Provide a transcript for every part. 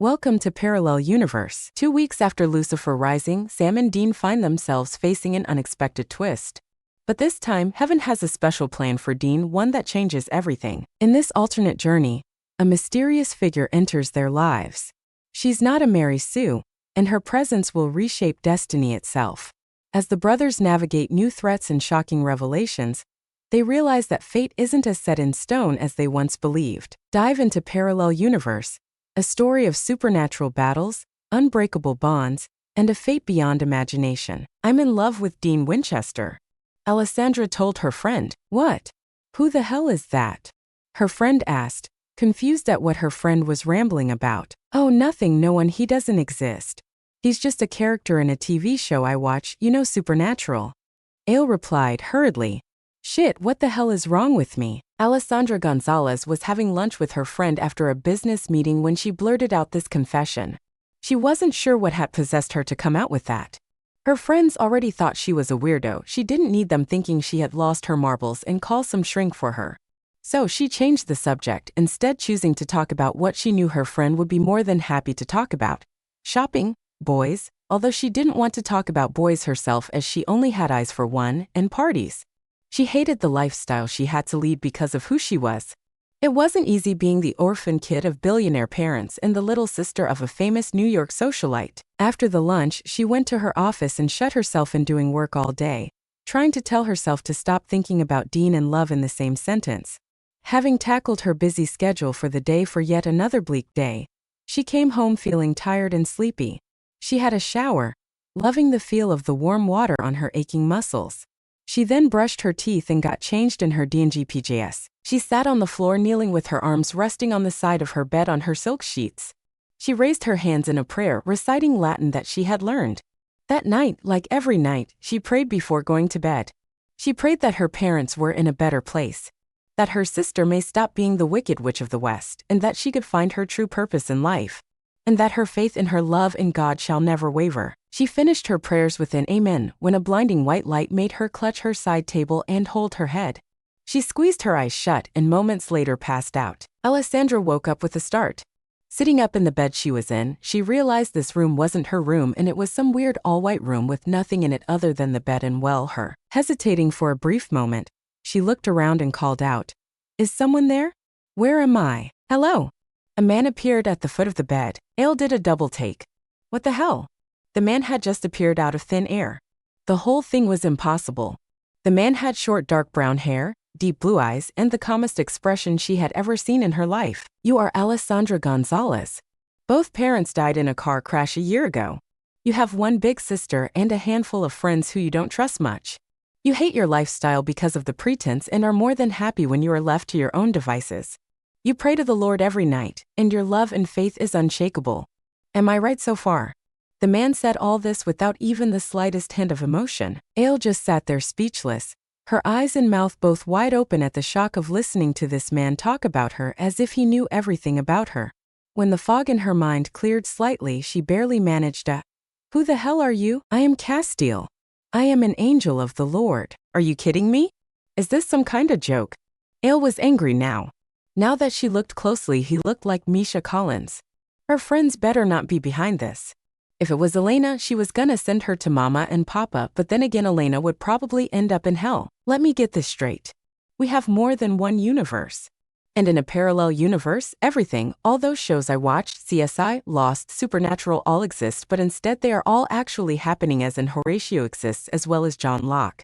Welcome to Parallel Universe. 2 weeks after Lucifer Rising, Sam and Dean find themselves facing an unexpected twist. But this time, heaven has a special plan for Dean, one that changes everything. In this alternate journey, a mysterious figure enters their lives. She's not a Mary Sue, and her presence will reshape destiny itself. As the brothers navigate new threats and shocking revelations, they realize that fate isn't as set in stone as they once believed. Dive into Parallel Universe, a story of supernatural battles, unbreakable bonds, and a fate beyond imagination. I'm in love with Dean Winchester, Alessandra told her friend. What? Who the hell is that? Her friend asked, confused at what her friend was rambling about. Oh, nothing, no one, he doesn't exist. He's just a character in a TV show I watch, you know, Supernatural. Ale replied hurriedly. Shit, what the hell is wrong with me? Alessandra Gonzalez was having lunch with her friend after a business meeting when she blurted out this confession. She wasn't sure what had possessed her to come out with that. Her friends already thought she was a weirdo. She didn't need them thinking she had lost her marbles and call some shrink for her. So she changed the subject, instead choosing to talk about what she knew her friend would be more than happy to talk about. Shopping, boys, although she didn't want to talk about boys herself as she only had eyes for one, and parties. She hated the lifestyle she had to lead because of who she was. It wasn't easy being the orphan kid of billionaire parents and the little sister of a famous New York socialite. After the lunch, she went to her office and shut herself in doing work all day, trying to tell herself to stop thinking about Dean and love in the same sentence. Having tackled her busy schedule for the day for yet another bleak day, she came home feeling tired and sleepy. She had a shower, loving the feel of the warm water on her aching muscles. She then brushed her teeth and got changed in her Deanji PJs. She sat on the floor kneeling with her arms resting on the side of her bed on her silk sheets. She raised her hands in a prayer, reciting Latin that she had learned. That night, like every night, she prayed before going to bed. She prayed that her parents were in a better place, that her sister may stop being the wicked witch of the West, and that she could find her true purpose in life, and that her faith in her love in God shall never waver. She finished her prayers with an amen when a blinding white light made her clutch her side table and hold her head. She squeezed her eyes shut and moments later passed out. Alessandra woke up with a start. Sitting up in the bed she was in, she realized this room wasn't her room and it was some weird all-white room with nothing in it other than the bed and her. Hesitating for a brief moment, she looked around and called out, "Is someone there? Where am I? Hello?" A man appeared at the foot of the bed. Ale did a double take. What the hell? The man had just appeared out of thin air. The whole thing was impossible. The man had short dark brown hair, deep blue eyes, and the calmest expression she had ever seen in her life. You are Alessandra Gonzalez. Both parents died in a car crash a year ago. You have one big sister and a handful of friends who you don't trust much. You hate your lifestyle because of the pretense and are more than happy when you are left to your own devices. You pray to the Lord every night, and your love and faith is unshakable. Am I right so far? The man said all this without even the slightest hint of emotion. Ale just sat there speechless, her eyes and mouth both wide open at the shock of listening to this man talk about her as if he knew everything about her. When the fog in her mind cleared slightly, she barely managed a, "Who the hell are you?" "I am Castiel. I am an angel of the Lord." "Are you kidding me? Is this some kind of joke?" Ale was angry now. Now that she looked closely, he looked like Misha Collins. Her friends better not be behind this. If it was Elena, she was gonna send her to Mama and Papa, but then again Elena would probably end up in hell. Let me get this straight. We have more than one universe. And in a parallel universe, everything, all those shows I watched, CSI, Lost, Supernatural, all exist, but instead they are all actually happening as in Horatio exists as well as John Locke.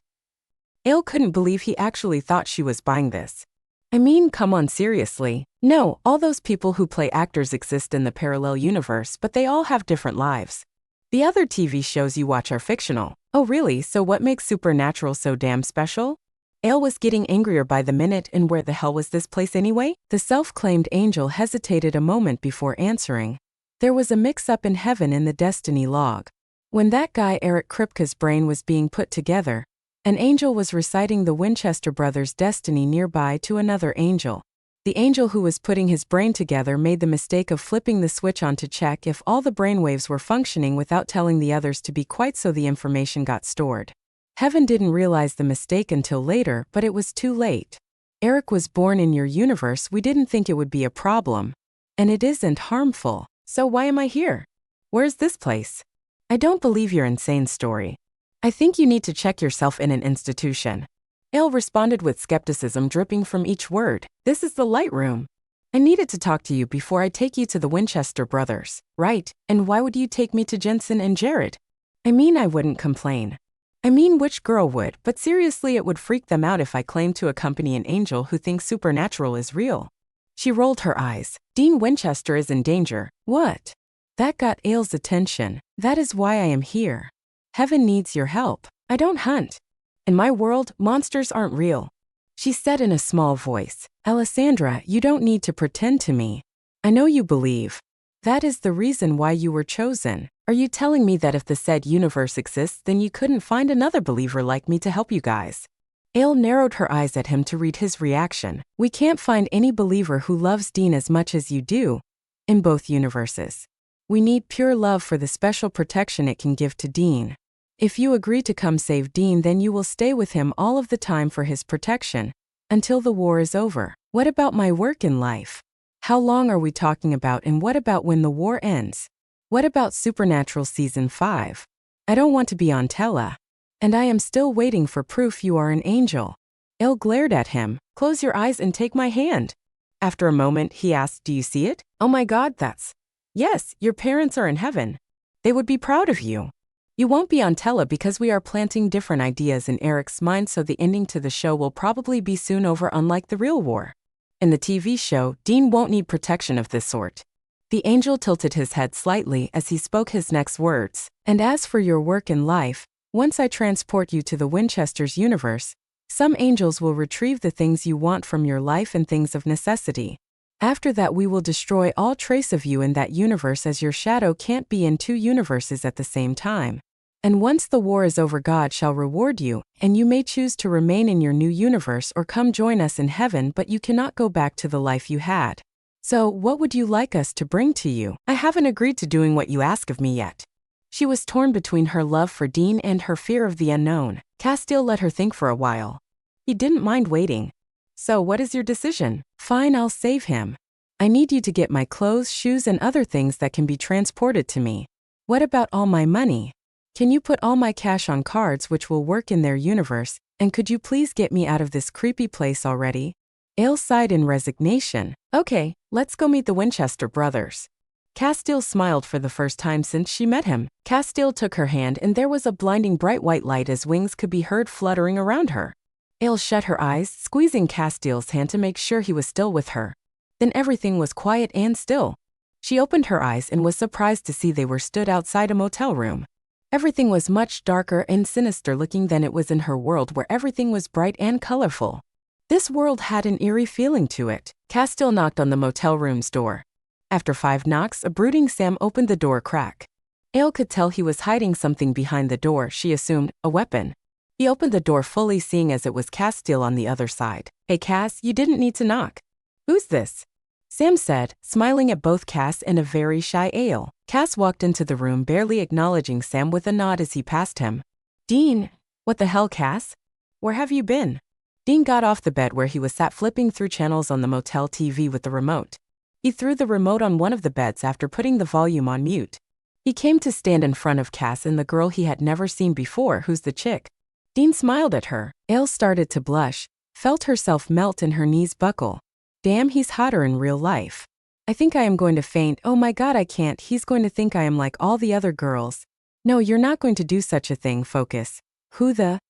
Ale couldn't believe he actually thought she was buying this. I mean, come on, seriously. No, all those people who play actors exist in the parallel universe, but they all have different lives. The other TV shows you watch are fictional. Oh really, so what makes Supernatural so damn special? Ale was getting angrier by the minute, and where the hell was this place anyway? The self-claimed angel hesitated a moment before answering. There was a mix-up in heaven in the destiny log. When that guy Eric Kripke's brain was being put together, an angel was reciting the Winchester brothers' destiny nearby to another angel. The angel who was putting his brain together made the mistake of flipping the switch on to check if all the brainwaves were functioning without telling the others to be quiet, so the information got stored. Heaven didn't realize the mistake until later, but it was too late. Eric was born in your universe. We didn't think it would be a problem. And it isn't harmful. So why am I here? Where's this place? I don't believe your insane story. I think you need to check yourself in an institution. Ale responded with skepticism dripping from each word. This is the light room. I needed to talk to you before I take you to the Winchester brothers, right? And why would you take me to Jensen and Jared? I mean, I wouldn't complain. I mean, which girl would? But seriously, it would freak them out if I claimed to accompany an angel who thinks supernatural is real. She rolled her eyes. Dean Winchester is in danger. What? That got Ale's attention. That is why I am here. Heaven needs your help. I don't hunt. In my world, monsters aren't real. She said in a small voice, Alessandra, you don't need to pretend to me. I know you believe. That is the reason why you were chosen. Are you telling me that if the said universe exists, then you couldn't find another believer like me to help you guys? Ale narrowed her eyes at him to read his reaction. We can't find any believer who loves Dean as much as you do. In both universes. We need pure love for the special protection it can give to Dean. If you agree to come save Dean, then you will stay with him all of the time for his protection, until the war is over. What about my work in life? How long are we talking about, and what about when the war ends? What about Supernatural Season 5? I don't want to be on Tella. And I am still waiting for proof you are an angel. Ale glared at him. Close your eyes and take my hand. After a moment, he asked, do you see it? Oh my God, that's... Yes, your parents are in heaven. They would be proud of you. You won't be on Tella because we are planting different ideas in Eric's mind, so the ending to the show will probably be soon over, unlike the real war. In the TV show, Dean won't need protection of this sort. The angel tilted his head slightly as he spoke his next words. And as for your work in life, once I transport you to the Winchester's universe, some angels will retrieve the things you want from your life and things of necessity. After that, we will destroy all trace of you in that universe, as your shadow can't be in two universes at the same time. And once the war is over, God shall reward you, and you may choose to remain in your new universe or come join us in heaven, but you cannot go back to the life you had. So, what would you like us to bring to you? I haven't agreed to doing what you ask of me yet. She was torn between her love for Dean and her fear of the unknown. Castile let her think for a while. He didn't mind waiting. So what is your decision? Fine, I'll save him. I need you to get my clothes, shoes, and other things that can be transported to me. What about all my money? Can you put all my cash on cards which will work in their universe, and could you please get me out of this creepy place already? Ale sighed in resignation. Okay, let's go meet the Winchester brothers. Castile smiled for the first time since she met him. Castile took her hand and there was a blinding bright white light as wings could be heard fluttering around her. Ale shut her eyes, squeezing Castile's hand to make sure he was still with her. Then everything was quiet and still. She opened her eyes and was surprised to see they were stood outside a motel room. Everything was much darker and sinister looking than it was in her world, where everything was bright and colorful. This world had an eerie feeling to it. Castile knocked on the motel room's door. After 5 knocks, a brooding Sam opened the door a crack. Ale could tell he was hiding something behind the door. She assumed a weapon. He opened the door fully, seeing as it was Castile on the other side. Hey Cass, you didn't need to knock. Who's this? Sam said, smiling at both Cass and a very shy Ale. Cass walked into the room, barely acknowledging Sam with a nod as he passed him. Dean. What the hell, Cass? Where have you been? Dean got off the bed where he was sat flipping through channels on the motel TV with the remote. He threw the remote on one of the beds after putting the volume on mute. He came to stand in front of Cass and the girl he had never seen before. Who's the chick? Dean smiled at her. Ale started to blush, felt herself melt and her knees buckle. Damn, he's hotter in real life. I think I am going to faint. Oh my God, I can't. He's going to think I am like all the other girls. No, you're not going to do such a thing. Focus. Who the?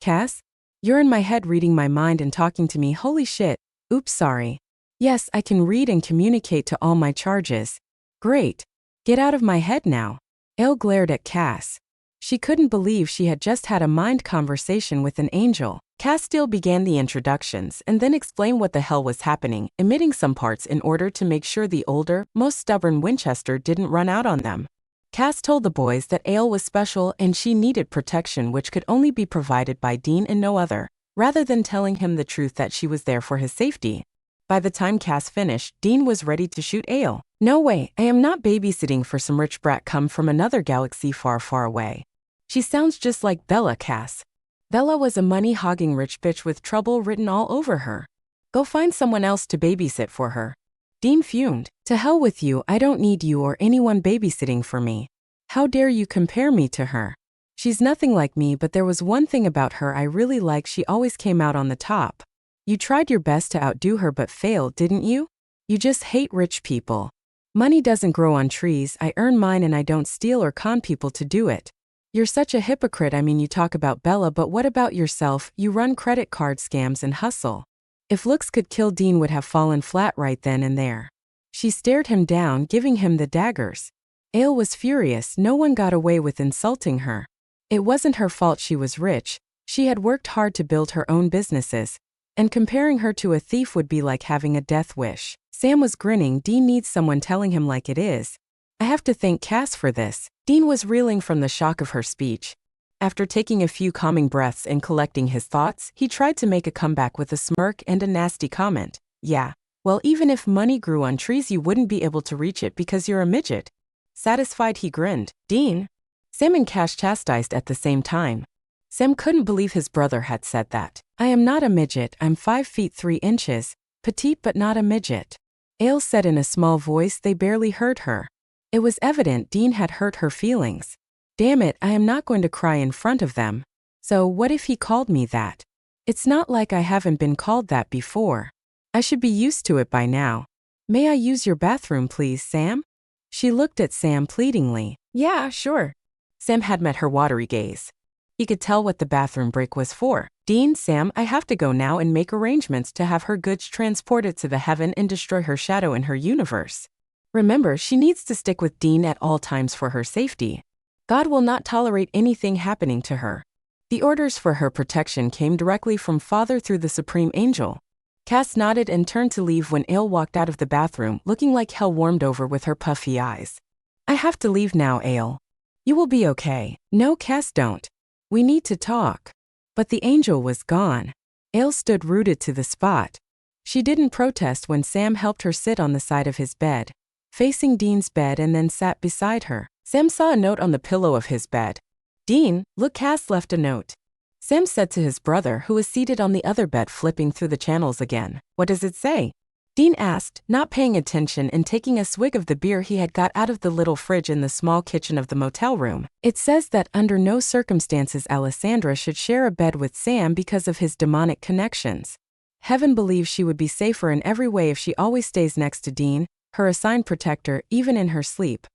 Cass? You're in my head, reading my mind and talking to me. Holy shit. Oops, sorry. Yes, I can read and communicate to all my charges. Great. Get out of my head now. Ale glared at Cass. She couldn't believe she had just had a mind conversation with an angel. Castile began the introductions and then explained what the hell was happening, omitting some parts in order to make sure the older, most stubborn Winchester didn't run out on them. Cass told the boys that Ale was special and she needed protection which could only be provided by Dean and no other, rather than telling him the truth that she was there for his safety. By the time Cass finished, Dean was ready to shoot Ale. No way, I am not babysitting for some rich brat come from another galaxy far, far away. She sounds just like Bella, Cass. Bella was a money-hogging rich bitch with trouble written all over her. Go find someone else to babysit for her. Dean fumed. To hell with you, I don't need you or anyone babysitting for me. How dare you compare me to her? She's nothing like me, but there was one thing about her I really like. She always came out on the top. You tried your best to outdo her but failed, didn't you? You just hate rich people. Money doesn't grow on trees. I earn mine and I don't steal or con people to do it. You're such a hypocrite. I mean, you talk about Bella, but what about yourself? You run credit card scams and hustle. If looks could kill, Dean would have fallen flat right then and there. She stared him down, giving him the daggers. Ale was furious. No one got away with insulting her. It wasn't her fault she was rich. She had worked hard to build her own businesses, and comparing her to a thief would be like having a death wish. Sam was grinning. Dean needs someone telling him like it is. I have to thank Cass for this. Dean was reeling from the shock of her speech. After taking a few calming breaths and collecting his thoughts, he tried to make a comeback with a smirk and a nasty comment. Yeah, well, even if money grew on trees, you wouldn't be able to reach it because you're a midget. Satisfied, he grinned. Dean? Sam and Cass chastised at the same time. Sam couldn't believe his brother had said that. I am not a midget. I'm 5 feet 3 inches, petite but not a midget. Ale said in a small voice. They barely heard her. It was evident Dean had hurt her feelings. Damn it, I am not going to cry in front of them. So what if he called me that? It's not like I haven't been called that before. I should be used to it by now. May I use your bathroom, please, Sam? She looked at Sam pleadingly. Yeah, sure. Sam had met her watery gaze. He could tell what the bathroom break was for. Dean, Sam, I have to go now and make arrangements to have her goods transported to the heaven and destroy her shadow in her universe. Remember, she needs to stick with Dean at all times for her safety. God will not tolerate anything happening to her. The orders for her protection came directly from Father through the Supreme Angel. Cass nodded and turned to leave when Ale walked out of the bathroom, looking like hell warmed over with her puffy eyes. I have to leave now, Ale. You will be okay. No, Cass, don't. We need to talk. But the angel was gone. Ale stood rooted to the spot. She didn't protest when Sam helped her sit on the side of his bed, facing Dean's bed, and then sat beside her. Sam saw a note on the pillow of his bed. Dean, look, Cass left a note. Sam said to his brother, who was seated on the other bed, flipping through the channels again. What does it say? Dean asked, not paying attention and taking a swig of the beer he had got out of the little fridge in the small kitchen of the motel room. It says that under no circumstances Alessandra should share a bed with Sam because of his demonic connections. Heaven believes she would be safer in every way if she always stays next to Dean, her assigned protector, even in her sleep.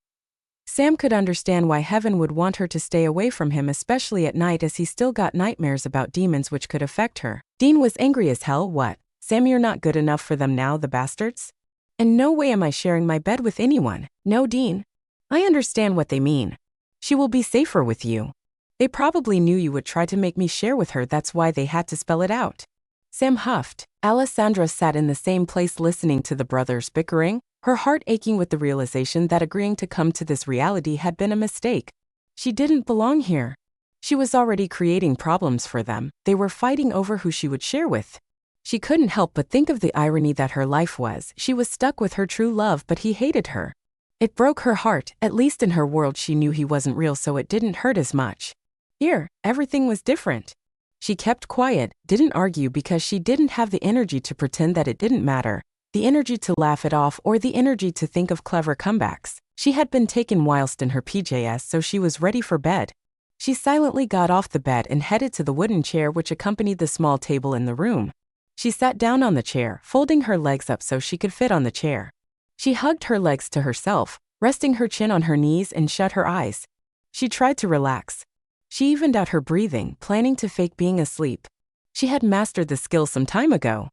Sam could understand why Heaven would want her to stay away from him, especially at night, as he still got nightmares about demons which could affect her. Dean was angry as hell. What? Sam, you're not good enough for them now, the bastards? And no way am I sharing my bed with anyone. No, Dean. I understand what they mean. She will be safer with you. They probably knew you would try to make me share with her, that's why they had to spell it out. Sam huffed. Alessandra sat in the same place listening to the brothers bickering, her heart aching with the realization that agreeing to come to this reality had been a mistake. She didn't belong here. She was already creating problems for them. They were fighting over who she would share with. She couldn't help but think of the irony that her life was. She was stuck with her true love, but he hated her. It broke her heart. At least in her world she knew he wasn't real, so it didn't hurt as much. Here, everything was different. She kept quiet, didn't argue because she didn't have the energy to pretend that it didn't matter, the energy to laugh it off, or the energy to think of clever comebacks. She had been taken whilst in her PJs, so she was ready for bed. She silently got off the bed and headed to the wooden chair which accompanied the small table in the room. She sat down on the chair, folding her legs up so she could fit on the chair. She hugged her legs to herself, resting her chin on her knees, and shut her eyes. She tried to relax. She evened out her breathing, planning to fake being asleep. She had mastered the skill some time ago.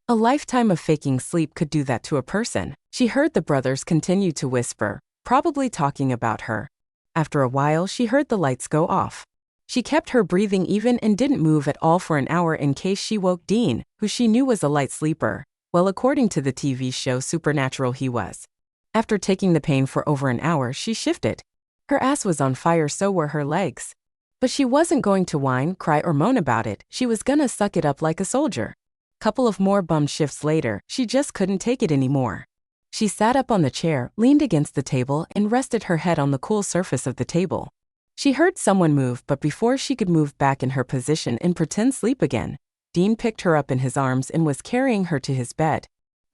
A lifetime of faking sleep could do that to a person. She heard the brothers continue to whisper, probably talking about her. After a while, she heard the lights go off. She kept her breathing even and didn't move at all for an hour in case she woke Dean, who she knew was a light sleeper. Well, according to the TV show Supernatural, he was. After taking the pain for over an hour, she shifted. Her ass was on fire, so were her legs. But she wasn't going to whine, cry, or moan about it. She was gonna suck it up like a soldier. Couple of more bum shifts later, she just couldn't take it anymore. She sat up on the chair, leaned against the table, and rested her head on the cool surface of the table. She heard someone move, but before she could move back in her position and pretend sleep again, Dean picked her up in his arms and was carrying her to his bed.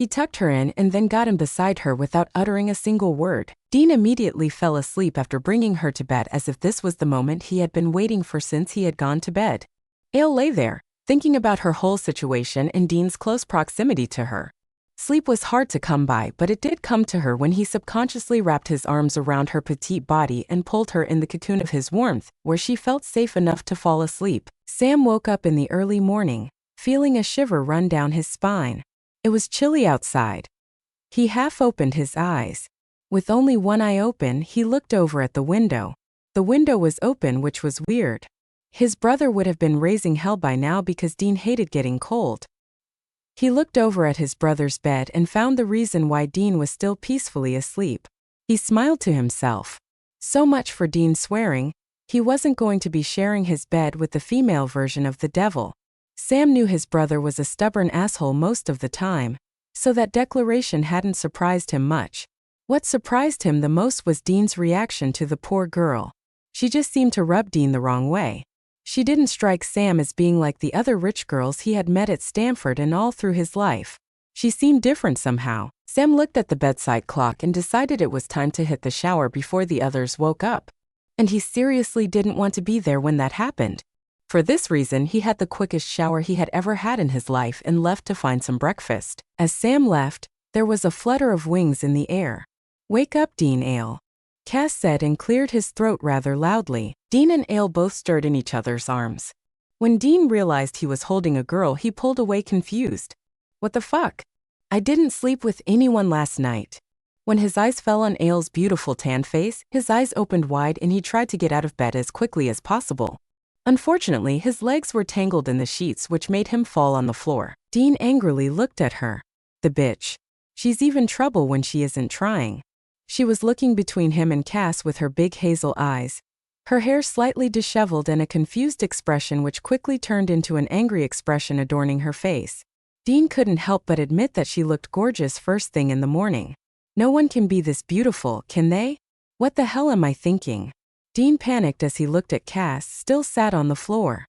He tucked her in and then got him beside her without uttering a single word. Dean immediately fell asleep after bringing her to bed as if this was the moment he had been waiting for since he had gone to bed. Ale lay there, thinking about her whole situation and Dean's close proximity to her. Sleep was hard to come by, but it did come to her when he subconsciously wrapped his arms around her petite body and pulled her in the cocoon of his warmth, where she felt safe enough to fall asleep. Sam woke up in the early morning, feeling a shiver run down his spine. It was chilly outside. He half opened his eyes. With only one eye open, he looked over at the window. The window was open, which was weird. His brother would have been raising hell by now because Dean hated getting cold. He looked over at his brother's bed and found the reason why Dean was still peacefully asleep. He smiled to himself. So much for Dean swearing. He wasn't going to be sharing his bed with the female version of the devil. Sam knew his brother was a stubborn asshole most of the time, so that declaration hadn't surprised him much. What surprised him the most was Dean's reaction to the poor girl. She just seemed to rub Dean the wrong way. She didn't strike Sam as being like the other rich girls he had met at Stanford and all through his life. She seemed different somehow. Sam looked at the bedside clock and decided it was time to hit the shower before the others woke up. And he seriously didn't want to be there when that happened. For this reason, he had the quickest shower he had ever had in his life and left to find some breakfast. As Sam left, there was a flutter of wings in the air. "Wake up, Dean Ale," Cass said and cleared his throat rather loudly. Dean and Ale both stirred in each other's arms. When Dean realized he was holding a girl, he pulled away confused. "What the fuck? I didn't sleep with anyone last night." When his eyes fell on Ale's beautiful tan face, his eyes opened wide and he tried to get out of bed as quickly as possible. Unfortunately, his legs were tangled in the sheets, which made him fall on the floor. Dean angrily looked at her. The bitch. She's even trouble when she isn't trying. She was looking between him and Cass with her big hazel eyes. Her hair slightly disheveled and a confused expression which quickly turned into an angry expression adorning her face. Dean couldn't help but admit that she looked gorgeous first thing in the morning. No one can be this beautiful, can they? What the hell am I thinking? Dean panicked as he looked at Cass, still sat on the floor.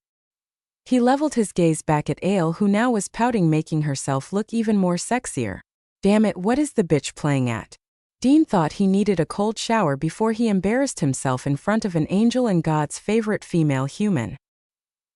He leveled his gaze back at Ale, who now was pouting, making herself look even more sexier. Damn it, what is the bitch playing at? Dean thought he needed a cold shower before he embarrassed himself in front of an angel and God's favorite female human.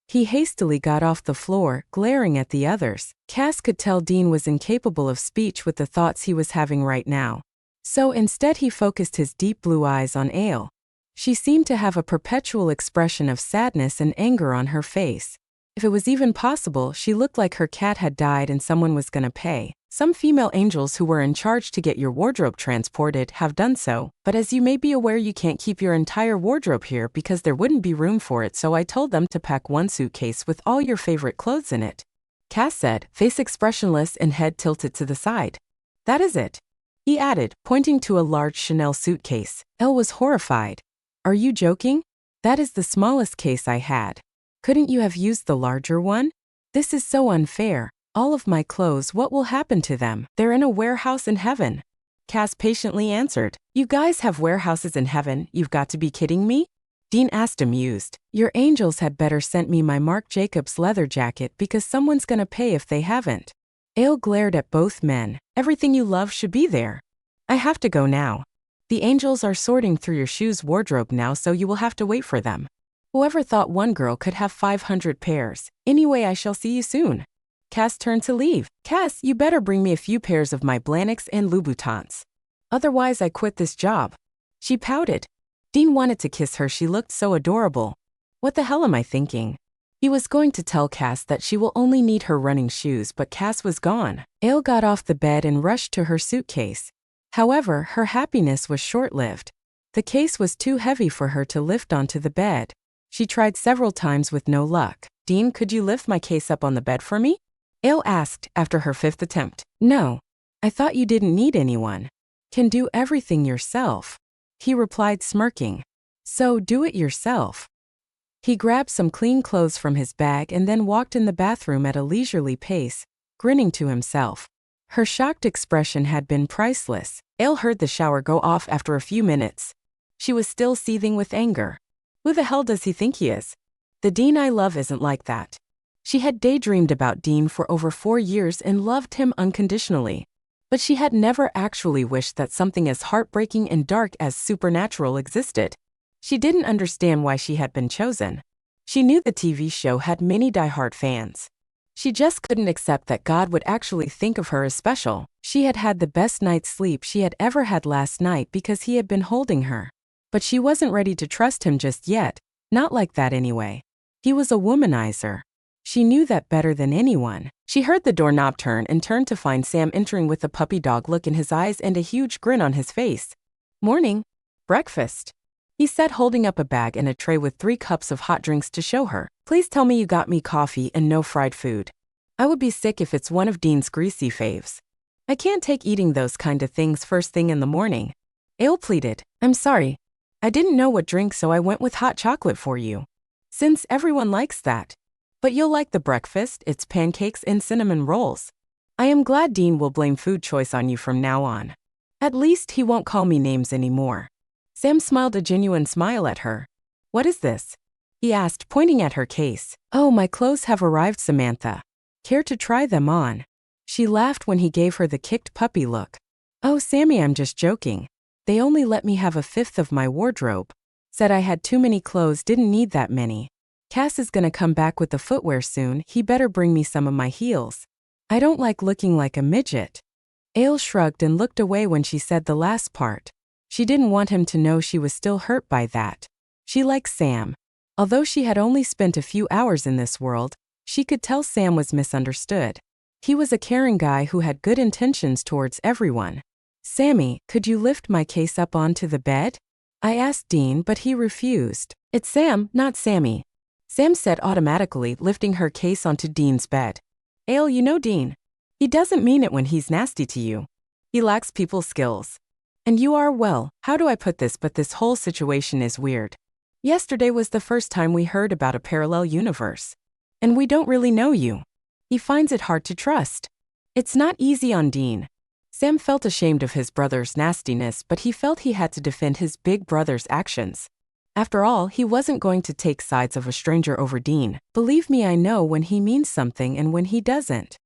He hastily got off the floor, glaring at the others. Cass could tell Dean was incapable of speech with the thoughts he was having right now. So instead he focused his deep blue eyes on Ale. She seemed to have a perpetual expression of sadness and anger on her face. If it was even possible, she looked like her cat had died and someone was gonna pay. Some female angels who were in charge to get your wardrobe transported have done so, but as you may be aware, you can't keep your entire wardrobe here because there wouldn't be room for it, so I told them to pack one suitcase with all your favorite clothes in it. Cass said, face expressionless and head tilted to the side. That is it, he added, pointing to a large Chanel suitcase. Elle was horrified. Are you joking? That is the smallest case I had. Couldn't you have used the larger one? This is so unfair. All of my clothes, what will happen to them? They're in a warehouse in heaven. Cass patiently answered. You guys have warehouses in heaven, you've got to be kidding me? Dean asked, amused. Your angels had better sent me my Marc Jacobs leather jacket because someone's gonna pay if they haven't. Ale glared at both men. Everything you love should be there. I have to go now. The angels are sorting through your shoes wardrobe now, so you will have to wait for them. Whoever thought one girl could have 500 pairs? Anyway, I shall see you soon. Cass turned to leave. Cass, you better bring me a few pairs of my Blahniks and Louboutins. Otherwise I quit this job. She pouted. Dean wanted to kiss her, she looked so adorable. What the hell am I thinking? He was going to tell Cass that she will only need her running shoes, but Cass was gone. Ale got off the bed and rushed to her suitcase. However, her happiness was short-lived. The case was too heavy for her to lift onto the bed. She tried several times with no luck. Dean, could you lift my case up on the bed for me? Ale asked after her 5th attempt. No. I thought you didn't need anyone. Can do everything yourself. He replied, smirking. So do it yourself. He grabbed some clean clothes from his bag and then walked in the bathroom at a leisurely pace, grinning to himself. Her shocked expression had been priceless. Ale heard the shower go off after a few minutes. She was still seething with anger. Who the hell does he think he is? The Dean I love isn't like that. She had daydreamed about Dean for over 4 years and loved him unconditionally. But she had never actually wished that something as heartbreaking and dark as Supernatural existed. She didn't understand why she had been chosen. She knew the TV show had many diehard fans. She just couldn't accept that God would actually think of her as special. She had had the best night's sleep she had ever had last night because he had been holding her. But she wasn't ready to trust him just yet, not like that anyway. He was a womanizer. She knew that better than anyone. She heard the doorknob turn and turned to find Sam entering with a puppy dog look in his eyes and a huge grin on his face. "Morning. Breakfast," he said, holding up a bag and a tray with 3 cups of hot drinks to show her. "Please tell me you got me coffee and no fried food. I would be sick if it's one of Dean's greasy faves. I can't take eating those kind of things first thing in the morning." Ale pleaded. "I'm sorry. I didn't know what drink, so I went with hot chocolate for you. Since everyone likes that. But you'll like the breakfast, it's pancakes and cinnamon rolls. I am glad Dean will blame food choice on you from now on. At least he won't call me names anymore." Sam smiled a genuine smile at her. "What is this?" he asked, pointing at her case. "Oh, my clothes have arrived, Samantha. Care to try them on?" She laughed when he gave her the kicked puppy look. "Oh, Sammy, I'm just joking. They only let me have 1/5 of my wardrobe. Said I had too many clothes, didn't need that many. Cass is gonna come back with the footwear soon, he better bring me some of my heels. I don't like looking like a midget." Ale shrugged and looked away when she said the last part. She didn't want him to know she was still hurt by that. She liked Sam. Although she had only spent a few hours in this world, she could tell Sam was misunderstood. He was a caring guy who had good intentions towards everyone. "Sammy, could you lift my case up onto the bed?" I asked Dean, but he refused. "It's Sam, not Sammy," Sam said automatically, lifting her case onto Dean's bed. "Ale, you know Dean. He doesn't mean it when he's nasty to you. He lacks people skills. And you are, well, how do I put this, but this whole situation is weird. Yesterday was the first time we heard about a parallel universe. And we don't really know you. He finds it hard to trust. It's not easy on Dean." Sam felt ashamed of his brother's nastiness, but he felt he had to defend his big brother's actions. After all, he wasn't going to take sides of a stranger over Dean. "Believe me, I know when he means something and when he doesn't,"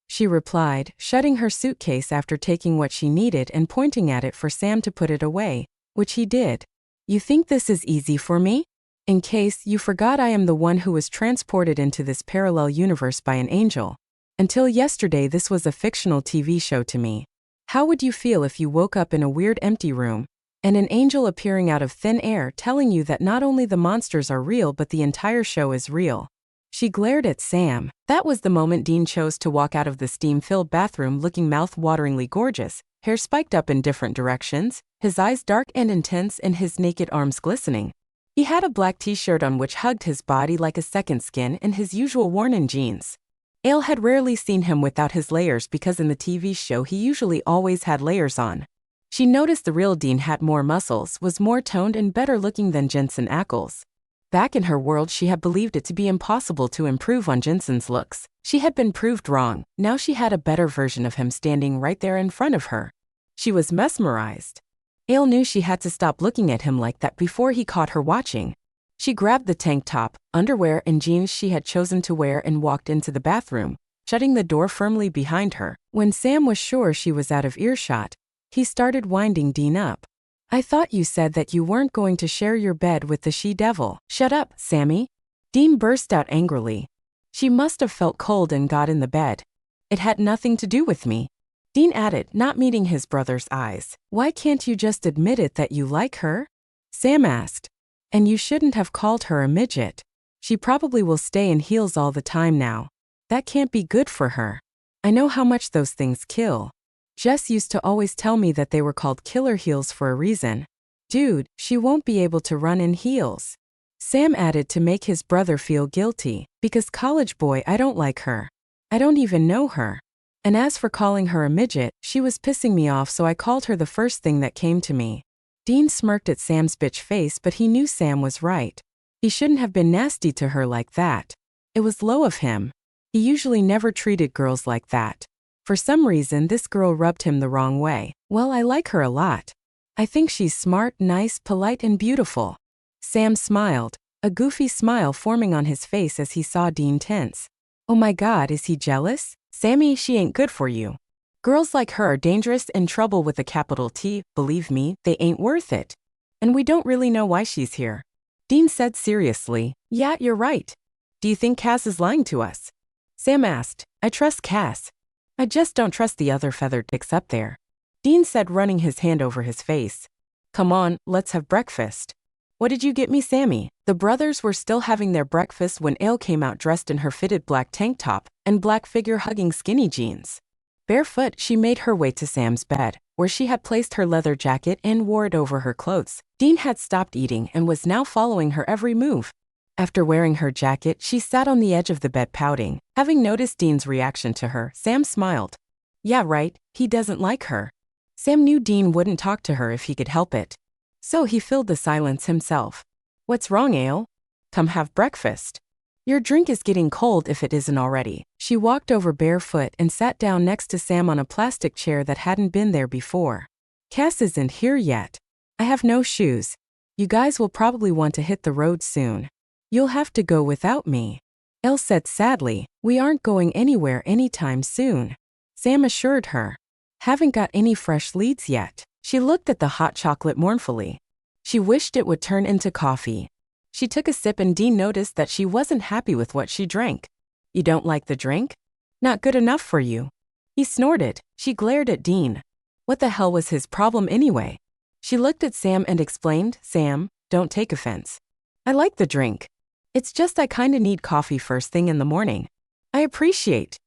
she replied, shutting her suitcase after taking what she needed and pointing at it for Sam to put it away, which he did. "You think this is easy for me? In case you forgot, I am the one who was transported into this parallel universe by an angel. Until yesterday, this was a fictional TV show to me. How would you feel if you woke up in a weird empty room, and an angel appearing out of thin air telling you that not only the monsters are real but the entire show is real?" She glared at Sam. That was the moment Dean chose to walk out of the steam-filled bathroom looking mouth-wateringly gorgeous, hair spiked up in different directions, his eyes dark and intense and his naked arms glistening. He had a black t-shirt on which hugged his body like a second skin and his usual worn-in jeans. Ale had rarely seen him without his layers because in the TV show he usually always had layers on. She noticed the real Dean had more muscles, was more toned and better looking than Jensen Ackles. Back in her world, she had believed it to be impossible to improve on Jensen's looks. She had been proved wrong. Now she had a better version of him standing right there in front of her. She was mesmerized. Ale knew she had to stop looking at him like that before he caught her watching. She grabbed the tank top, underwear and jeans she had chosen to wear and walked into the bathroom, shutting the door firmly behind her. When Sam was sure she was out of earshot, he started winding Dean up. "I thought you said that you weren't going to share your bed with the she-devil." "Shut up, Sammy," Dean burst out angrily. She must have felt cold and got in the bed. "It had nothing to do with me," Dean added, not meeting his brother's eyes. "Why can't you just admit it that you like her?" Sam asked. "And you shouldn't have called her a midget. She probably will stay in heels all the time now. That can't be good for her. I know how much those things kill. Jess used to always tell me that they were called killer heels for a reason." "Dude, she won't be able to run in heels," Sam added to make his brother feel guilty. "Because college boy, I don't like her. I don't even know her. And as for calling her a midget, she was pissing me off, so I called her the first thing that came to me." Dean smirked at Sam's bitch face, but he knew Sam was right. He shouldn't have been nasty to her like that. It was low of him. He usually never treated girls like that. For some reason, this girl rubbed him the wrong way. "Well, I like her a lot. I think she's smart, nice, polite, and beautiful." Sam smiled, a goofy smile forming on his face as he saw Dean tense. "Oh my God, is he jealous? Sammy, she ain't good for you." Girls like her are dangerous and trouble with a capital T. Believe me, they ain't worth it. And we don't really know why she's here. Dean said seriously. Yeah, you're right. Do you think Cass is lying to us? Sam asked. I trust Cass. I just don't trust the other feathered dicks up there. Dean said, running his hand over his face. Come on, let's have breakfast. What did you get me, Sammy? The brothers were still having their breakfast when Ale came out dressed in her fitted black tank top and black figure-hugging skinny jeans. Barefoot, she made her way to Sam's bed, where she had placed her leather jacket and wore it over her clothes. Dean had stopped eating and was now following her every move. After wearing her jacket, she sat on the edge of the bed pouting. Having noticed Dean's reaction to her, Sam smiled. Yeah, right, he doesn't like her. Sam knew Dean wouldn't talk to her if he could help it. So he filled the silence himself. What's wrong, Ale? Come have breakfast. Your drink is getting cold if it isn't already. She walked over barefoot and sat down next to Sam on a plastic chair that hadn't been there before. Cass isn't here yet. I have no shoes. You guys will probably want to hit the road soon. You'll have to go without me. Elle said sadly. We aren't going anywhere anytime soon. Sam assured her. Haven't got any fresh leads yet. She looked at the hot chocolate mournfully. She wished it would turn into coffee. She took a sip and Dean noticed that she wasn't happy with what she drank. You don't like the drink? Not good enough for you. He snorted. She glared at Dean. What the hell was his problem anyway? She looked at Sam and explained, Sam, don't take offense. I like the drink. It's just I kinda need coffee first thing in the morning. I appreciate.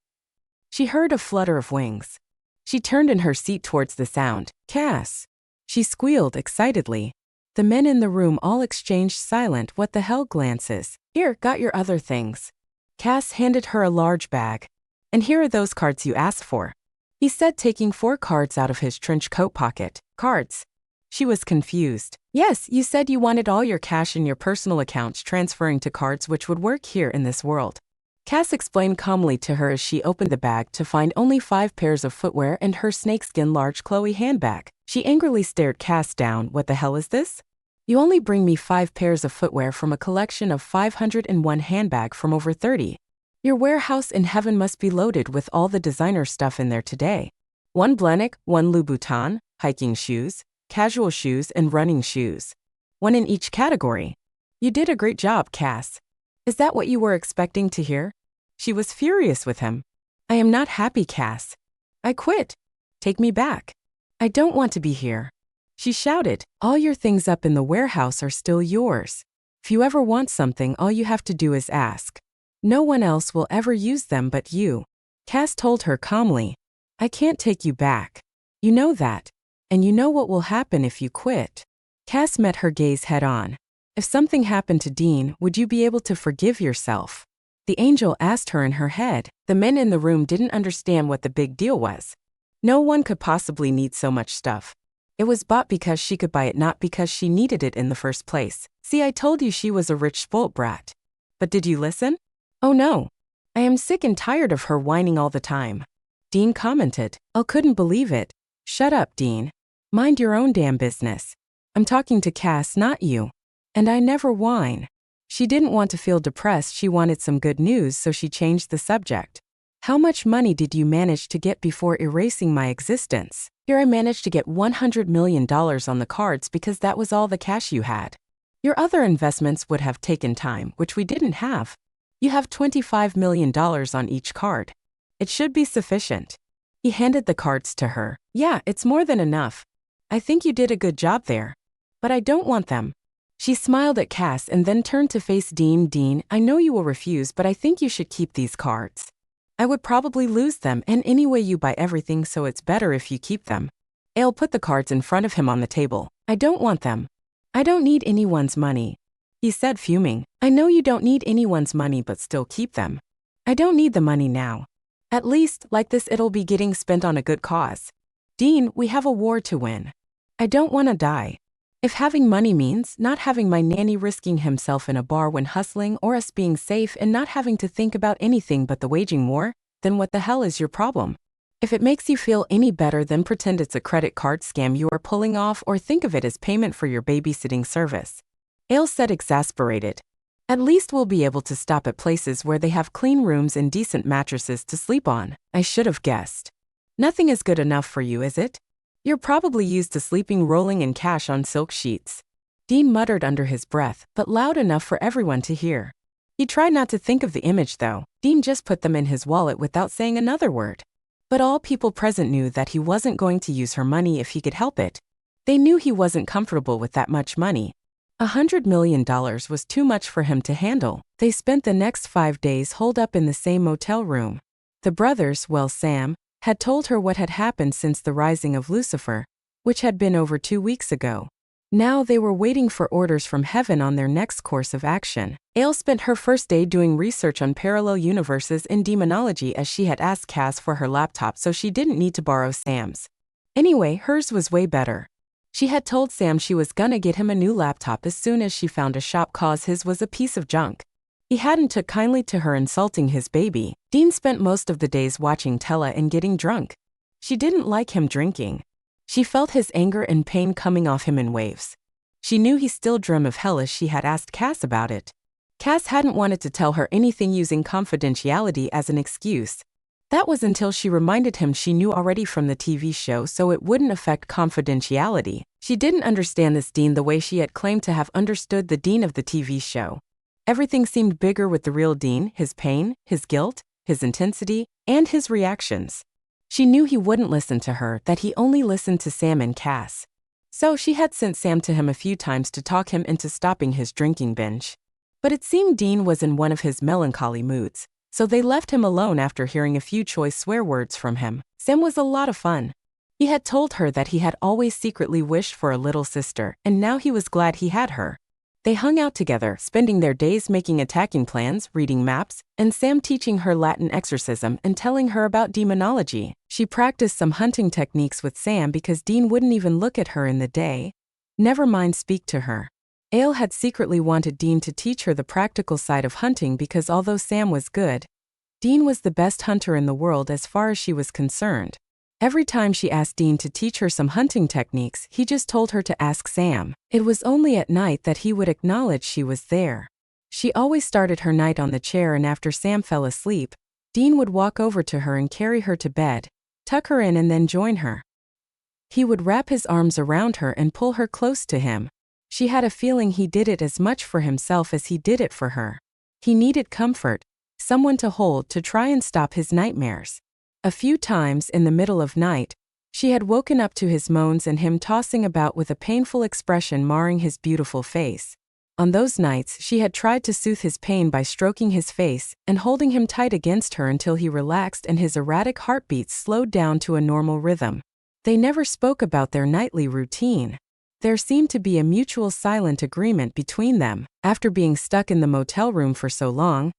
She heard a flutter of wings. She turned in her seat towards the sound. Cass. She squealed excitedly. The men in the room all exchanged silent what the hell glances. Here, got your other things. Cass handed her a large bag. And here are those cards you asked for. He said, taking 4 cards out of his trench coat pocket. Cards. She was confused. Yes, you said you wanted all your cash in your personal accounts transferring to cards which would work here in this world. Cass explained calmly to her as she opened the bag to find only 5 pairs of footwear and her snakeskin large Chloe handbag. She angrily stared Cass down. What the hell is this? You only bring me 5 pairs of footwear from a collection of 501 handbag from over 30. Your warehouse in heaven must be loaded with all the designer stuff in there today. 1 Blenick, 1 Louboutin, hiking shoes, casual shoes and running shoes. 1 in each category. You did a great job, Cass. Is that what you were expecting to hear? She was furious with him. I am not happy, Cass. I quit. Take me back. I don't want to be here. She shouted, all your things up in the warehouse are still yours. If you ever want something, all you have to do is ask. No one else will ever use them but you. Cass told her calmly. I can't take you back. You know that. And you know what will happen if you quit. Cass met her gaze head on. If something happened to Dean, would you be able to forgive yourself? The angel asked her in her head. The men in the room didn't understand what the big deal was. No one could possibly need so much stuff. It was bought because she could buy it, not because she needed it in the first place. See, I told you she was a rich spoilt brat. But did you listen? Oh no. I am sick and tired of her whining all the time. Dean commented. I couldn't believe it. Shut up, Dean. Mind your own damn business. I'm talking to Cass, not you. And I never whine. She didn't want to feel depressed, she wanted some good news, so she changed the subject. How much money did you manage to get before erasing my existence? Here I managed to get $100 million on the cards because that was all the cash you had. Your other investments would have taken time, which we didn't have. You have $25 million on each card. It should be sufficient. He handed the cards to her. Yeah, it's more than enough. I think you did a good job there. But I don't want them. She smiled at Cass and then turned to face Dean. Dean, I know you will refuse, but I think you should keep these cards. I would probably lose them, and anyway you buy everything, so it's better if you keep them. Ale put the cards in front of him on the table. I don't want them. I don't need anyone's money. He said, fuming. I know you don't need anyone's money, but still keep them. I don't need the money now. At least, like this, it'll be getting spent on a good cause. Dean, we have a war to win. I don't want to die. If having money means not having my nanny risking himself in a bar when hustling, or us being safe and not having to think about anything but the waging war, then what the hell is your problem? If it makes you feel any better, then pretend it's a credit card scam you are pulling off, or think of it as payment for your babysitting service. Ale said, exasperated. At least we'll be able to stop at places where they have clean rooms and decent mattresses to sleep on. I should have guessed. Nothing is good enough for you, is it? You're probably used to sleeping rolling in cash on silk sheets. Dean muttered under his breath, but loud enough for everyone to hear. He tried not to think of the image though. Dean just put them in his wallet without saying another word. But all people present knew that he wasn't going to use her money if he could help it. They knew he wasn't comfortable with that much money. $100 million was too much for him to handle. They spent the next 5 days holed up in the same motel room. The brothers, well, Sam, had told her what had happened since the rising of Lucifer, which had been over 2 weeks ago. Now they were waiting for orders from heaven on their next course of action. Ale spent her first day doing research on parallel universes in demonology as she had asked Cass for her laptop so she didn't need to borrow Sam's. Anyway, hers was way better. She had told Sam she was gonna get him a new laptop as soon as she found a shop cause his was a piece of junk. He hadn't took kindly to her insulting his baby. Dean spent most of the days watching Tella and getting drunk. She didn't like him drinking. She felt his anger and pain coming off him in waves. She knew he still dreamed of hell as she had asked Cass about it. Cass hadn't wanted to tell her anything using confidentiality as an excuse. That was until she reminded him she knew already from the TV show so it wouldn't affect confidentiality. She didn't understand this Dean the way she had claimed to have understood the Dean of the TV show. Everything seemed bigger with the real Dean, his pain, his guilt, his intensity, and his reactions. She knew he wouldn't listen to her, that he only listened to Sam and Cass. So she had sent Sam to him a few times to talk him into stopping his drinking binge. But it seemed Dean was in one of his melancholy moods, so they left him alone after hearing a few choice swear words from him. Sam was a lot of fun. He had told her that he had always secretly wished for a little sister, and now he was glad he had her. They hung out together, spending their days making attacking plans, reading maps, and Sam teaching her Latin exorcism and telling her about demonology. She practiced some hunting techniques with Sam because Dean wouldn't even look at her in the day. Never mind speak to her. Ale had secretly wanted Dean to teach her the practical side of hunting because although Sam was good, Dean was the best hunter in the world as far as she was concerned. Every time she asked Dean to teach her some hunting techniques, he just told her to ask Sam. It was only at night that he would acknowledge she was there. She always started her night on the chair, and after Sam fell asleep, Dean would walk over to her and carry her to bed, tuck her in and then join her. He would wrap his arms around her and pull her close to him. She had a feeling he did it as much for himself as he did it for her. He needed comfort, someone to hold to try and stop his nightmares. A few times in the middle of night, she had woken up to his moans and him tossing about with a painful expression marring his beautiful face. On those nights, she had tried to soothe his pain by stroking his face and holding him tight against her until he relaxed and his erratic heartbeats slowed down to a normal rhythm. They never spoke about their nightly routine. There seemed to be a mutual silent agreement between them. After being stuck in the motel room for so long,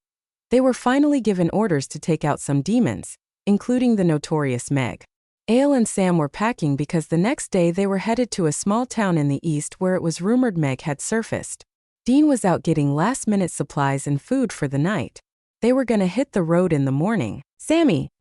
they were finally given orders to take out some demons, including the notorious Meg. Ale and Sam were packing because the next day they were headed to a small town in the east where it was rumored Meg had surfaced. Dean was out getting last-minute supplies and food for the night. They were gonna hit the road in the morning. Sam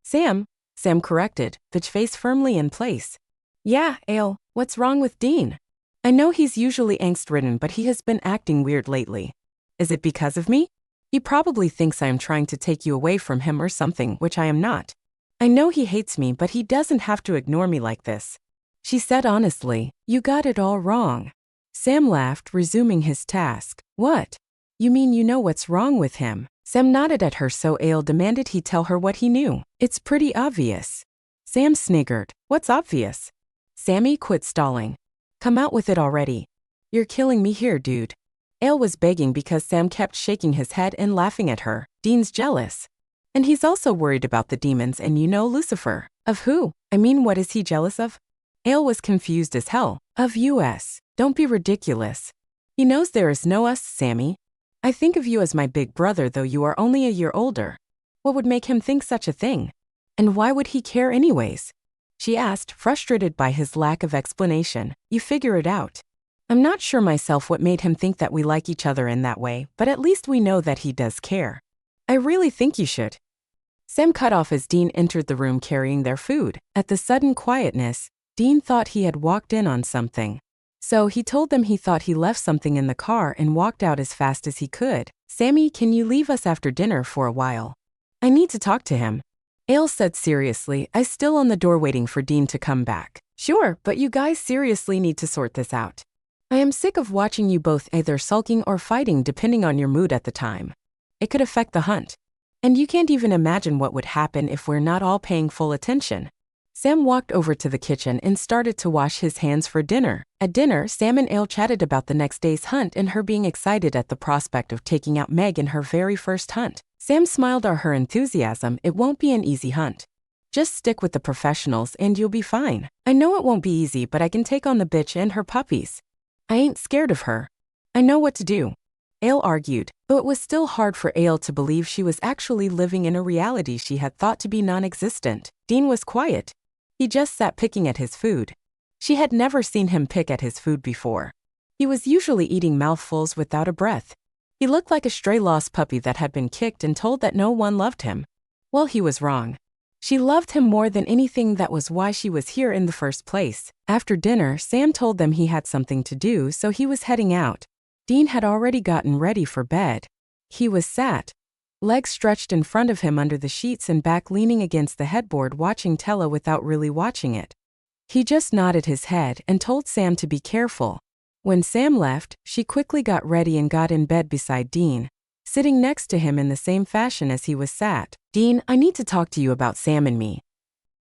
corrected, bitch face firmly in place. Yeah, Ale, what's wrong with Dean? I know he's usually angst-ridden, but he has been acting weird lately. Is it because of me? He probably thinks I am trying to take you away from him or something, which I am not. I know he hates me, but he doesn't have to ignore me like this. She said honestly, you got it all wrong. Sam laughed, resuming his task. What? You mean you know what's wrong with him? Sam nodded at her, so Ale demanded he tell her what he knew. It's pretty obvious. Sam sniggered. What's obvious? Sammy, quit stalling. Come out with it already. You're killing me here, dude. Ale was begging because Sam kept shaking his head and laughing at her. Dean's jealous. And he's also worried about the demons and Lucifer. Of who? I mean, what is he jealous of? Ale was confused as hell. Of us. Don't be ridiculous. He knows there is no us, Sammy. I think of you as my big brother, though you are only a year older. What would make him think such a thing? And why would he care anyways? She asked, frustrated by his lack of explanation. You figure it out. I'm not sure myself what made him think that we like each other in that way, but at least we know that he does care. I really think you should. Sam cut off as Dean entered the room carrying their food. At the sudden quietness, Dean thought he had walked in on something. So he told them he thought he left something in the car and walked out as fast as he could. Sammy, can you leave us after dinner for a while? I need to talk to him. Ale said seriously, I still on the door waiting for Dean to come back. Sure, but you guys seriously need to sort this out. I am sick of watching you both either sulking or fighting depending on your mood at the time. It could affect the hunt. And you can't even imagine what would happen if we're not all paying full attention. Sam walked over to the kitchen and started to wash his hands for dinner. At dinner, Sam and Ale chatted about the next day's hunt and her being excited at the prospect of taking out Meg in her very first hunt. Sam smiled at her enthusiasm. It won't be an easy hunt. Just stick with the professionals and you'll be fine. I know it won't be easy, but I can take on the bitch and her puppies. I ain't scared of her. I know what to do. Ale argued, though it was still hard for Ale to believe she was actually living in a reality she had thought to be non-existent. Dean was quiet. He just sat picking at his food. She had never seen him pick at his food before. He was usually eating mouthfuls without a breath. He looked like a stray lost puppy that had been kicked and told that no one loved him. Well, he was wrong. She loved him more than anything. That was why she was here in the first place. After dinner, Sam told them he had something to do, so he was heading out. Dean had already gotten ready for bed. He was sat, legs stretched in front of him under the sheets and back leaning against the headboard watching Tella without really watching it. He just nodded his head and told Sam to be careful. When Sam left, she quickly got ready and got in bed beside Dean, sitting next to him in the same fashion as he was sat. Dean, I need to talk to you about Sam and me.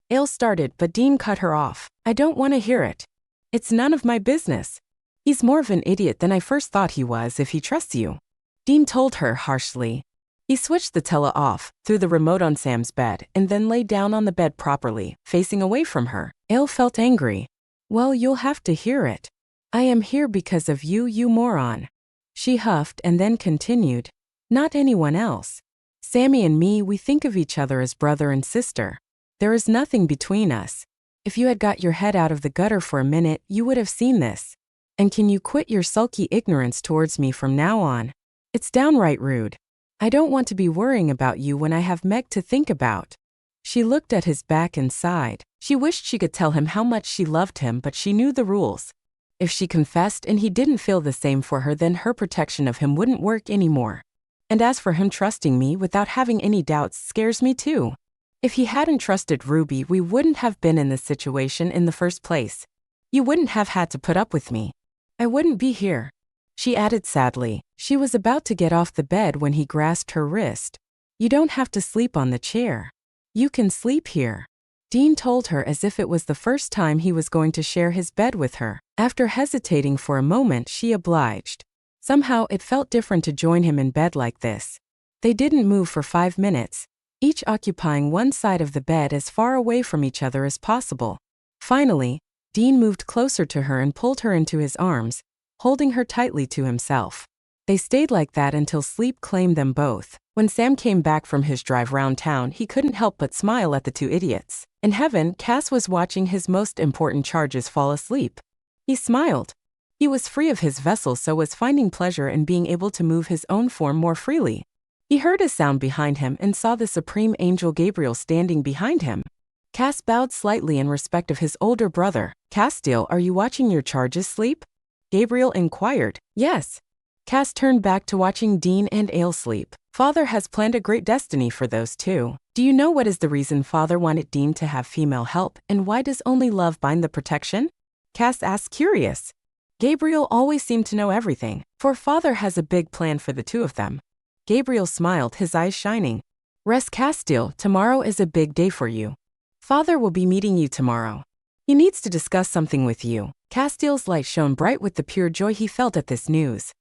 Ale started, but Dean cut her off. I don't want to hear it. It's none of my business. He's more of an idiot than I first thought he was if he trusts you. Dean told her harshly. He switched the tele off, threw the remote on Sam's bed, and then lay down on the bed properly, facing away from her. Ale felt angry. Well, you'll have to hear it. I am here because of you, you moron. She huffed and then continued. Not anyone else. Sammy and me, we think of each other as brother and sister. There is nothing between us. If you had got your head out of the gutter for a minute, you would have seen this. And can you quit your sulky ignorance towards me from now on? It's downright rude. I don't want to be worrying about you when I have Meg to think about. She looked at his back and sighed. She wished she could tell him how much she loved him, but she knew the rules. If she confessed and he didn't feel the same for her, then her protection of him wouldn't work anymore. And as for him trusting me without having any doubts scares me too. If he hadn't trusted Ruby, we wouldn't have been in this situation in the first place. You wouldn't have had to put up with me. I wouldn't be here. She added sadly. She was about to get off the bed when he grasped her wrist. You don't have to sleep on the chair. You can sleep here. Dean told her as if it was the first time he was going to share his bed with her. After hesitating for a moment, she obliged. Somehow it felt different to join him in bed like this. They didn't move for 5 minutes, each occupying one side of the bed as far away from each other as possible. Finally, Dean moved closer to her and pulled her into his arms, holding her tightly to himself. They stayed like that until sleep claimed them both. When Sam came back from his drive round town, he couldn't help but smile at the two idiots. In heaven, Cass was watching his most important charges fall asleep. He smiled. He was free of his vessel, so was finding pleasure in being able to move his own form more freely. He heard a sound behind him and saw the supreme angel Gabriel standing behind him. Cass bowed slightly in respect of his older brother. Castiel, are you watching your charges sleep? Gabriel inquired. Yes. Cass turned back to watching Dean and Ale sleep. Father has planned a great destiny for those two. Do you know what is the reason Father wanted Dean to have female help, and why does only love bind the protection? Cass asked, curious. Gabriel always seemed to know everything, for Father has a big plan for the two of them. Gabriel smiled, his eyes shining. Rest, Castiel, tomorrow is a big day for you. Father will be meeting you tomorrow. He needs to discuss something with you. Castiel's light shone bright with the pure joy he felt at this news.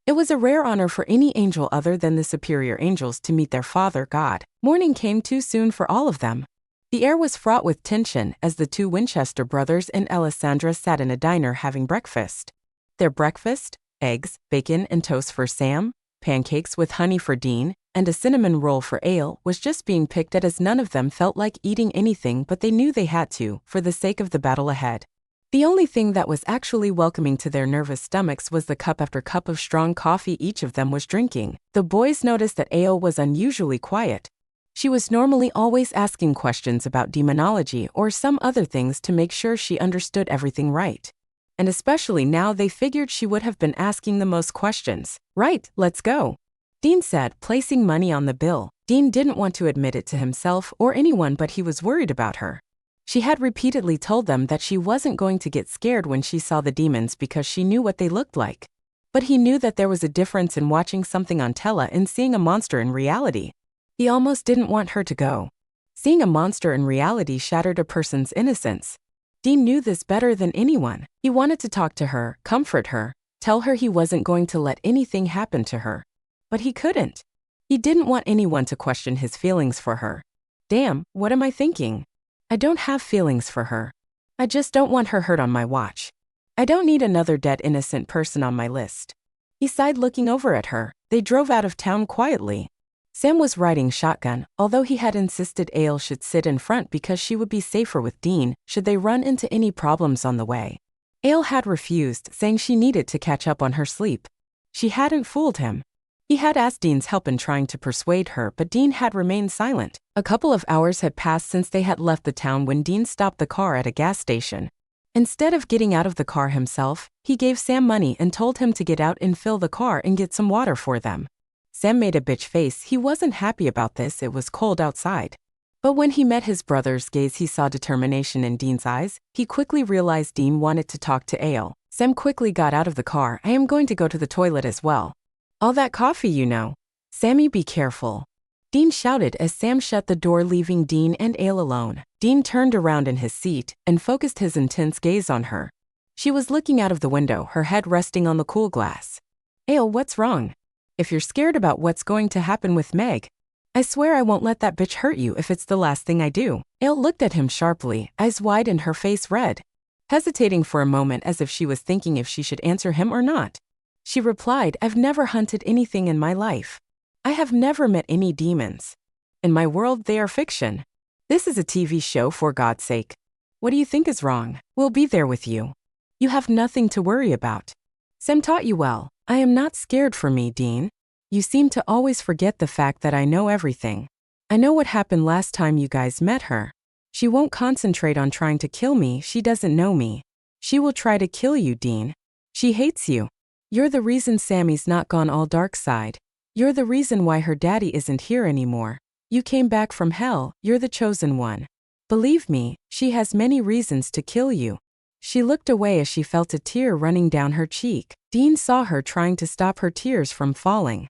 It was a rare honor for any angel other than the superior angels to meet their Father God. Morning came too soon for all of them. The air was fraught with tension as the two Winchester brothers and Alessandra sat in a diner having breakfast. Their breakfast, eggs, bacon, and toast for Sam, pancakes with honey for Dean, and a cinnamon roll for Ale, was just being picked at as none of them felt like eating anything, but they knew they had to, for the sake of the battle ahead. The only thing that was actually welcoming to their nervous stomachs was the cup after cup of strong coffee each of them was drinking. The boys noticed that Ale was unusually quiet. She was normally always asking questions about demonology or some other things to make sure she understood everything right. And especially now they figured she would have been asking the most questions. Right, let's go. Dean said, placing money on the bill. Dean didn't want to admit it to himself or anyone, but he was worried about her. She had repeatedly told them that she wasn't going to get scared when she saw the demons because she knew what they looked like. But he knew that there was a difference in watching something on tele and seeing a monster in reality. He almost didn't want her to go. Seeing a monster in reality shattered a person's innocence. Dean knew this better than anyone. He wanted to talk to her, comfort her, tell her he wasn't going to let anything happen to her. But he couldn't. He didn't want anyone to question his feelings for her. Damn, what am I thinking? I don't have feelings for her. I just don't want her hurt on my watch. I don't need another dead innocent person on my list. He sighed, looking over at her. They drove out of town quietly. Sam was riding shotgun, although he had insisted Ale should sit in front because she would be safer with Dean should they run into any problems on the way. Ale had refused, saying she needed to catch up on her sleep. She hadn't fooled him. He had asked Dean's help in trying to persuade her, but Dean had remained silent. A couple of hours had passed since they had left the town when Dean stopped the car at a gas station. Instead of getting out of the car himself, he gave Sam money and told him to get out and fill the car and get some water for them. Sam made a bitch face. He wasn't happy about this. It was cold outside. But when he met his brother's gaze, he saw determination in Dean's eyes. He quickly realized Dean wanted to talk to Ale. Sam quickly got out of the car. I am going to go to the toilet as well. All that coffee, you know. Sammy, be careful. Dean shouted as Sam shut the door, leaving Dean and Ale alone. Dean turned around in his seat and focused his intense gaze on her. She was looking out of the window, her head resting on the cool glass. Ale, what's wrong? If you're scared about what's going to happen with Meg, I swear I won't let that bitch hurt you if it's the last thing I do. Ale looked at him sharply, eyes wide and her face red, hesitating for a moment as if she was thinking if she should answer him or not. She replied, I've never hunted anything in my life. I have never met any demons. In my world, they are fiction. This is a TV show, for God's sake. What do you think is wrong? We'll be there with you. You have nothing to worry about. Sam taught you well. I am not scared for me, Dean. You seem to always forget the fact that I know everything. I know what happened last time you guys met her. She won't concentrate on trying to kill me. She doesn't know me. She will try to kill you, Dean. She hates you. You're the reason Sammy's not gone all dark side. You're the reason why her daddy isn't here anymore. You came back from hell. You're the chosen one. Believe me, she has many reasons to kill you. She looked away as she felt a tear running down her cheek. Dean saw her trying to stop her tears from falling.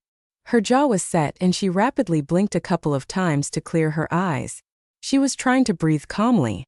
Her jaw was set and she rapidly blinked a couple of times to clear her eyes. She was trying to breathe calmly.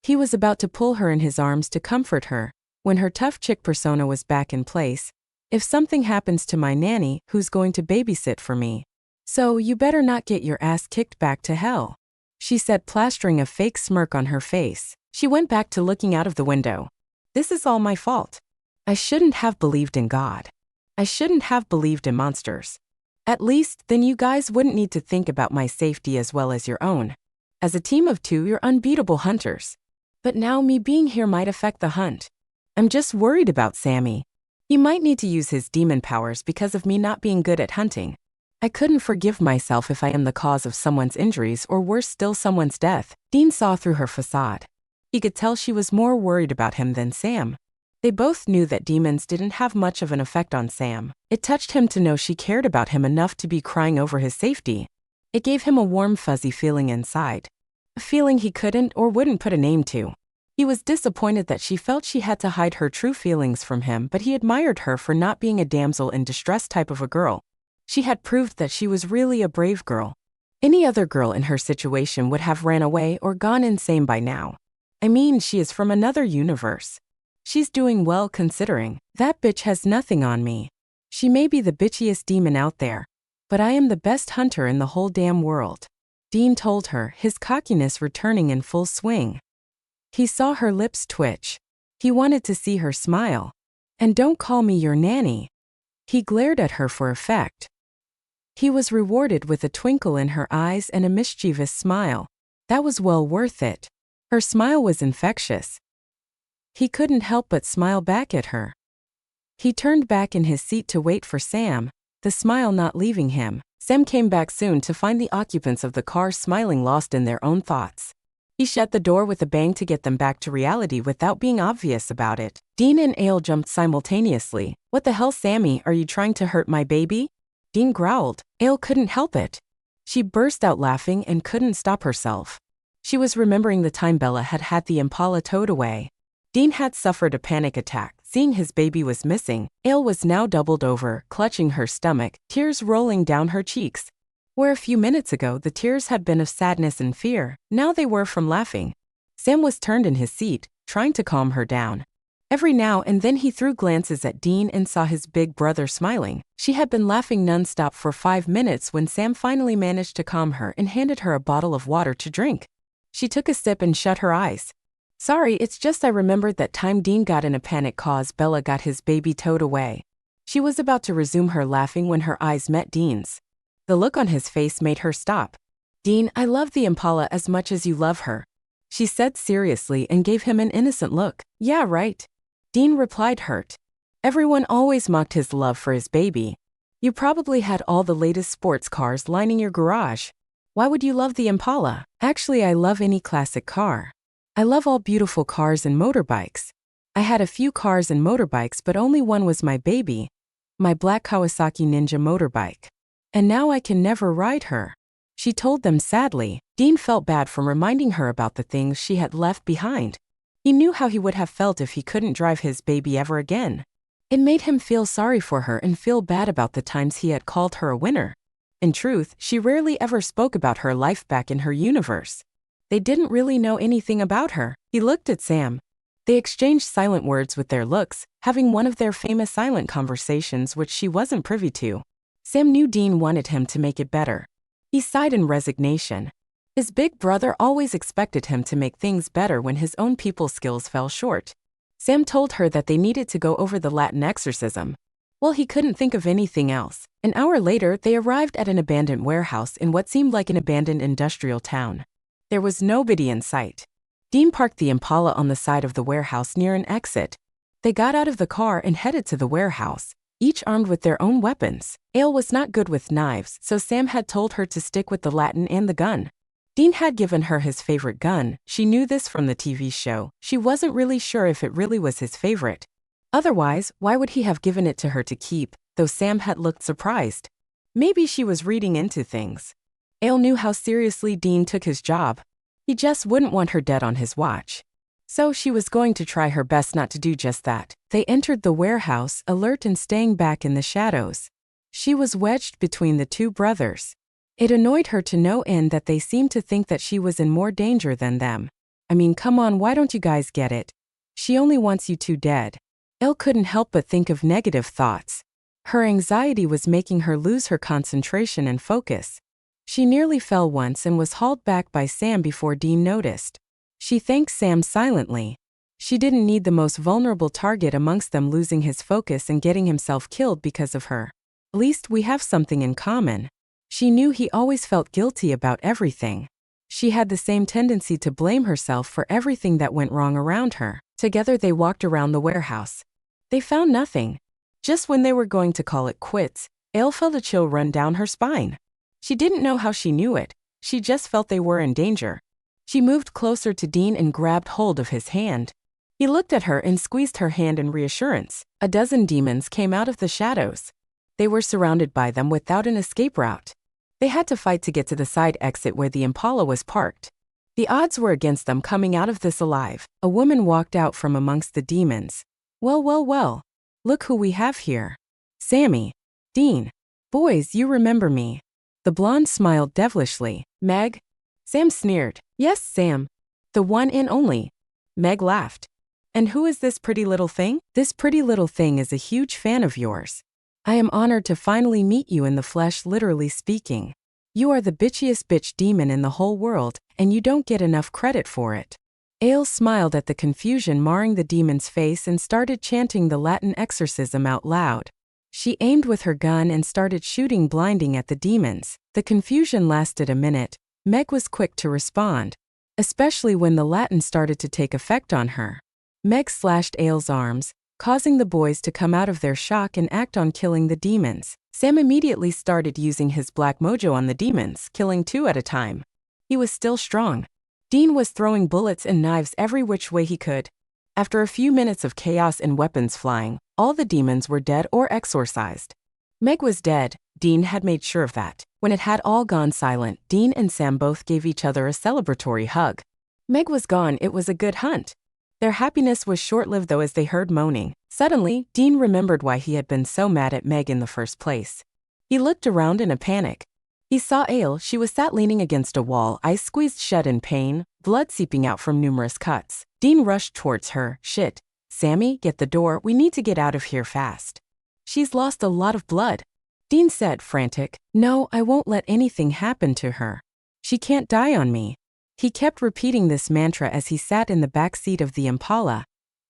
He was about to pull her in his arms to comfort her, when her tough chick persona was back in place. If something happens to my nanny, who's going to babysit for me? So you better not get your ass kicked back to hell, she said, plastering a fake smirk on her face. She went back to looking out of the window. This is all my fault. I shouldn't have believed in God. I shouldn't have believed in monsters. At least, then you guys wouldn't need to think about my safety as well as your own. As a team of two, you're unbeatable hunters. But now me being here might affect the hunt. I'm just worried about Sammy. He might need to use his demon powers because of me not being good at hunting. I couldn't forgive myself if I am the cause of someone's injuries or worse still, someone's death. Dean saw through her facade. He could tell she was more worried about him than Sam. They both knew that demons didn't have much of an effect on Sam. It touched him to know she cared about him enough to be crying over his safety. It gave him a warm, fuzzy feeling inside. A feeling he couldn't or wouldn't put a name to. He was disappointed that she felt she had to hide her true feelings from him, but he admired her for not being a damsel in distress type of a girl. She had proved that she was really a brave girl. Any other girl in her situation would have ran away or gone insane by now. I mean, she is from another universe. She's doing well considering. That bitch has nothing on me. She may be the bitchiest demon out there, but I am the best hunter in the whole damn world, Dean told her, his cockiness returning in full swing. He saw her lips twitch. He wanted to see her smile. And don't call me your nanny. He glared at her for effect. He was rewarded with a twinkle in her eyes and a mischievous smile. That was well worth it. Her smile was infectious. He couldn't help but smile back at her. He turned back in his seat to wait for Sam, the smile not leaving him. Sam came back soon to find the occupants of the car smiling, lost in their own thoughts. He shut the door with a bang to get them back to reality without being obvious about it. Dean and Ale jumped simultaneously. What the hell, Sammy, are you trying to hurt my baby? Dean growled. Ale couldn't help it. She burst out laughing and couldn't stop herself. She was remembering the time Bella had had the Impala towed away. Dean had suffered a panic attack, seeing his baby was missing. Ale was now doubled over, clutching her stomach, tears rolling down her cheeks. Where a few minutes ago the tears had been of sadness and fear, now they were from laughing. Sam was turned in his seat, trying to calm her down. Every now and then he threw glances at Dean and saw his big brother smiling. She had been laughing nonstop for 5 minutes when Sam finally managed to calm her and handed her a bottle of water to drink. She took a sip and shut her eyes. Sorry, it's just I remembered that time Dean got in a panic cause Bella got his baby towed away. She was about to resume her laughing when her eyes met Dean's. The look on his face made her stop. Dean, I love the Impala as much as you love her, she said seriously and gave him an innocent look. Yeah, right. Dean replied hurt. Everyone always mocked his love for his baby. You probably had all the latest sports cars lining your garage. Why would you love the Impala? Actually, I love any classic car. I love all beautiful cars and motorbikes. I had a few cars and motorbikes, but only one was my baby. My black Kawasaki Ninja motorbike. And now I can never ride her, she told them sadly. Dean felt bad from reminding her about the things she had left behind. He knew how he would have felt if he couldn't drive his baby ever again. It made him feel sorry for her and feel bad about the times he had called her a winner. In truth, she rarely ever spoke about her life back in her universe. They didn't really know anything about her. He looked at Sam. They exchanged silent words with their looks, having one of their famous silent conversations which she wasn't privy to. Sam knew Dean wanted him to make it better. He sighed in resignation. His big brother always expected him to make things better when his own people skills fell short. Sam told her that they needed to go over the Latin exorcism. Well, he couldn't think of anything else. An hour later, they arrived at an abandoned warehouse in what seemed like an abandoned industrial town. There was nobody in sight. Dean parked the Impala on the side of the warehouse near an exit. They got out of the car and headed to the warehouse, each armed with their own weapons. Ale was not good with knives, so Sam had told her to stick with the Latin and the gun. Dean had given her his favorite gun. She knew this from the TV show. She wasn't really sure if it really was his favorite. Otherwise, why would he have given it to her to keep, though Sam had looked surprised. Maybe she was reading into things. Ale knew how seriously Dean took his job. He just wouldn't want her dead on his watch. So she was going to try her best not to do just that. They entered the warehouse, alert and staying back in the shadows. She was wedged between the two brothers. It annoyed her to no end that they seemed to think that she was in more danger than them. I mean, come on, why don't you guys get it? She only wants you two dead. Elle couldn't help but think of negative thoughts. Her anxiety was making her lose her concentration and focus. She nearly fell once and was hauled back by Sam before Dean noticed. She thanked Sam silently. She didn't need the most vulnerable target amongst them losing his focus and getting himself killed because of her. At least we have something in common. She knew he always felt guilty about everything. She had the same tendency to blame herself for everything that went wrong around her. Together they walked around the warehouse. They found nothing. Just when they were going to call it quits, Ale felt a chill run down her spine. She didn't know how she knew it. She just felt they were in danger. She moved closer to Dean and grabbed hold of his hand. He looked at her and squeezed her hand in reassurance. A dozen demons came out of the shadows. They were surrounded by them without an escape route. They had to fight to get to the side exit where the Impala was parked. The odds were against them coming out of this alive. A woman walked out from amongst the demons. Well, well, well. Look who we have here. Sammy. Dean. Boys, you remember me. The blonde smiled devilishly. Meg? Sam sneered. Yes, Sam. The one and only. Meg laughed. And who is this pretty little thing? This pretty little thing is a huge fan of yours. I am honored to finally meet you in the flesh, literally speaking. You are the bitchiest bitch demon in the whole world, and you don't get enough credit for it. Ale smiled at the confusion marring the demon's face and started chanting the Latin exorcism out loud. She aimed with her gun and started shooting blinding at the demons. The confusion lasted a minute. Meg was quick to respond, especially when the Latin started to take effect on her. Meg slashed Ale's arms, causing the boys to come out of their shock and act on killing the demons. Sam immediately started using his black mojo on the demons, killing 2 at a time. He was still strong. Dean was throwing bullets and knives every which way he could. After a few minutes of chaos and weapons flying, all the demons were dead or exorcised. Meg was dead. Dean had made sure of that. When it had all gone silent, Dean and Sam both gave each other a celebratory hug. Meg was gone. It was a good hunt. Their happiness was short-lived though as they heard moaning. Suddenly, Dean remembered why he had been so mad at Meg in the first place. He looked around in a panic. He saw Ale. She was sat leaning against a wall, eyes squeezed shut in pain, blood seeping out from numerous cuts. Dean rushed towards her. Shit. Sammy, get the door. We need to get out of here fast. She's lost a lot of blood. Dean said, frantic. No, I won't let anything happen to her. She can't die on me. He kept repeating this mantra as he sat in the back seat of the Impala,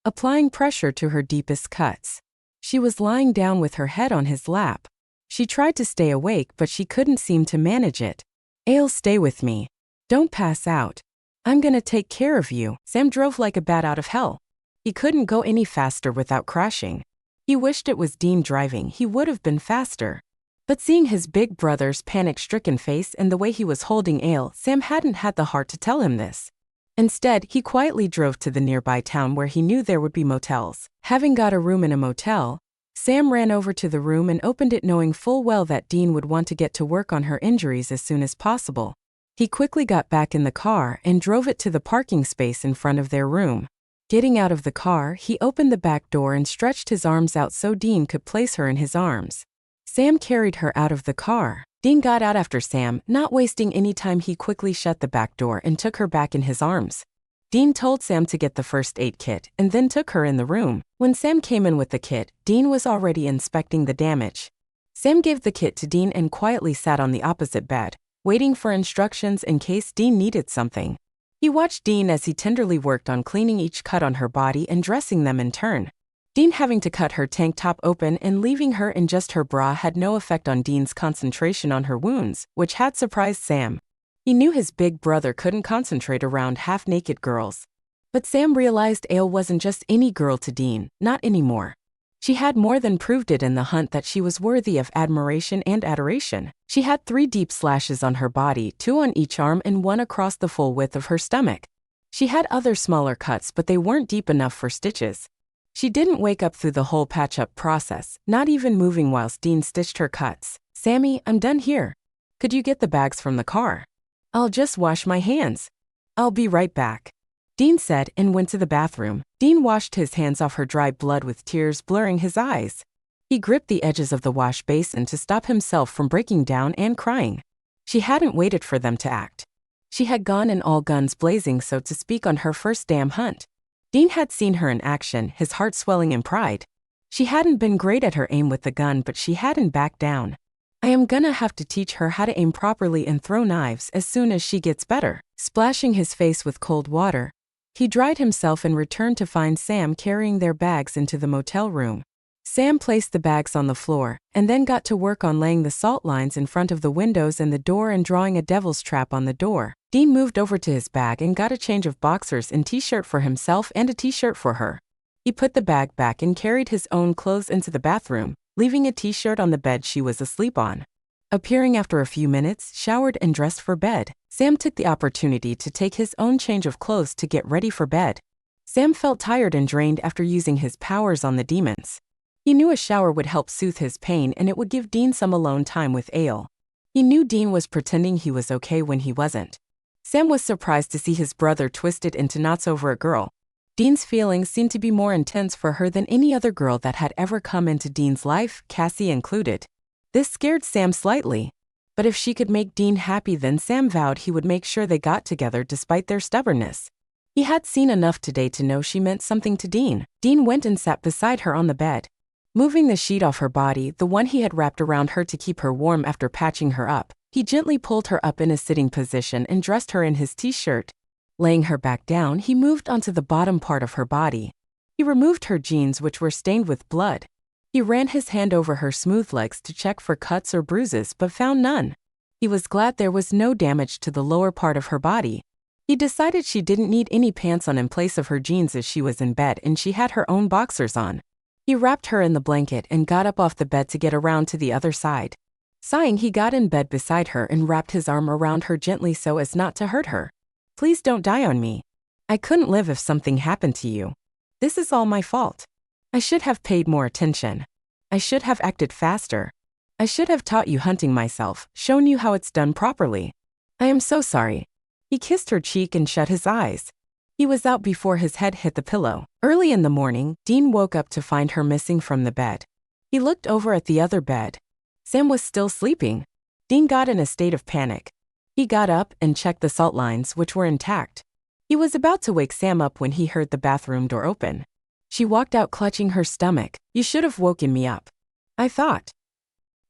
applying pressure to her deepest cuts. She was lying down with her head on his lap. She tried to stay awake, but she couldn't seem to manage it. Ale, stay with me. Don't pass out. I'm gonna take care of you. Sam drove like a bat out of hell. He couldn't go any faster without crashing. He wished it was Dean driving. He would have been faster. But seeing his big brother's panic-stricken face and the way he was holding Ale, Sam hadn't had the heart to tell him this. Instead, he quietly drove to the nearby town where he knew there would be motels. Having got a room in a motel, Sam ran over to the room and opened it knowing full well that Dean would want to get to work on her injuries as soon as possible. He quickly got back in the car and drove it to the parking space in front of their room. Getting out of the car, he opened the back door and stretched his arms out so Dean could place her in his arms. Sam carried her out of the car. Dean got out after Sam, not wasting any time. He quickly shut the back door and took her back in his arms. Dean told Sam to get the first aid kit and then took her in the room. When Sam came in with the kit, Dean was already inspecting the damage. Sam gave the kit to Dean and quietly sat on the opposite bed, waiting for instructions in case Dean needed something. He watched Dean as he tenderly worked on cleaning each cut on her body and dressing them in turn. Dean having to cut her tank top open and leaving her in just her bra had no effect on Dean's concentration on her wounds, which had surprised Sam. He knew his big brother couldn't concentrate around half-naked girls. But Sam realized Ale wasn't just any girl to Dean, not anymore. She had more than proved it in the hunt that she was worthy of admiration and adoration. She had 3 deep slashes on her body, 2 on each arm and 1 across the full width of her stomach. She had other smaller cuts, but they weren't deep enough for stitches. She didn't wake up through the whole patch-up process, not even moving whilst Dean stitched her cuts. Sammy, I'm done here. Could you get the bags from the car? I'll just wash my hands. I'll be right back. Dean said and went to the bathroom. Dean washed his hands off her dry blood with tears blurring his eyes. He gripped the edges of the wash basin to stop himself from breaking down and crying. She hadn't waited for them to act. She had gone in all guns blazing, so to speak, on her first damn hunt. Dean had seen her in action, his heart swelling in pride. She hadn't been great at her aim with the gun, but she hadn't backed down. I am gonna have to teach her how to aim properly and throw knives as soon as she gets better. Splashing his face with cold water, he dried himself and returned to find Sam carrying their bags into the motel room. Sam placed the bags on the floor, and then got to work on laying the salt lines in front of the windows and the door and drawing a devil's trap on the door. Dean moved over to his bag and got a change of boxers and t-shirt for himself and a t-shirt for her. He put the bag back and carried his own clothes into the bathroom, leaving a t-shirt on the bed she was asleep on. Appearing after a few minutes, showered and dressed for bed, Sam took the opportunity to take his own change of clothes to get ready for bed. Sam felt tired and drained after using his powers on the demons. He knew a shower would help soothe his pain and it would give Dean some alone time with Ale. He knew Dean was pretending he was okay when he wasn't. Sam was surprised to see his brother twisted into knots over a girl. Dean's feelings seemed to be more intense for her than any other girl that had ever come into Dean's life, Cassie included. This scared Sam slightly. But if she could make Dean happy, then Sam vowed he would make sure they got together despite their stubbornness. He had seen enough today to know she meant something to Dean. Dean went and sat beside her on the bed. Moving the sheet off her body, the one he had wrapped around her to keep her warm after patching her up, he gently pulled her up in a sitting position and dressed her in his t-shirt. Laying her back down, he moved onto the bottom part of her body. He removed her jeans, which were stained with blood. He ran his hand over her smooth legs to check for cuts or bruises, but found none. He was glad there was no damage to the lower part of her body. He decided she didn't need any pants on in place of her jeans as she was in bed and she had her own boxers on. He wrapped her in the blanket and got up off the bed to get around to the other side. Sighing, he got in bed beside her and wrapped his arm around her gently so as not to hurt her. Please don't die on me. I couldn't live if something happened to you. This is all my fault. I should have paid more attention. I should have acted faster. I should have taught you hunting myself, shown you how it's done properly. I am so sorry. He kissed her cheek and shut his eyes. He was out before his head hit the pillow. Early in the morning, Dean woke up to find her missing from the bed. He looked over at the other bed. Sam was still sleeping. Dean got in a state of panic. He got up and checked the salt lines, which were intact. He was about to wake Sam up when he heard the bathroom door open. She walked out clutching her stomach. You should have woken me up. I thought.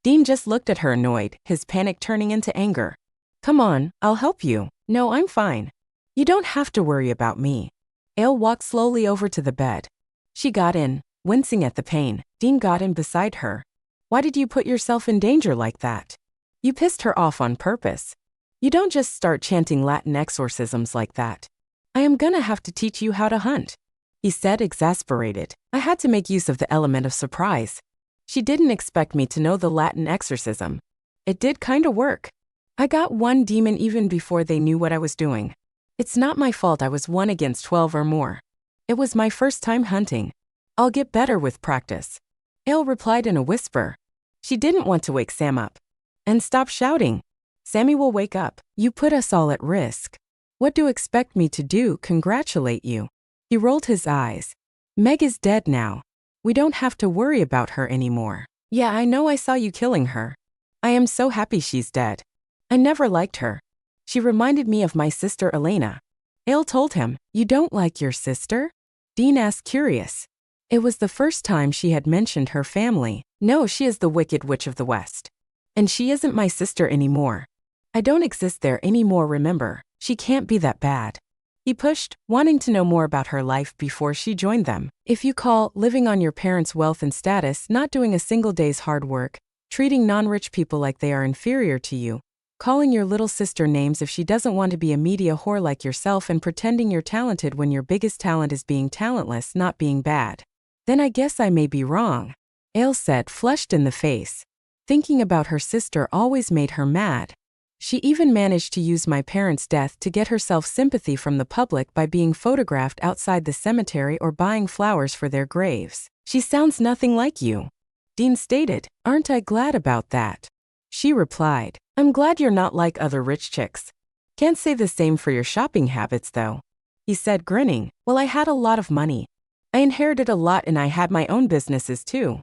Dean just looked at her annoyed, his panic turning into anger. Come on, I'll help you. No, I'm fine. You don't have to worry about me. Ale walked slowly over to the bed. She got in, wincing at the pain. Dean got in beside her. Why did you put yourself in danger like that? You pissed her off on purpose. You don't just start chanting Latin exorcisms like that. I am gonna have to teach you how to hunt, he said, exasperated. I had to make use of the element of surprise. She didn't expect me to know the Latin exorcism. It did kinda work. I got one demon even before they knew what I was doing. It's not my fault I was 1 against 12 or more. It was my first time hunting. I'll get better with practice. Ale replied in a whisper. She didn't want to wake Sam up. And stop shouting. Sammy will wake up. You put us all at risk. What do you expect me to do? Congratulate you. He rolled his eyes. Meg is dead now. We don't have to worry about her anymore. Yeah, I know I saw you killing her. I am so happy she's dead. I never liked her. She reminded me of my sister Elena. Ale told him, You don't like your sister? Dean asked, curious. It was the first time she had mentioned her family. No, she is the Wicked Witch of the West. And she isn't my sister anymore. I don't exist there anymore, remember. She can't be that bad. He pushed, wanting to know more about her life before she joined them. If you call living on your parents' wealth and status, not doing a single day's hard work, treating non-rich people like they are inferior to you, calling your little sister names if she doesn't want to be a media whore like yourself, and pretending you're talented when your biggest talent is being talentless, not being bad, then I guess I may be wrong, Ale said, flushed in the face. Thinking about her sister always made her mad. She even managed to use my parents' death to get herself sympathy from the public by being photographed outside the cemetery or buying flowers for their graves. She sounds nothing like you, Dean stated. Aren't I glad about that? She replied. I'm glad you're not like other rich chicks. Can't say the same for your shopping habits though, he said, grinning. Well, I had a lot of money. I inherited a lot and I had my own businesses too.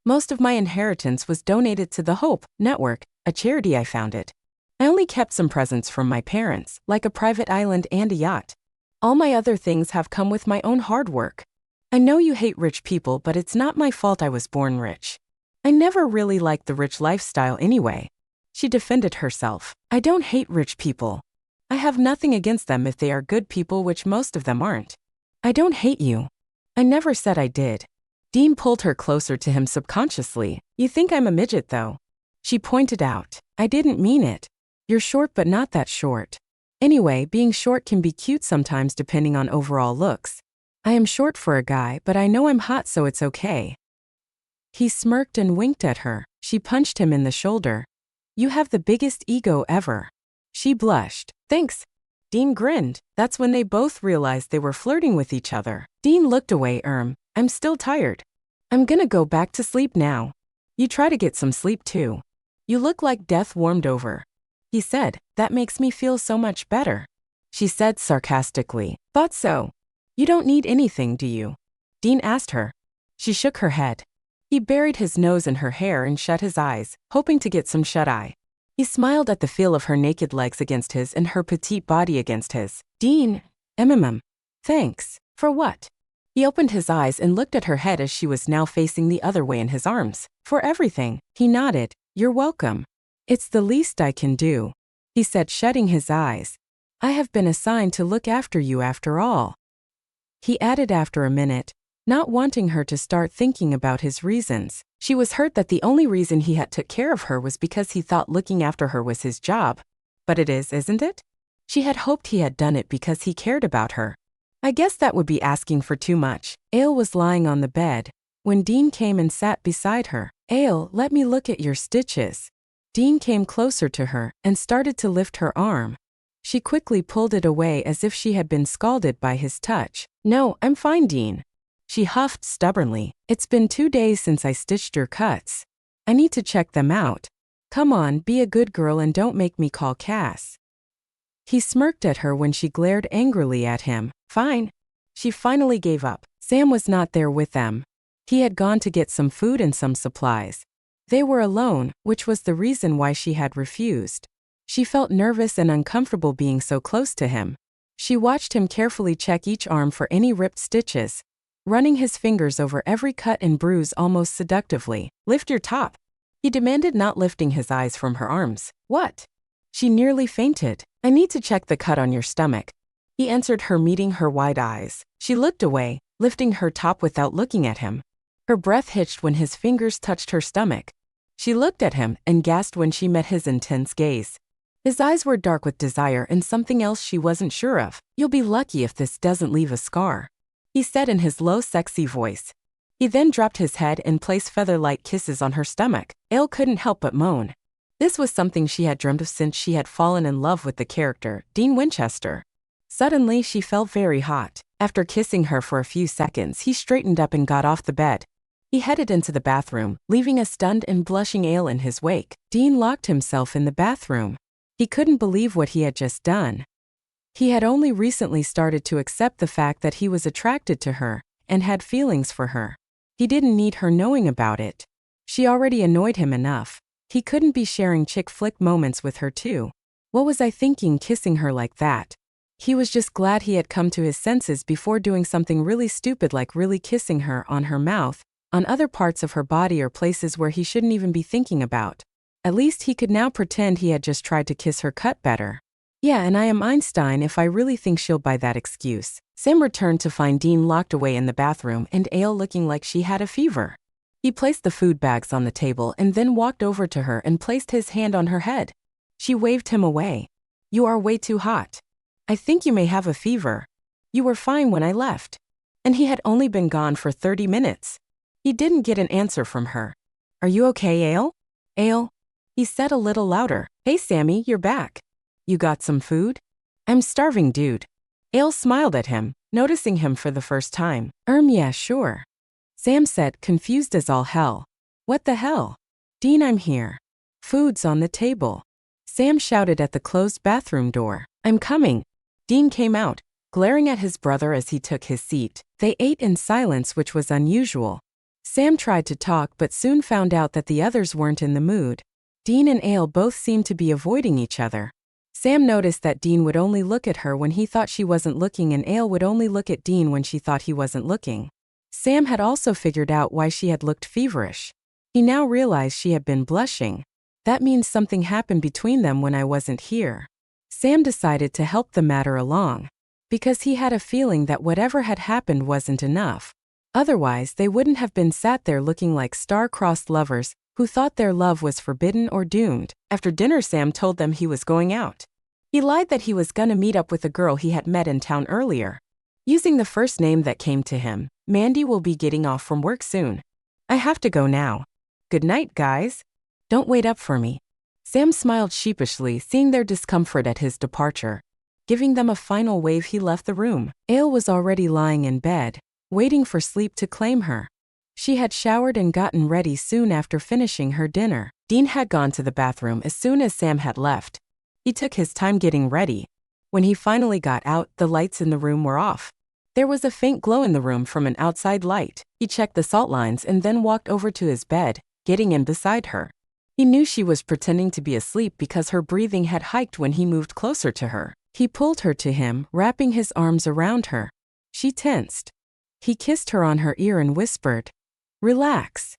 Most of my inheritance was donated to the Hope Network, a charity I founded. I only kept some presents from my parents, like a private island and a yacht. All my other things have come with my own hard work. I know you hate rich people, but it's not my fault I was born rich. I never really liked the rich lifestyle anyway. She defended herself. I don't hate rich people. I have nothing against them if they are good people, which most of them aren't. I don't hate you. I never said I did. Dean pulled her closer to him subconsciously. You think I'm a midget though? She pointed out. I didn't mean it. You're short but not that short. Anyway, being short can be cute sometimes depending on overall looks. I am short for a guy, but I know I'm hot, so it's okay. He smirked and winked at her. She punched him in the shoulder. You have the biggest ego ever. She blushed. Thanks. Dean grinned. That's when they both realized they were flirting with each other. Dean looked away. I'm still tired. I'm gonna go back to sleep now. You try to get some sleep too. You look like death warmed over, he said. That makes me feel so much better, she said sarcastically. Thought so. You don't need anything, do you? Dean asked her. She shook her head. He buried his nose in her hair and shut his eyes, hoping to get some shut-eye. He smiled at the feel of her naked legs against his and her petite body against his. Dean, thanks. For what? He opened his eyes and looked at her head as she was now facing the other way in his arms. For everything, he nodded. You're welcome. It's the least I can do, he said, shutting his eyes. I have been assigned to look after you after all, he added after a minute, not wanting her to start thinking about his reasons. She was hurt that the only reason he had took care of her was because he thought looking after her was his job. But it is, isn't it? She had hoped he had done it because he cared about her. I guess that would be asking for too much. Ale was lying on the bed when Dean came and sat beside her. Ale, let me look at your stitches. Dean came closer to her and started to lift her arm. She quickly pulled it away as if she had been scalded by his touch. No, I'm fine, Dean. She huffed stubbornly. It's been 2 days since I stitched your cuts. I need to check them out. Come on, be a good girl and don't make me call Cass. He smirked at her when she glared angrily at him. Fine. She finally gave up. Sam was not there with them. He had gone to get some food and some supplies. They were alone, which was the reason why she had refused. She felt nervous and uncomfortable being so close to him. She watched him carefully check each arm for any ripped stitches, running his fingers over every cut and bruise almost seductively. Lift your top, he demanded, not lifting his eyes from her arms. What? She nearly fainted. I need to check the cut on your stomach, he answered her, meeting her wide eyes. She looked away, lifting her top without looking at him. Her breath hitched when his fingers touched her stomach. She looked at him and gasped when she met his intense gaze. His eyes were dark with desire and something else she wasn't sure of. You'll be lucky if this doesn't leave a scar, he said in his low, sexy voice. He then dropped his head and placed feather-like kisses on her stomach. Ale couldn't help but moan. This was something she had dreamt of since she had fallen in love with the character, Dean Winchester. Suddenly, she felt very hot. After kissing her for a few seconds, he straightened up and got off the bed. He headed into the bathroom, leaving a stunned and blushing Ale in his wake. Dean locked himself in the bathroom. He couldn't believe what he had just done. He had only recently started to accept the fact that he was attracted to her and had feelings for her. He didn't need her knowing about it. She already annoyed him enough. He couldn't be sharing chick flick moments with her too. What was I thinking kissing her like that? He was just glad he had come to his senses before doing something really stupid like really kissing her on her mouth, on other parts of her body or places where he shouldn't even be thinking about. At least he could now pretend he had just tried to kiss her cut better. Yeah, and I am Einstein if I really think she'll buy that excuse. Sam returned to find Dean locked away in the bathroom and Ale looking like she had a fever. He placed the food bags on the table and then walked over to her and placed his hand on her head. She waved him away. You are way too hot. I think you may have a fever. You were fine when I left. And he had only been gone for 30 minutes. He didn't get an answer from her. Are you okay, Ale? Ale? He said a little louder. Hey Sammy, you're back. You got some food? I'm starving, dude. Ale smiled at him, noticing him for the first time. Yeah, sure. Sam said, confused as all hell. What the hell? Dean, I'm here. Food's on the table. Sam shouted at the closed bathroom door. I'm coming. Dean came out, glaring at his brother as he took his seat. They ate in silence, which was unusual. Sam tried to talk but soon found out that the others weren't in the mood. Dean and Ale both seemed to be avoiding each other. Sam noticed that Dean would only look at her when he thought she wasn't looking and Ale would only look at Dean when she thought he wasn't looking. Sam had also figured out why she had looked feverish. He now realized she had been blushing. That means something happened between them when I wasn't here. Sam decided to help the matter along, because he had a feeling that whatever had happened wasn't enough. Otherwise, they wouldn't have been sat there looking like star-crossed lovers who thought their love was forbidden or doomed. After dinner, Sam told them he was going out. He lied that he was gonna meet up with a girl he had met in town earlier. Using the first name that came to him, Mandy will be getting off from work soon. I have to go now. Good night, guys. Don't wait up for me. Sam smiled sheepishly, seeing their discomfort at his departure. Giving them a final wave, he left the room. Ale was already lying in bed, waiting for sleep to claim her. She had showered and gotten ready soon after finishing her dinner. Dean had gone to the bathroom as soon as Sam had left. He took his time getting ready. When he finally got out, the lights in the room were off. There was a faint glow in the room from an outside light. He checked the salt lines and then walked over to his bed, getting in beside her. He knew she was pretending to be asleep because her breathing had hiked when he moved closer to her. He pulled her to him, wrapping his arms around her. She tensed. He kissed her on her ear and whispered, "Relax."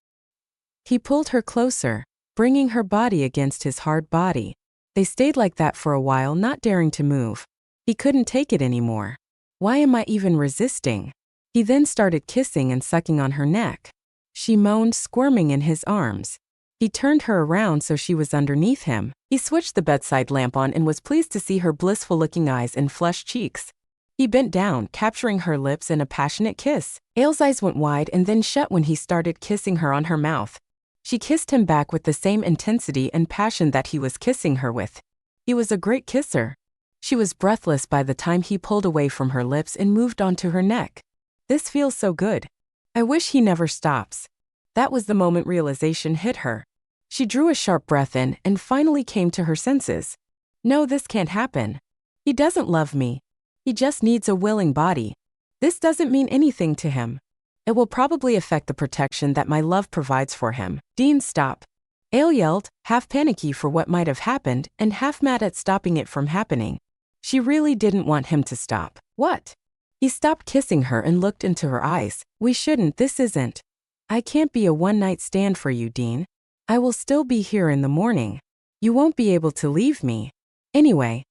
He pulled her closer, bringing her body against his hard body. They stayed like that for a while, not daring to move. He couldn't take it anymore. Why am I even resisting? He then started kissing and sucking on her neck. She moaned, squirming in his arms. He turned her around so she was underneath him. He switched the bedside lamp on and was pleased to see her blissful-looking eyes and flushed cheeks. He bent down, capturing her lips in a passionate kiss. Ale's eyes went wide and then shut when he started kissing her on her mouth. She kissed him back with the same intensity and passion that he was kissing her with. He was a great kisser. She was breathless by the time he pulled away from her lips and moved onto her neck. This feels so good. I wish he never stops. That was the moment realization hit her. She drew a sharp breath in and finally came to her senses. No, this can't happen. He doesn't love me. He just needs a willing body. This doesn't mean anything to him. It will probably affect the protection that my love provides for him. Dean, stop. Ale yelled, half panicky for what might have happened and half mad at stopping it from happening. She really didn't want him to stop. What? He stopped kissing her and looked into her eyes. We shouldn't, this isn't. I can't be a one-night stand for you, Dean. I will still be here in the morning. You won't be able to leave me. Anyway,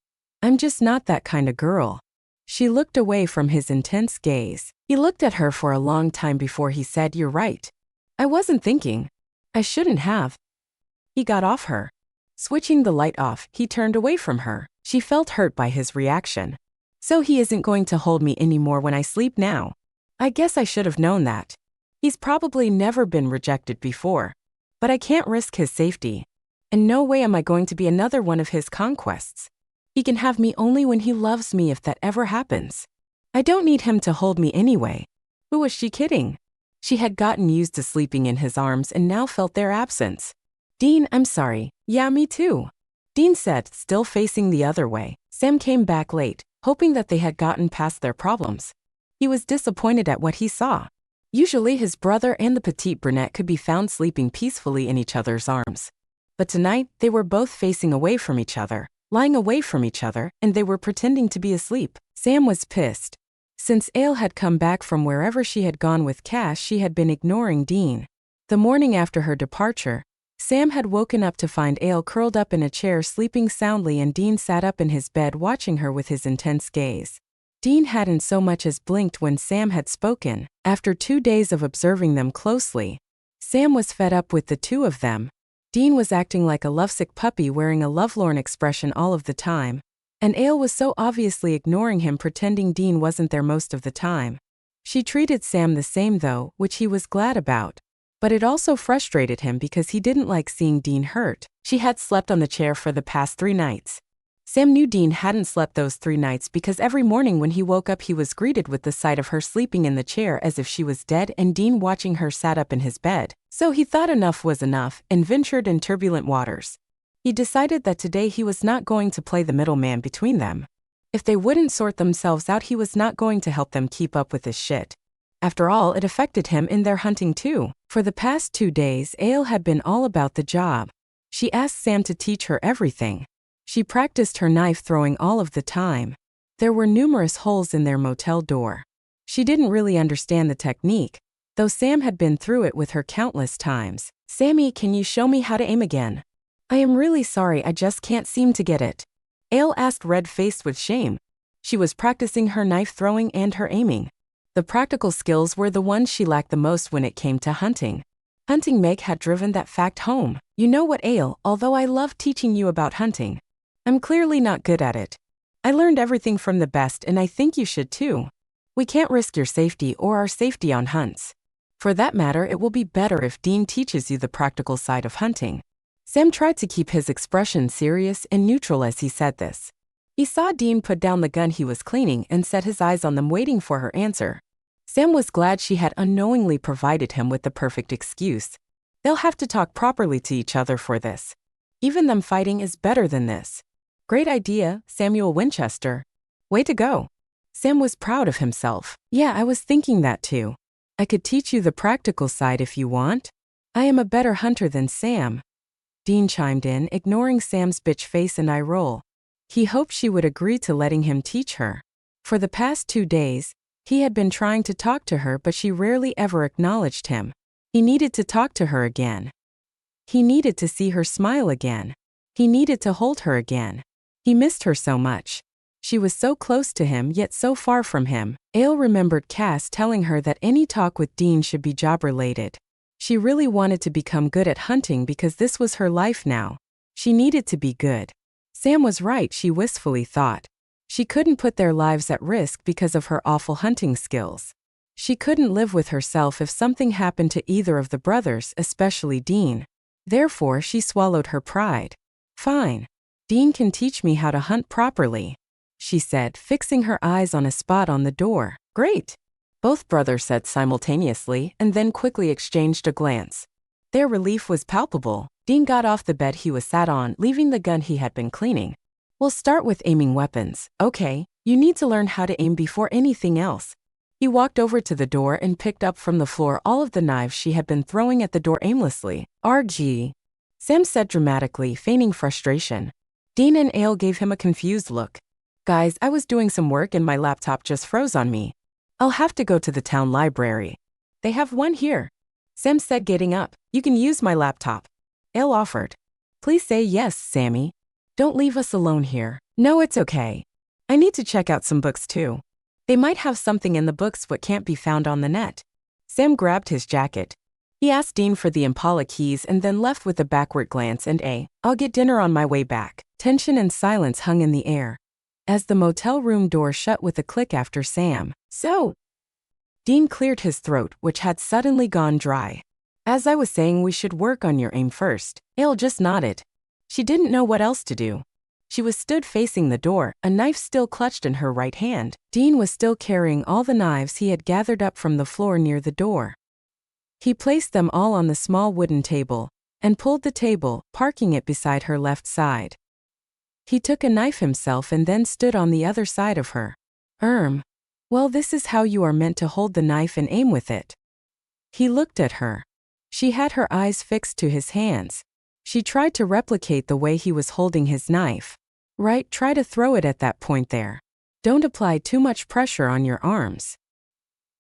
I'm just not that kind of girl. She looked away from his intense gaze. He looked at her for a long time before he said, You're right. I wasn't thinking. I shouldn't have. He got off her. Switching the light off, he turned away from her. She felt hurt by his reaction. So he isn't going to hold me anymore when I sleep now. I guess I should have known that. He's probably never been rejected before. But I can't risk his safety. In no way am I going to be another one of his conquests. He can have me only when he loves me if that ever happens. I don't need him to hold me anyway. Who was she kidding? She had gotten used to sleeping in his arms and now felt their absence. Dean, I'm sorry. Yeah, me too. Dean said, still facing the other way. Sam came back late, hoping that they had gotten past their problems. He was disappointed at what he saw. Usually his brother and the petite brunette could be found sleeping peacefully in each other's arms. But tonight, they were both facing away from each other, lying away from each other, and they were pretending to be asleep. Sam was pissed. Since Ale had come back from wherever she had gone with Cash, she had been ignoring Dean. The morning after her departure, Sam had woken up to find Ale curled up in a chair sleeping soundly and Dean sat up in his bed watching her with his intense gaze. Dean hadn't so much as blinked when Sam had spoken. After 2 days of observing them closely, Sam was fed up with the two of them. Dean was acting like a lovesick puppy wearing a lovelorn expression all of the time, and Ale was so obviously ignoring him pretending Dean wasn't there most of the time. She treated Sam the same though, which he was glad about. But it also frustrated him because he didn't like seeing Dean hurt. She had slept on the chair for the past 3 nights. Sam knew Dean hadn't slept those 3 nights because every morning when he woke up he was greeted with the sight of her sleeping in the chair as if she was dead and Dean watching her sat up in his bed. So he thought enough was enough and ventured in turbulent waters. He decided that today he was not going to play the middleman between them. If they wouldn't sort themselves out, he was not going to help them keep up with this shit. After all, it affected him in their hunting too. For the past 2 days, Ale had been all about the job. She asked Sam to teach her everything. She practiced her knife throwing all of the time. There were numerous holes in their motel door. She didn't really understand the technique, though Sam had been through it with her countless times. Sammy, can you show me how to aim again? I am really sorry, I just can't seem to get it. Ale asked, red-faced with shame. She was practicing her knife throwing and her aiming. The practical skills were the ones she lacked the most when it came to hunting. Hunting Meg had driven that fact home. You know what, Ale, although I love teaching you about hunting, I'm clearly not good at it. I learned everything from the best and I think you should too. We can't risk your safety or our safety on hunts. For that matter, it will be better if Dean teaches you the practical side of hunting. Sam tried to keep his expression serious and neutral as he said this. He saw Dean put down the gun he was cleaning and set his eyes on them waiting for her answer. Sam was glad she had unknowingly provided him with the perfect excuse. They'll have to talk properly to each other for this. Even them fighting is better than this. Great idea, Samuel Winchester. Way to go. Sam was proud of himself. Yeah, I was thinking that too. I could teach you the practical side if you want. I am a better hunter than Sam. Dean chimed in, ignoring Sam's bitch face and eye roll. He hoped she would agree to letting him teach her. For the past 2 days, he had been trying to talk to her, but she rarely ever acknowledged him. He needed to talk to her again. He needed to see her smile again. He needed to hold her again. He missed her so much. She was so close to him yet so far from him. Ale remembered Cass telling her that any talk with Dean should be job-related. She really wanted to become good at hunting because this was her life now. She needed to be good. Sam was right, she wistfully thought. She couldn't put their lives at risk because of her awful hunting skills. She couldn't live with herself if something happened to either of the brothers, especially Dean. Therefore, she swallowed her pride. Fine. Dean can teach me how to hunt properly, she said, fixing her eyes on a spot on the door. Great. Both brothers said simultaneously and then quickly exchanged a glance. Their relief was palpable. Dean got off the bed he was sat on, leaving the gun he had been cleaning. We'll start with aiming weapons, okay? You need to learn how to aim before anything else. He walked over to the door and picked up from the floor all of the knives she had been throwing at the door aimlessly. RG. Sam said dramatically, feigning frustration. Dean and Ale gave him a confused look. Guys, I was doing some work and my laptop just froze on me. I'll have to go to the town library. They have one here. Sam said, getting up. You can use my laptop. Ale offered. Please say yes, Sammy. Don't leave us alone here. No, it's okay. I need to check out some books too. They might have something in the books what can't be found on the net. Sam grabbed his jacket. He asked Dean for the Impala keys and then left with a backward glance and I'll get dinner on my way back. Tension and silence hung in the air as the motel room door shut with a click after Sam. So, Dean cleared his throat, which had suddenly gone dry. As I was saying, we should work on your aim first. Ale just nodded. She didn't know what else to do. She was stood facing the door, a knife still clutched in her right hand. Dean was still carrying all the knives he had gathered up from the floor near the door. He placed them all on the small wooden table and pulled the table, parking it beside her left side. He took a knife himself and then stood on the other side of her. Well, this is how you are meant to hold the knife and aim with it. He looked at her. She had her eyes fixed to his hands. She tried to replicate the way he was holding his knife. Right, try to throw it at that point there. Don't apply too much pressure on your arms.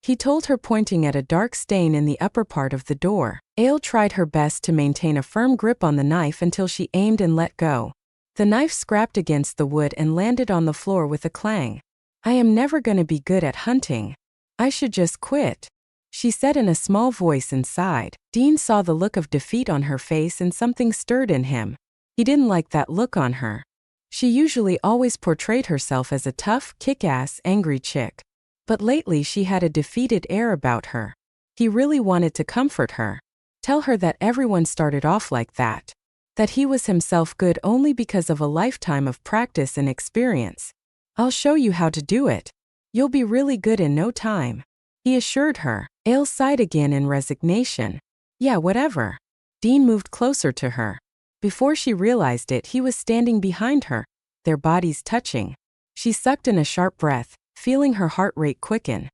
He told her, pointing at a dark stain in the upper part of the door. Ale tried her best to maintain a firm grip on the knife until she aimed and let go. The knife scrapped against the wood and landed on the floor with a clang. I am never gonna be good at hunting. I should just quit, she said in a small voice inside. Dean saw the look of defeat on her face and something stirred in him. He didn't like that look on her. She usually always portrayed herself as a tough, kick-ass, angry chick. But lately she had a defeated air about her. He really wanted to comfort her. Tell her that everyone started off like that. That he was himself good only because of a lifetime of practice and experience. I'll show you how to do it. You'll be really good in no time, he assured her. Ale sighed again in resignation. Yeah, whatever. Dean moved closer to her. Before she realized it, he was standing behind her, their bodies touching. She sucked in a sharp breath, feeling her heart rate quicken.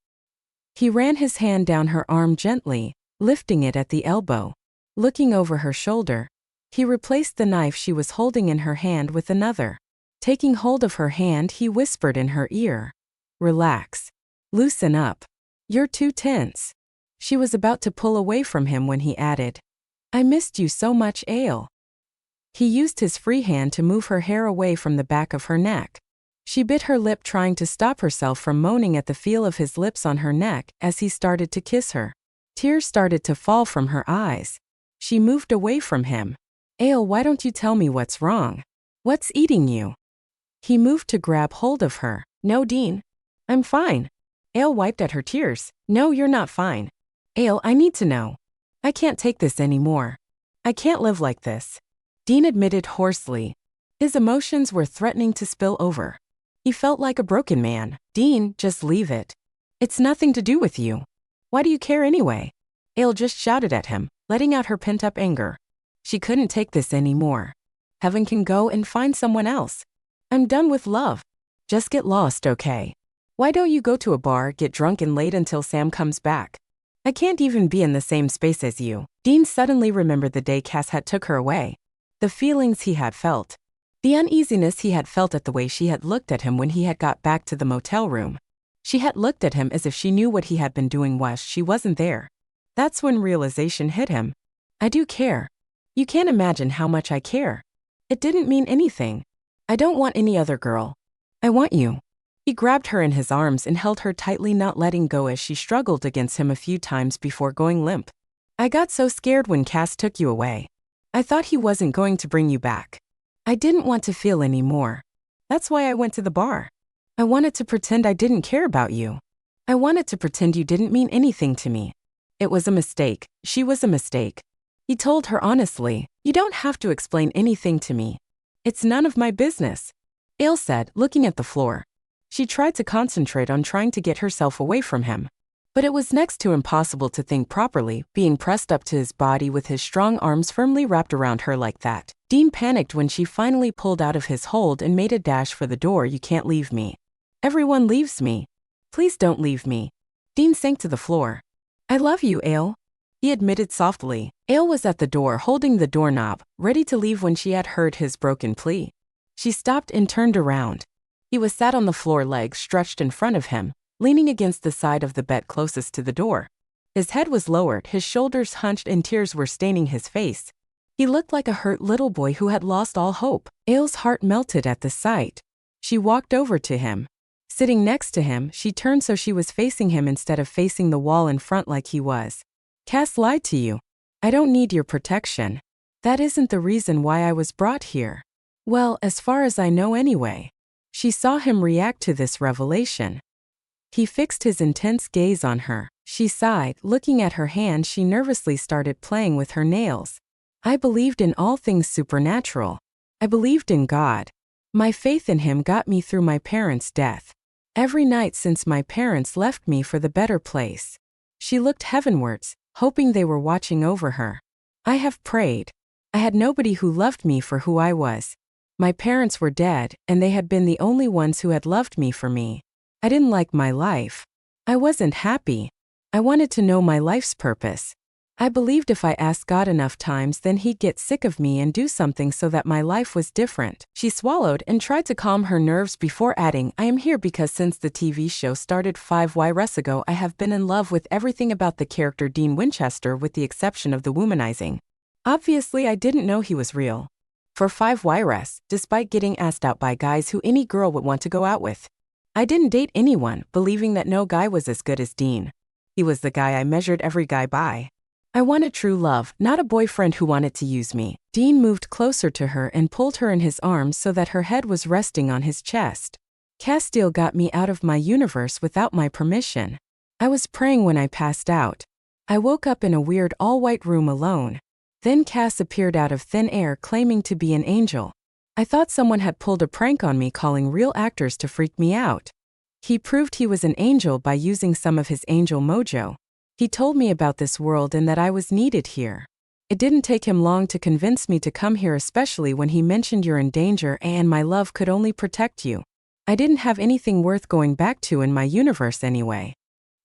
He ran his hand down her arm gently, lifting it at the elbow. Looking over her shoulder, he replaced the knife she was holding in her hand with another. Taking hold of her hand, he whispered in her ear. Relax. Loosen up. You're too tense. She was about to pull away from him when he added, I missed you so much, Ale. He used his free hand to move her hair away from the back of her neck. She bit her lip, trying to stop herself from moaning at the feel of his lips on her neck as he started to kiss her. Tears started to fall from her eyes. She moved away from him. Ale, why don't you tell me what's wrong? What's eating you? He moved to grab hold of her. No, Dean. I'm fine. Ale wiped at her tears. No, you're not fine. Ale, I need to know. I can't take this anymore. I can't live like this. Dean admitted hoarsely. His emotions were threatening to spill over. He felt like a broken man. Dean, just leave it. It's nothing to do with you. Why do you care anyway? Ale just shouted at him, letting out her pent-up anger. She couldn't take this anymore. Heaven can go and find someone else. I'm done with love. Just get lost, okay? Why don't you go to a bar, get drunk and late until Sam comes back? I can't even be in the same space as you. Dean suddenly remembered the day Cass had took her away. The feelings he had felt. The uneasiness he had felt at the way she had looked at him when he had got back to the motel room. She had looked at him as if she knew what he had been doing while she wasn't there. That's when realization hit him. I do care. You can't imagine how much I care. It didn't mean anything. I don't want any other girl. I want you. He grabbed her in his arms and held her tightly, not letting go as she struggled against him a few times before going limp. I got so scared when Cass took you away. I thought he wasn't going to bring you back. I didn't want to feel anymore. That's why I went to the bar. I wanted to pretend I didn't care about you. I wanted to pretend you didn't mean anything to me. It was a mistake. She was a mistake. He told her honestly, you don't have to explain anything to me. It's none of my business. Ale said, looking at the floor. She tried to concentrate on trying to get herself away from him. But it was next to impossible to think properly, being pressed up to his body with his strong arms firmly wrapped around her like that. Dean panicked when she finally pulled out of his hold and made a dash for the door. "You can't leave me. Everyone leaves me. Please don't leave me." Dean sank to the floor. "I love you, Ale," he admitted softly. Ale was at the door holding the doorknob, ready to leave when she had heard his broken plea. She stopped and turned around. He was sat on the floor, legs stretched in front of him, leaning against the side of the bed closest to the door. His head was lowered, his shoulders hunched, and tears were staining his face. He looked like a hurt little boy who had lost all hope. Ale's heart melted at the sight. She walked over to him. Sitting next to him, she turned so she was facing him instead of facing the wall in front like he was. "Cass lied to you. I don't need your protection. That isn't the reason why I was brought here." "Well, as far as I know anyway." She saw him react to this revelation. He fixed his intense gaze on her. She sighed, looking at her hand. She nervously started playing with her nails. "I believed in all things supernatural. I believed in God. My faith in him got me through my parents' death. Every night since my parents left me for the better place." She looked heavenwards, hoping they were watching over her. "I have prayed. I had nobody who loved me for who I was. My parents were dead, and they had been the only ones who had loved me for me. I didn't like my life. I wasn't happy. I wanted to know my life's purpose. I believed if I asked God enough times, then he'd get sick of me and do something so that my life was different." She swallowed and tried to calm her nerves before adding, "I am here because since the TV show started 5 years ago, I have been in love with everything about the character Dean Winchester with the exception of the womanizing. Obviously, I didn't know he was real. For 5 years, despite getting asked out by guys who any girl would want to go out with, I didn't date anyone, believing that no guy was as good as Dean. He was the guy I measured every guy by. I wanted true love, not a boyfriend who wanted to use me." Dean moved closer to her and pulled her in his arms so that her head was resting on his chest. "Castiel got me out of my universe without my permission. I was praying when I passed out. I woke up in a weird all-white room alone. Then Cass appeared out of thin air claiming to be an angel. I thought someone had pulled a prank on me calling real actors to freak me out. He proved he was an angel by using some of his angel mojo. He told me about this world and that I was needed here. It didn't take him long to convince me to come here, especially when he mentioned you're in danger and my love could only protect you. I didn't have anything worth going back to in my universe anyway."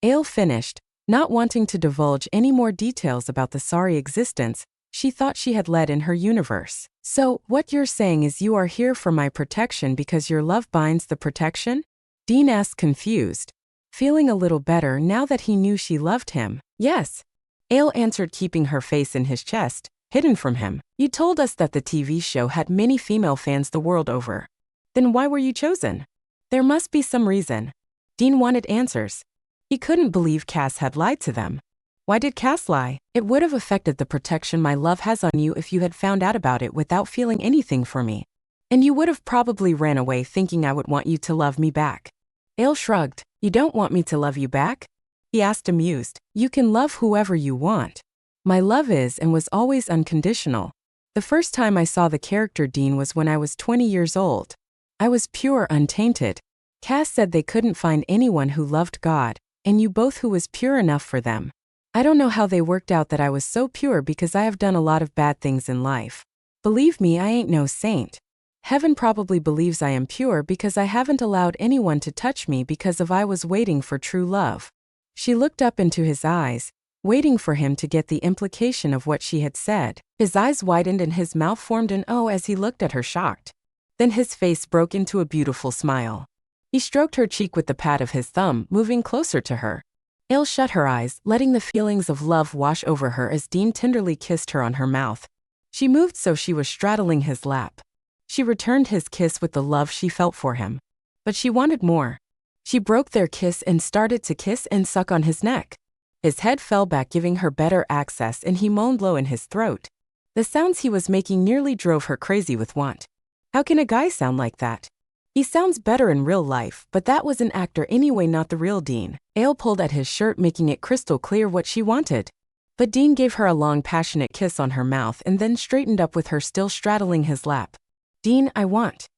Ale finished, not wanting to divulge any more details about the sorry existence she thought she had led in her universe. "So, what you're saying is you are here for my protection because your love binds the protection?" Dean asked, confused, feeling a little better now that he knew she loved him. "Yes," Ale answered, keeping her face in his chest, hidden from him. "You told us that the TV show had many female fans the world over. Then why were you chosen? There must be some reason." Dean wanted answers. He couldn't believe Cass had lied to them. Why did Cass lie? "It would have affected the protection my love has on you if you had found out about it without feeling anything for me. And you would have probably ran away thinking I would want you to love me back." Ale shrugged. "You don't want me to love you back?" he asked, amused. "You can love whoever you want. My love is and was always unconditional. The first time I saw the character Dean was when I was 20 years old. I was pure, untainted. Cass said they couldn't find anyone who loved God, and you both who was pure enough for them. I don't know how they worked out that I was so pure because I have done a lot of bad things in life. Believe me, I ain't no saint. Heaven probably believes I am pure because I haven't allowed anyone to touch me because of I was waiting for true love." She looked up into his eyes, waiting for him to get the implication of what she had said. His eyes widened and his mouth formed an O as he looked at her, shocked. Then his face broke into a beautiful smile. He stroked her cheek with the pad of his thumb, moving closer to her. Ale shut her eyes, letting the feelings of love wash over her as Dean tenderly kissed her on her mouth. She moved so she was straddling his lap. She returned his kiss with the love she felt for him. But she wanted more. She broke their kiss and started to kiss and suck on his neck. His head fell back, giving her better access, and he moaned low in his throat. The sounds he was making nearly drove her crazy with want. How can a guy sound like that? He sounds better in real life, but that was an actor anyway, not the real Dean. Ale pulled at his shirt, making it crystal clear what she wanted. But Dean gave her a long, passionate kiss on her mouth and then straightened up with her still straddling his lap. "Dean, I want."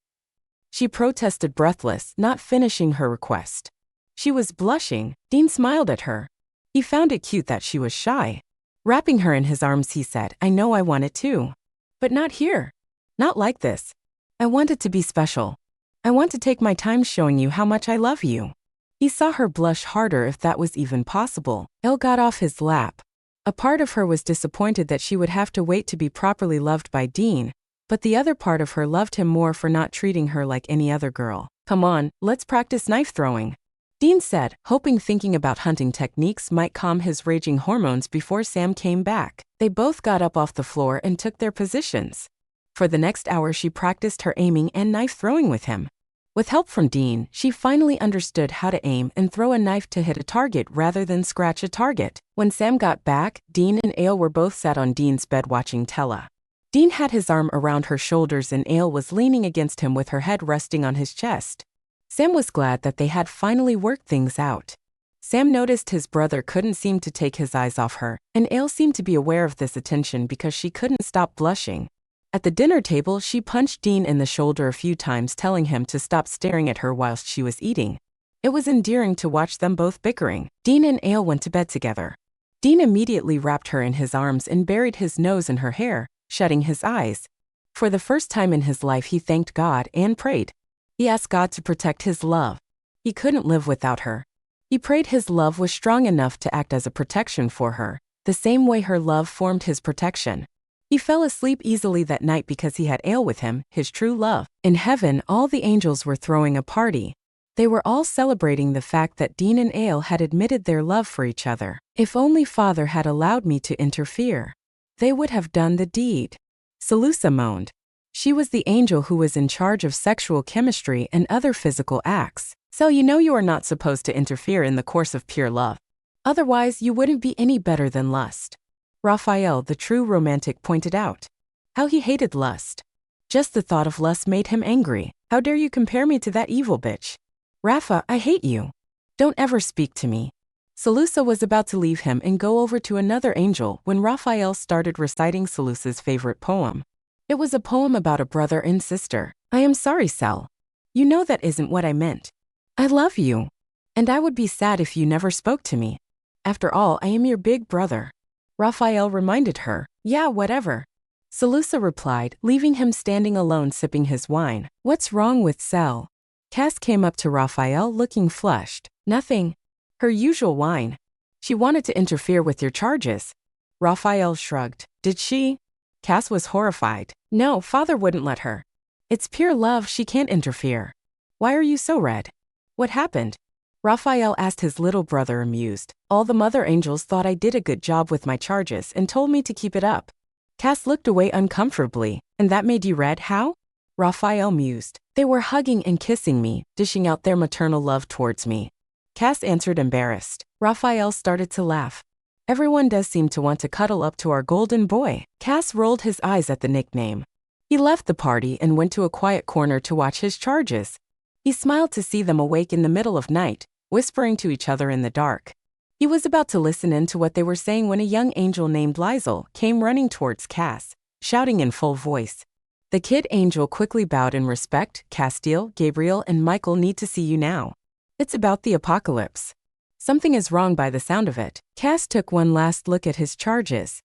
She protested, breathless, not finishing her request. She was blushing. Dean smiled at her. He found it cute that she was shy. Wrapping her in his arms, he said, I know I want it too. But not here. Not like this. I want it to be special. I want to take my time showing you how much I love you. He saw her blush harder if that was even possible. Elle got off his lap. A part of her was disappointed that she would have to wait to be properly loved by Dean, but the other part of her loved him more for not treating her like any other girl. Come on, let's practice knife throwing, Dean said, hoping thinking about hunting techniques might calm his raging hormones before Sam came back. They both got up off the floor and took their positions. For the next hour, she practiced her aiming and knife throwing with him. With help from Dean, she finally understood how to aim and throw a knife to hit a target rather than scratch a target. When Sam got back, Dean and Ale were both sat on Dean's bed watching Tella. Dean had his arm around her shoulders and Ale was leaning against him with her head resting on his chest. Sam was glad that they had finally worked things out. Sam noticed his brother couldn't seem to take his eyes off her, and Ale seemed to be aware of this attention because she couldn't stop blushing. At the dinner table, she punched Dean in the shoulder a few times, telling him to stop staring at her whilst she was eating. It was endearing to watch them both bickering. Dean and Ale went to bed together. Dean immediately wrapped her in his arms and buried his nose in her hair, shutting his eyes. For the first time in his life, he thanked God and prayed. He asked God to protect his love. He couldn't live without her. He prayed his love was strong enough to act as a protection for her, the same way her love formed his protection. He fell asleep easily that night because he had Ale with him, his true love. In heaven, all the angels were throwing a party. They were all celebrating the fact that Dean and Ale had admitted their love for each other. If only Father had allowed me to interfere, they would have done the deed, Salusa moaned. She was the angel who was in charge of sexual chemistry and other physical acts. So you know you are not supposed to interfere in the course of pure love. Otherwise, you wouldn't be any better than lust. Raphael, the true romantic, pointed out how he hated lust. Just the thought of lust made him angry. How dare you compare me to that evil bitch? Rafa, I hate you. Don't ever speak to me. Salusa was about to leave him and go over to another angel when Raphael started reciting Salusa's favorite poem. It was a poem about a brother and sister. I am sorry, Sal. You know that isn't what I meant. I love you. And I would be sad if you never spoke to me. After all, I am your big brother. Raphael reminded her. Yeah, whatever. Salusa replied, leaving him standing alone sipping his wine. What's wrong with Sal? Cass came up to Raphael looking flushed. Nothing. Her usual whine. She wanted to interfere with your charges. Raphael shrugged. Did she? Cass was horrified. No, Father wouldn't let her. It's pure love, she can't interfere. Why are you so red? What happened? Raphael asked his little brother, amused. All the mother angels thought I did a good job with my charges and told me to keep it up. Cass looked away uncomfortably. And that made you red, how? Raphael mused. They were hugging and kissing me, dishing out their maternal love towards me. Cass answered, embarrassed. Raphael started to laugh. Everyone does seem to want to cuddle up to our golden boy. Cass rolled his eyes at the nickname. He left the party and went to a quiet corner to watch his charges. He smiled to see them awake in the middle of night, whispering to each other in the dark. He was about to listen in to what they were saying when a young angel named Lizel came running towards Cass, shouting in full voice. The kid angel quickly bowed in respect. Castiel, Gabriel, and Michael need to see you now. It's about the apocalypse. Something is wrong by the sound of it. Cass took one last look at his charges.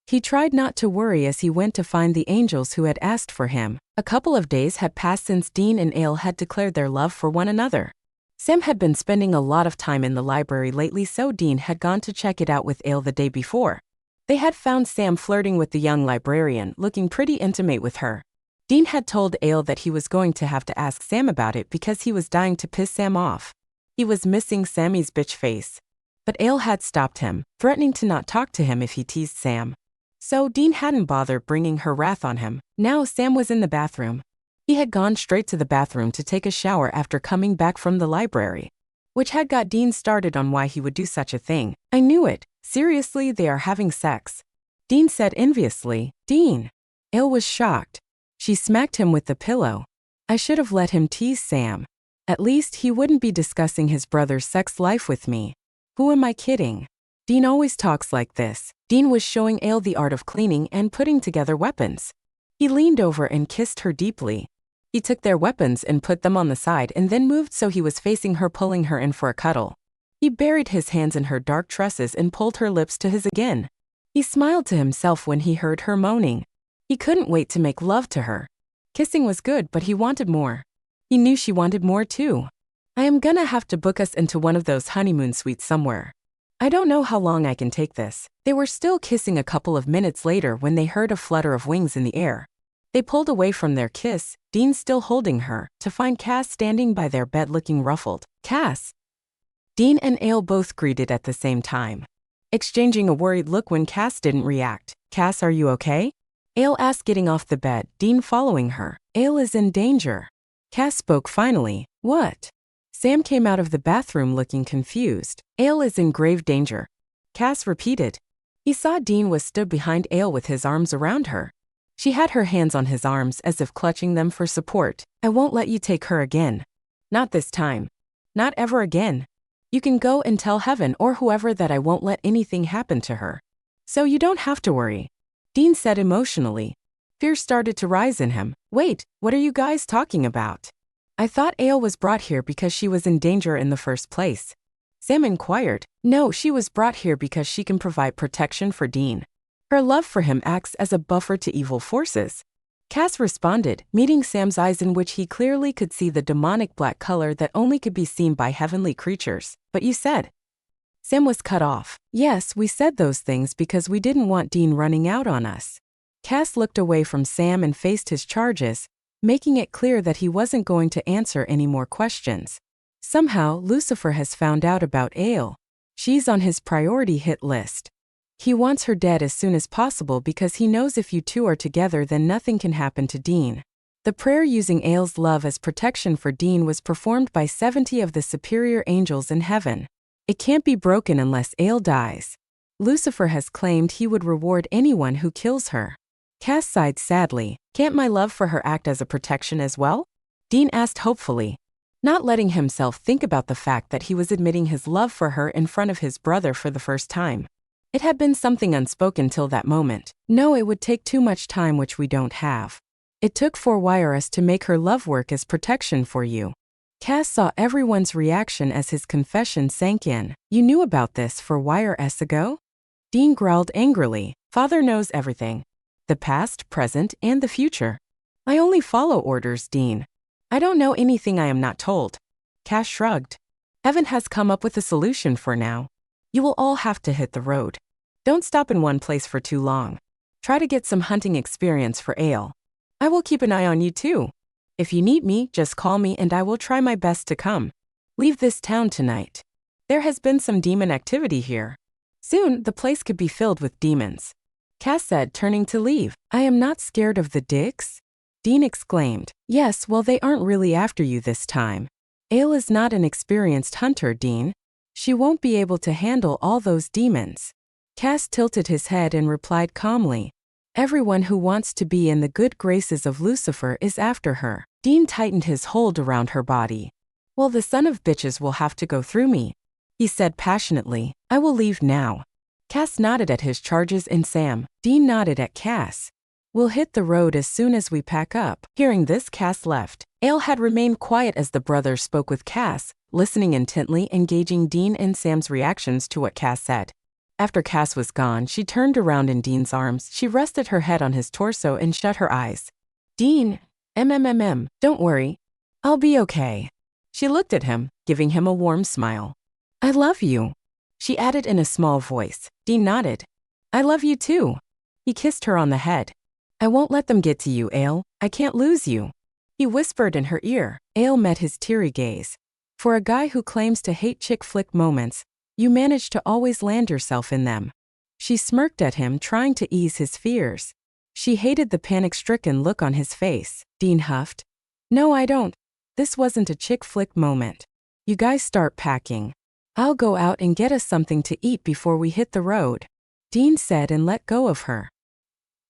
He tried not to worry as he went to find the angels who had asked for him. A couple of days had passed since Dean and Ale had declared their love for one another. Sam had been spending a lot of time in the library lately, so Dean had gone to check it out with Ale the day before. They had found Sam flirting with the young librarian, looking pretty intimate with her. Dean had told Ale that he was going to have to ask Sam about it because he was dying to piss Sam off. He was missing Sammy's bitch face. But Ale had stopped him, threatening to not talk to him if he teased Sam. So Dean hadn't bothered bringing her wrath on him. Now Sam was in the bathroom. He had gone straight to the bathroom to take a shower after coming back from the library, which had got Dean started on why he would do such a thing. I knew it. Seriously, they are having sex. Dean said enviously. Dean. Ale was shocked. She smacked him with the pillow. I should have let him tease Sam. At least he wouldn't be discussing his brother's sex life with me. Who am I kidding? Dean always talks like this. Dean was showing Ale the art of cleaning and putting together weapons. He leaned over and kissed her deeply. He took their weapons and put them on the side and then moved so he was facing her, pulling her in for a cuddle. He buried his hands in her dark tresses and pulled her lips to his again. He smiled to himself when he heard her moaning. He couldn't wait to make love to her. Kissing was good, but he wanted more. He knew she wanted more too. I am gonna have to book us into one of those honeymoon suites somewhere. I don't know how long I can take this. They were still kissing a couple of minutes later when they heard a flutter of wings in the air. They pulled away from their kiss, Dean still holding her, to find Cass standing by their bed looking ruffled. Cass! Dean and Ale both greeted at the same time, exchanging a worried look when Cass didn't react. Cass, are you okay? Ale asked, getting off the bed, Dean following her. Ale is in danger. Cass spoke finally. What? Sam came out of the bathroom looking confused. Ale is in grave danger. Cass repeated. He saw Dean was stood behind Ale with his arms around her. She had her hands on his arms as if clutching them for support. I won't let you take her again. Not this time. Not ever again. You can go and tell Heaven or whoever that I won't let anything happen to her. So you don't have to worry. Dean said emotionally. Fear started to rise in him. Wait, what are you guys talking about? I thought Ale was brought here because she was in danger in the first place. Sam inquired. No, she was brought here because she can provide protection for Dean. Her love for him acts as a buffer to evil forces. Cass responded, meeting Sam's eyes in which he clearly could see the demonic black color that only could be seen by heavenly creatures. But you said. Sam was cut off. Yes, we said those things because we didn't want Dean running out on us. Cass looked away from Sam and faced his charges, making it clear that he wasn't going to answer any more questions. Somehow, Lucifer has found out about Ale. She's on his priority hit list. He wants her dead as soon as possible because he knows if you two are together then nothing can happen to Dean. The prayer using Ale's love as protection for Dean was performed by 70 of the superior angels in heaven. It can't be broken unless Ale dies. Lucifer has claimed he would reward anyone who kills her. Cass sighed sadly. Can't my love for her act as a protection as well? Dean asked hopefully, not letting himself think about the fact that he was admitting his love for her in front of his brother for the first time. It had been something unspoken till that moment. No, it would take too much time, which we don't have. It took 4 YRS to make her love work as protection for you. Cass saw everyone's reaction as his confession sank in. You knew about this 4 YRS ago? Dean growled angrily. Father knows everything. The past, present, and the future. I only follow orders, Dean. I don't know anything I am not told. Cass shrugged. Heaven has come up with a solution for now. You will all have to hit the road. Don't stop in one place for too long. Try to get some hunting experience for Ale. I will keep an eye on you too. If you need me, just call me and I will try my best to come. Leave this town tonight. There has been some demon activity here. Soon, the place could be filled with demons. Cass said, turning to leave. I am not scared of the dicks? Dean exclaimed. Yes, well, they aren't really after you this time. Ale is not an experienced hunter, Dean. She won't be able to handle all those demons. Cass tilted his head and replied calmly. Everyone who wants to be in the good graces of Lucifer is after her. Dean tightened his hold around her body. Well, the son of bitches will have to go through me, he said passionately. I will leave now. Cass nodded at his charges and Sam. Dean nodded at Cass. We'll hit the road as soon as we pack up. Hearing this, Cass left. Ale had remained quiet as the brothers spoke with Cass, listening intently and gauging Dean and Sam's reactions to what Cass said. After Cass was gone, she turned around in Dean's arms. She rested her head on his torso and shut her eyes. Dean, don't worry. I'll be okay. She looked at him, giving him a warm smile. I love you, she added in a small voice. Dean nodded. I love you too. He kissed her on the head. I won't let them get to you, Ale. I can't lose you, he whispered in her ear. Ale met his teary gaze. For a guy who claims to hate chick flick moments, you manage to always land yourself in them. She smirked at him, trying to ease his fears. She hated the panic-stricken look on his face. Dean huffed. No, I don't. This wasn't a chick flick moment. You guys start packing. I'll go out and get us something to eat before we hit the road, Dean said and let go of her.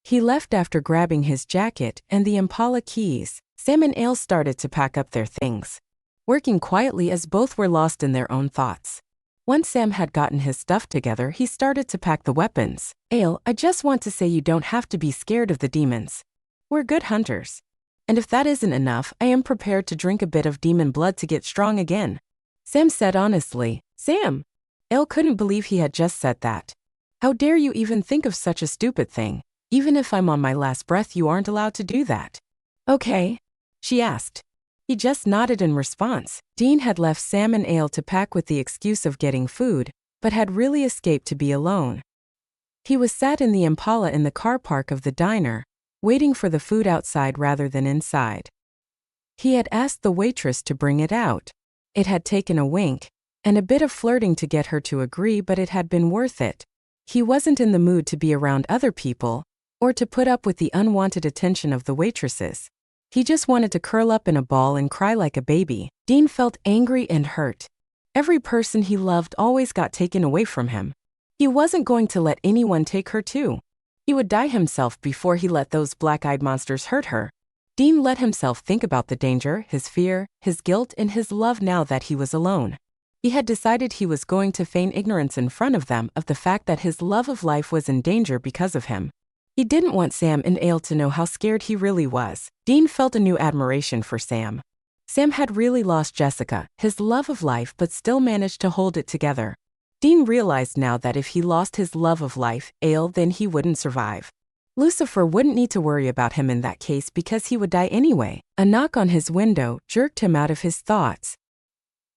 He left after grabbing his jacket and the Impala keys. Sam and Ale started to pack up their things, working quietly as both were lost in their own thoughts. Once Sam had gotten his stuff together, he started to pack the weapons. Ale, I just want to say you don't have to be scared of the demons. We're good hunters. And if that isn't enough, I am prepared to drink a bit of demon blood to get strong again, Sam said honestly. Sam! Ale couldn't believe he had just said that. How dare you even think of such a stupid thing? Even if I'm on my last breath, you aren't allowed to do that. Okay? She asked. He just nodded in response. Dean had left Sam and Ale to pack with the excuse of getting food, but had really escaped to be alone. He was sat in the Impala in the car park of the diner, waiting for the food outside rather than inside. He had asked the waitress to bring it out. It had taken a wink and a bit of flirting to get her to agree, but it had been worth it. He wasn't in the mood to be around other people or to put up with the unwanted attention of the waitresses. He just wanted to curl up in a ball and cry like a baby. Dean felt angry and hurt. Every person he loved always got taken away from him. He wasn't going to let anyone take her too. He would die himself before he let those black-eyed monsters hurt her. Dean let himself think about the danger, his fear, his guilt, and his love now that he was alone. He had decided he was going to feign ignorance in front of them of the fact that his love of life was in danger because of him. He didn't want Sam and Ale to know how scared he really was. Dean felt a new admiration for Sam. Sam had really lost Jessica, his love of life, but still managed to hold it together. Dean realized now that if he lost his love of life, Ale, then he wouldn't survive. Lucifer wouldn't need to worry about him in that case because he would die anyway. A knock on his window jerked him out of his thoughts.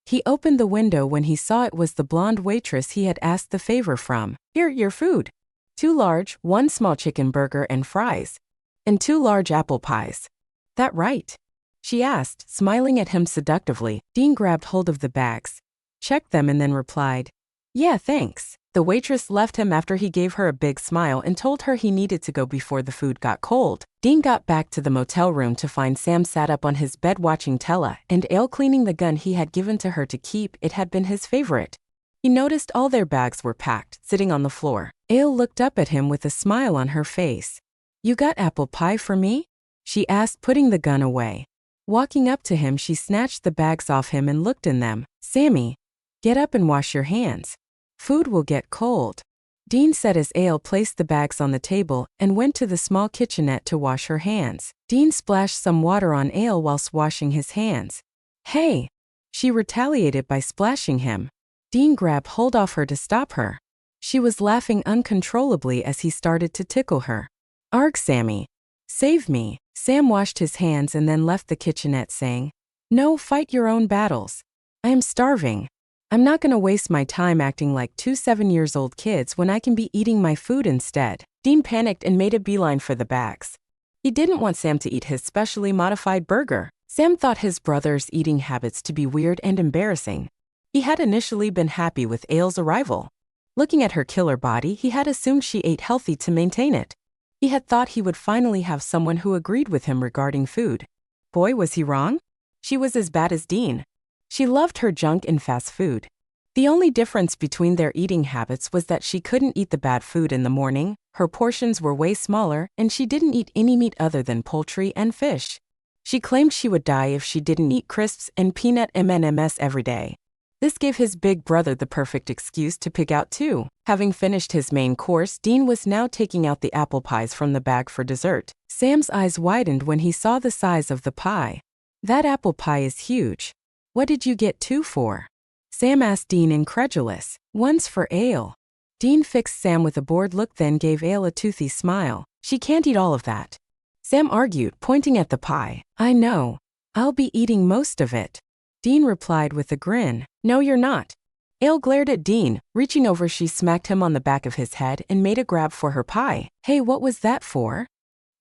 He opened the window when he saw it was the blonde waitress he had asked the favor from. Here, your food. 2 large, 1 small chicken burger and fries. And 2 large apple pies. That right? She asked, smiling at him seductively. Dean grabbed hold of the bags, checked them and then replied, yeah, thanks. The waitress left him after he gave her a big smile and told her he needed to go before the food got cold. Dean got back to the motel room to find Sam sat up on his bed watching Tella and Ale cleaning the gun he had given to her to keep. It had been his favorite. He noticed all their bags were packed, sitting on the floor. Ale looked up at him with a smile on her face. You got apple pie for me? She asked, putting the gun away. Walking up to him, she snatched the bags off him and looked in them. Sammy, get up and wash your hands. Food will get cold. Dean said as Ale placed the bags on the table and went to the small kitchenette to wash her hands. Dean splashed some water on Ale whilst washing his hands. Hey! She retaliated by splashing him. Dean grabbed hold of her to stop her. She was laughing uncontrollably as he started to tickle her. Arg, Sammy! Save me! Sam washed his hands and then left the kitchenette saying, no, fight your own battles. I am starving. I'm not gonna waste my time acting like 2 7-year-old kids when I can be eating my food instead. Dean panicked and made a beeline for the bags. He didn't want Sam to eat his specially modified burger. Sam thought his brother's eating habits to be weird and embarrassing. He had initially been happy with Ale's arrival. Looking at her killer body, he had assumed she ate healthy to maintain it. He had thought he would finally have someone who agreed with him regarding food. Boy, was he wrong. She was as bad as Dean. She loved her junk and fast food. The only difference between their eating habits was that she couldn't eat the bad food in the morning, her portions were way smaller, and she didn't eat any meat other than poultry and fish. She claimed she would die if she didn't eat crisps and peanut M&Ms every day. This gave his big brother the perfect excuse to pick out too. Having finished his main course, Dean was now taking out the apple pies from the bag for dessert. Sam's eyes widened when he saw the size of the pie. That apple pie is huge. What did you get 2 for? Sam asked Dean, incredulous. One's for Ale. Dean fixed Sam with a bored look, then gave Ale a toothy smile. She can't eat all of that. Sam argued, pointing at the pie. I know. I'll be eating most of it. Dean replied with a grin. No, you're not. Ale glared at Dean. Reaching over, she smacked him on the back of his head and made a grab for her pie. Hey, what was that for?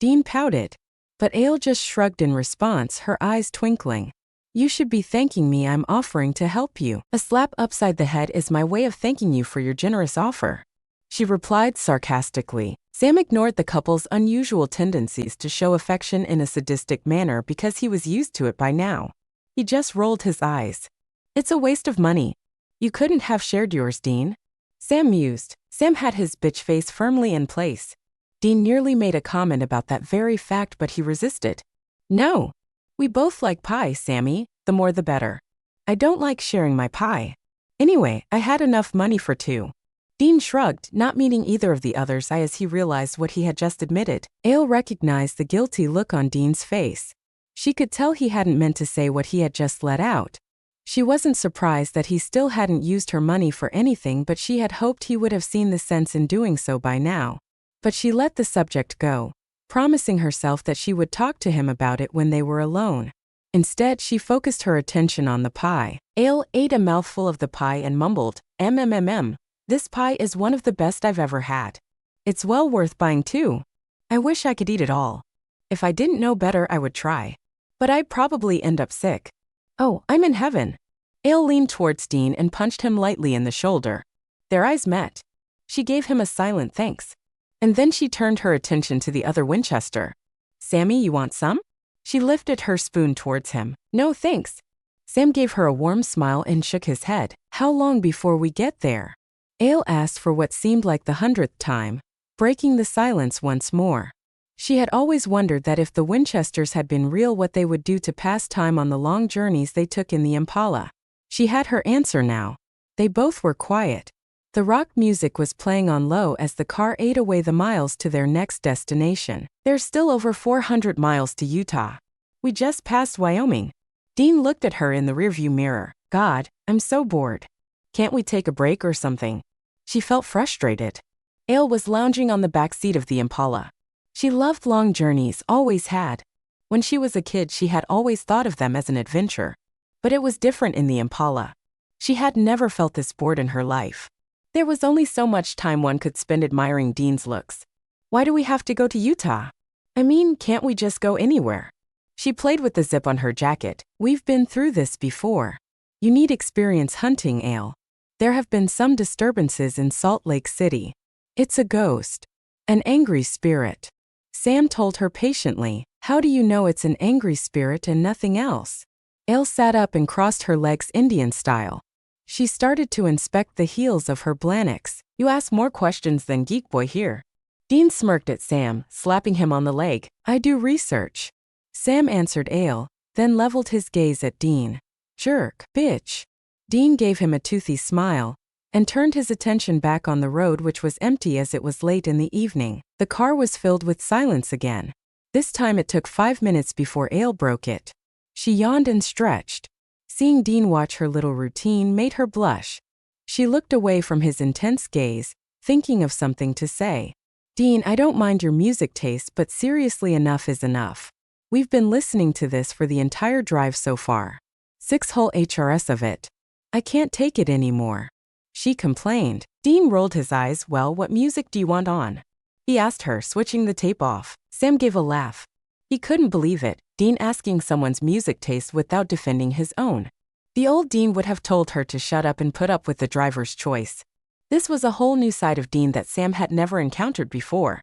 Dean pouted. But Ale just shrugged in response, her eyes twinkling. You should be thanking me. I'm offering to help you. A slap upside the head is my way of thanking you for your generous offer. She replied sarcastically. Sam ignored the couple's unusual tendencies to show affection in a sadistic manner because he was used to it by now. He just rolled his eyes. It's a waste of money. You couldn't have shared yours, Dean. Sam mused. Sam had his bitch face firmly in place. Dean nearly made a comment about that very fact, but he resisted. No. We both like pie, Sammy. The more the better. I don't like sharing my pie. Anyway, I had enough money for 2. Dean shrugged, not meaning either of the others' eye as he realized what he had just admitted. Ale recognized the guilty look on Dean's face. She could tell he hadn't meant to say what he had just let out. She wasn't surprised that he still hadn't used her money for anything, but she had hoped he would have seen the sense in doing so by now. But she let the subject go, promising herself that she would talk to him about it when they were alone. Instead, she focused her attention on the pie. Ale ate a mouthful of the pie and mumbled, This pie is one of the best I've ever had. It's well worth buying too. I wish I could eat it all. If I didn't know better, I would try. But I'd probably end up sick. Oh, I'm in heaven. Ale leaned towards Dean and punched him lightly in the shoulder. Their eyes met. She gave him a silent thanks. And then she turned her attention to the other Winchester. Sammy, you want some? She lifted her spoon towards him. No thanks. Sam gave her a warm smile and shook his head. How long before we get there? Ale asked for what seemed like the 100th time, breaking the silence once more. She had always wondered that if the Winchesters had been real, what they would do to pass time on the long journeys they took in the Impala. She had her answer now. They both were quiet. The rock music was playing on low as the car ate away the miles to their next destination. There's still over 400 miles to Utah. We just passed Wyoming. Dean looked at her in the rearview mirror. God, I'm so bored. Can't we take a break or something? She felt frustrated. Ale was lounging on the back seat of the Impala. She loved long journeys, always had. When she was a kid, she had always thought of them as an adventure. But it was different in the Impala. She had never felt this bored in her life. There was only so much time one could spend admiring Dean's looks. Why do we have to go to Utah? I mean, can't we just go anywhere? She played with the zip on her jacket. We've been through this before. You need experience hunting, Ale. There have been some disturbances in Salt Lake City. It's a ghost. An angry spirit. Sam told her patiently. How do you know it's an angry spirit and nothing else? Ale sat up and crossed her legs Indian style. She started to inspect the heels of her Blaniks. You ask more questions than Geek Boy here. Dean smirked at Sam, slapping him on the leg. I do research. Sam answered Ale, then leveled his gaze at Dean. Jerk, bitch. Dean gave him a toothy smile and turned his attention back on the road, which was empty as it was late in the evening. The car was filled with silence again. This time it took 5 minutes before Ale broke it. She yawned and stretched. Seeing Dean watch her little routine made her blush. She looked away from his intense gaze, thinking of something to say. Dean, I don't mind your music taste, but seriously, enough is enough. We've been listening to this for the entire drive so far. 6 whole HRS of it. I can't take it anymore. She complained. Dean rolled his eyes. Well, what music do you want on? He asked her, switching the tape off. Sam gave a laugh. He couldn't believe it, Dean asking someone's music taste without defending his own. The old Dean would have told her to shut up and put up with the driver's choice. This was a whole new side of Dean that Sam had never encountered before.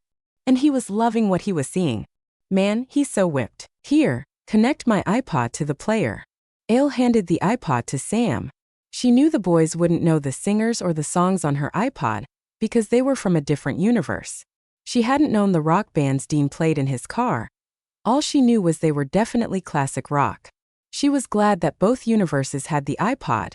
And he was loving what he was seeing. Man, he's so whipped. Here, connect my iPod to the player. Ale handed the iPod to Sam. She knew the boys wouldn't know the singers or the songs on her iPod because they were from a different universe. She hadn't known the rock bands Dean played in his car. All she knew was they were definitely classic rock. She was glad that both universes had the iPod,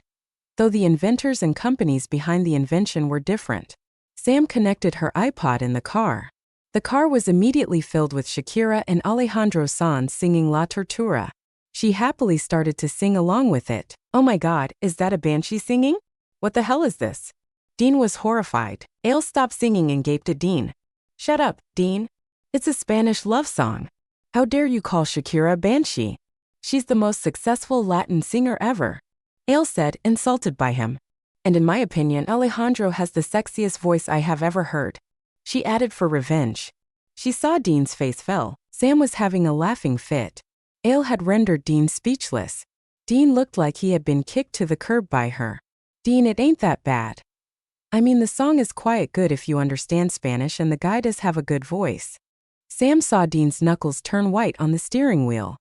though the inventors and companies behind the invention were different. Sam connected her iPod in the car. The car was immediately filled with Shakira and Alejandro Sanz singing La Tortura. She happily started to sing along with it. Oh my God, is that a banshee singing? What the hell is this? Dean was horrified. Ale stopped singing and gaped at Dean. Shut up, Dean. It's a Spanish love song. How dare you call Shakira a banshee? She's the most successful Latin singer ever. Ale said, insulted by him. And in my opinion, Alejandro has the sexiest voice I have ever heard. She added for revenge. She saw Dean's face fell. Sam was having a laughing fit. Ale had rendered Dean speechless. Dean looked like he had been kicked to the curb by her. Dean, it ain't that bad. I mean, the song is quite good if you understand Spanish, and the guy does have a good voice. Sam saw Dean's knuckles turn white on the steering wheel.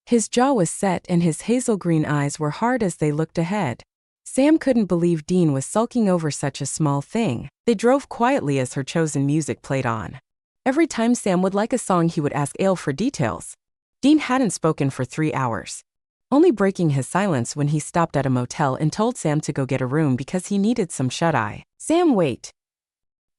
His jaw was set and his hazel green eyes were hard as they looked ahead. Sam couldn't believe Dean was sulking over such a small thing. They drove quietly as her chosen music played on. Every time Sam would like a song, he would ask Ale for details. Dean hadn't spoken for 3 hours, only breaking his silence when he stopped at a motel and told Sam to go get a room because he needed some shut-eye. Sam, wait.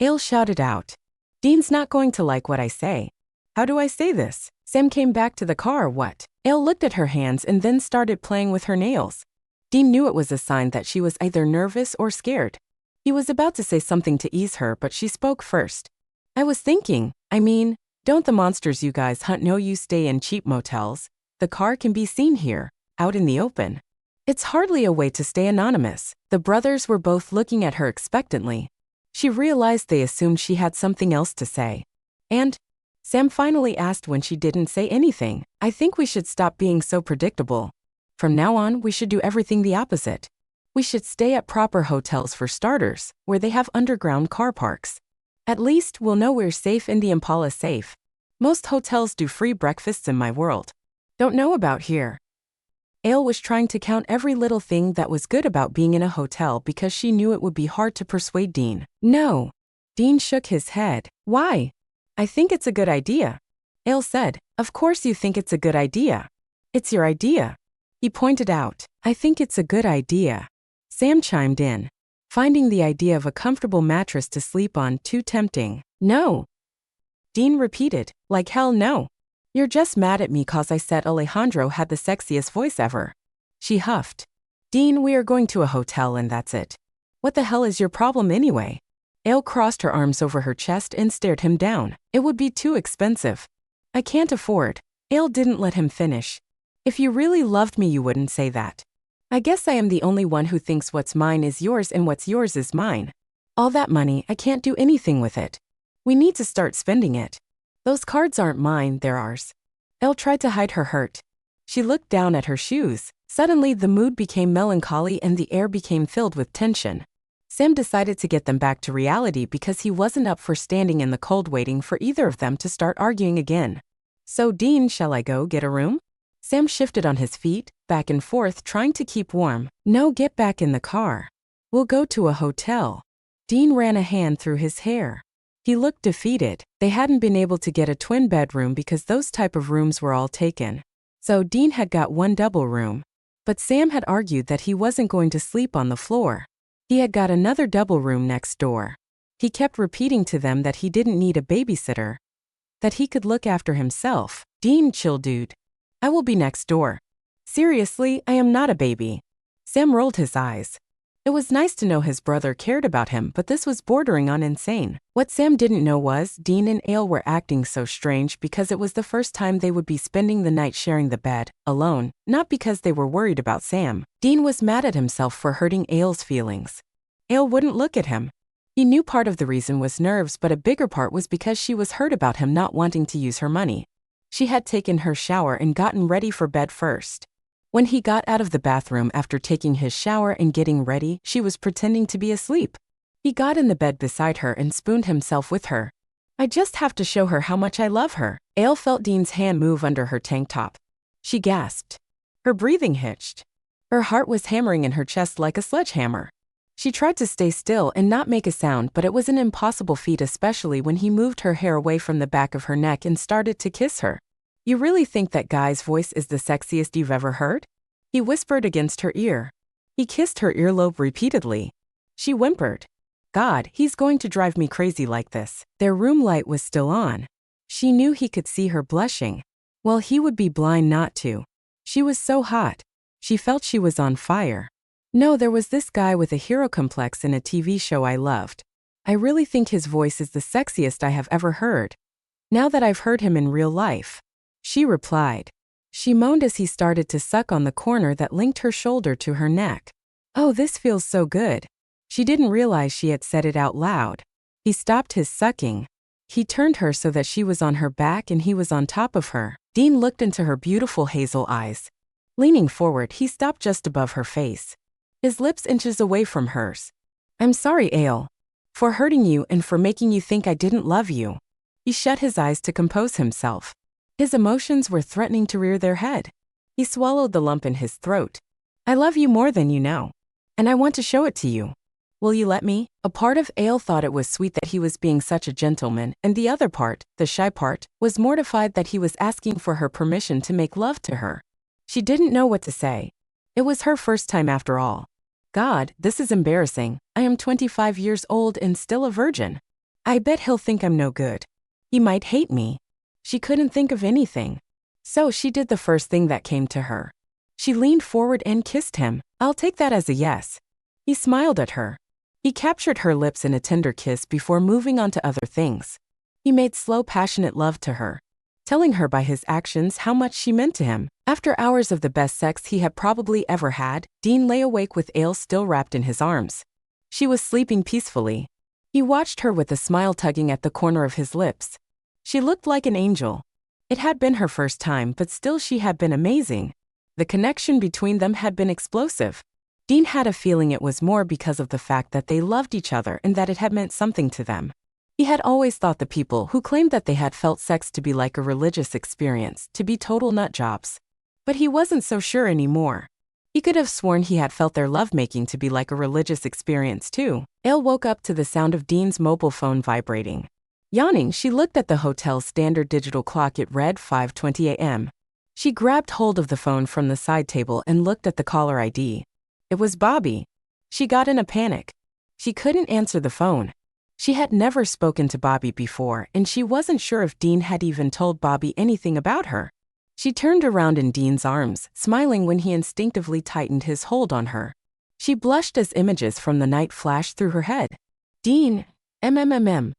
Ale shouted out. Dean's not going to like what I say. How do I say this? Sam came back to the car. What? Ale looked at her hands and then started playing with her nails. Dean knew it was a sign that she was either nervous or scared. He was about to say something to ease her, but she spoke first. I was thinking, don't the monsters you guys hunt know you stay in cheap motels? The car can be seen here, out in the open. It's hardly a way to stay anonymous. The brothers were both looking at her expectantly. She realized they assumed she had something else to say. And Sam finally asked when she didn't say anything, I think we should stop being so predictable. From now on, we should do everything the opposite. We should stay at proper hotels for starters, where they have underground car parks. At least we'll know we're safe and the Impala's safe. Most hotels do free breakfasts in my world. Don't know about here. Ale was trying to count every little thing that was good about being in a hotel because she knew it would be hard to persuade Dean. No. Dean shook his head. Why? I think it's a good idea. Ale said, Of course you think it's a good idea. It's your idea. He pointed out, I think it's a good idea. Sam chimed in, finding the idea of a comfortable mattress to sleep on too tempting. No. Dean repeated, like hell no. You're just mad at me cause I said Alejandro had the sexiest voice ever. She huffed. Dean, we are going to a hotel and that's it. What the hell is your problem anyway? Ale crossed her arms over her chest and stared him down. It would be too expensive. I can't afford. Ale didn't let him finish. If you really loved me you wouldn't say that. I guess I am the only one who thinks what's mine is yours and what's yours is mine. All that money, I can't do anything with it. We need to start spending it. Those cards aren't mine, they're ours. Elle tried to hide her hurt. She looked down at her shoes. Suddenly the mood became melancholy and the air became filled with tension. Sam decided to get them back to reality because he wasn't up for standing in the cold waiting for either of them to start arguing again. So Dean, shall I go get a room? Sam shifted on his feet, back and forth trying to keep warm. No, get back in the car. We'll go to a hotel. Dean ran a hand through his hair. He looked defeated. They hadn't been able to get a twin bedroom because those type of rooms were all taken. So Dean had got one double room. But Sam had argued that he wasn't going to sleep on the floor. He had got another double room next door. He kept repeating to them that he didn't need a babysitter, that he could look after himself. Dean, chill dude. I will be next door. Seriously, I am not a baby. Sam rolled his eyes. It was nice to know his brother cared about him, but this was bordering on insane. What Sam didn't know was Dean and Ale were acting so strange because it was the first time they would be spending the night sharing the bed, alone, not because they were worried about Sam. Dean was mad at himself for hurting Ale's feelings. Ale wouldn't look at him. He knew part of the reason was nerves, but a bigger part was because she was hurt about him not wanting to use her money. She had taken her shower and gotten ready for bed first. When he got out of the bathroom after taking his shower and getting ready, she was pretending to be asleep. He got in the bed beside her and spooned himself with her. I just have to show her how much I love her. Ale felt Dean's hand move under her tank top. She gasped. Her breathing hitched. Her heart was hammering in her chest like a sledgehammer. She tried to stay still and not make a sound, but it was an impossible feat, especially when he moved her hair away from the back of her neck and started to kiss her. You really think that guy's voice is the sexiest you've ever heard? He whispered against her ear. He kissed her earlobe repeatedly. She whimpered. God, he's going to drive me crazy like this. Their room light was still on. She knew he could see her blushing. Well, he would be blind not to. She was so hot. She felt she was on fire. No, there was this guy with a hero complex in a TV show I loved. I really think his voice is the sexiest I have ever heard. Now that I've heard him in real life. She replied. She moaned as he started to suck on the corner that linked her shoulder to her neck. Oh, this feels so good. She didn't realize she had said it out loud. He stopped his sucking. He turned her so that she was on her back and he was on top of her. Dean looked into her beautiful hazel eyes. Leaning forward, he stopped just above her face. His lips inches away from hers. I'm sorry, Ale. For hurting you and for making you think I didn't love you. He shut his eyes to compose himself. His emotions were threatening to rear their head. He swallowed the lump in his throat. I love you more than you know. And I want to show it to you. Will you let me? A part of Ale thought it was sweet that he was being such a gentleman, and the other part, the shy part, was mortified that he was asking for her permission to make love to her. She didn't know what to say. It was her first time after all. God, this is embarrassing. I am 25 years old and still a virgin. I bet he'll think I'm no good. He might hate me. She couldn't think of anything. So she did the first thing that came to her. She leaned forward and kissed him. I'll take that as a yes. He smiled at her. He captured her lips in a tender kiss before moving on to other things. He made slow, passionate love to her, telling her by his actions how much she meant to him. After hours of the best sex he had probably ever had, Dean lay awake with Ale still wrapped in his arms. She was sleeping peacefully. He watched her with a smile tugging at the corner of his lips. She looked like an angel. It had been her first time, but still she had been amazing. The connection between them had been explosive. Dean had a feeling it was more because of the fact that they loved each other and that it had meant something to them. He had always thought the people who claimed that they had felt sex to be like a religious experience to be total nutjobs. But he wasn't so sure anymore. He could have sworn he had felt their lovemaking to be like a religious experience too. Ale woke up to the sound of Dean's mobile phone vibrating. Yawning, she looked at the hotel's standard digital clock. It read 5:20 a.m. She grabbed hold of the phone from the side table and looked at the caller ID. It was Bobby. She got in a panic. She couldn't answer the phone. She had never spoken to Bobby before, and she wasn't sure if Dean had even told Bobby anything about her. She turned around in Dean's arms, smiling when he instinctively tightened his hold on her. She blushed as images from the night flashed through her head. Dean, MMMM.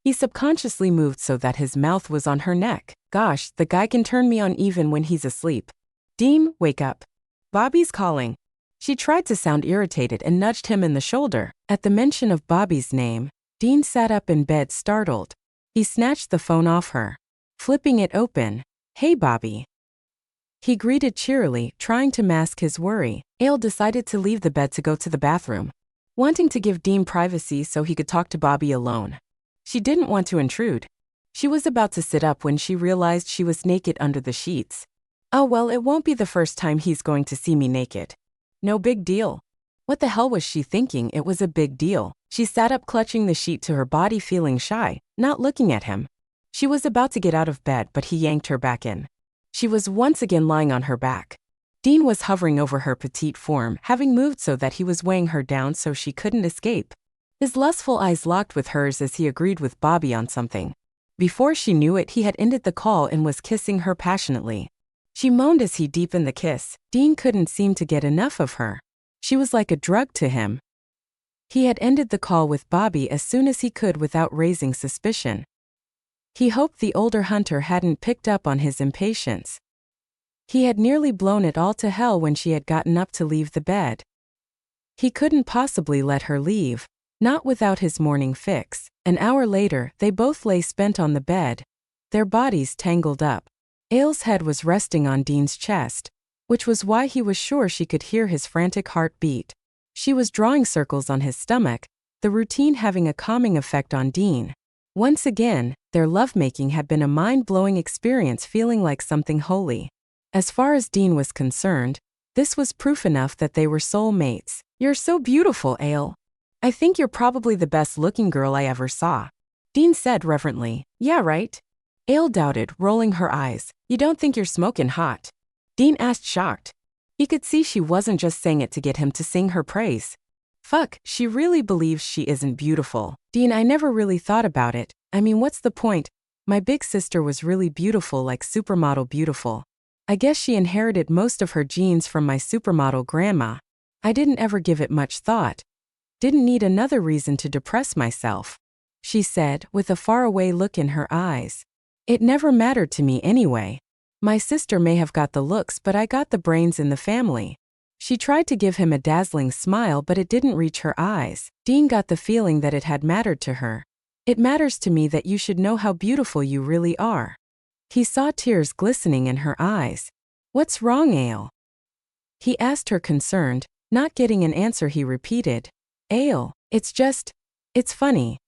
He subconsciously moved so that his mouth was on her neck. Gosh, the guy can turn me on even when he's asleep. Dean, wake up. Bobby's calling. She tried to sound irritated and nudged him in the shoulder. At the mention of Bobby's name, Dean sat up in bed, startled. He snatched the phone off her, flipping it open. Hey, Bobby. He greeted cheerily, trying to mask his worry. Ale decided to leave the bed to go to the bathroom, wanting to give Dean privacy so he could talk to Bobby alone. She didn't want to intrude. She was about to sit up when she realized she was naked under the sheets. Oh well, it won't be the first time he's going to see me naked. No big deal. What the hell was she thinking? It was a big deal. She sat up, clutching the sheet to her body, feeling shy, not looking at him. She was about to get out of bed, but he yanked her back in. She was once again lying on her back. Dean was hovering over her petite form, having moved so that he was weighing her down so she couldn't escape. His lustful eyes locked with hers as he agreed with Bobby on something. Before she knew it, he had ended the call and was kissing her passionately. She moaned as he deepened the kiss. Dean couldn't seem to get enough of her. She was like a drug to him. He had ended the call with Bobby as soon as he could without raising suspicion. He hoped the older hunter hadn't picked up on his impatience. He had nearly blown it all to hell when she had gotten up to leave the bed. He couldn't possibly let her leave, not without his morning fix. An hour later, they both lay spent on the bed, their bodies tangled up. Ale's head was resting on Dean's chest, which was why he was sure she could hear his frantic heartbeat. She was drawing circles on his stomach, the routine having a calming effect on Dean. Once again, their lovemaking had been a mind-blowing experience, feeling like something holy. As far as Dean was concerned, this was proof enough that they were soulmates. You're so beautiful, Ale. I think you're probably the best-looking girl I ever saw. Dean said reverently. Yeah, right? Ale doubted, rolling her eyes. You don't think you're smoking hot? Dean asked, shocked. He could see she wasn't just saying it to get him to sing her praise. Fuck, she really believes she isn't beautiful. Dean, I never really thought about it. I mean, what's the point? My big sister was really beautiful, like supermodel beautiful. I guess she inherited most of her genes from my supermodel grandma. I didn't ever give it much thought. Didn't need another reason to depress myself, she said, with a faraway look in her eyes. It never mattered to me anyway. My sister may have got the looks, but I got the brains in the family. She tried to give him a dazzling smile, but it didn't reach her eyes. Dean got the feeling that it had mattered to her. It matters to me that you should know how beautiful you really are. He saw tears glistening in her eyes. What's wrong, Ale? He asked her, concerned. Not getting an answer, he repeated. Ale, it's funny.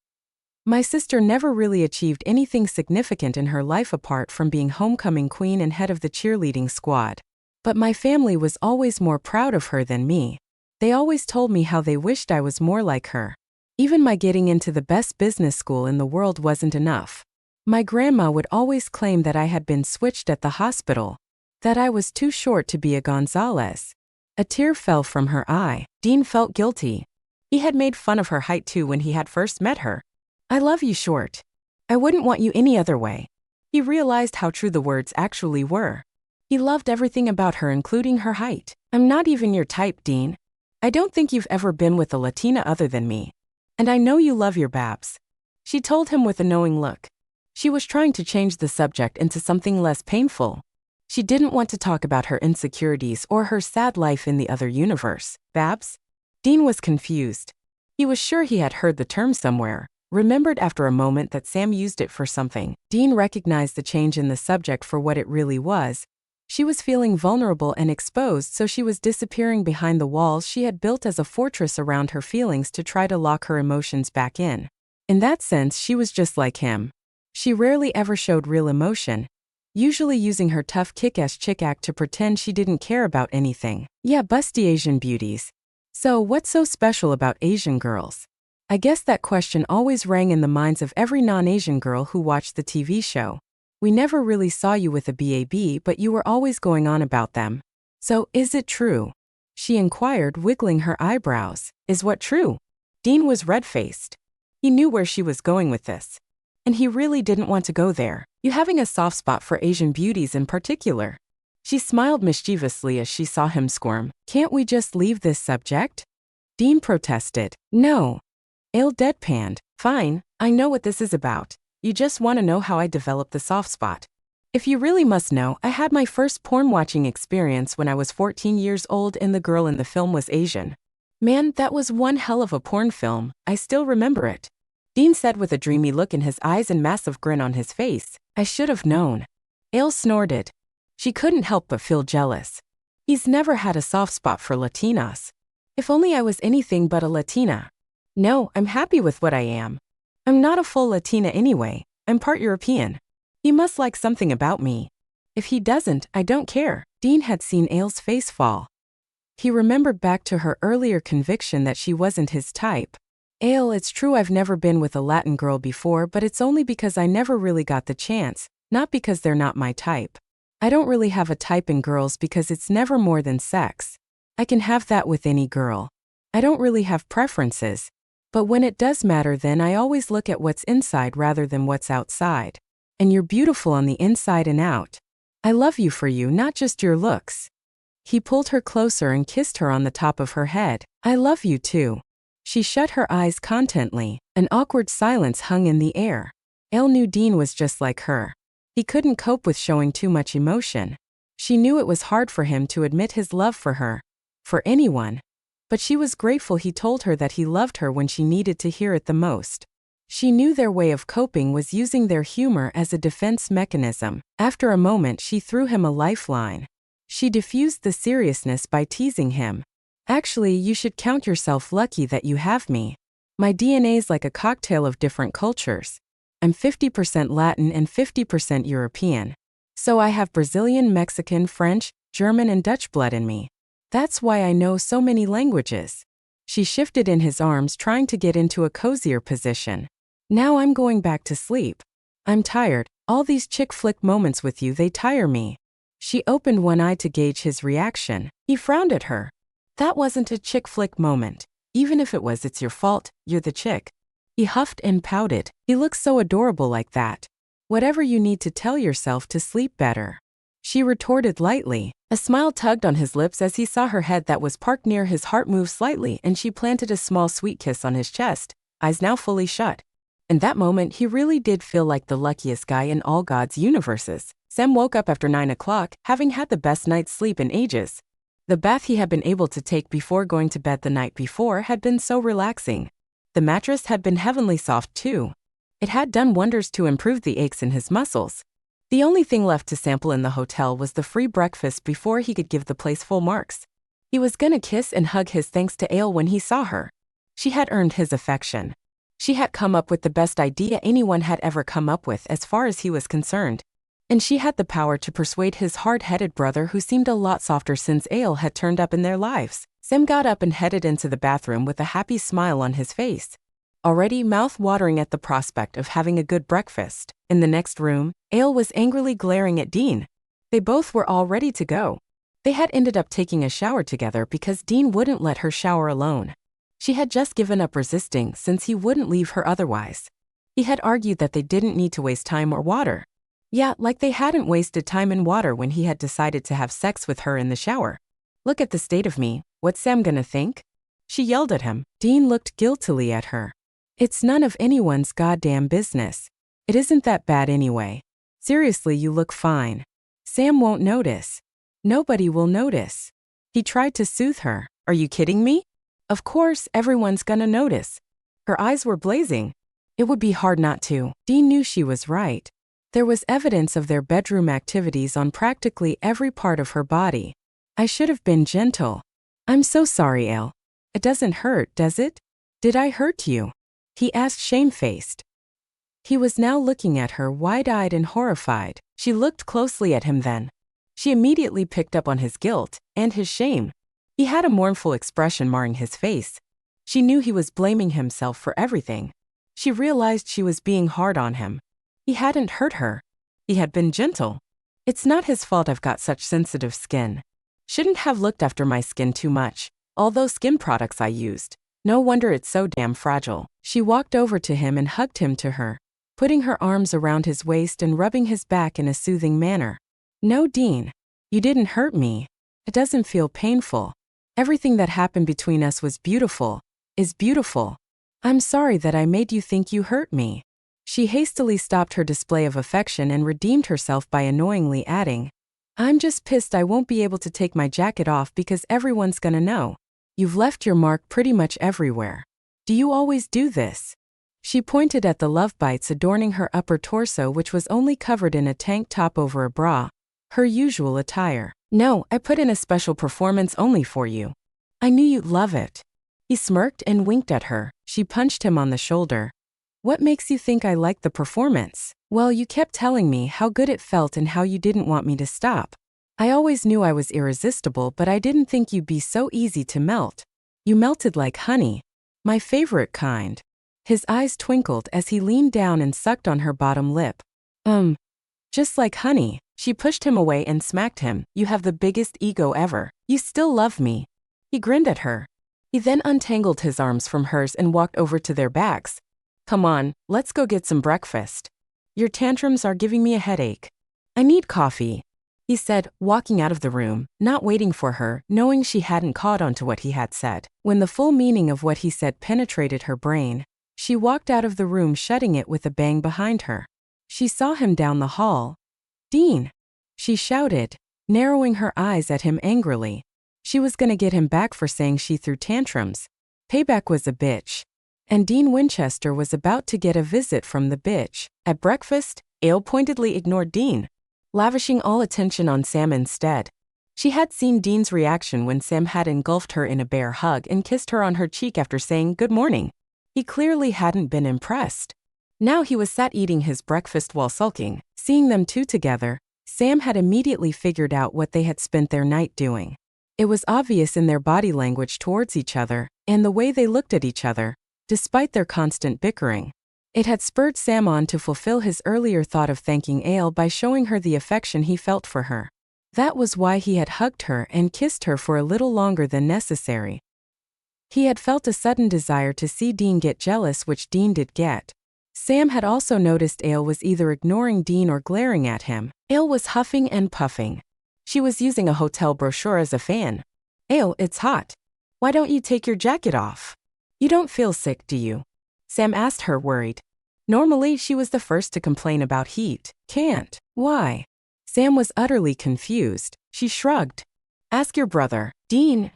My sister never really achieved anything significant in her life apart from being homecoming queen and head of the cheerleading squad. But my family was always more proud of her than me. They always told me how they wished I was more like her. Even my getting into the best business school in the world wasn't enough. My grandma would always claim that I had been switched at the hospital, that I was too short to be a Gonzalez. A tear fell from her eye. Dean felt guilty. He had made fun of her height too when he had first met her. I love you, short. I wouldn't want you any other way. He realized how true the words actually were. He loved everything about her, including her height. I'm not even your type, Dean. I don't think you've ever been with a Latina other than me. And I know you love your babs. She told him with a knowing look. She was trying to change the subject into something less painful. She didn't want to talk about her insecurities or her sad life in the other universe. Babs? Dean was confused. He was sure he had heard the term somewhere, remembered after a moment that Sam used it for something. Dean recognized the change in the subject for what it really was. She was feeling vulnerable and exposed, so she was disappearing behind the walls she had built as a fortress around her feelings to try to lock her emotions back in. In that sense, she was just like him. She rarely ever showed real emotion, usually using her tough kick-ass chick act to pretend she didn't care about anything. Yeah, busty Asian beauties. So, what's so special about Asian girls? I guess that question always rang in the minds of every non-Asian girl who watched the TV show. We never really saw you with a BAB, but you were always going on about them. So, is it true? She inquired, wiggling her eyebrows. Is what true? Dean was red-faced. He knew where she was going with this. And he really didn't want to go there. You having a soft spot for Asian beauties in particular? She smiled mischievously as she saw him squirm. Can't we just leave this subject? Dean protested. No. Ale deadpanned. Fine, I know what this is about. You just want to know how I developed the soft spot. If you really must know, I had my first porn-watching experience when I was 14 years old and the girl in the film was Asian. Man, that was one hell of a porn film. I still remember it. Dean said with a dreamy look in his eyes and massive grin on his face. I should have known. Ale snorted. She couldn't help but feel jealous. He's never had a soft spot for Latinas. If only I was anything but a Latina. No, I'm happy with what I am. I'm not a full Latina anyway. I'm part European. He must like something about me. If he doesn't, I don't care. Dean had seen Ale's face fall. He remembered back to her earlier conviction that she wasn't his type. Ale, it's true I've never been with a Latin girl before, but it's only because I never really got the chance, not because they're not my type. I don't really have a type in girls because it's never more than sex. I can have that with any girl. I don't really have preferences. But when it does matter, then I always look at what's inside rather than what's outside. And you're beautiful on the inside and out. I love you for you, not just your looks. He pulled her closer and kissed her on the top of her head. I love you too. She shut her eyes contently. An awkward silence hung in the air. Ale knew Dean was just like her. He couldn't cope with showing too much emotion. She knew it was hard for him to admit his love for her. For anyone. But she was grateful he told her that he loved her when she needed to hear it the most. She knew their way of coping was using their humor as a defense mechanism. After a moment, she threw him a lifeline. She diffused the seriousness by teasing him. Actually, you should count yourself lucky that you have me. My DNA's like a cocktail of different cultures. I'm 50% Latin and 50% European. So I have Brazilian, Mexican, French, German, and Dutch blood in me. That's why I know so many languages. She shifted in his arms, trying to get into a cozier position. Now I'm going back to sleep. I'm tired. All these chick flick moments with you, they tire me. She opened one eye to gauge his reaction. He frowned at her. That wasn't a chick flick moment. Even if it was, it's your fault. You're the chick. He huffed and pouted. He looks so adorable like that. Whatever you need to tell yourself to sleep better. She retorted lightly. A smile tugged on his lips as he saw her head that was parked near his heart move slightly, and she planted a small sweet kiss on his chest, eyes now fully shut. In that moment, he really did feel like the luckiest guy in all God's universes. Sam woke up after 9 o'clock, having had the best night's sleep in ages. The bath he had been able to take before going to bed the night before had been so relaxing. The mattress had been heavenly soft too. It had done wonders to improve the aches in his muscles. The only thing left to sample in the hotel was the free breakfast before he could give the place full marks. He was gonna kiss and hug his thanks to Ale when he saw her. She had earned his affection. She had come up with the best idea anyone had ever come up with as far as he was concerned. And she had the power to persuade his hard-headed brother, who seemed a lot softer since Ale had turned up in their lives. Sam got up and headed into the bathroom with a happy smile on his face, already mouth-watering at the prospect of having a good breakfast. In the next room, Ale was angrily glaring at Dean. They both were all ready to go. They had ended up taking a shower together because Dean wouldn't let her shower alone. She had just given up resisting since he wouldn't leave her otherwise. He had argued that they didn't need to waste time or water. Yeah, like they hadn't wasted time in water when he had decided to have sex with her in the shower. Look at the state of me, what's Sam gonna think? She yelled at him. Dean looked guiltily at her. It's none of anyone's goddamn business. It isn't that bad anyway. Seriously, you look fine. Sam won't notice. Nobody will notice. He tried to soothe her. Are you kidding me? Of course, everyone's gonna notice. Her eyes were blazing. It would be hard not to. Dean knew she was right. There was evidence of their bedroom activities on practically every part of her body. I should have been gentle. I'm so sorry, Ale. It doesn't hurt, does it? Did I hurt you? He asked shamefaced. He was now looking at her wide-eyed and horrified. She looked closely at him then. She immediately picked up on his guilt and his shame. He had a mournful expression marring his face. She knew he was blaming himself for everything. She realized she was being hard on him. He hadn't hurt her. He had been gentle. It's not his fault I've got such sensitive skin. Shouldn't have looked after my skin too much. All those skin products I used. No wonder it's so damn fragile. She walked over to him and hugged him to her, putting her arms around his waist and rubbing his back in a soothing manner. No, Dean. You didn't hurt me. It doesn't feel painful. Everything that happened between us was beautiful. Is beautiful. I'm sorry that I made you think you hurt me. She hastily stopped her display of affection and redeemed herself by annoyingly adding, I'm just pissed I won't be able to take my jacket off because everyone's gonna know. You've left your mark pretty much everywhere. Do you always do this? She pointed at the love bites adorning her upper torso, which was only covered in a tank top over a bra, her usual attire. No, I put in a special performance only for you. I knew you'd love it. He smirked and winked at her. She punched him on the shoulder. What makes you think I liked the performance? Well, you kept telling me how good it felt and how you didn't want me to stop. I always knew I was irresistible, but I didn't think you'd be so easy to melt. You melted like honey. My favorite kind. His eyes twinkled as he leaned down and sucked on her bottom lip. Just like honey. She pushed him away and smacked him. You have the biggest ego ever. You still love me. He grinned at her. He then untangled his arms from hers and walked over to their backs. Come on, let's go get some breakfast. Your tantrums are giving me a headache. I need coffee, he said, walking out of the room, not waiting for her, knowing she hadn't caught on to what he had said. When the full meaning of what he said penetrated her brain, she walked out of the room, shutting it with a bang behind her. She saw him down the hall. Dean, she shouted, narrowing her eyes at him angrily. She was gonna get him back for saying she threw tantrums. Payback was a bitch. And Dean Winchester was about to get a visit from the bitch. At breakfast, Ale pointedly ignored Dean, lavishing all attention on Sam instead. She had seen Dean's reaction when Sam had engulfed her in a bear hug and kissed her on her cheek after saying good morning. He clearly hadn't been impressed. Now he was sat eating his breakfast while sulking. Seeing them two together, Sam had immediately figured out what they had spent their night doing. It was obvious in their body language towards each other and the way they looked at each other, despite their constant bickering. It had spurred Sam on to fulfill his earlier thought of thanking Ale by showing her the affection he felt for her. That was why he had hugged her and kissed her for a little longer than necessary. He had felt a sudden desire to see Dean get jealous, which Dean did get. Sam had also noticed Ale was either ignoring Dean or glaring at him. Ale was huffing and puffing. She was using a hotel brochure as a fan. Ale, it's hot. Why don't you take your jacket off? You don't feel sick, do you? Sam asked her, worried. Normally, she was the first to complain about heat. Can't. Why? Sam was utterly confused. She shrugged. Ask your brother. Dean.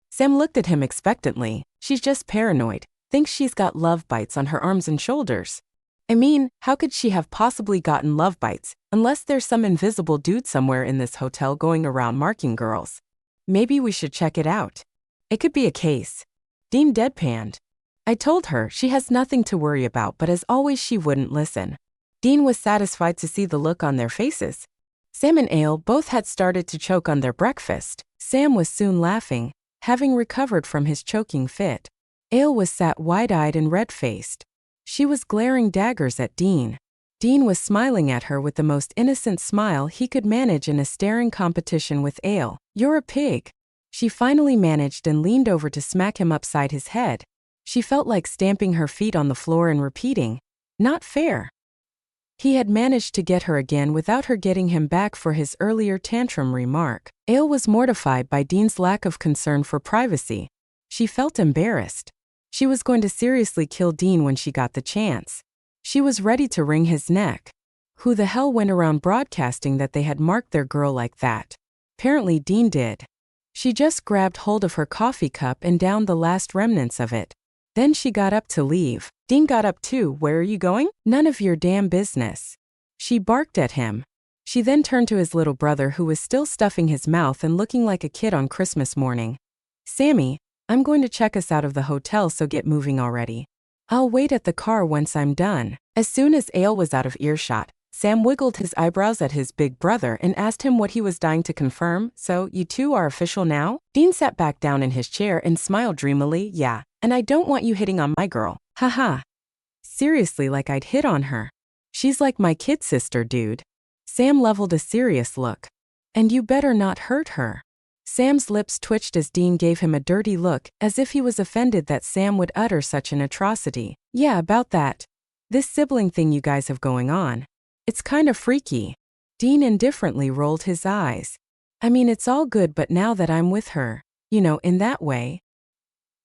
Sam looked at him expectantly. She's just paranoid. Thinks she's got love bites on her arms and shoulders. I mean, how could she have possibly gotten love bites, unless there's some invisible dude somewhere in this hotel going around marking girls? Maybe we should check it out. It could be a case. Dean deadpanned. I told her she has nothing to worry about, but as always she wouldn't listen. Dean was satisfied to see the look on their faces. Sam and Ale both had started to choke on their breakfast. Sam was soon laughing, having recovered from his choking fit. Ale was sat wide-eyed and red-faced. She was glaring daggers at Dean. Dean was smiling at her with the most innocent smile he could manage in a staring competition with Ale. You're a pig. She finally managed and leaned over to smack him upside his head. She felt like stamping her feet on the floor and repeating, not fair. He had managed to get her again without her getting him back for his earlier tantrum remark. Ale was mortified by Dean's lack of concern for privacy. She felt embarrassed. She was going to seriously kill Dean when she got the chance. She was ready to wring his neck. Who the hell went around broadcasting that they had marked their girl like that? Apparently Dean did. She just grabbed hold of her coffee cup and downed the last remnants of it. Then she got up to leave. Dean got up too. Where are you going? None of your damn business. She barked at him. She then turned to his little brother who was still stuffing his mouth and looking like a kid on Christmas morning. Sammy, I'm going to check us out of the hotel, so get moving already. I'll wait at the car once I'm done. As soon as Ale was out of earshot, Sam wiggled his eyebrows at his big brother and asked him what he was dying to confirm. So, you two are official now? Dean sat back down in his chair and smiled dreamily. Yeah, and I don't want you hitting on my girl. Haha. Seriously, like I'd hit on her. She's like my kid sister, dude. Sam leveled a serious look. And you better not hurt her. Sam's lips twitched as Dean gave him a dirty look, as if he was offended that Sam would utter such an atrocity. Yeah, about that. This sibling thing you guys have going on. It's kind of freaky. Dean indifferently rolled his eyes. I mean, it's all good, but now that I'm with her, you know, in that way.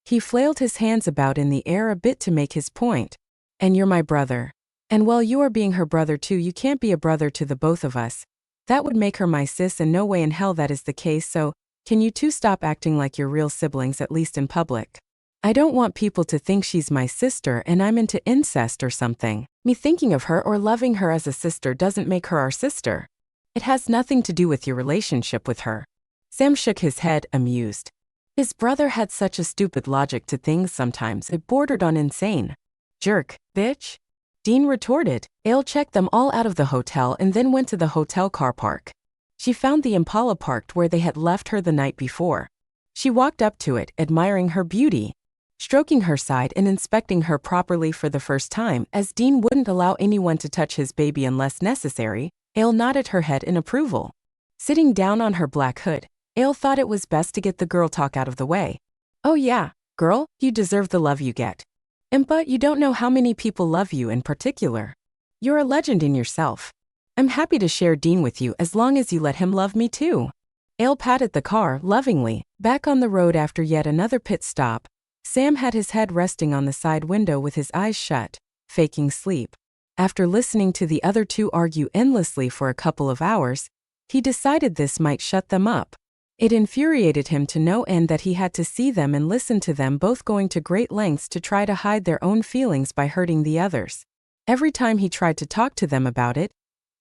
He flailed his hands about in the air a bit to make his point. And you're my brother. And while you are being her brother too, you can't be a brother to the both of us. That would make her my sis, and no way in hell that is the case, so can you two stop acting like you're real siblings, at least in public? I don't want people to think she's my sister and I'm into incest or something. Me thinking of her or loving her as a sister doesn't make her our sister. It has nothing to do with your relationship with her. Sam shook his head, amused. His brother had such a stupid logic to things sometimes it bordered on insane. Jerk, bitch. Dean retorted. Ale checked them all out of the hotel and then went to the hotel car park. She found the Impala parked where they had left her the night before. She walked up to it, admiring her beauty. Stroking her side and inspecting her properly for the first time, as Dean wouldn't allow anyone to touch his baby unless necessary, Ale nodded her head in approval. Sitting down on her black hood, Ale thought it was best to get the girl talk out of the way. Oh yeah, girl, you deserve the love you get. But you don't know how many people love you in particular. You're a legend in yourself. I'm happy to share Dean with you as long as you let him love me too. Ale patted the car lovingly. Back on the road after yet another pit stop, Sam had his head resting on the side window with his eyes shut, faking sleep. After listening to the other two argue endlessly for a couple of hours, he decided this might shut them up. It infuriated him to no end that he had to see them and listen to them both going to great lengths to try to hide their own feelings by hurting the others. Every time he tried to talk to them about it,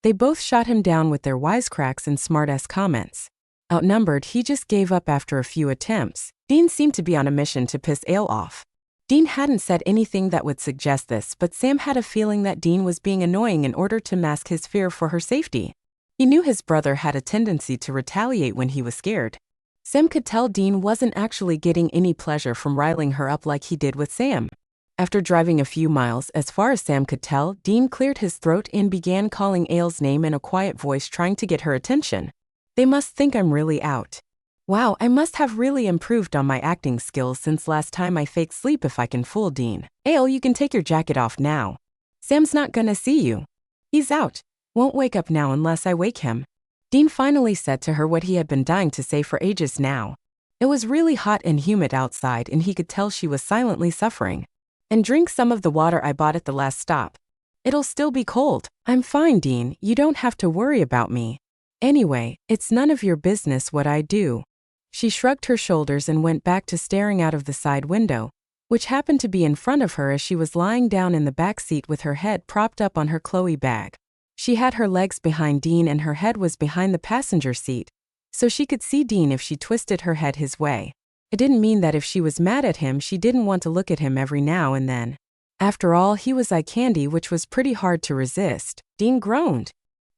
they both shot him down with their wisecracks and smart-ass comments. Outnumbered, he just gave up after a few attempts. Dean seemed to be on a mission to piss Ale off. Dean hadn't said anything that would suggest this, but Sam had a feeling that Dean was being annoying in order to mask his fear for her safety. He knew his brother had a tendency to retaliate when he was scared. Sam could tell Dean wasn't actually getting any pleasure from riling her up like he did with Sam. After driving a few miles, as far as Sam could tell, Dean cleared his throat and began calling Ale's name in a quiet voice, trying to get her attention. They must think I'm really out. Wow, I must have really improved on my acting skills since last time I faked sleep if I can fool Dean. Ale, you can take your jacket off now. Sam's not gonna see you. He's out. Won't wake up now unless I wake him. Dean finally said to her what he had been dying to say for ages now. It was really hot and humid outside and he could tell she was silently suffering. And drink some of the water I bought at the last stop. It'll still be cold. I'm fine, Dean. You don't have to worry about me. Anyway, it's none of your business what I do. She shrugged her shoulders and went back to staring out of the side window, which happened to be in front of her as she was lying down in the back seat with her head propped up on her Chloe bag. She had her legs behind Dean and her head was behind the passenger seat, so she could see Dean if she twisted her head his way. It didn't mean that if she was mad at him she didn't want to look at him every now and then. After all, he was eye candy, which was pretty hard to resist. Dean groaned.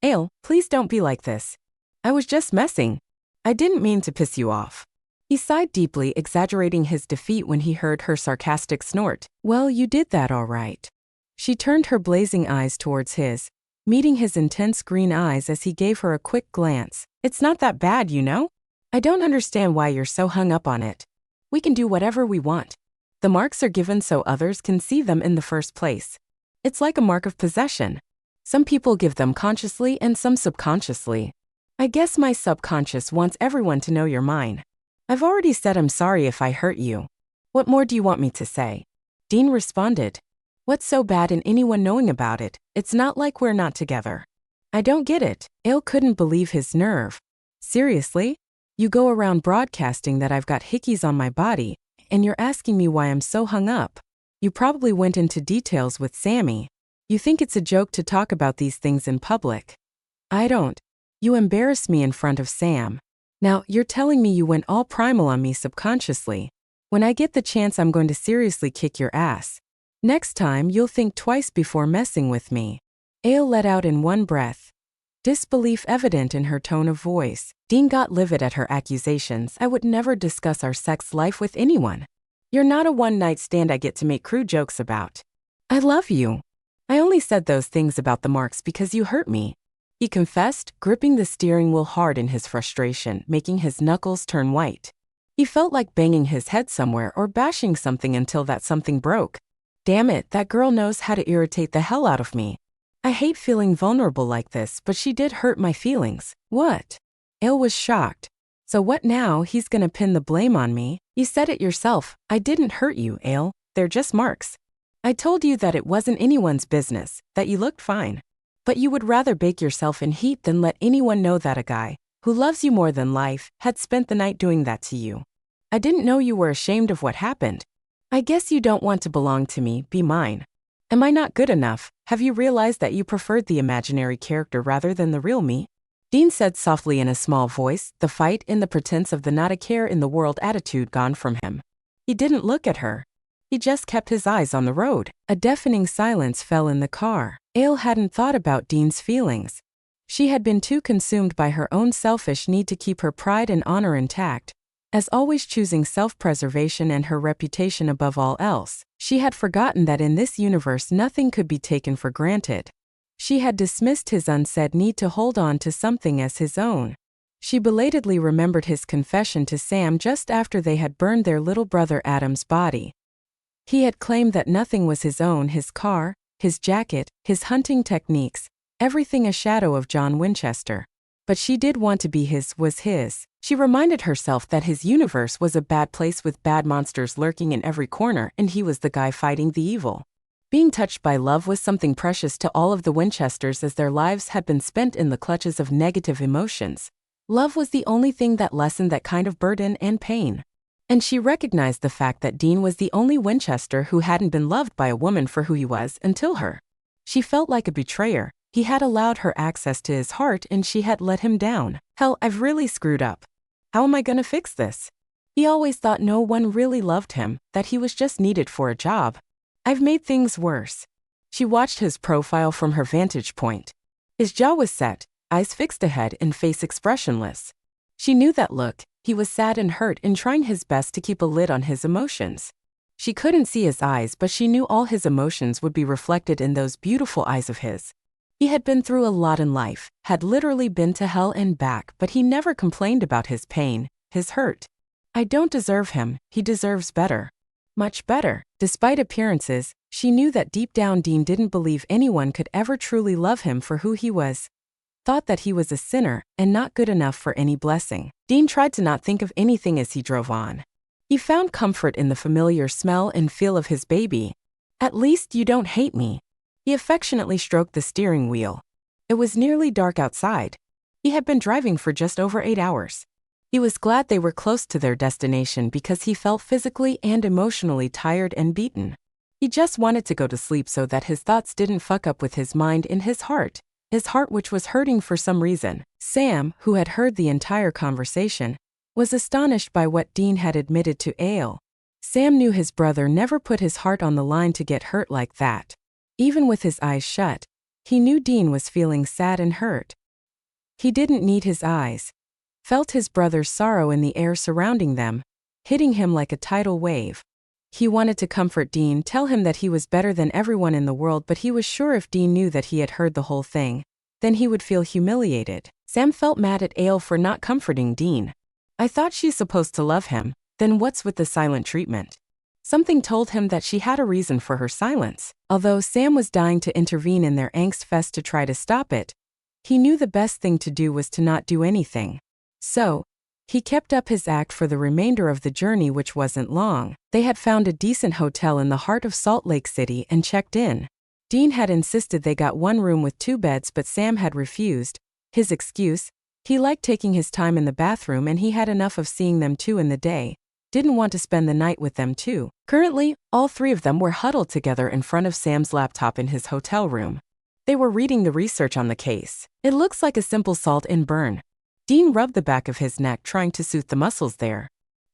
Ale, please don't be like this. I was just messing. I didn't mean to piss you off. He sighed deeply, exaggerating his defeat when he heard her sarcastic snort. Well, you did that all right. She turned her blazing eyes towards his, meeting his intense green eyes as he gave her a quick glance. It's not that bad, you know? I don't understand why you're so hung up on it. We can do whatever we want. The marks are given so others can see them in the first place. It's like a mark of possession. Some people give them consciously and some subconsciously. I guess my subconscious wants everyone to know you're mine. I've already said I'm sorry if I hurt you. What more do you want me to say? Dean responded. What's so bad in anyone knowing about it? It's not like we're not together. I don't get it. Ale couldn't believe his nerve. Seriously? You go around broadcasting that I've got hickeys on my body, and you're asking me why I'm so hung up. You probably went into details with Sammy. You think it's a joke to talk about these things in public. I don't. You embarrass me in front of Sam. Now, you're telling me you went all primal on me subconsciously. When I get the chance, I'm going to seriously kick your ass. Next time, you'll think twice before messing with me. Ale let out in one breath. Disbelief evident in her tone of voice. Dean got livid at her accusations. I would never discuss our sex life with anyone. You're not a one-night stand I get to make crude jokes about. I love you. I only said those things about the marks because you hurt me. He confessed, gripping the steering wheel hard in his frustration, making his knuckles turn white. He felt like banging his head somewhere or bashing something until that something broke. Damn it, that girl knows how to irritate the hell out of me. I hate feeling vulnerable like this, but she did hurt my feelings. What? Ale was shocked. So what now? He's gonna pin the blame on me? You said it yourself. I didn't hurt you, Ale. They're just marks. I told you that it wasn't anyone's business, that you looked fine. But you would rather bake yourself in heat than let anyone know that a guy, who loves you more than life, had spent the night doing that to you. I didn't know you were ashamed of what happened. I guess you don't want to belong to me, be mine. Am I not good enough? Have you realized that you preferred the imaginary character rather than the real me? Dean said softly in a small voice, the fight in the pretense of the not a care in the world attitude gone from him. He didn't look at her. He just kept his eyes on the road. A deafening silence fell in the car. Ale hadn't thought about Dean's feelings. She had been too consumed by her own selfish need to keep her pride and honor intact. As always choosing self-preservation and her reputation above all else, she had forgotten that in this universe nothing could be taken for granted. She had dismissed his unsaid need to hold on to something as his own. She belatedly remembered his confession to Sam just after they had burned their little brother Adam's body. He had claimed that nothing was his own, his car, his jacket, his hunting techniques, everything a shadow of John Winchester. But she did want to be his, was his. She reminded herself that his universe was a bad place with bad monsters lurking in every corner and he was the guy fighting the evil. Being touched by love was something precious to all of the Winchesters as their lives had been spent in the clutches of negative emotions. Love was the only thing that lessened that kind of burden and pain. And she recognized the fact that Dean was the only Winchester who hadn't been loved by a woman for who he was until her. She felt like a betrayer. He had allowed her access to his heart and she had let him down. Hell, I've really screwed up. How am I gonna fix this? He always thought no one really loved him, that he was just needed for a job. I've made things worse. She watched his profile from her vantage point. His jaw was set, eyes fixed ahead and face expressionless. She knew that look. He was sad and hurt and trying his best to keep a lid on his emotions. She couldn't see his eyes, but she knew all his emotions would be reflected in those beautiful eyes of his. He had been through a lot in life, had literally been to hell and back, but he never complained about his pain, his hurt. I don't deserve him, he deserves better. Much better. Despite appearances, she knew that deep down Dean didn't believe anyone could ever truly love him for who he was. Thought that he was a sinner and not good enough for any blessing. Dean tried to not think of anything as he drove on. He found comfort in the familiar smell and feel of his baby. At least you don't hate me. He affectionately stroked the steering wheel. It was nearly dark outside. He had been driving for just over 8 hours. He was glad they were close to their destination because he felt physically and emotionally tired and beaten. He just wanted to go to sleep so that his thoughts didn't fuck up with his mind and his heart which was hurting for some reason. Sam, who had heard the entire conversation, was astonished by what Dean had admitted to Ale. Sam knew his brother never put his heart on the line to get hurt like that. Even with his eyes shut, he knew Dean was feeling sad and hurt. He didn't need his eyes. Felt his brother's sorrow in the air surrounding them, hitting him like a tidal wave. He wanted to comfort Dean, tell him that he was better than everyone in the world, but he was sure if Dean knew that he had heard the whole thing, then he would feel humiliated. Sam felt mad at Ale for not comforting Dean. I thought she's supposed to love him, then what's with the silent treatment? Something told him that she had a reason for her silence. Although Sam was dying to intervene in their angst fest to try to stop it, he knew the best thing to do was to not do anything. So, he kept up his act for the remainder of the journey, which wasn't long. They had found a decent hotel in the heart of Salt Lake City and checked in. Dean had insisted they got one room with 2 beds, but Sam had refused. His excuse? He liked taking his time in the bathroom and he had enough of seeing them 2 in the day. Didn't want to spend the night with them too. Currently, all 3 of them were huddled together in front of Sam's laptop in his hotel room. They were reading the research on the case. It looks like a simple salt and burn. Dean rubbed the back of his neck, trying to soothe the muscles there.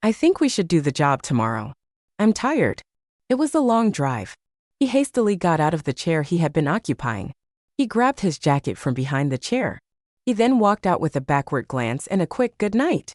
I think we should do the job tomorrow. I'm tired. It was a long drive. He hastily got out of the chair he had been occupying. He grabbed his jacket from behind the chair. He then walked out with a backward glance and a quick good night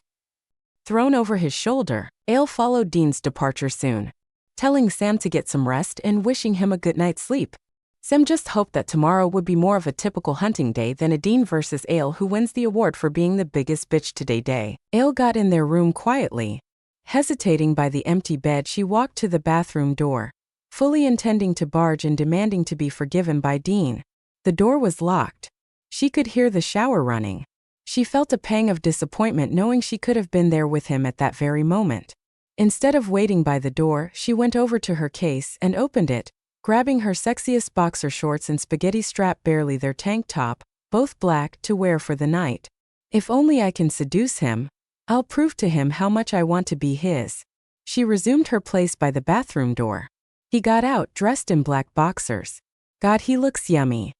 thrown over his shoulder. Ale followed Dean's departure soon, telling Sam to get some rest and wishing him a good night's sleep. Sam just hoped that tomorrow would be more of a typical hunting day than a Dean versus Ale who wins the award for being the biggest bitch today day. Ale got in their room quietly. Hesitating by the empty bed, she walked to the bathroom door, fully intending to barge and demanding to be forgiven by Dean. The door was locked. She could hear the shower running. She felt a pang of disappointment knowing she could have been there with him at that very moment. Instead of waiting by the door, she went over to her case and opened it, grabbing her sexiest boxer shorts and spaghetti strap, barely their tank top, both black, to wear for the night. If only I can seduce him, I'll prove to him how much I want to be his. She resumed her place by the bathroom door. He got out, dressed in black boxers. God, he looks yummy.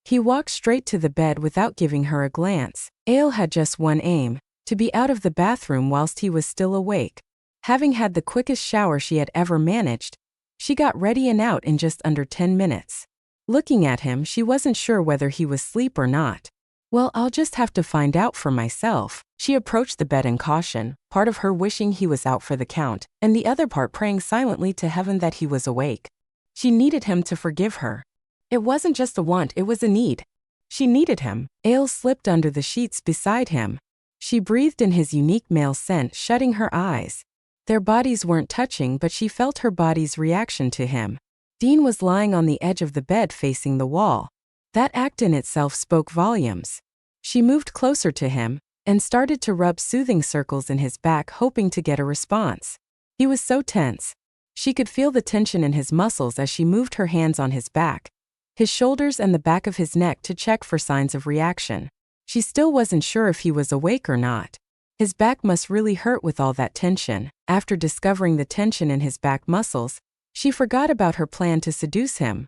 He walked straight to the bed without giving her a glance. Ale had just one aim, to be out of the bathroom whilst he was still awake. Having had the quickest shower she had ever managed, she got ready and out in just under 10 minutes. Looking at him, she wasn't sure whether he was asleep or not. Well, I'll just have to find out for myself. She approached the bed in caution, part of her wishing he was out for the count, and the other part praying silently to heaven that he was awake. She needed him to forgive her. It wasn't just a want, it was a need. She needed him. Ale slipped under the sheets beside him. She breathed in his unique male scent, shutting her eyes. Their bodies weren't touching, but she felt her body's reaction to him. Dean was lying on the edge of the bed facing the wall. That act in itself spoke volumes. She moved closer to him and started to rub soothing circles in his back, hoping to get a response. He was so tense. She could feel the tension in his muscles as she moved her hands on his back, his shoulders and the back of his neck to check for signs of reaction. She still wasn't sure if he was awake or not. His back must really hurt with all that tension. After discovering the tension in his back muscles, she forgot about her plan to seduce him,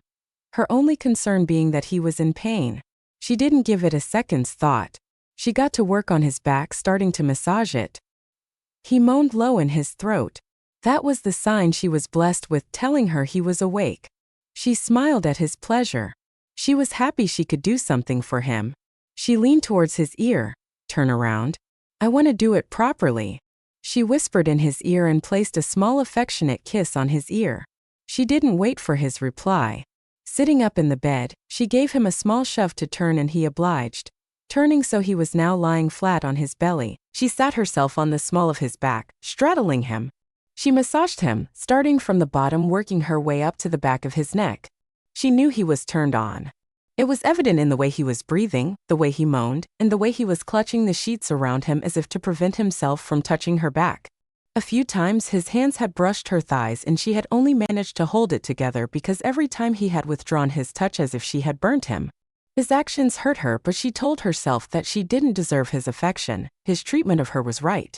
her only concern being that he was in pain. She didn't give it a second's thought. She got to work on his back, starting to massage it. He moaned low in his throat. That was the sign she was blessed with, telling her he was awake. She smiled at his pleasure. She was happy she could do something for him. She leaned towards his ear. Turn around. I want to do it properly. She whispered in his ear and placed a small affectionate kiss on his ear. She didn't wait for his reply. Sitting up in the bed, she gave him a small shove to turn and he obliged. Turning so he was now lying flat on his belly, she sat herself on the small of his back, straddling him. She massaged him, starting from the bottom, working her way up to the back of his neck. She knew he was turned on. It was evident in the way he was breathing, the way he moaned, and the way he was clutching the sheets around him as if to prevent himself from touching her back. A few times his hands had brushed her thighs and she had only managed to hold it together because every time he had withdrawn his touch as if she had burnt him. His actions hurt her, but she told herself that she didn't deserve his affection. His treatment of her was right.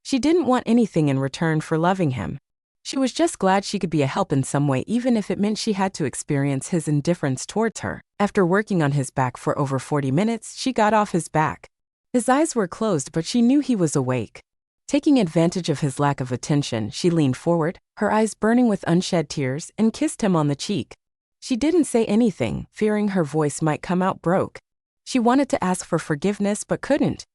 She didn't want anything in return for loving him. She was just glad she could be a help in some way, even if it meant she had to experience his indifference towards her. After working on his back for over 40 minutes, she got off his back. His eyes were closed, but she knew he was awake. Taking advantage of his lack of attention, she leaned forward, her eyes burning with unshed tears, and kissed him on the cheek. She didn't say anything, fearing her voice might come out broke. She wanted to ask for forgiveness but couldn't.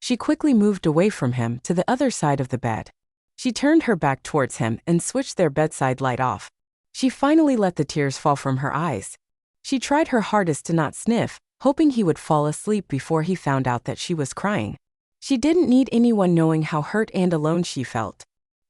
She quickly moved away from him to the other side of the bed. She turned her back towards him and switched their bedside light off. She finally let the tears fall from her eyes. She tried her hardest to not sniff, hoping he would fall asleep before he found out that she was crying. She didn't need anyone knowing how hurt and alone she felt.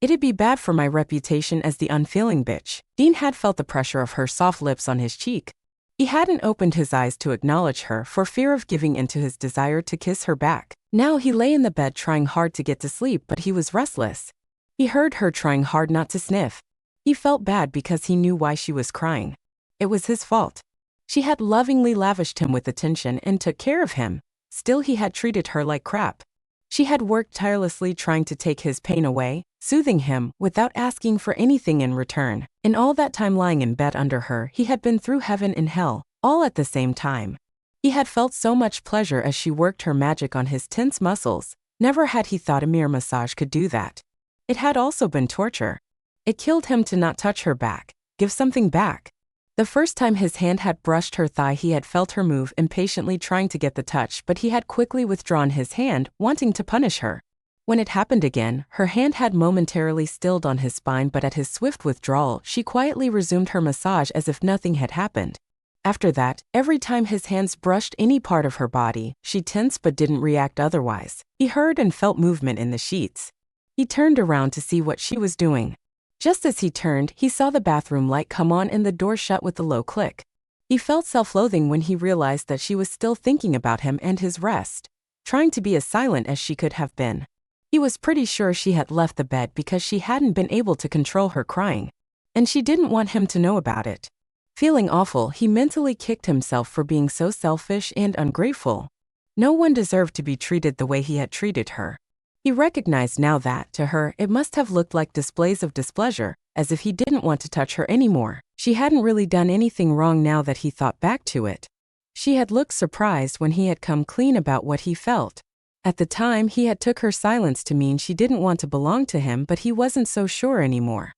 It'd be bad for my reputation as the unfeeling bitch. Dean had felt the pressure of her soft lips on his cheek. He hadn't opened his eyes to acknowledge her for fear of giving in to his desire to kiss her back. Now he lay in the bed trying hard to get to sleep, but he was restless. He heard her trying hard not to sniff. He felt bad because he knew why she was crying. It was his fault. She had lovingly lavished him with attention and took care of him. Still, he had treated her like crap. She had worked tirelessly trying to take his pain away, soothing him without asking for anything in return. In all that time lying in bed under her, he had been through heaven and hell, all at the same time. He had felt so much pleasure as she worked her magic on his tense muscles. Never had he thought a mere massage could do that. It had also been torture. It killed him to not touch her back, give something back. The first time his hand had brushed her thigh, he had felt her move, impatiently trying to get the touch, but he had quickly withdrawn his hand, wanting to punish her. When it happened again, her hand had momentarily stilled on his spine, but at his swift withdrawal, she quietly resumed her massage as if nothing had happened. After that, every time his hands brushed any part of her body, she tensed but didn't react otherwise. He heard and felt movement in the sheets. He turned around to see what she was doing. Just as he turned, he saw the bathroom light come on and the door shut with a low click. He felt self-loathing when he realized that she was still thinking about him and his rest, trying to be as silent as she could have been. He was pretty sure she had left the bed because she hadn't been able to control her crying, and she didn't want him to know about it. Feeling awful, he mentally kicked himself for being so selfish and ungrateful. No one deserved to be treated the way he had treated her. He recognized now that, to her, it must have looked like displays of displeasure, as if he didn't want to touch her anymore. She hadn't really done anything wrong now that he thought back to it. She had looked surprised when he had come clean about what he felt. At the time, he had took her silence to mean she didn't want to belong to him, but he wasn't so sure anymore.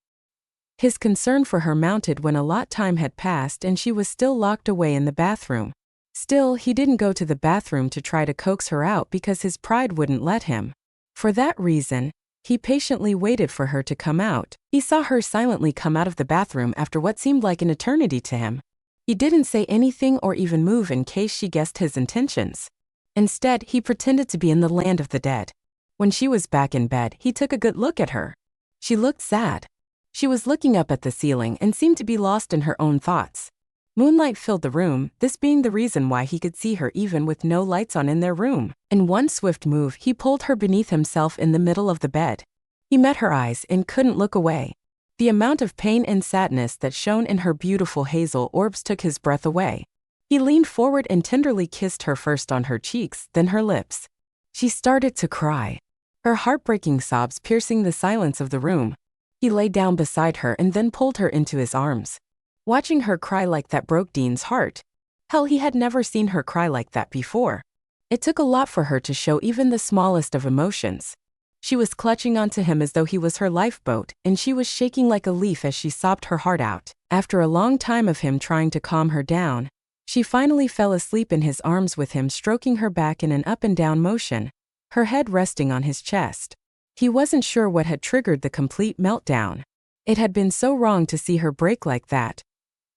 His concern for her mounted when a lot time had passed and she was still locked away in the bathroom. Still, he didn't go to the bathroom to try to coax her out because his pride wouldn't let him. For that reason, he patiently waited for her to come out. He saw her silently come out of the bathroom after what seemed like an eternity to him. He didn't say anything or even move in case she guessed his intentions. Instead, he pretended to be in the land of the dead. When she was back in bed, he took a good look at her. She looked sad. She was looking up at the ceiling and seemed to be lost in her own thoughts. Moonlight filled the room, this being the reason why he could see her even with no lights on in their room. In one swift move, he pulled her beneath himself in the middle of the bed. He met her eyes and couldn't look away. The amount of pain and sadness that shone in her beautiful hazel orbs took his breath away. He leaned forward and tenderly kissed her first on her cheeks, then her lips. She started to cry, her heartbreaking sobs piercing the silence of the room. He lay down beside her and then pulled her into his arms. Watching her cry like that broke Dean's heart. Hell, he had never seen her cry like that before. It took a lot for her to show even the smallest of emotions. She was clutching onto him as though he was her lifeboat, and she was shaking like a leaf as she sobbed her heart out. After a long time of him trying to calm her down, she finally fell asleep in his arms with him stroking her back in an up and down motion, her head resting on his chest. He wasn't sure what had triggered the complete meltdown. It had been so wrong to see her break like that.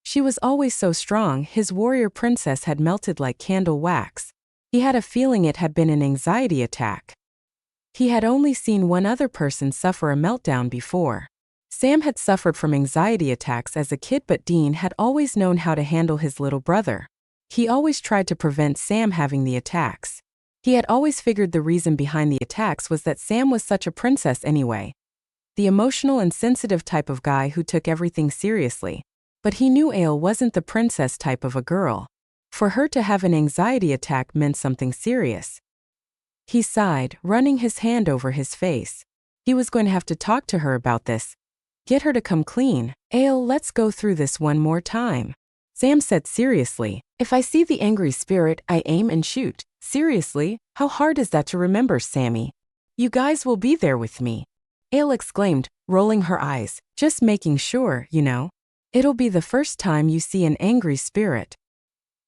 She was always so strong, his warrior princess had melted like candle wax. He had a feeling it had been an anxiety attack. He had only seen one other person suffer a meltdown before. Sam had suffered from anxiety attacks as a kid, but Dean had always known how to handle his little brother. He always tried to prevent Sam having the attacks. He had always figured the reason behind the attacks was that Sam was such a princess anyway. The emotional and sensitive type of guy who took everything seriously. But he knew Ale wasn't the princess type of a girl. For her to have an anxiety attack meant something serious. He sighed, running his hand over his face. He was going to have to talk to her about this. Get her to come clean. Ale, let's go through this one more time. Sam said seriously. If I see the angry spirit, I aim and shoot. Seriously? How hard is that to remember, Sammy? You guys will be there with me. Ale exclaimed, rolling her eyes. Just making sure, you know. It'll be the first time you see an angry spirit.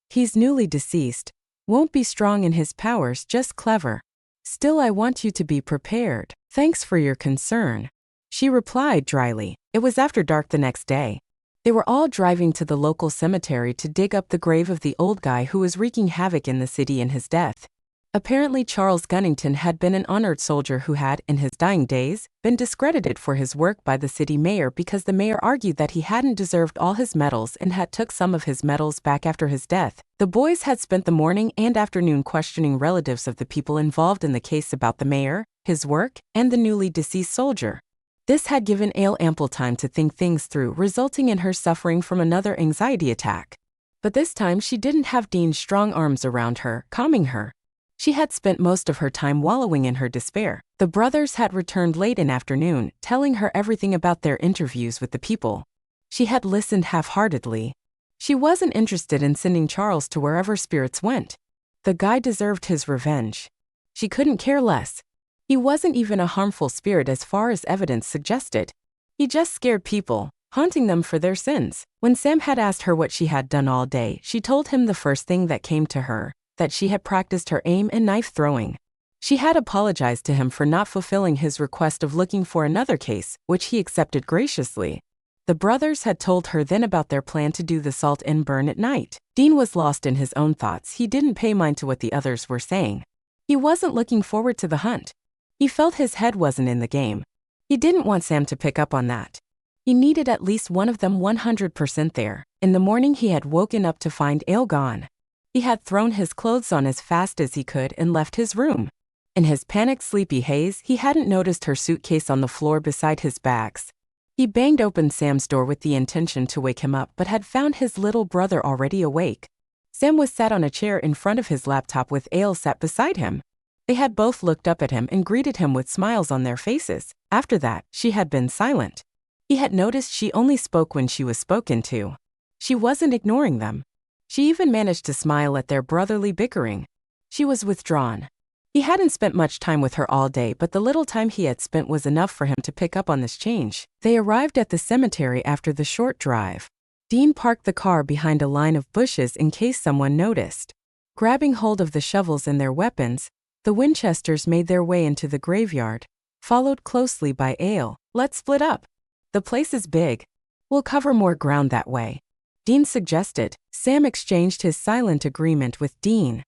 He's newly deceased. Won't be strong in his powers, just clever. Still, I want you to be prepared. Thanks for your concern. She replied dryly. It was after dark the next day. They were all driving to the local cemetery to dig up the grave of the old guy who was wreaking havoc in the city in his death. Apparently Charles Gunnington had been an honored soldier who had, in his dying days, been discredited for his work by the city mayor because the mayor argued that he hadn't deserved all his medals and had took some of his medals back after his death. The boys had spent the morning and afternoon questioning relatives of the people involved in the case about the mayor, his work, and the newly deceased soldier. This had given Ale ample time to think things through, resulting in her suffering from another anxiety attack. But this time she didn't have Dean's strong arms around her, calming her. She had spent most of her time wallowing in her despair. The brothers had returned late in afternoon, telling her everything about their interviews with the people. She had listened half-heartedly. She wasn't interested in sending Charles to wherever spirits went. The guy deserved his revenge. She couldn't care less. He wasn't even a harmful spirit as far as evidence suggested. He just scared people, haunting them for their sins. When Sam had asked her what she had done all day, she told him the first thing that came to her, that she had practiced her aim and knife throwing. She had apologized to him for not fulfilling his request of looking for another case, which he accepted graciously. The brothers had told her then about their plan to do the salt and burn at night. Dean was lost in his own thoughts. He didn't pay mind to what the others were saying. He wasn't looking forward to the hunt. He felt his head wasn't in the game. He didn't want Sam to pick up on that. He needed at least one of them 100% there. In the morning he had woken up to find Ale gone. He had thrown his clothes on as fast as he could and left his room. In his panicked sleepy haze, he hadn't noticed her suitcase on the floor beside his bags. He banged open Sam's door with the intention to wake him up but had found his little brother already awake. Sam was sat on a chair in front of his laptop with Ale sat beside him. They had both looked up at him and greeted him with smiles on their faces. After that, she had been silent. He had noticed she only spoke when she was spoken to. She wasn't ignoring them. She even managed to smile at their brotherly bickering. She was withdrawn. He hadn't spent much time with her all day, but the little time he had spent was enough for him to pick up on this change. They arrived at the cemetery after the short drive. Dean parked the car behind a line of bushes in case someone noticed. Grabbing hold of the shovels and their weapons, the Winchesters made their way into the graveyard, followed closely by Ale. "Let's split up. The place is big. We'll cover more ground that way," Dean suggested. Sam exchanged his silent agreement with Dean.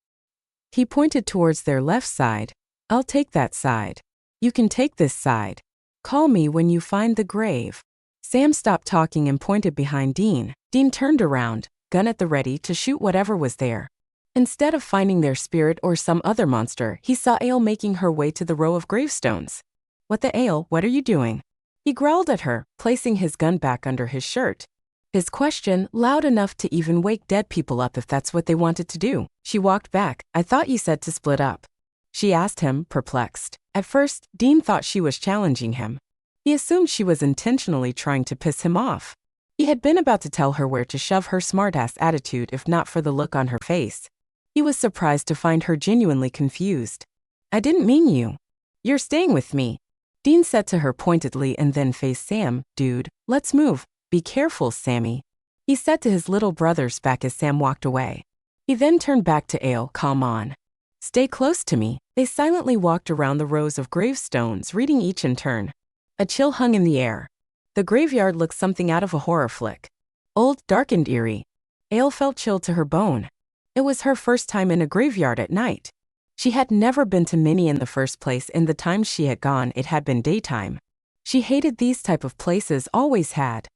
He pointed towards their left side. "I'll take that side. You can take this side. Call me when you find the grave." Sam stopped talking and pointed behind Dean. Dean turned around, gun at the ready to shoot whatever was there. Instead of finding their spirit or some other monster, he saw Ale making her way to the row of gravestones. "What the Ale, what are you doing?" He growled at her, placing his gun back under his shirt. His question, loud enough to even wake dead people up if that's what they wanted to do. She walked back. "I thought you said to split up," she asked him, perplexed. At first, Dean thought she was challenging him. He assumed she was intentionally trying to piss him off. He had been about to tell her where to shove her smartass attitude if not for the look on her face. He was surprised to find her genuinely confused. "I didn't mean you. You're staying with me," Dean said to her pointedly and then faced Sam. "Dude, let's move. Be careful, Sammy," he said to his little brothers back as Sam walked away. He then turned back to Ale. "Calm on. Stay close to me." They silently walked around the rows of gravestones, reading each in turn. A chill hung in the air. The graveyard looked something out of a horror flick. Old, dark and eerie. Ale felt chilled to her bone. It was her first time in a graveyard at night. She had never been to many in the first place, and the times she had gone it had been daytime. She hated these type of places, always had.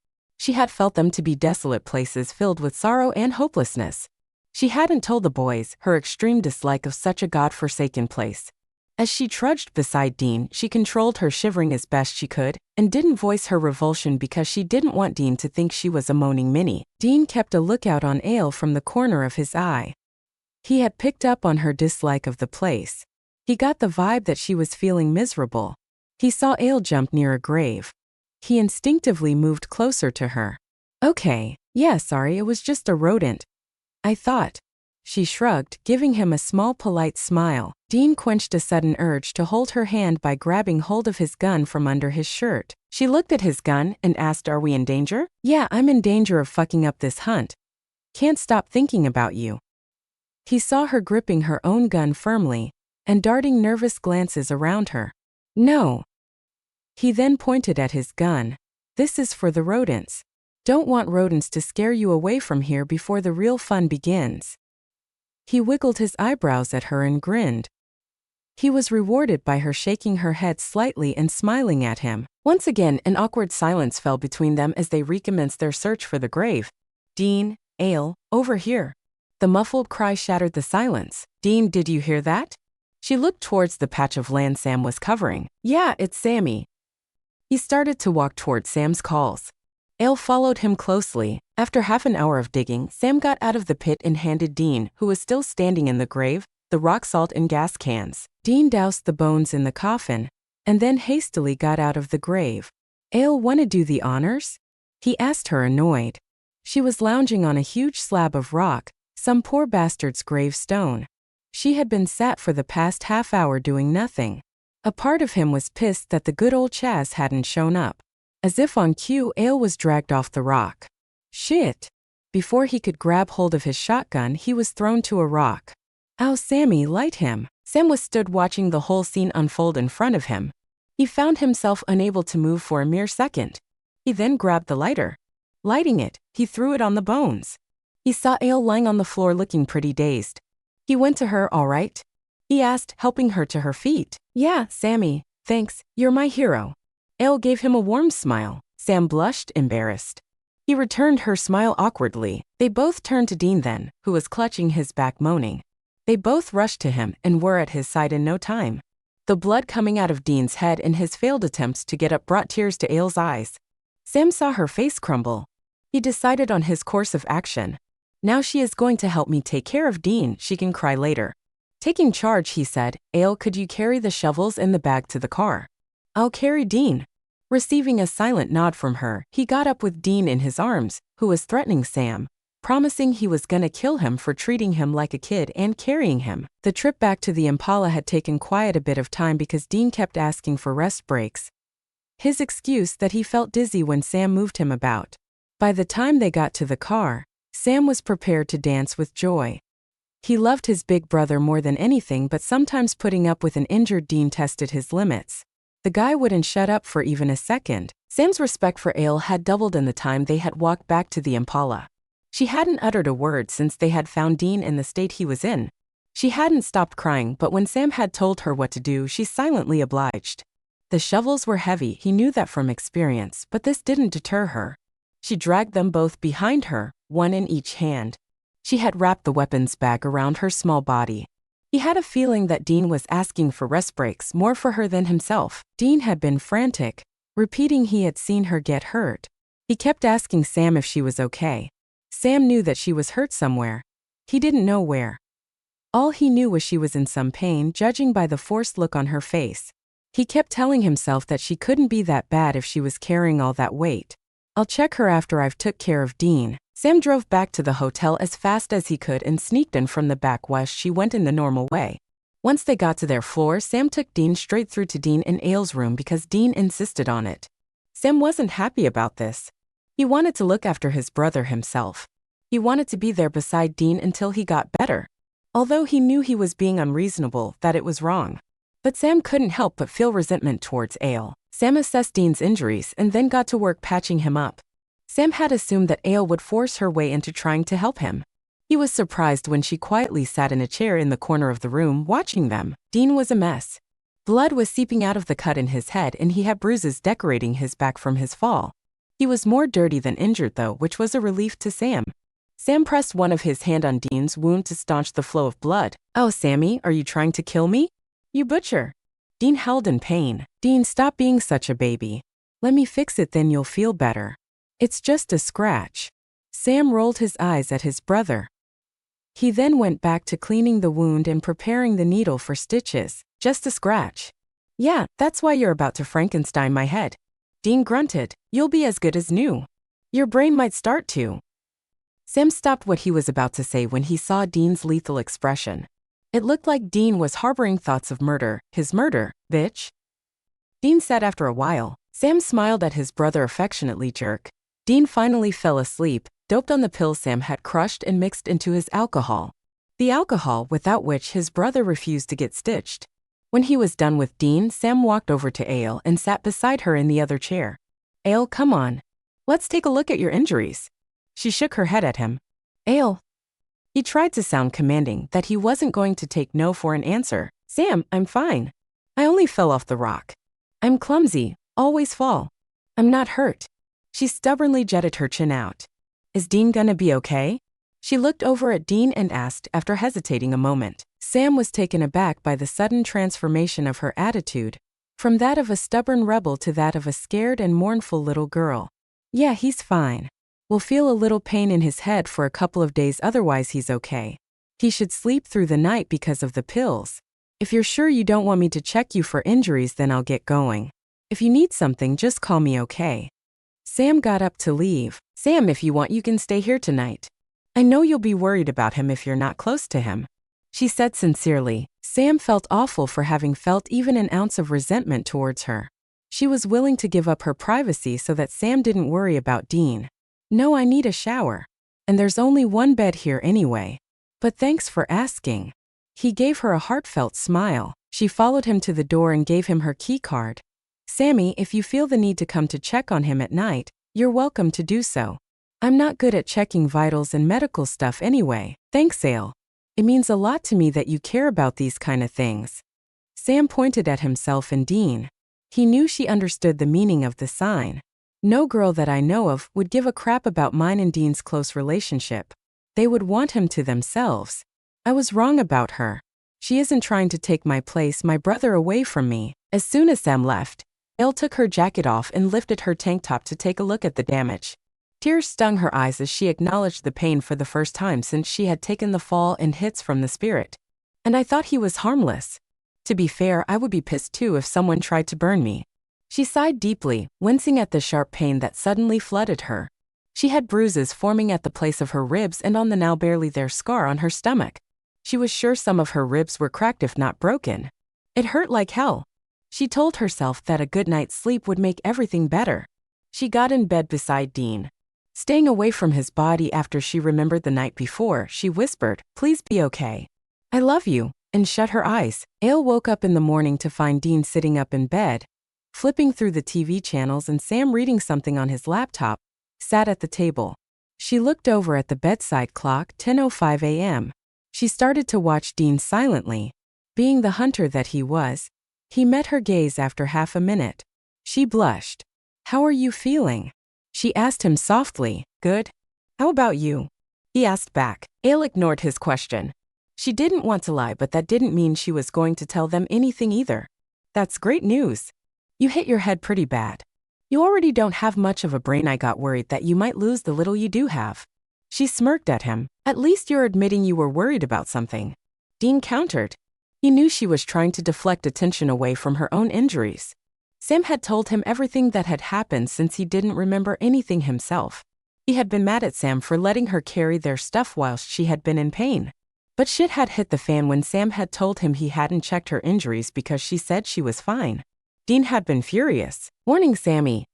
She had felt them to be desolate places filled with sorrow and hopelessness. She hadn't told the boys her extreme dislike of such a god-forsaken place. As she trudged beside Dean, she controlled her shivering as best she could, and didn't voice her revulsion because she didn't want Dean to think she was a moaning Minnie. Dean kept a lookout on Ale from the corner of his eye. He had picked up on her dislike of the place. He got the vibe that she was feeling miserable. He saw Ale jump near a grave. He instinctively moved closer to her. "Okay, yeah, sorry, it was just a rodent, I thought." She shrugged, giving him a small polite smile. Dean quenched a sudden urge to hold her hand by grabbing hold of his gun from under his shirt. She looked at his gun and asked, "Are we in danger?" "Yeah, I'm in danger of fucking up this hunt. Can't stop thinking about you." He saw her gripping her own gun firmly and darting nervous glances around her. "No." He then pointed at his gun. "This is for the rodents. Don't want rodents to scare you away from here before the real fun begins." He wiggled his eyebrows at her and grinned. He was rewarded by her shaking her head slightly and smiling at him. Once again, an awkward silence fell between them as they recommenced their search for the grave. Dean, Ale, over here. The muffled cry shattered the silence. Dean, did you hear that? She looked towards the patch of land Sam was covering. Yeah, it's Sammy. He started to walk toward Sam's calls. Ale followed him closely. After half an hour of digging, Sam got out of the pit and handed Dean, who was still standing in the grave, the rock salt and gas cans. Dean doused the bones in the coffin, and then hastily got out of the grave. Ale, wanna do the honors? He asked her, annoyed. She was lounging on a huge slab of rock, some poor bastard's gravestone. She had been sat for the past half hour doing nothing. A part of him was pissed that the good old Chaz hadn't shown up. As if on cue, Ale was dragged off the rock. Shit! Before he could grab hold of his shotgun, he was thrown to a rock. Ow, Sammy, light him. Sam was stood watching the whole scene unfold in front of him. He found himself unable to move for a mere second. He then grabbed the lighter. Lighting it, he threw it on the bones. He saw Ale lying on the floor looking pretty dazed. He went to her. All right? He asked, helping her to her feet. Yeah, Sammy, thanks, you're my hero. Ale gave him a warm smile. Sam blushed, embarrassed. He returned her smile awkwardly. They both turned to Dean then, who was clutching his back moaning. They both rushed to him and were at his side in no time. The blood coming out of Dean's head and his failed attempts to get up brought tears to Ale's eyes. Sam saw her face crumble. He decided on his course of action. Now she is going to help me take care of Dean, she can cry later. Taking charge, he said, Ale, could you carry the shovels and the bag to the car? I'll carry Dean. Receiving a silent nod from her, he got up with Dean in his arms, who was threatening Sam, promising he was gonna kill him for treating him like a kid and carrying him. The trip back to the Impala had taken quite a bit of time because Dean kept asking for rest breaks. His excuse that he felt dizzy when Sam moved him about. By the time they got to the car, Sam was prepared to dance with joy. He loved his big brother more than anything, but sometimes putting up with an injured Dean tested his limits. The guy wouldn't shut up for even a second. Sam's respect for Ale had doubled in the time they had walked back to the Impala. She hadn't uttered a word since they had found Dean in the state he was in. She hadn't stopped crying, but when Sam had told her what to do, she silently obliged. The shovels were heavy, he knew that from experience, but this didn't deter her. She dragged them both behind her, one in each hand. She had wrapped the weapons bag around her small body. He had a feeling that Dean was asking for rest breaks more for her than himself. Dean had been frantic, repeating he had seen her get hurt. He kept asking Sam if she was okay. Sam knew that she was hurt somewhere. He didn't know where. All he knew was she was in some pain, judging by the forced look on her face. He kept telling himself that she couldn't be that bad if she was carrying all that weight. I'll check her after I've took care of Dean. Sam drove back to the hotel as fast as he could and sneaked in from the back while she went in the normal way. Once they got to their floor, Sam took Dean straight through to Dean and Ale's room because Dean insisted on it. Sam wasn't happy about this. He wanted to look after his brother himself. He wanted to be there beside Dean until he got better. Although he knew he was being unreasonable, that it was wrong. But Sam couldn't help but feel resentment towards Ale. Sam assessed Dean's injuries and then got to work patching him up. Sam had assumed that Ale would force her way into trying to help him. He was surprised when she quietly sat in a chair in the corner of the room watching them. Dean was a mess. Blood was seeping out of the cut in his head and he had bruises decorating his back from his fall. He was more dirty than injured though, which was a relief to Sam. Sam pressed one of his hand on Dean's wound to staunch the flow of blood. Oh, Sammy, are you trying to kill me? You butcher. Dean howled in pain. Dean, stop being such a baby. Let me fix it, then you'll feel better. It's just a scratch. Sam rolled his eyes at his brother. He then went back to cleaning the wound and preparing the needle for stitches. Just a scratch. Yeah, that's why you're about to Frankenstein my head. Dean grunted. You'll be as good as new. Your brain might start to. Sam stopped what he was about to say when he saw Dean's lethal expression. It looked like Dean was harboring thoughts of murder. His murder, bitch. Dean said after a while. Sam smiled at his brother affectionately. Jerk. Dean finally fell asleep, doped on the pills Sam had crushed and mixed into his alcohol. The alcohol without which his brother refused to get stitched. When he was done with Dean, Sam walked over to Ale and sat beside her in the other chair. Ale, come on. Let's take a look at your injuries. She shook her head at him. Ale. He tried to sound commanding, that he wasn't going to take no for an answer. Sam, I'm fine. I only fell off the rock. I'm clumsy, always fall. I'm not hurt. She stubbornly jetted her chin out. Is Dean gonna be okay? She looked over at Dean and asked after hesitating a moment. Sam was taken aback by the sudden transformation of her attitude, from that of a stubborn rebel to that of a scared and mournful little girl. Yeah, he's fine. Will feel a little pain in his head for a couple of days, otherwise he's okay. He should sleep through the night because of the pills. If you're sure you don't want me to check you for injuries, then I'll get going. If you need something, just call me, okay? Sam got up to leave. Sam, if you want, you can stay here tonight. I know you'll be worried about him if you're not close to him, she said sincerely. Sam felt awful for having felt even an ounce of resentment towards her. She was willing to give up her privacy so that Sam didn't worry about Dean. No, I need a shower. And there's only one bed here anyway. But thanks for asking. He gave her a heartfelt smile. She followed him to the door and gave him her key card. Sammy, if you feel the need to come to check on him at night, you're welcome to do so. I'm not good at checking vitals and medical stuff anyway. Thanks, Ale. It means a lot to me that you care about these kind of things. Sam pointed at himself and Dean. He knew she understood the meaning of the sign. No girl that I know of would give a crap about mine and Dean's close relationship. They would want him to themselves. I was wrong about her. She isn't trying to take my place, my brother, away from me. As soon as Sam left, Elle took her jacket off and lifted her tank top to take a look at the damage. Tears stung her eyes as she acknowledged the pain for the first time since she had taken the fall and hits from the spirit. And I thought he was harmless. To be fair, I would be pissed too if someone tried to burn me. She sighed deeply, wincing at the sharp pain that suddenly flooded her. She had bruises forming at the place of her ribs and on the now barely there scar on her stomach. She was sure some of her ribs were cracked if not broken. It hurt like hell. She told herself that a good night's sleep would make everything better. She got in bed beside Dean. Staying away from his body after she remembered the night before, she whispered, "Please be okay. I love you," and shut her eyes. Ale woke up in the morning to find Dean sitting up in bed, flipping through the TV channels, and Sam reading something on his laptop, sat at the table. She looked over at the bedside clock, 10:05 a.m. She started to watch Dean silently. Being the hunter that he was, he met her gaze after half a minute. She blushed. "How are you feeling?" she asked him softly. "Good. How about you?" he asked back. Ale ignored his question. She didn't want to lie, but that didn't mean she was going to tell them anything either. "That's great news. You hit your head pretty bad. You already don't have much of a brain. I got worried that you might lose the little you do have." She smirked at him. "At least you're admitting you were worried about something," Dean countered. He knew she was trying to deflect attention away from her own injuries. Sam had told him everything that had happened since he didn't remember anything himself. He had been mad at Sam for letting her carry their stuff whilst she had been in pain. But shit had hit the fan when Sam had told him he hadn't checked her injuries because she said she was fine. Dean had been furious. "Morning, Sammy."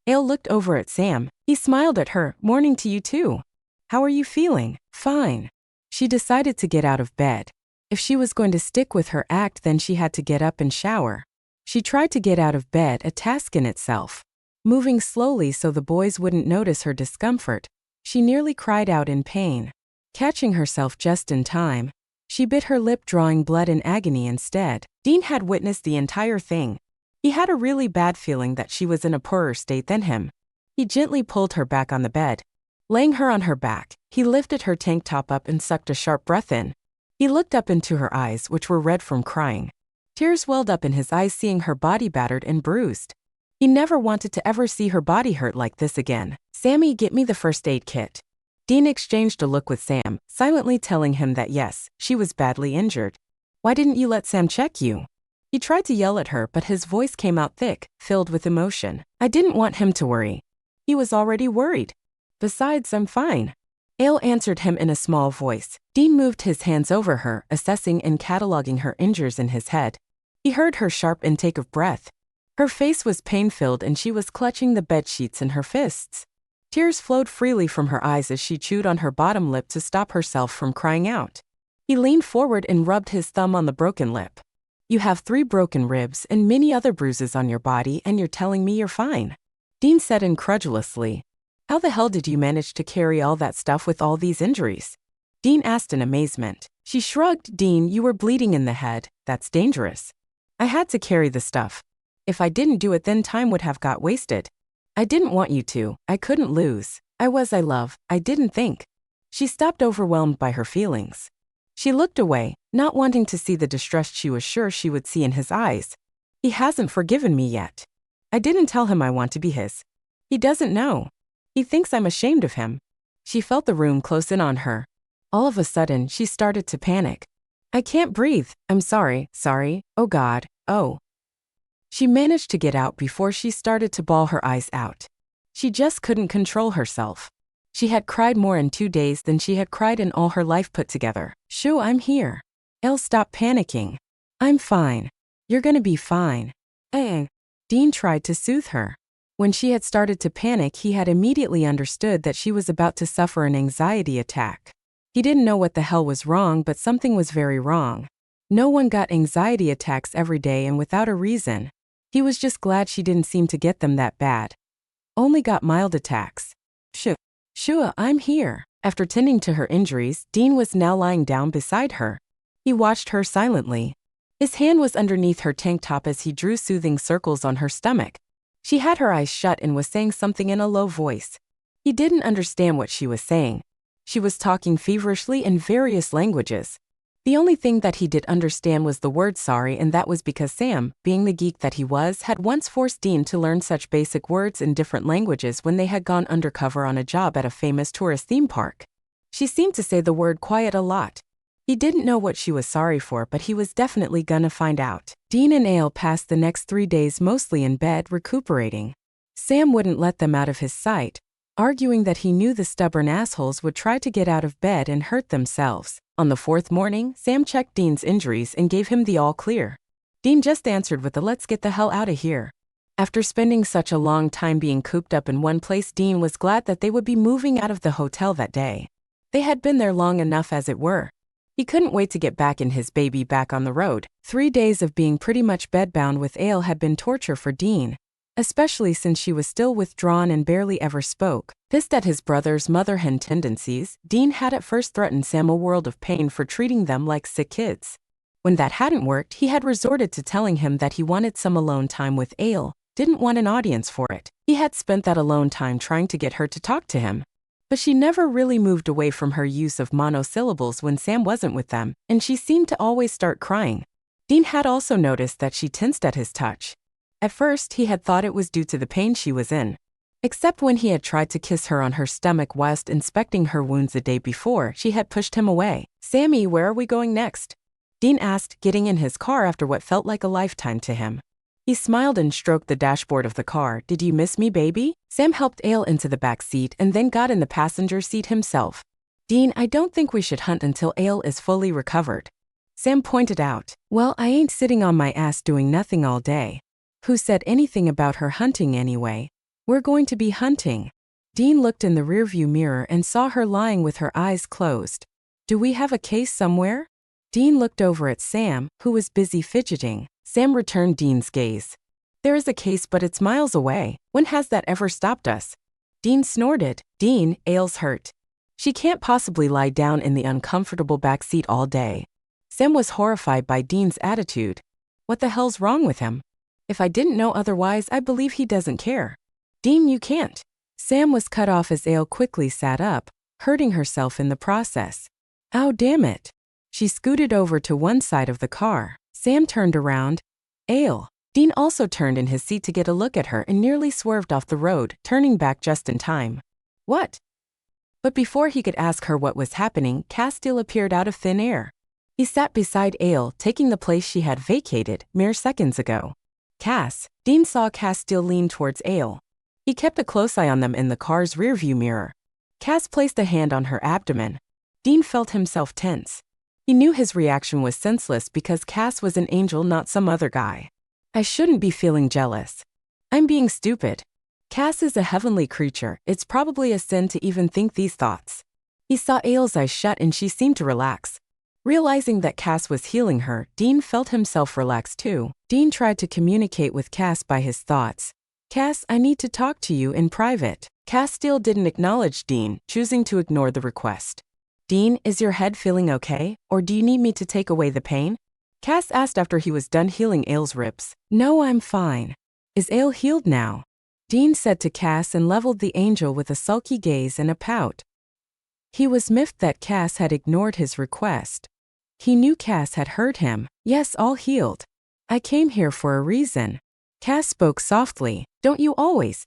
Ale looked over at Sam. He smiled at her. "Morning to you too. How are you feeling?" "Fine." She decided to get out of bed. If she was going to stick with her act, then she had to get up and shower. She tried to get out of bed, a task in itself. Moving slowly so the boys wouldn't notice her discomfort, she nearly cried out in pain. Catching herself just in time, she bit her lip, drawing blood in agony instead. Dean had witnessed the entire thing. He had a really bad feeling that she was in a poorer state than him. He gently pulled her back on the bed. Laying her on her back, he lifted her tank top up and sucked a sharp breath in. He looked up into her eyes, which were red from crying. Tears welled up in his eyes seeing her body battered and bruised. He never wanted to ever see her body hurt like this again. "Sammy, get me the first aid kit." Dean exchanged a look with Sam, silently telling him that yes, she was badly injured. "Why didn't you let Sam check you?" He tried to yell at her, but his voice came out thick, filled with emotion. "I didn't want him to worry. He was already worried. Besides, I'm fine." Ale answered him in a small voice. Dean moved his hands over her, assessing and cataloging her injuries in his head. He heard her sharp intake of breath. Her face was pain-filled and she was clutching the bedsheets in her fists. Tears flowed freely from her eyes as she chewed on her bottom lip to stop herself from crying out. He leaned forward and rubbed his thumb on the broken lip. "You have 3 broken ribs and many other bruises on your body, and you're telling me you're fine?" Dean said incredulously. "How the hell did you manage to carry all that stuff with all these injuries?" Dean asked in amazement. She shrugged. Dean, you were bleeding in the head. That's dangerous. I had to carry the stuff. If I didn't do it, then time would have got wasted. I didn't want you to. I couldn't lose. I didn't think. She stopped, overwhelmed by her feelings. She looked away, not wanting to see the distress she was sure she would see in his eyes. He hasn't forgiven me yet. I didn't tell him I want to be his. He doesn't know. He thinks I'm ashamed of him. She felt the room close in on her. All of a sudden, she started to panic. I can't breathe. I'm sorry. Oh God, oh. She managed to get out before she started to bawl her eyes out. She just couldn't control herself. She had cried more in 2 days than she had cried in all her life put together. Shoo, I'm here. Elle, stop panicking. I'm fine. You're gonna be fine. Dean tried to soothe her. When she had started to panic, he had immediately understood that she was about to suffer an anxiety attack. He didn't know what the hell was wrong, but something was very wrong. No one got anxiety attacks every day and without a reason. He was just glad she didn't seem to get them that bad. Only got mild attacks. Shua, I'm here. After tending to her injuries, Dean was now lying down beside her. He watched her silently. His hand was underneath her tank top as he drew soothing circles on her stomach. She had her eyes shut and was saying something in a low voice. He didn't understand what she was saying. She was talking feverishly in various languages. The only thing that he did understand was the word sorry, and that was because Sam, being the geek that he was, had once forced Dean to learn such basic words in different languages when they had gone undercover on a job at a famous tourist theme park. She seemed to say the word quiet a lot. He didn't know what she was sorry for, but he was definitely gonna find out. Dean and Ale passed the next 3 days mostly in bed, recuperating. Sam wouldn't let them out of his sight, arguing that he knew the stubborn assholes would try to get out of bed and hurt themselves. On the 4th morning, Sam checked Dean's injuries and gave him the all clear. Dean just answered with a "let's get the hell out of here." After spending such a long time being cooped up in one place, Dean was glad that they would be moving out of the hotel that day. They had been there long enough as it were. He couldn't wait to get back in his baby back on the road. 3 days of being pretty much bedbound with Ale had been torture for Dean, especially since she was still withdrawn and barely ever spoke. Pissed at his brother's mother hen tendencies, Dean had at first threatened Sam a world of pain for treating them like sick kids. When that hadn't worked, he had resorted to telling him that he wanted some alone time with Ale, didn't want an audience for it. He had spent that alone time trying to get her to talk to him. But she never really moved away from her use of monosyllables when Sam wasn't with them, and she seemed to always start crying. Dean had also noticed that she tensed at his touch. At first, he had thought it was due to the pain she was in. Except when he had tried to kiss her on her stomach whilst inspecting her wounds the day before, she had pushed him away. "Sammy, where are we going next?" Dean asked, getting in his car after what felt like a lifetime to him. He smiled and stroked the dashboard of the car. "Did you miss me, baby?" Sam helped Ale into the back seat and then got in the passenger seat himself. "Dean, I don't think we should hunt until Ale is fully recovered," Sam pointed out. "Well, I ain't sitting on my ass doing nothing all day." "Who said anything about her hunting anyway?" "We're going to be hunting." Dean looked in the rearview mirror and saw her lying with her eyes closed. "Do we have a case somewhere?" Dean looked over at Sam, who was busy fidgeting. Sam returned Dean's gaze. "There is a case, but it's miles away. When has that ever stopped us?" Dean snorted. "Dean, Ale's hurt. She can't possibly lie down in the uncomfortable back seat all day." Sam was horrified by Dean's attitude. What the hell's wrong with him? "If I didn't know otherwise, I believe he doesn't care." "Dean, you can't." Sam was cut off as Ale quickly sat up, hurting herself in the process. "Ow, damn it." She scooted over to one side of the car. Sam turned around. "Ale." Dean also turned in his seat to get a look at her and nearly swerved off the road, turning back just in time. "What?" But before he could ask her what was happening, Castile appeared out of thin air. He sat beside Ale, taking the place she had vacated mere seconds ago. "Cass." Dean saw Castile lean towards Ale. He kept a close eye on them in the car's rearview mirror. Cass placed a hand on her abdomen. Dean felt himself tense. He knew his reaction was senseless because Cass was an angel, not some other guy. "I shouldn't be feeling jealous. I'm being stupid. Cass is a heavenly creature. It's probably a sin to even think these thoughts." He saw Ale's eyes shut and she seemed to relax. Realizing that Cass was healing her, Dean felt himself relax too. Dean tried to communicate with Cass by his thoughts. "Cass, I need to talk to you in private." Cass still didn't acknowledge Dean, choosing to ignore the request. Dean, is your head feeling okay, or do you need me to take away the pain? Cass asked after he was done healing Aile's ribs. No, I'm fine. Is Aile healed now? Dean said to Cass and leveled the angel with a sulky gaze and a pout. He was miffed that Cass had ignored his request. He knew Cass had hurt him. Yes, all healed. I came here for a reason. Cass spoke softly. Don't you always?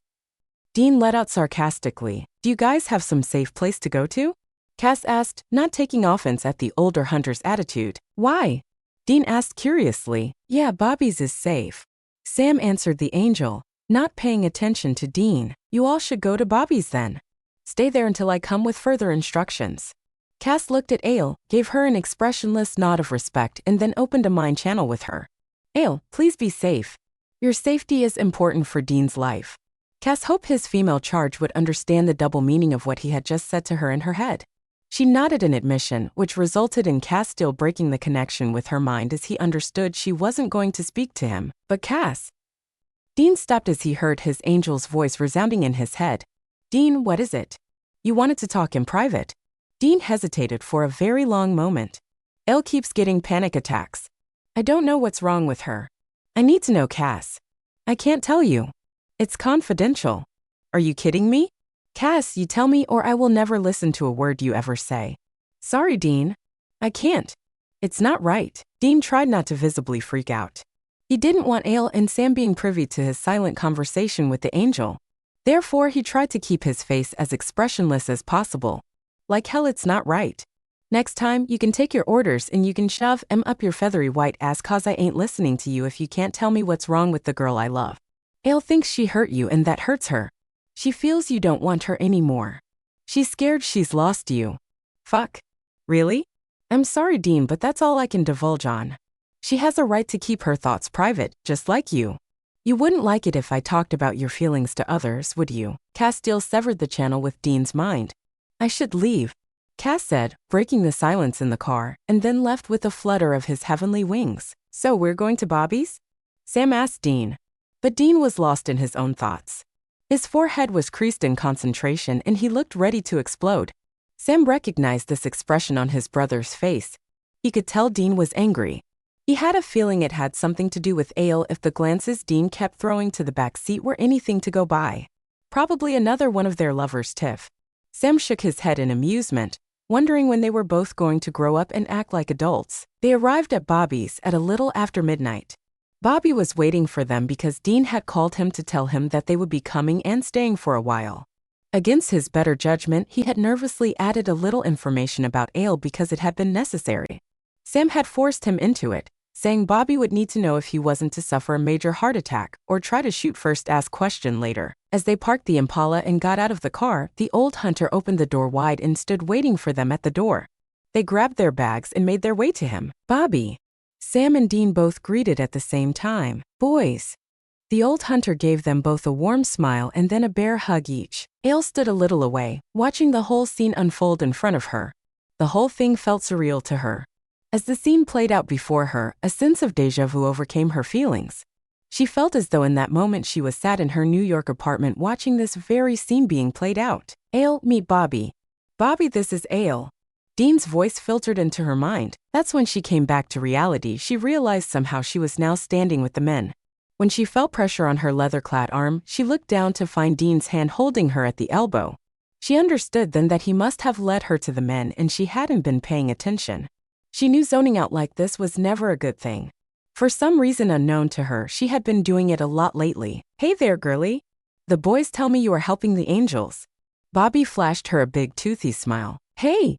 Dean let out sarcastically. Do you guys have some safe place to go to? Cass asked, not taking offense at the older hunter's attitude. Why? Dean asked curiously. Yeah, Bobby's is safe. Sam answered the angel, not paying attention to Dean. You all should go to Bobby's then. Stay there until I come with further instructions. Cass looked at Aile, gave her an expressionless nod of respect, and then opened a mind channel with her. Aile, please be safe. Your safety is important for Dean's life. Cass hoped his female charge would understand the double meaning of what he had just said to her in her head. She nodded in admission, which resulted in Cass still breaking the connection with her mind as he understood she wasn't going to speak to him. But Cass. Dean stopped as he heard his angel's voice resounding in his head. Dean, what is it? You wanted to talk in private. Dean hesitated for a very long moment. Elle keeps getting panic attacks. I don't know what's wrong with her. I need to know, Cass. I can't tell you. It's confidential. Are you kidding me? Cass, you tell me or I will never listen to a word you ever say. Sorry, Dean. I can't. It's not right. Dean tried not to visibly freak out. He didn't want Aile and Sam being privy to his silent conversation with the angel. Therefore, he tried to keep his face as expressionless as possible. Like hell, it's not right. Next time, you can take your orders and you can shove up your feathery white ass cause I ain't listening to you if you can't tell me what's wrong with the girl I love. Aile thinks she hurt you and that hurts her. She feels you don't want her anymore. She's scared she's lost you. Fuck. Really? I'm sorry, Dean, but that's all I can divulge on. She has a right to keep her thoughts private, just like you. You wouldn't like it if I talked about your feelings to others, would you? Castile severed the channel with Dean's mind. I should leave, Cass said, breaking the silence in the car, and then left with a flutter of his heavenly wings. So we're going to Bobby's? Sam asked Dean. But Dean was lost in his own thoughts. His forehead was creased in concentration and he looked ready to explode. Sam recognized this expression on his brother's face. He could tell Dean was angry. He had a feeling it had something to do with Aile if the glances Dean kept throwing to the back seat were anything to go by. Probably another one of their lovers' tiff. Sam shook his head in amusement, wondering when they were both going to grow up and act like adults. They arrived at Bobby's at a little after midnight. Bobby was waiting for them because Dean had called him to tell him that they would be coming and staying for a while. Against his better judgment, he had nervously added a little information about Aile because it had been necessary. Sam had forced him into it, saying Bobby would need to know if he wasn't to suffer a major heart attack or try to shoot first, ask question later. As they parked the Impala and got out of the car, the old hunter opened the door wide and stood waiting for them at the door. They grabbed their bags and made their way to him. Bobby. Sam and Dean both greeted at the same time. Boys. The old hunter gave them both a warm smile and then a bear hug each. Aile stood a little away, watching the whole scene unfold in front of her. The whole thing felt surreal to her. As the scene played out before her, a sense of déjà vu overcame her feelings. She felt as though in that moment she was sat in her New York apartment watching this very scene being played out. Aile, meet Bobby. Bobby, this is Aile. Dean's voice filtered into her mind. That's when she came back to reality. She realized somehow she was now standing with the men. When she felt pressure on her leather-clad arm, she looked down to find Dean's hand holding her at the elbow. She understood then that he must have led her to the men and she hadn't been paying attention. She knew zoning out like this was never a good thing. For some reason unknown to her, she had been doing it a lot lately. Hey there, girlie. The boys tell me you are helping the angels. Bobby flashed her a big toothy smile. Hey.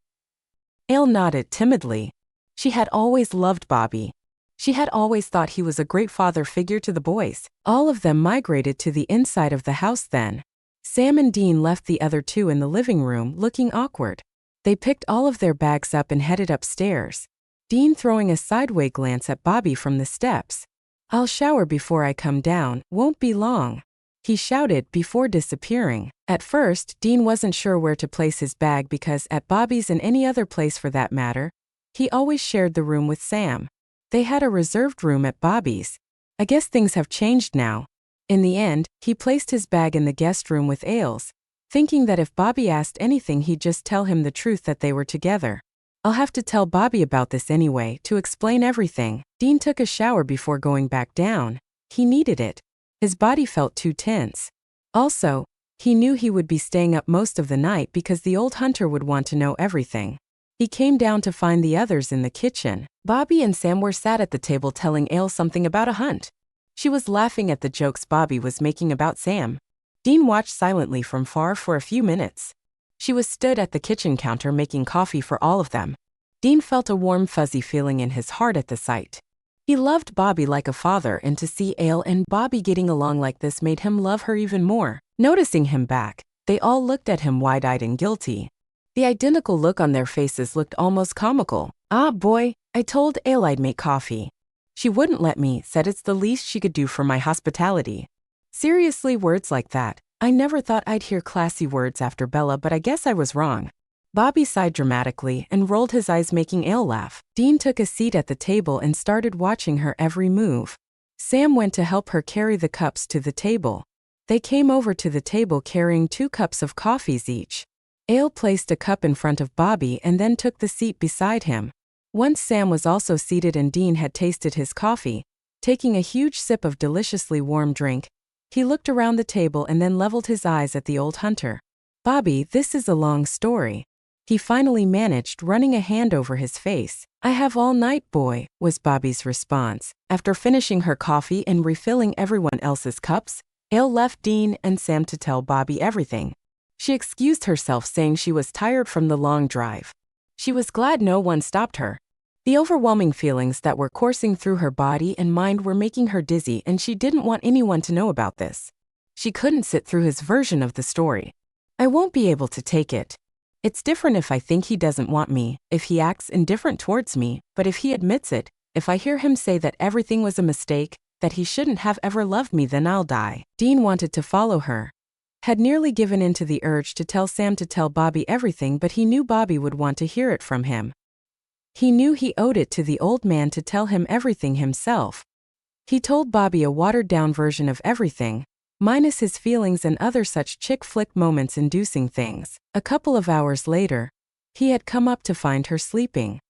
Aile nodded timidly. She had always loved Bobby. She had always thought he was a great father figure to the boys. All of them migrated to the inside of the house then. Sam and Dean left the other two in the living room looking awkward. They picked all of their bags up and headed upstairs. Dean throwing a sideway glance at Bobby from the steps. I'll shower before I come down, won't be long. He shouted before disappearing. At first, Dean wasn't sure where to place his bag because at Bobby's and any other place for that matter, he always shared the room with Sam. They had a reserved room at Bobby's. I guess things have changed now. In the end, he placed his bag in the guest room with Aile's, thinking that if Bobby asked anything he'd just tell him the truth that they were together. I'll have to tell Bobby about this anyway, to explain everything. Dean took a shower before going back down. He needed it. His body felt too tense. Also, he knew he would be staying up most of the night because the old hunter would want to know everything. He came down to find the others in the kitchen. Bobby and Sam were sat at the table telling Ale something about a hunt. She was laughing at the jokes Bobby was making about Sam. Dean watched silently from far for a few minutes. She was stood at the kitchen counter making coffee for all of them. Dean felt a warm fuzzy feeling in his heart at the sight. He loved Bobby like a father, and to see Ale and Bobby getting along like this made him love her even more. Noticing him back, they all looked at him wide-eyed and guilty. The identical look on their faces looked almost comical. "Ah, boy, I told Ale I'd make coffee. She wouldn't let me, said it's the least she could do for my hospitality." Seriously, words like that. I never thought I'd hear classy words after Bella, but I guess I was wrong. Bobby sighed dramatically and rolled his eyes, making Ale laugh. Dean took a seat at the table and started watching her every move. Sam went to help her carry the cups to the table. They came over to the table carrying 2 cups of coffees each. Ale placed a cup in front of Bobby and then took the seat beside him. Once Sam was also seated and Dean had tasted his coffee, taking a huge sip of deliciously warm drink, he looked around the table and then leveled his eyes at the old hunter. "Bobby, this is a long story," he finally managed, running a hand over his face. "I have all night, boy," was Bobby's response. After finishing her coffee and refilling everyone else's cups, Ale left Dean and Sam to tell Bobby everything. She excused herself, saying she was tired from the long drive. She was glad no one stopped her. The overwhelming feelings that were coursing through her body and mind were making her dizzy, and she didn't want anyone to know about this. She couldn't sit through his version of the story. "I won't be able to take it. It's different if I think he doesn't want me, if he acts indifferent towards me, but if he admits it, if I hear him say that everything was a mistake, that he shouldn't have ever loved me, then I'll die." Dean wanted to follow her. Had nearly given in to the urge to tell Sam to tell Bobby everything, but he knew Bobby would want to hear it from him. He knew he owed it to the old man to tell him everything himself. He told Bobby a watered-down version of everything, minus his feelings and other such chick flick moments inducing things. A couple of hours later, he had come up to find her sleeping.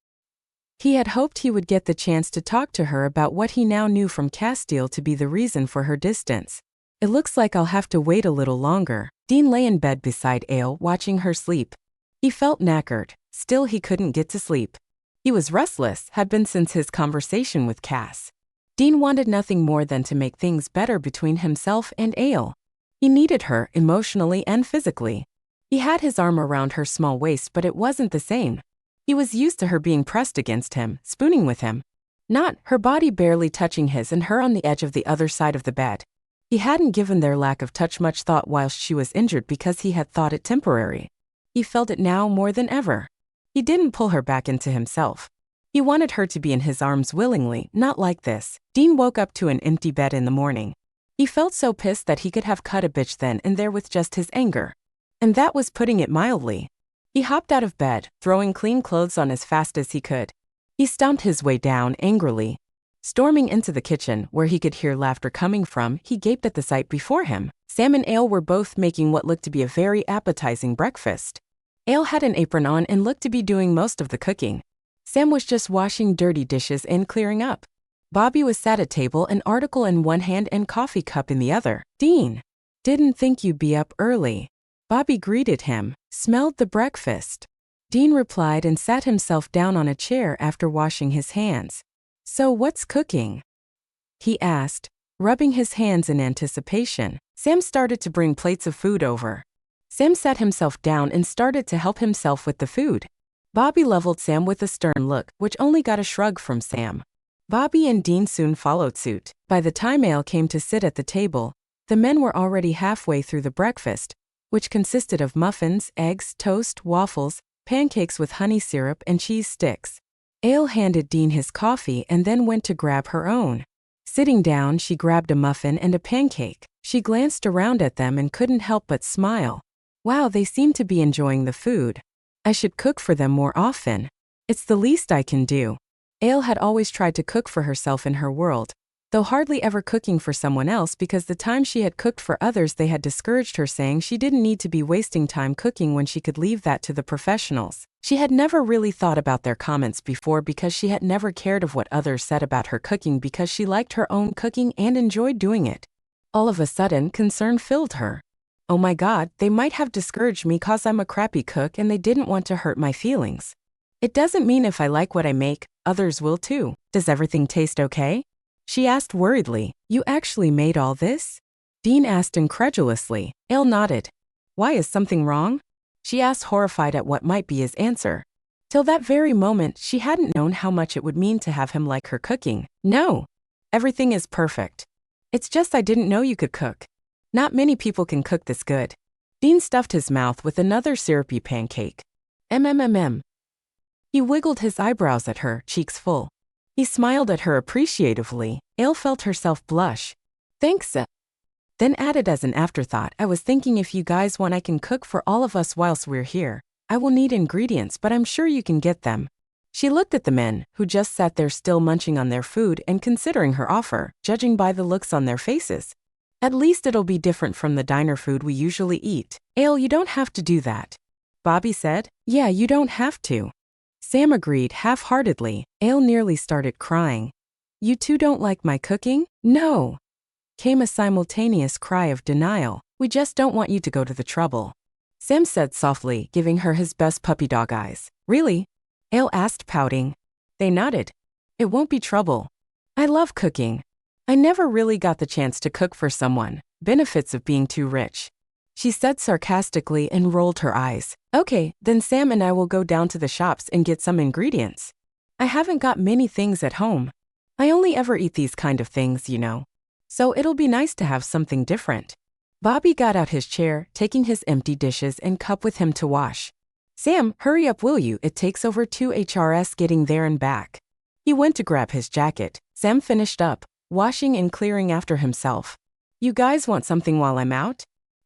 He had hoped he would get the chance to talk to her about what he now knew from Castile to be the reason for her distance. "It looks like I'll have to wait a little longer." Dean lay in bed beside Ale, watching her sleep. He felt knackered, still he couldn't get to sleep. He was restless, had been since his conversation with Cass. Dean wanted nothing more than to make things better between himself and Ale. He needed her, emotionally and physically. He had his arm around her small waist, but it wasn't the same. He was used to her being pressed against him, spooning with him. Not her body barely touching his and her on the edge of the other side of the bed. He hadn't given their lack of touch much thought whilst she was injured because he had thought it temporary. He felt it now more than ever. He didn't pull her back into himself. He wanted her to be in his arms willingly, not like this. Dean woke up to an empty bed in the morning. He felt so pissed that he could have cut a bitch then and there with just his anger. And that was putting it mildly. He hopped out of bed, throwing clean clothes on as fast as he could. He stomped his way down angrily. Storming into the kitchen, where he could hear laughter coming from, he gaped at the sight before him. Sam and Ale were both making what looked to be a very appetizing breakfast. Ale had an apron on and looked to be doing most of the cooking. Sam was just washing dirty dishes and clearing up. Bobby was sat at table, an article in one hand and coffee cup in the other. "Dean, didn't think you'd be up early." Bobby greeted him. "Smelled the breakfast." Dean replied and sat himself down on a chair after washing his hands. "So what's cooking?" he asked, rubbing his hands in anticipation. Sam started to bring plates of food over. Sam sat himself down and started to help himself with the food. Bobby leveled Sam with a stern look, which only got a shrug from Sam. Bobby and Dean soon followed suit. By the time Ale came to sit at the table, the men were already halfway through the breakfast, which consisted of muffins, eggs, toast, waffles, pancakes with honey syrup, and cheese sticks. Ale handed Dean his coffee and then went to grab her own. Sitting down, she grabbed a muffin and a pancake. She glanced around at them and couldn't help but smile. Wow, they seem to be enjoying the food. I should cook for them more often. It's the least I can do. Ale had always tried to cook for herself in her world, though hardly ever cooking for someone else because the time she had cooked for others they had discouraged her, saying she didn't need to be wasting time cooking when she could leave that to the professionals. She had never really thought about their comments before because she had never cared of what others said about her cooking because she liked her own cooking and enjoyed doing it. All of a sudden, concern filled her. Oh my God, they might have discouraged me cause I'm a crappy cook and they didn't want to hurt my feelings. It doesn't mean if I like what I make, others will too. Does everything taste okay? She asked worriedly. You actually made all this? Dean asked incredulously. Ale nodded. Why, is something wrong? She asked, horrified at what might be his answer. Till that very moment, she hadn't known how much it would mean to have him like her cooking. No. Everything is perfect. It's just I didn't know you could cook. Not many people can cook this good. Dean stuffed his mouth with another syrupy pancake. He wiggled his eyebrows at her, cheeks full. He smiled at her appreciatively. Ale felt herself blush. Thanks. Then added as an afterthought, I was thinking if you guys want I can cook for all of us whilst we're here. I will need ingredients but I'm sure you can get them. She looked at the men, who just sat there still munching on their food and considering her offer, judging by the looks on their faces. At least it'll be different from the diner food we usually eat. Ale, you don't have to do that. Bobby said. Yeah, you don't have to. Sam agreed half-heartedly. Ale nearly started crying. You two don't like my cooking? No. Came a simultaneous cry of denial. We just don't want you to go to the trouble. Sam said softly, giving her his best puppy dog eyes. Really? Ale asked, pouting. They nodded. It won't be trouble. I love cooking. I never really got the chance to cook for someone. Benefits of being too rich. She said sarcastically and rolled her eyes. Okay, then Sam and I will go down to the shops and get some ingredients. I haven't got many things at home. I only ever eat these kind of things, you know. So it'll be nice to have something different. Bobby got out his chair, taking his empty dishes and cup with him to wash. Sam, hurry up will you? It takes over 2 hours getting there and back. He went to grab his jacket. Sam finished up, washing and clearing after himself. You guys want something while I'm out?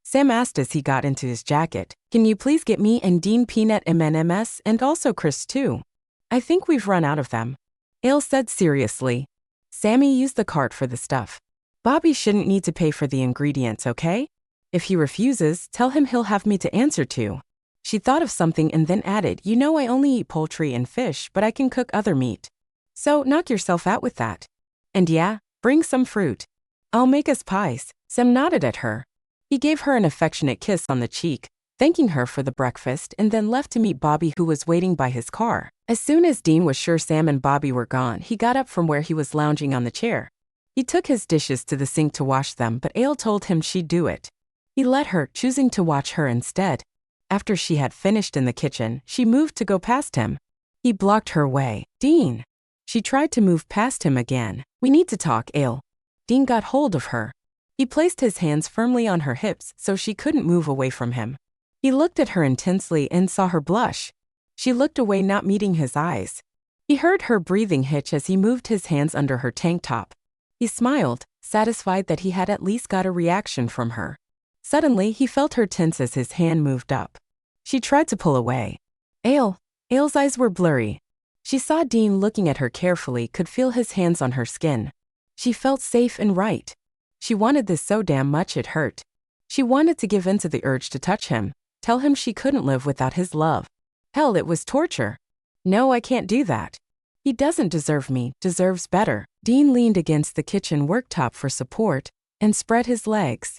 Sam asked as he got into his jacket. Can you please get me and Dean peanut M&Ms and also Chris too? I think we've run out of them. Ale said seriously. Sammy used the cart for the stuff. Bobby shouldn't need to pay for the ingredients, okay? If he refuses, tell him he'll have me to answer to. She thought of something and then added, you know I only eat poultry and fish, but I can cook other meat. So knock yourself out with that. And yeah, bring some fruit. I'll make us pies. Sam nodded at her. He gave her an affectionate kiss on the cheek, thanking her for the breakfast, and then left to meet Bobby, who was waiting by his car. As soon as Dean was sure Sam and Bobby were gone, he got up from where he was lounging on the chair. He took his dishes to the sink to wash them, but Ale told him she'd do it. He let her, choosing to watch her instead. After she had finished in the kitchen, she moved to go past him. He blocked her way. Dean. She tried to move past him again. We need to talk, Ale. Dean got hold of her. He placed his hands firmly on her hips so she couldn't move away from him. He looked at her intensely and saw her blush. She looked away, not meeting his eyes. He heard her breathing hitch as he moved his hands under her tank top. He smiled, satisfied that he had at least got a reaction from her. Suddenly, he felt her tense as his hand moved up. She tried to pull away. Ale's eyes were blurry. She saw Dean looking at her carefully, could feel his hands on her skin. She felt safe and right. She wanted this so damn much it hurt. She wanted to give in to the urge to touch him, tell him she couldn't live without his love. Hell, it was torture. No, I can't do that. He doesn't deserve me, deserves better. Dean leaned against the kitchen worktop for support and spread his legs.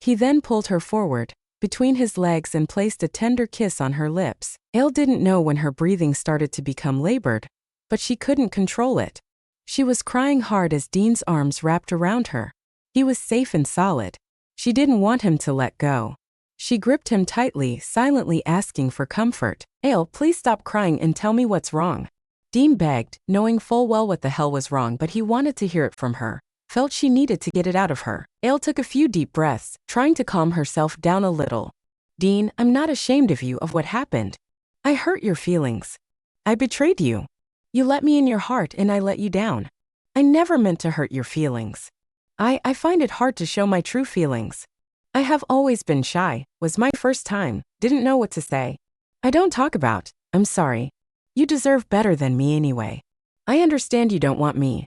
He then pulled her forward, between his legs, and placed a tender kiss on her lips. Ale didn't know when her breathing started to become labored, but she couldn't control it. She was crying hard as Dean's arms wrapped around her. He was safe and solid. She didn't want him to let go. She gripped him tightly, silently asking for comfort. Ale, please stop crying and tell me what's wrong. Dean begged, knowing full well what the hell was wrong, but he wanted to hear it from her. Felt she needed to get it out of her. Ale took a few deep breaths, trying to calm herself down a little. Dean, I'm not ashamed of you, of what happened. I hurt your feelings. I betrayed you. You let me in your heart and I let you down. I never meant to hurt your feelings. I find it hard to show my true feelings. I have always been shy, was my first time, didn't know what to say. I don't talk about, I'm sorry. You deserve better than me anyway. I understand you don't want me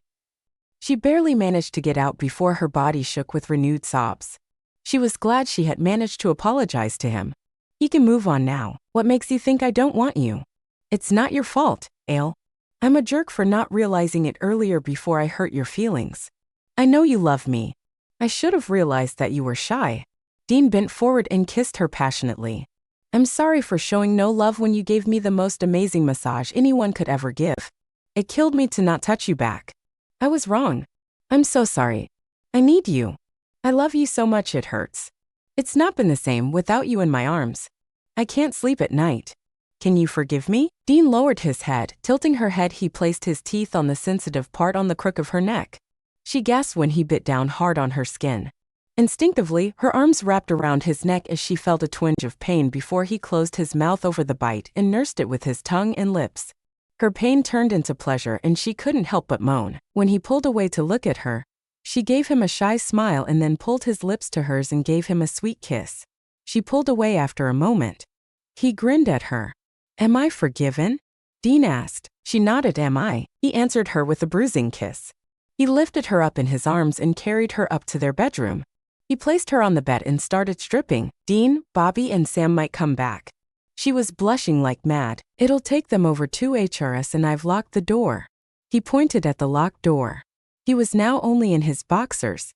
She barely managed to get out before her body shook with renewed sobs. She was glad she had managed to apologize to him. He can move on now. What makes you think I don't want you? It's not your fault, Ale. I'm a jerk for not realizing it earlier before I hurt your feelings. I know you love me. I should have realized that you were shy. Dean bent forward and kissed her passionately. I'm sorry for showing no love when you gave me the most amazing massage anyone could ever give. It killed me to not touch you back. I was wrong. I'm so sorry. I need you. I love you so much it hurts. It's not been the same without you in my arms. I can't sleep at night. Can you forgive me? Dean lowered his head. Tilting her head, he placed his teeth on the sensitive part on the crook of her neck. She gasped when he bit down hard on her skin. Instinctively, her arms wrapped around his neck as she felt a twinge of pain before he closed his mouth over the bite and nursed it with his tongue and lips. Her pain turned into pleasure and she couldn't help but moan. When he pulled away to look at her, she gave him a shy smile and then pulled his lips to hers and gave him a sweet kiss. She pulled away after a moment. He grinned at her. Am I forgiven? Dean asked. She nodded. Am I? He answered her with a bruising kiss. He lifted her up in his arms and carried her up to their bedroom. He placed her on the bed and started stripping. Dean, Bobby, and Sam might come back. She was blushing like mad. It'll take them over 2 hours and I've locked the door. He pointed at the locked door. He was now only in his boxers.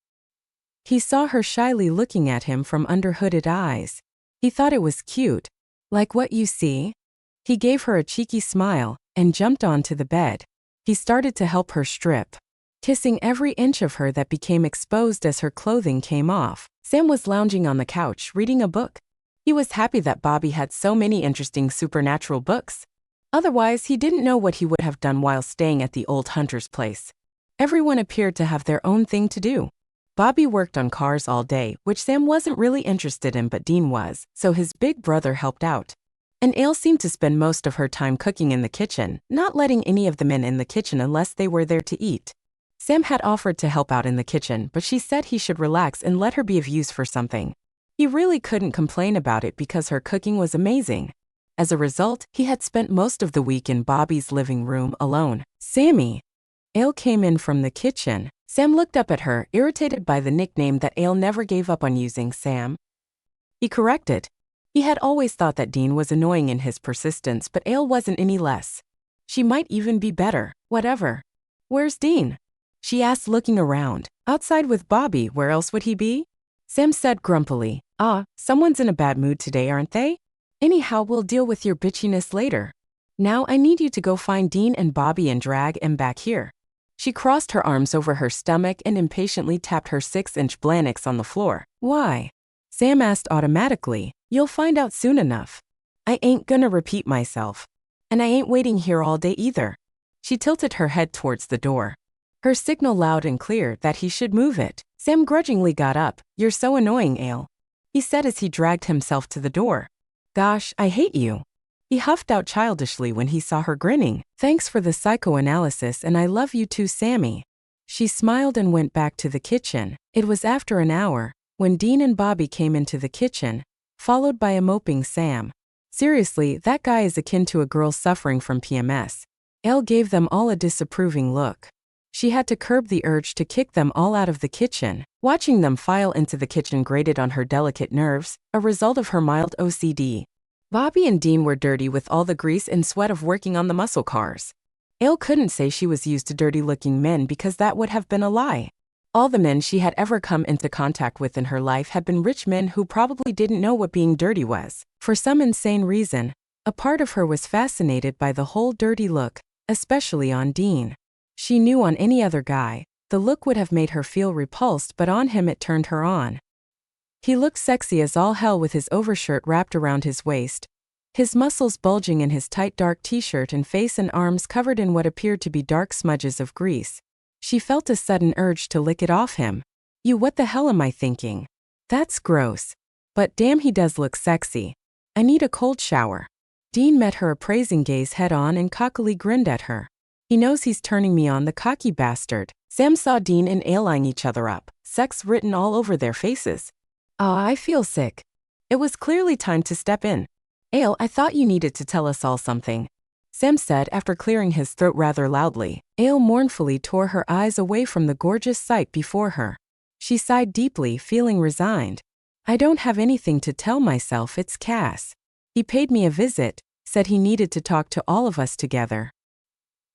He saw her shyly looking at him from under hooded eyes. He thought it was cute. Like what you see? He gave her a cheeky smile and jumped onto the bed. He started to help her strip, kissing every inch of her that became exposed as her clothing came off. Sam was lounging on the couch reading a book. He was happy that Bobby had so many interesting supernatural books. Otherwise, he didn't know what he would have done while staying at the old hunter's place. Everyone appeared to have their own thing to do. Bobby worked on cars all day, which Sam wasn't really interested in, but Dean was, so his big brother helped out. And Ale seemed to spend most of her time cooking in the kitchen, not letting any of the men in the kitchen unless they were there to eat. Sam had offered to help out in the kitchen, but she said he should relax and let her be of use for something. He really couldn't complain about it because her cooking was amazing. As a result, he had spent most of the week in Bobby's living room alone. Sammy. Ale came in from the kitchen. Sam looked up at her, irritated by the nickname that Ale never gave up on using, Sam. He corrected. He had always thought that Dean was annoying in his persistence, but Ale wasn't any less. She might even be better. Whatever. Where's Dean? She asked, looking around. Outside with Bobby. Where else would he be? Sam said grumpily. Someone's in a bad mood today, aren't they? Anyhow, we'll deal with your bitchiness later. Now I need you to go find Dean and Bobby and drag them back here. She crossed her arms over her stomach and impatiently tapped her 6-inch Blanix on the floor. Why? Sam asked automatically. You'll find out soon enough. I ain't gonna repeat myself. And I ain't waiting here all day either. She tilted her head towards the door. Her signal loud and clear that he should move it. Sam grudgingly got up. You're so annoying, Ale. He said as he dragged himself to the door. Gosh, I hate you. He huffed out childishly when he saw her grinning. Thanks for the psychoanalysis and I love you too, Sammy. She smiled and went back to the kitchen. It was after an hour when Dean and Bobby came into the kitchen, followed by a moping Sam. Seriously, that guy is akin to a girl suffering from PMS. Elle gave them all a disapproving look. She had to curb the urge to kick them all out of the kitchen. Watching them file into the kitchen grated on her delicate nerves, a result of her mild OCD. Bobby and Dean were dirty with all the grease and sweat of working on the muscle cars. Ale couldn't say she was used to dirty-looking men because that would have been a lie. All the men she had ever come into contact with in her life had been rich men who probably didn't know what being dirty was. For some insane reason, a part of her was fascinated by the whole dirty look, especially on Dean. She knew on any other guy, the look would have made her feel repulsed, but on him it turned her on. He looked sexy as all hell with his overshirt wrapped around his waist, his muscles bulging in his tight dark t-shirt and face and arms covered in what appeared to be dark smudges of grease. She felt a sudden urge to lick it off him. What the hell am I thinking? That's gross. But damn, he does look sexy. I need a cold shower. Dean met her appraising gaze head on and cockily grinned at her. He knows he's turning me on, the cocky bastard. Sam saw Dean and Ale eyeing each other up, sex written all over their faces. I feel sick. It was clearly time to step in. Ale, I thought you needed to tell us all something. Sam said after clearing his throat rather loudly. Ale mournfully tore her eyes away from the gorgeous sight before her. She sighed deeply, feeling resigned. I don't have anything to tell myself, it's Cass. He paid me a visit, said he needed to talk to all of us together.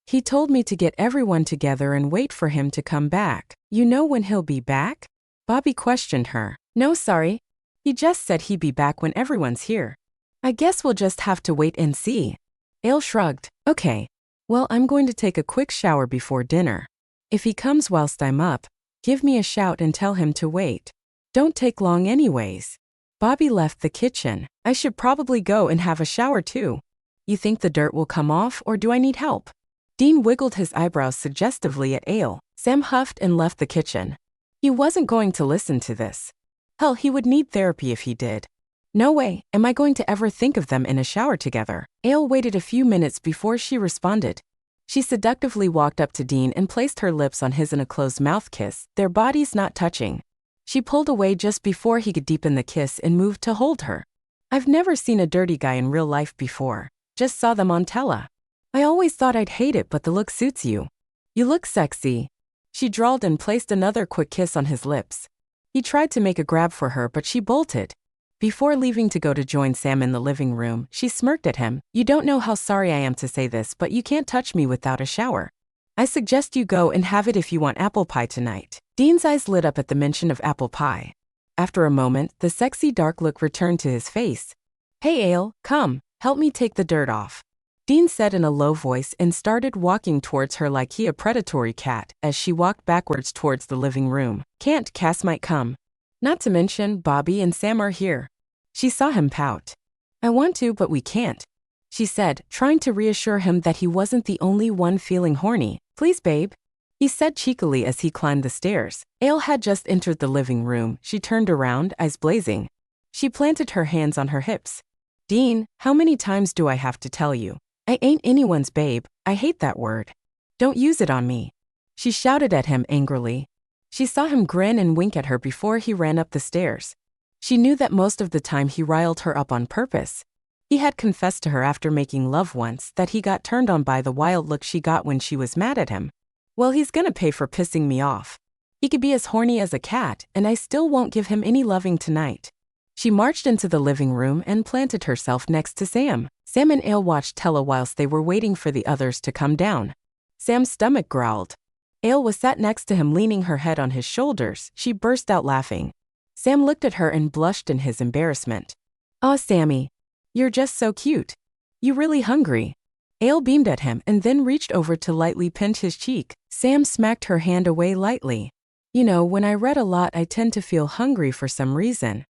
He told me to get everyone together and wait for him to come back. You know when he'll be back? Bobby questioned her. No, sorry. He just said he'd be back when everyone's here. I guess we'll just have to wait and see. Ale shrugged. Okay. Well, I'm going to take a quick shower before dinner. If he comes whilst I'm up, give me a shout and tell him to wait. Don't take long anyways. Bobby left the kitchen. I should probably go and have a shower too. You think the dirt will come off, or do I need help? Dean wiggled his eyebrows suggestively at Ale. Sam huffed and left the kitchen. He wasn't going to listen to this. Hell, he would need therapy if he did. No way, am I going to ever think of them in a shower together? Ale waited a few minutes before she responded. She seductively walked up to Dean and placed her lips on his in a closed mouth kiss, their bodies not touching. She pulled away just before he could deepen the kiss and moved to hold her. I've never seen a dirty guy in real life before, just saw them on tele. I always thought I'd hate it, but the look suits you. You look sexy. She drawled and placed another quick kiss on his lips. He tried to make a grab for her, but she bolted. Before leaving to go to join Sam in the living room, she smirked at him. You don't know how sorry I am to say this, but you can't touch me without a shower. I suggest you go and have it if you want apple pie tonight. Dean's eyes lit up at the mention of apple pie. After a moment, the sexy dark look returned to his face. Hey Ale, come, help me take the dirt off. Dean said in a low voice and started walking towards her like he a predatory cat as she walked backwards towards the living room. Can't, Cass might come. Not to mention, Bobby and Sam are here. She saw him pout. I want to, but we can't, she said, trying to reassure him that he wasn't the only one feeling horny. Please, babe, he said cheekily as he climbed the stairs. Ale had just entered the living room. She turned around, eyes blazing. She planted her hands on her hips. Dean, how many times do I have to tell you? I ain't anyone's babe, I hate that word. Don't use it on me. She shouted at him angrily. She saw him grin and wink at her before he ran up the stairs. She knew that most of the time he riled her up on purpose. He had confessed to her after making love once that he got turned on by the wild look she got when she was mad at him. Well, he's gonna pay for pissing me off. He could be as horny as a cat, and I still won't give him any loving tonight. She marched into the living room and planted herself next to Sam. Sam and Ale watched tele whilst they were waiting for the others to come down. Sam's stomach growled. Ale was sat next to him, leaning her head on his shoulders. She burst out laughing. Sam looked at her and blushed in his embarrassment. Aw, Sammy, you're just so cute. You really hungry? Ale beamed at him and then reached over to lightly pinch his cheek. Sam smacked her hand away lightly. You know, when I read a lot, I tend to feel hungry for some reason.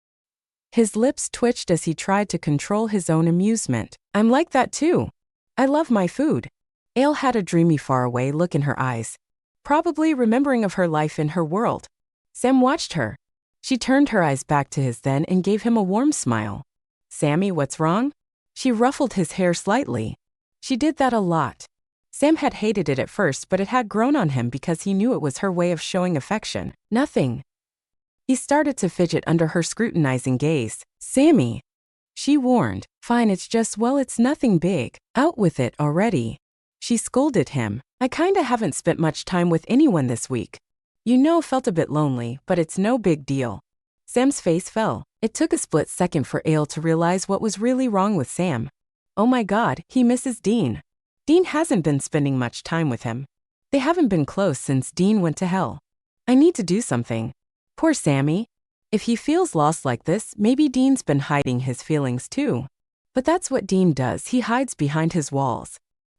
His lips twitched as he tried to control his own amusement. I'm like that too. I love my food. Ale had a dreamy faraway look in her eyes, probably remembering of her life in her world. Sam watched her. She turned her eyes back to his then and gave him a warm smile. Sammy, what's wrong? She ruffled his hair slightly. She did that a lot. Sam had hated it at first, but it had grown on him because he knew it was her way of showing affection. Nothing. He started to fidget under her scrutinizing gaze. Sammy, she warned. Fine, it's just, well, it's nothing big. Out with it already. She scolded him. I kinda haven't spent much time with anyone this week. You know, felt a bit lonely, but it's no big deal. Sam's face fell. It took a split second for Ale to realize what was really wrong with Sam. Oh my God, he misses Dean. Dean hasn't been spending much time with him. They haven't been close since Dean went to hell. I need to do something. Poor Sammy. If he feels lost like this, maybe Dean's been hiding his feelings too. But that's what Dean does, he hides behind his walls.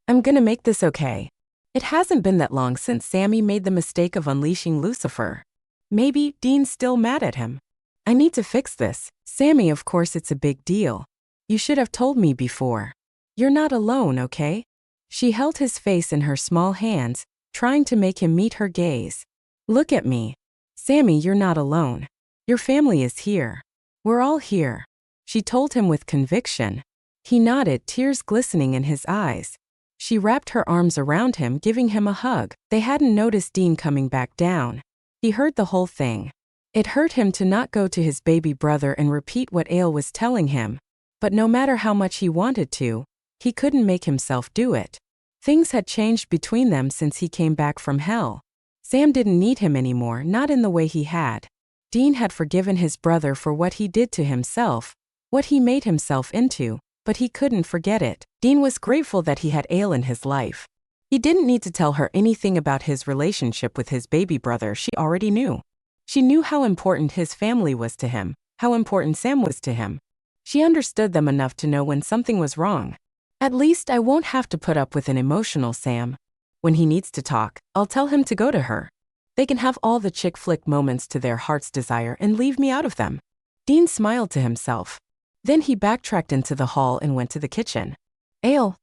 I'm gonna make this okay. It hasn't been that long since Sammy made the mistake of unleashing Lucifer. Maybe Dean's still mad at him. I need to fix this. Sammy, of course it's a big deal. You should have told me before. You're not alone, okay? She held his face in her small hands, trying to make him meet her gaze. Look at me. Sammy, you're not alone. Your family is here. We're all here. She told him with conviction. He nodded, tears glistening in his eyes. She wrapped her arms around him, giving him a hug. They hadn't noticed Dean coming back down. He heard the whole thing. It hurt him to not go to his baby brother and repeat what Ale was telling him. But no matter how much he wanted to, He couldn't make himself do it. Things had changed between them since he came back from hell. Sam didn't need him anymore, not in the way he had. Dean had forgiven his brother for what he did to himself, what he made himself into, but he couldn't forget it. Dean was grateful that he had Ale in his life. He didn't need to tell her anything about his relationship with his baby brother. She already knew. She knew how important his family was to him, how important Sam was to him. She understood them enough to know when something was wrong. At least I won't have to put up with an emotional Sam. When he needs to talk, I'll tell him to go to her. They can have all the chick flick moments to their heart's desire and leave me out of them. Dean smiled to himself. Then he backtracked into the hall and went to the kitchen. Ale.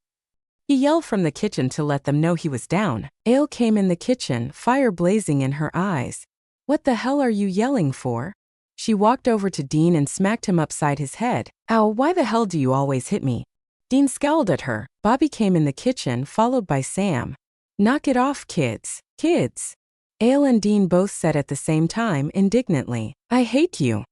He yelled from the kitchen to let them know he was down. Ale came in the kitchen, fire blazing in her eyes. What the hell are you yelling for? She walked over to Dean and smacked him upside his head. Ow, why the hell do you always hit me? Dean scowled at her. Bobby came in the kitchen, followed by Sam. Knock it off, kids. Kids. Ale and Dean both said at the same time, indignantly. I hate you.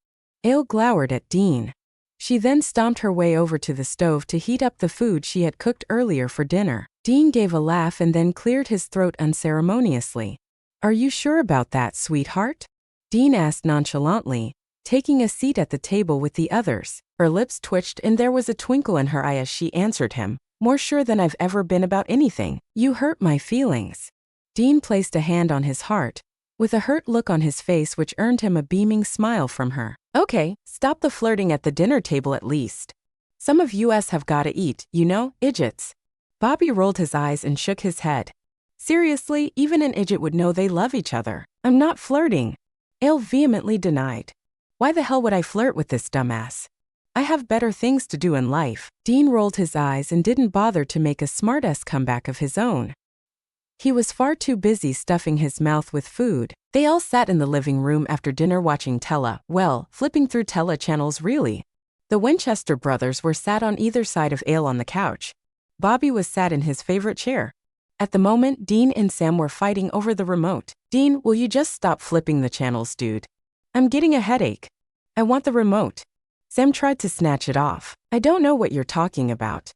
Ale glowered at Dean. She then stomped her way over to the stove to heat up the food she had cooked earlier for dinner. Dean gave a laugh and then cleared his throat unceremoniously. Are you sure about that, sweetheart? Dean asked nonchalantly, taking a seat at the table with the others. Her lips twitched and there was a twinkle in her eye as she answered him. More sure than I've ever been about anything. You hurt my feelings. Dean placed a hand on his heart, with a hurt look on his face which earned him a beaming smile from her. Okay, stop the flirting at the dinner table at least. Some of us have gotta eat, you know, idiots. Bobby rolled his eyes and shook his head. Seriously, even an idiot would know they love each other. I'm not flirting. Ale vehemently denied. Why the hell would I flirt with this dumbass? I have better things to do in life. Dean rolled his eyes and didn't bother to make a smart-ass comeback of his own. He was far too busy stuffing his mouth with food. They all sat in the living room after dinner watching flipping through channels really. The Winchester brothers were sat on either side of Ale on the couch. Bobby was sat in his favorite chair. At the moment, Dean and Sam were fighting over the remote. Dean, will you just stop flipping the channels, dude? I'm getting a headache. I want the remote. Sam tried to snatch it off. I don't know what you're talking about.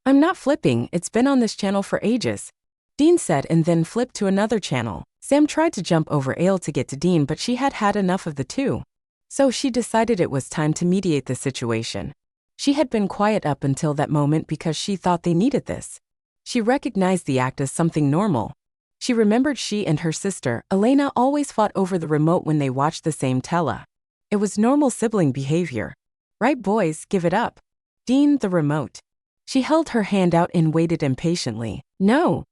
I'm not flipping, it's been on this channel for ages. Dean said and then flipped to another channel. Sam tried to jump over Ale to get to Dean, but she had had enough of the two. So she decided it was time to mediate the situation. She had been quiet up until that moment because she thought they needed this. She recognized the act as something normal. She remembered she and her sister, Elena, always fought over the remote when they watched the same tele. It was normal sibling behavior. Right, boys, give it up. Dean, the remote. She held her hand out and waited impatiently. No.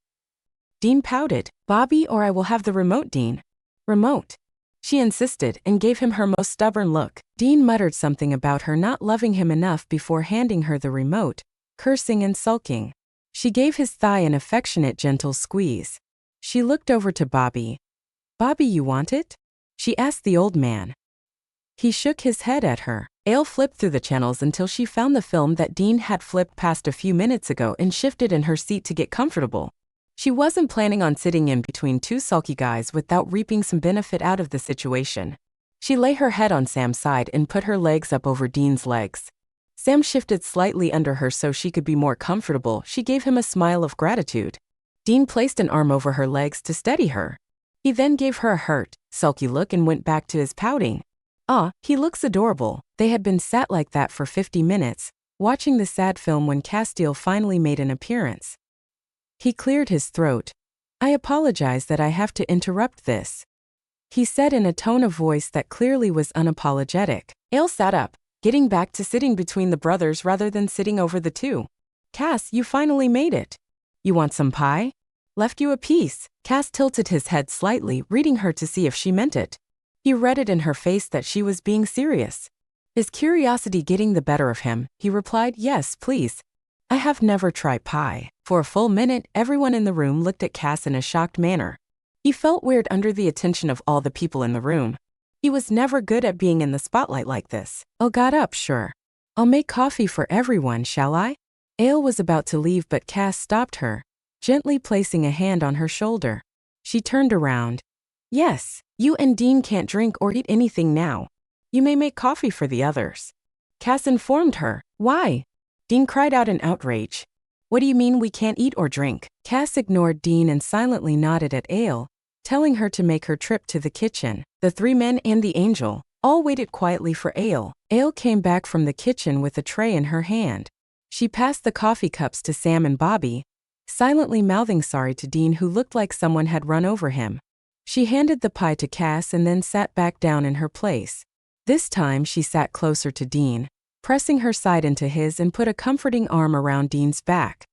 Dean pouted. Bobby, or I will have the remote, Dean. Remote. She insisted and gave him her most stubborn look. Dean muttered something about her not loving him enough before handing her the remote, cursing and sulking. She gave his thigh an affectionate, gentle squeeze. She looked over to Bobby. Bobby, you want it? She asked the old man. He shook his head at her. Ale flipped through the channels until she found the film that Dean had flipped past a few minutes ago and shifted in her seat to get comfortable. She wasn't planning on sitting in between two sulky guys without reaping some benefit out of the situation. She lay her head on Sam's side and put her legs up over Dean's legs. Sam shifted slightly under her so she could be more comfortable. She gave him a smile of gratitude. Dean placed an arm over her legs to steady her. He then gave her a hurt, sulky look and went back to his pouting. He looks adorable. They had been sat like that for 50 minutes, watching the sad film when Castile finally made an appearance. He cleared his throat. I apologize that I have to interrupt this, he said in a tone of voice that clearly was unapologetic. Ale sat up, getting back to sitting between the brothers rather than sitting over the two. Cass, you finally made it. You want some pie? Left you a piece. Cass tilted his head slightly, reading her to see if she meant it. He read it in her face that she was being serious. His curiosity getting the better of him, he replied, yes, please. I have never tried pie. For a full minute, everyone in the room looked at Cass in a shocked manner. He felt weird under the attention of all the people in the room. He was never good at being in the spotlight like this. Ale got up, sure. I'll make coffee for everyone, shall I? Ale was about to leave but Cass stopped her, gently placing a hand on her shoulder. She turned around. Yes, you and Dean can't drink or eat anything now. You may make coffee for the others. Cass informed her. Why? Dean cried out in outrage. What do you mean we can't eat or drink? Cass ignored Dean and silently nodded at Ale, telling her to make her trip to the kitchen. The three men and the angel all waited quietly for Ale. Ale came back from the kitchen with a tray in her hand. She passed the coffee cups to Sam and Bobby, silently mouthing sorry to Dean, who looked like someone had run over him. She handed the pie to Cass and then sat back down in her place. This time she sat closer to Dean, pressing her side into his and put a comforting arm around Dean's back.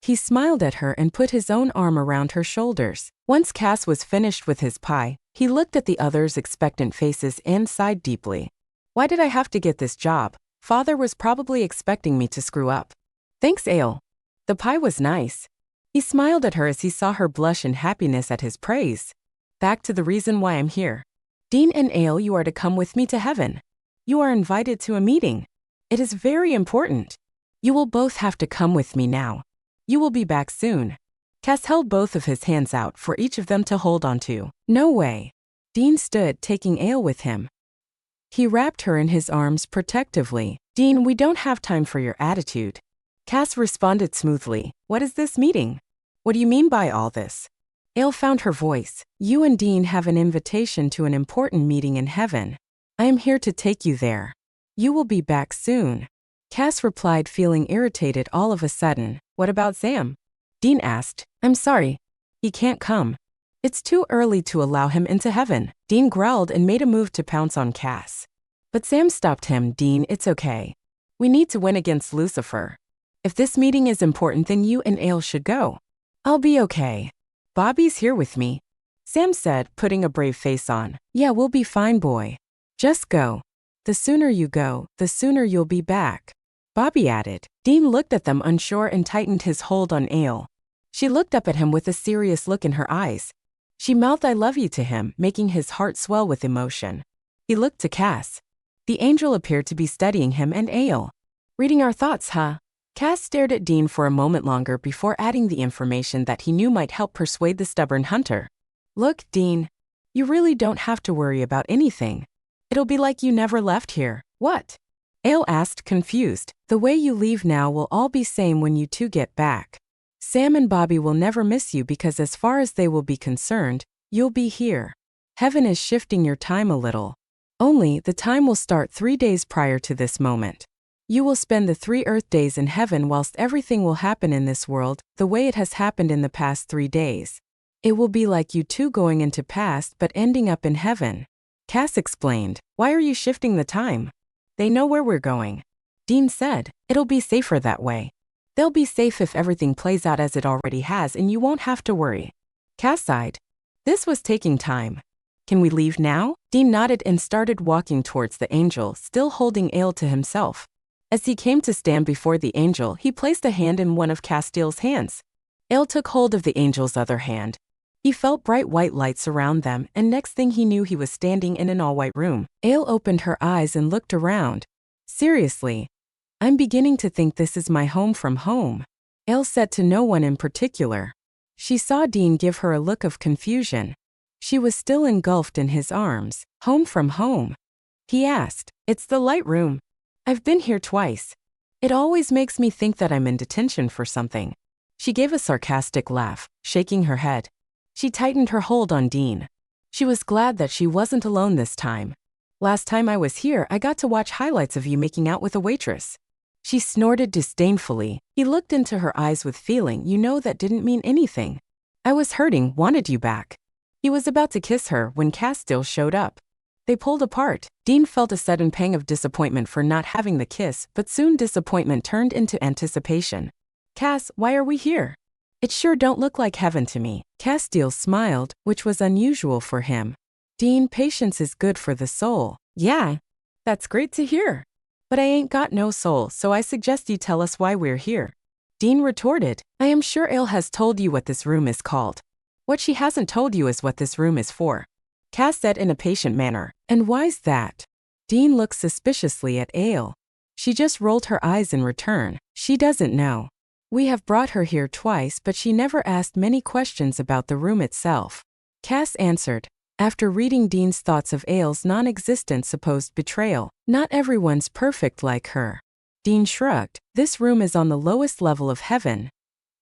He smiled at her and put his own arm around her shoulders. Once Cass was finished with his pie, he looked at the others' expectant faces and sighed deeply. Why did I have to get this job? Father was probably expecting me to screw up. Thanks, Ale. The pie was nice. He smiled at her as he saw her blush in happiness at his praise. Back to the reason why I'm here. Dean and Ale, you are to come with me to heaven. You are invited to a meeting. It is very important. You will both have to come with me now. You will be back soon. Cass held both of his hands out for each of them to hold onto. No way. Dean stood, taking Ale with him. He wrapped her in his arms protectively. Dean, we don't have time for your attitude. Cass responded smoothly. What is this meeting? What do you mean by all this? Ale found her voice. You and Dean have an invitation to an important meeting in heaven. I am here to take you there. You will be back soon. Cass replied, feeling irritated all of a sudden. What about Sam? Dean asked. I'm sorry. He can't come. It's too early to allow him into heaven. Dean growled and made a move to pounce on Cass. But Sam stopped him. Dean, it's okay. We need to win against Lucifer. If this meeting is important, then you and Ale should go. I'll be okay. Bobby's here with me, Sam said, putting a brave face on. Yeah, we'll be fine, boy. Just go. The sooner you go, the sooner you'll be back, Bobby added. Dean looked at them unsure and tightened his hold on Ale. She looked up at him with a serious look in her eyes. She mouthed I love you to him, making his heart swell with emotion. He looked to Cass. The angel appeared to be studying him and Ale. Reading our thoughts, huh? Cass stared at Dean for a moment longer before adding the information that he knew might help persuade the stubborn hunter. Look, Dean, you really don't have to worry about anything. It'll be like you never left here. What? Ale asked, confused. The way you leave now will all be same when you two get back. Sam and Bobby will never miss you because as far as they will be concerned, you'll be here. Heaven is shifting your time a little. Only the time will start 3 days prior to this moment. You will spend the 3 Earth days in heaven whilst everything will happen in this world the way it has happened in the past 3 days. It will be like you two going into past but ending up in heaven. Cass explained. Why are you shifting the time? They know where we're going. Dean said. It'll be safer that way. They'll be safe if everything plays out as it already has and you won't have to worry. Cass sighed. This was taking time. Can we leave now? Dean nodded and started walking towards the angel, still holding Ale to himself. As he came to stand before the angel, he placed a hand in one of Castiel's hands. Ale took hold of the angel's other hand. He felt bright white light surround them, and next thing he knew he was standing in an all-white room. Ale opened her eyes and looked around. Seriously, I'm beginning to think this is my home from home. Ale said to no one in particular. She saw Dean give her a look of confusion. She was still engulfed in his arms. Home from home? He asked. It's the light room. I've been here twice. It always makes me think that I'm in detention for something. She gave a sarcastic laugh, shaking her head. She tightened her hold on Dean. She was glad that she wasn't alone this time. Last time I was here, I got to watch highlights of you making out with a waitress. She snorted disdainfully. He looked into her eyes with feeling that didn't mean anything. I was hurting, wanted you back. He was about to kiss her when Castiel showed up. They pulled apart. Dean felt a sudden pang of disappointment for not having the kiss, but soon disappointment turned into anticipation. Cass, why are we here? It sure don't look like heaven to me. Castiel smiled, which was unusual for him. Dean, patience is good for the soul. Yeah, that's great to hear. But I ain't got no soul, so I suggest you tell us why we're here. Dean retorted. I am sure Ale has told you what this room is called. What she hasn't told you is what this room is for. Cass said in a patient manner. And why's that? Dean looked suspiciously at Ale. She just rolled her eyes in return. She doesn't know. We have brought her here twice, but she never asked many questions about the room itself. Cass answered. After reading Dean's thoughts of Ale's non-existent supposed betrayal, not everyone's perfect like her. Dean shrugged. This room is on the lowest level of heaven.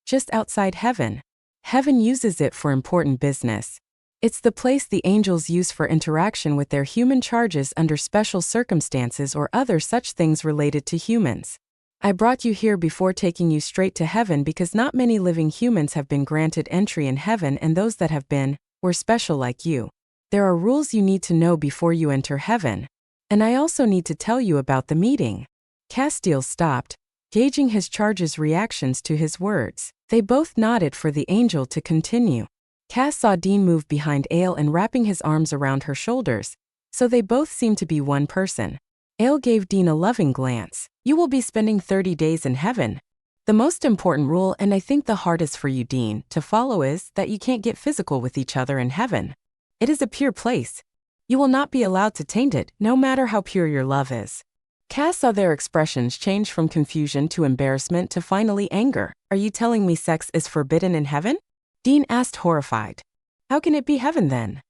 Just outside heaven. Heaven uses it for important business. It's the place the angels use for interaction with their human charges under special circumstances or other such things related to humans. I brought you here before taking you straight to heaven because not many living humans have been granted entry in heaven, and those that have been, were special like you. There are rules you need to know before you enter heaven. And I also need to tell you about the meeting. Castiel stopped, gauging his charge's reactions to his words. They both nodded for the angel to continue. Cass saw Dean move behind Ale and wrapping his arms around her shoulders, so they both seemed to be one person. Ale gave Dean a loving glance. You will be spending 30 days in heaven. The most important rule, and I think the hardest for you, Dean, to follow is that you can't get physical with each other in heaven. It is a pure place. You will not be allowed to taint it, no matter how pure your love is. Cass saw their expressions change from confusion to embarrassment to finally anger. Are you telling me sex is forbidden in heaven? Dean asked, horrified. How can it be heaven then?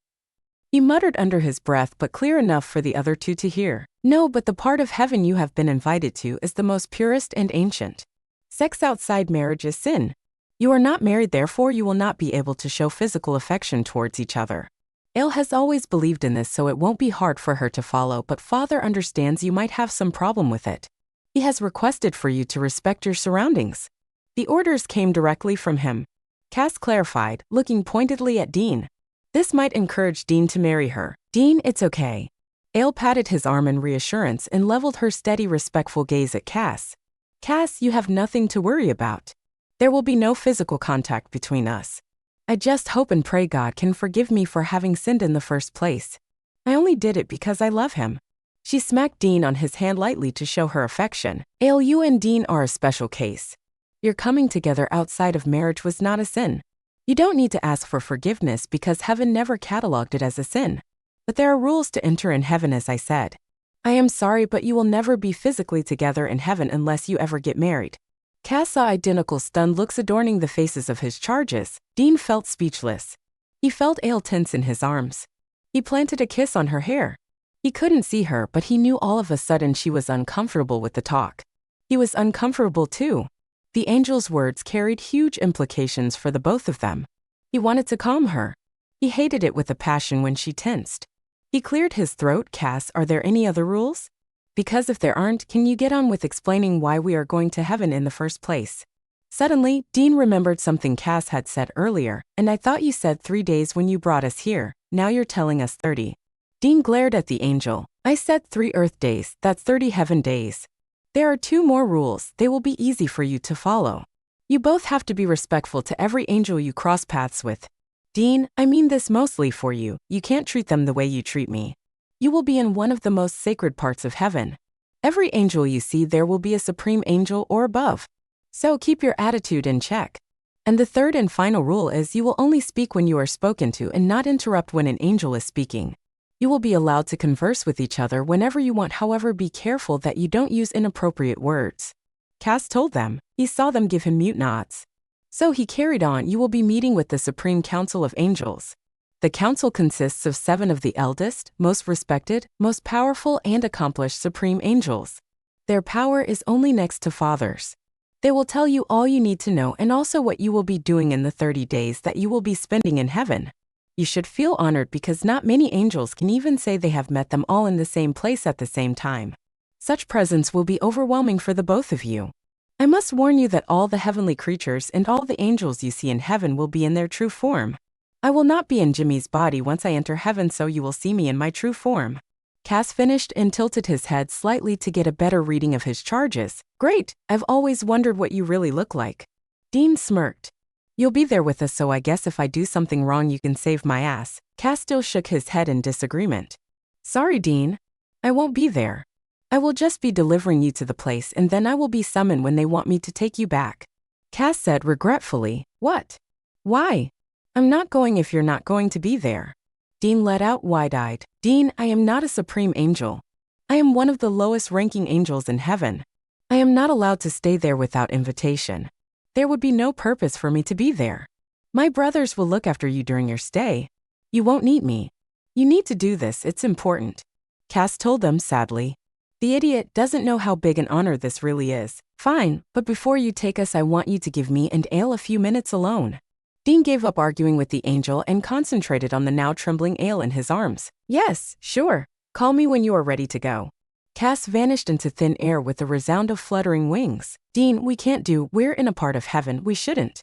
He muttered under his breath, but clear enough for the other two to hear. No, but the part of heaven you have been invited to is the most purest and ancient. Sex outside marriage is sin. You are not married, therefore you will not be able to show physical affection towards each other. Ale has always believed in this, so it won't be hard for her to follow, but Father understands you might have some problem with it. He has requested for you to respect your surroundings. The orders came directly from him. Cass clarified, looking pointedly at Dean. This might encourage Dean to marry her. Dean, it's okay. Ale patted his arm in reassurance and leveled her steady, respectful gaze at Cass. Cass, you have nothing to worry about. There will be no physical contact between us. I just hope and pray God can forgive me for having sinned in the first place. I only did it because I love him. She smacked Dean on his hand lightly to show her affection. Ale, you and Dean are a special case. Your coming together outside of marriage was not a sin. You don't need to ask for forgiveness because heaven never cataloged it as a sin. But there are rules to enter in heaven, as I said. I am sorry, but you will never be physically together in heaven unless you ever get married. Cass saw identical stunned looks adorning the faces of his charges. Dean felt speechless. He felt Ale tense in his arms. He planted a kiss on her hair. He couldn't see her, but he knew all of a sudden she was uncomfortable with the talk. He was uncomfortable too. The angel's words carried huge implications for the both of them. He wanted to calm her. He hated it with a passion when she tensed. He cleared his throat. Cass, are there any other rules? Because if there aren't, can you get on with explaining why we are going to heaven in the first place? Suddenly, Dean remembered something Cass had said earlier. And I thought you said 3 days when you brought us here. Now you're telling us 30. Dean glared at the angel. I said 3 Earth days, that's 30 heaven days. There are 2 more rules. They will be easy for you to follow. You both have to be respectful to every angel you cross paths with. Dean, I mean this mostly for you. You can't treat them the way you treat me. You will be in one of the most sacred parts of heaven. Every angel you see there will be a supreme angel or above. So keep your attitude in check. And the third and final rule is you will only speak when you are spoken to and not interrupt when an angel is speaking. You will be allowed to converse with each other whenever you want, however be careful that you don't use inappropriate words. Cass told them. He saw them give him mute nods. So he carried on, you will be meeting with the Supreme Council of Angels. The council consists of 7 of the eldest, most respected, most powerful and accomplished supreme angels. Their power is only next to Father's. They will tell you all you need to know and also what you will be doing in the 30 days that you will be spending in heaven. You should feel honored because not many angels can even say they have met them all in the same place at the same time. Such presence will be overwhelming for the both of you. I must warn you that all the heavenly creatures and all the angels you see in heaven will be in their true form. I will not be in Jimmy's body once I enter heaven, so you will see me in my true form. Cass finished and tilted his head slightly to get a better reading of his charges. Great, I've always wondered what you really look like. Dean smirked. You'll be there with us, so I guess if I do something wrong you can save my ass. Cass still shook his head in disagreement. Sorry, Dean. I won't be there. I will just be delivering you to the place and then I will be summoned when they want me to take you back. Cass said regretfully. What? Why? I'm not going if you're not going to be there. Dean let out wide-eyed. Dean, I am not a supreme angel. I am one of the lowest-ranking angels in heaven. I am not allowed to stay there without invitation. There would be no purpose for me to be there. My brothers will look after you during your stay. You won't need me. You need to do this, it's important. Cass told them sadly. The idiot doesn't know how big an honor this really is. Fine, but before you take us, I want you to give me and Ale a few minutes alone. Dean gave up arguing with the angel and concentrated on the now trembling Ale in his arms. Yes, sure. Call me when you are ready to go. Cass vanished into thin air with a resound of fluttering wings. Dean, we're in a part of heaven, we shouldn't.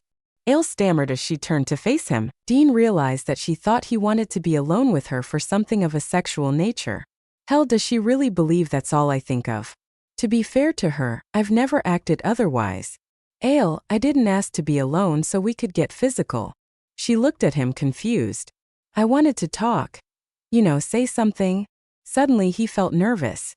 Ale stammered as she turned to face him. Dean realized that she thought he wanted to be alone with her for something of a sexual nature. Hell, does she really believe that's all I think of? To be fair to her, I've never acted otherwise. Ale, I didn't ask to be alone so we could get physical. She looked at him confused. I wanted to talk. Say something. Suddenly he felt nervous.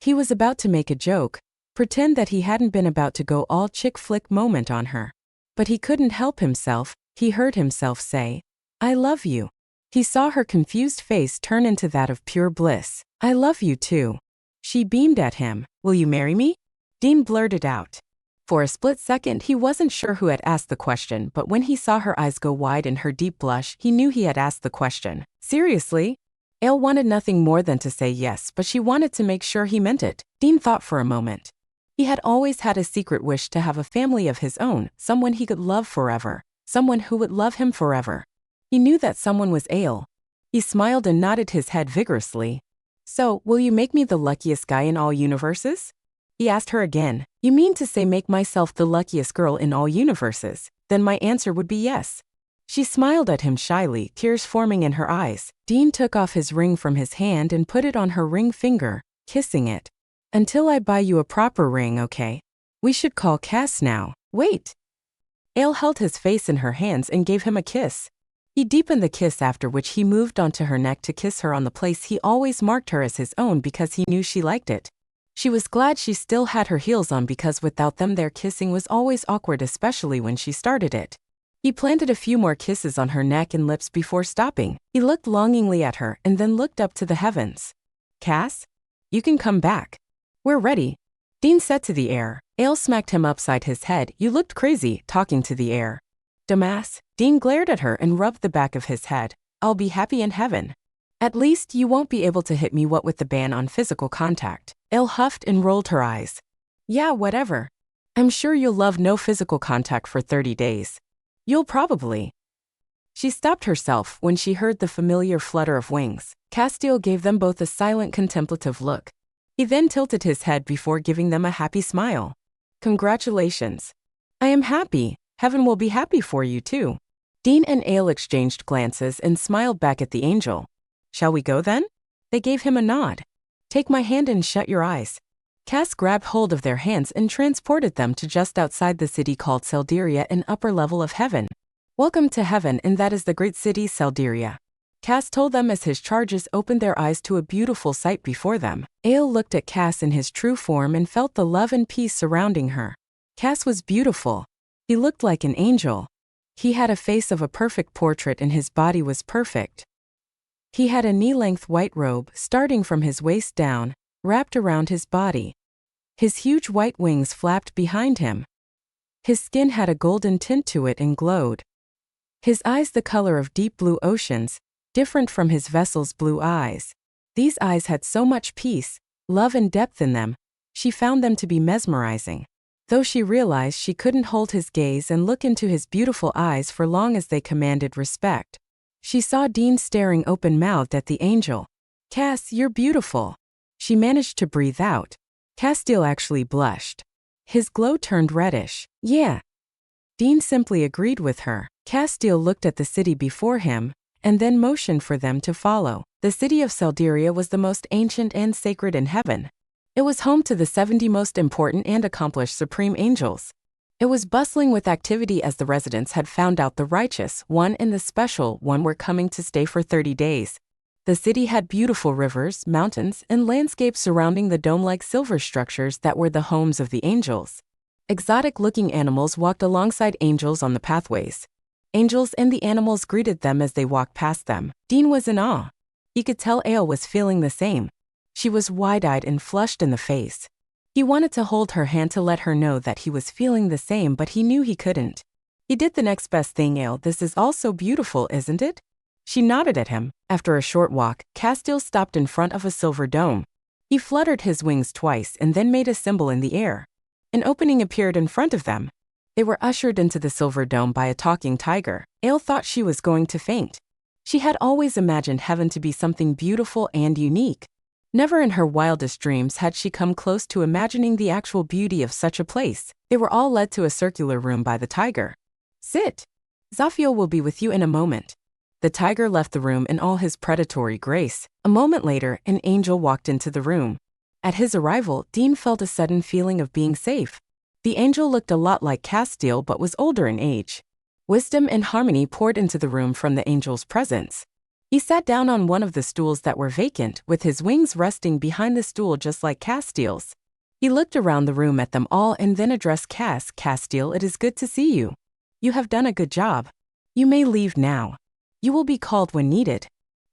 He was about to make a joke, pretend that he hadn't been about to go all chick flick moment on her. But he couldn't help himself, he heard himself say, I love you. He saw her confused face turn into that of pure bliss. I love you too. She beamed at him. Will you marry me? Dean blurted out. For a split second, he wasn't sure who had asked the question, but when he saw her eyes go wide in her deep blush, he knew he had asked the question. Seriously? Ale wanted nothing more than to say yes, but she wanted to make sure he meant it. Dean thought for a moment. He had always had a secret wish to have a family of his own, someone he could love forever, someone who would love him forever. He knew that someone was Ale. He smiled and nodded his head vigorously. So, will you make me the luckiest guy in all universes? He asked her again. You mean to say make myself the luckiest girl in all universes? Then my answer would be yes. She smiled at him shyly, tears forming in her eyes. Dean took off his ring from his hand and put it on her ring finger, kissing it. Until I buy you a proper ring, okay? We should call Cass now. Wait. Ale held his face in her hands and gave him a kiss. He deepened the kiss, after which he moved onto her neck to kiss her on the place he always marked her as his own because he knew she liked it. She was glad she still had her heels on because without them their kissing was always awkward, especially when she started it. He planted a few more kisses on her neck and lips before stopping. He looked longingly at her and then looked up to the heavens. Cass? You can come back. We're ready. Dean said to the air. Ale smacked him upside his head. You looked crazy, talking to the air. Dumbass. Dean glared at her and rubbed the back of his head. I'll be happy in heaven. At least you won't be able to hit me, what with the ban on physical contact. Ale huffed and rolled her eyes. Yeah, whatever. I'm sure you'll love no physical contact for 30 days. You'll probably. She stopped herself when she heard the familiar flutter of wings. Castiel gave them both a silent, contemplative look. He then tilted his head before giving them a happy smile. Congratulations. I am happy. Heaven will be happy for you too. Dean and Ale exchanged glances and smiled back at the angel. Shall we go then? They gave him a nod. Take my hand and shut your eyes. Cass grabbed hold of their hands and transported them to just outside the city called Seldyria, an upper level of heaven. Welcome to heaven, and that is the great city Seldyria. Cass told them as his charges opened their eyes to a beautiful sight before them. Ale looked at Cass in his true form and felt the love and peace surrounding her. Cass was beautiful. He looked like an angel. He had a face of a perfect portrait and his body was perfect. He had a knee-length white robe, starting from his waist down, wrapped around his body. His huge white wings flapped behind him. His skin had a golden tint to it and glowed. His eyes the color of deep blue oceans, different from his vessel's blue eyes. These eyes had so much peace, love and depth in them, she found them to be mesmerizing. Though she realized she couldn't hold his gaze and look into his beautiful eyes for long as they commanded respect. She saw Dean staring open-mouthed at the angel. Cass, you're beautiful. She managed to breathe out. Castiel actually blushed. His glow turned reddish. Yeah. Dean simply agreed with her. Castiel looked at the city before him, and then motioned for them to follow. The city of Seldyria was the most ancient and sacred in heaven. It was home to the 70 most important and accomplished supreme angels. It was bustling with activity as the residents had found out the righteous one and the special one were coming to stay for 30 days. The city had beautiful rivers, mountains, and landscapes surrounding the dome-like silver structures that were the homes of the angels. Exotic-looking animals walked alongside angels on the pathways. Angels and the animals greeted them as they walked past them. Dean was in awe. He could tell Ale was feeling the same. She was wide-eyed and flushed in the face. He wanted to hold her hand to let her know that he was feeling the same, but he knew he couldn't. He did the next best thing. Ale, this is all so beautiful, isn't it? She nodded at him. After a short walk, Castiel stopped in front of a silver dome. He fluttered his wings twice and then made a symbol in the air. An opening appeared in front of them. They were ushered into the silver dome by a talking tiger. Ale thought she was going to faint. She had always imagined heaven to be something beautiful and unique. Never in her wildest dreams had she come close to imagining the actual beauty of such a place. They were all led to a circular room by the tiger. Sit. Zafio will be with you in a moment. The tiger left the room in all his predatory grace. A moment later, an angel walked into the room. At his arrival, Dean felt a sudden feeling of being safe. The angel looked a lot like Castile but was older in age. Wisdom and harmony poured into the room from the angel's presence. He sat down on one of the stools that were vacant, with his wings resting behind the stool just like Castile's. He looked around the room at them all and then addressed Castile, it is good to see you. You have done a good job. You may leave now. You will be called when needed.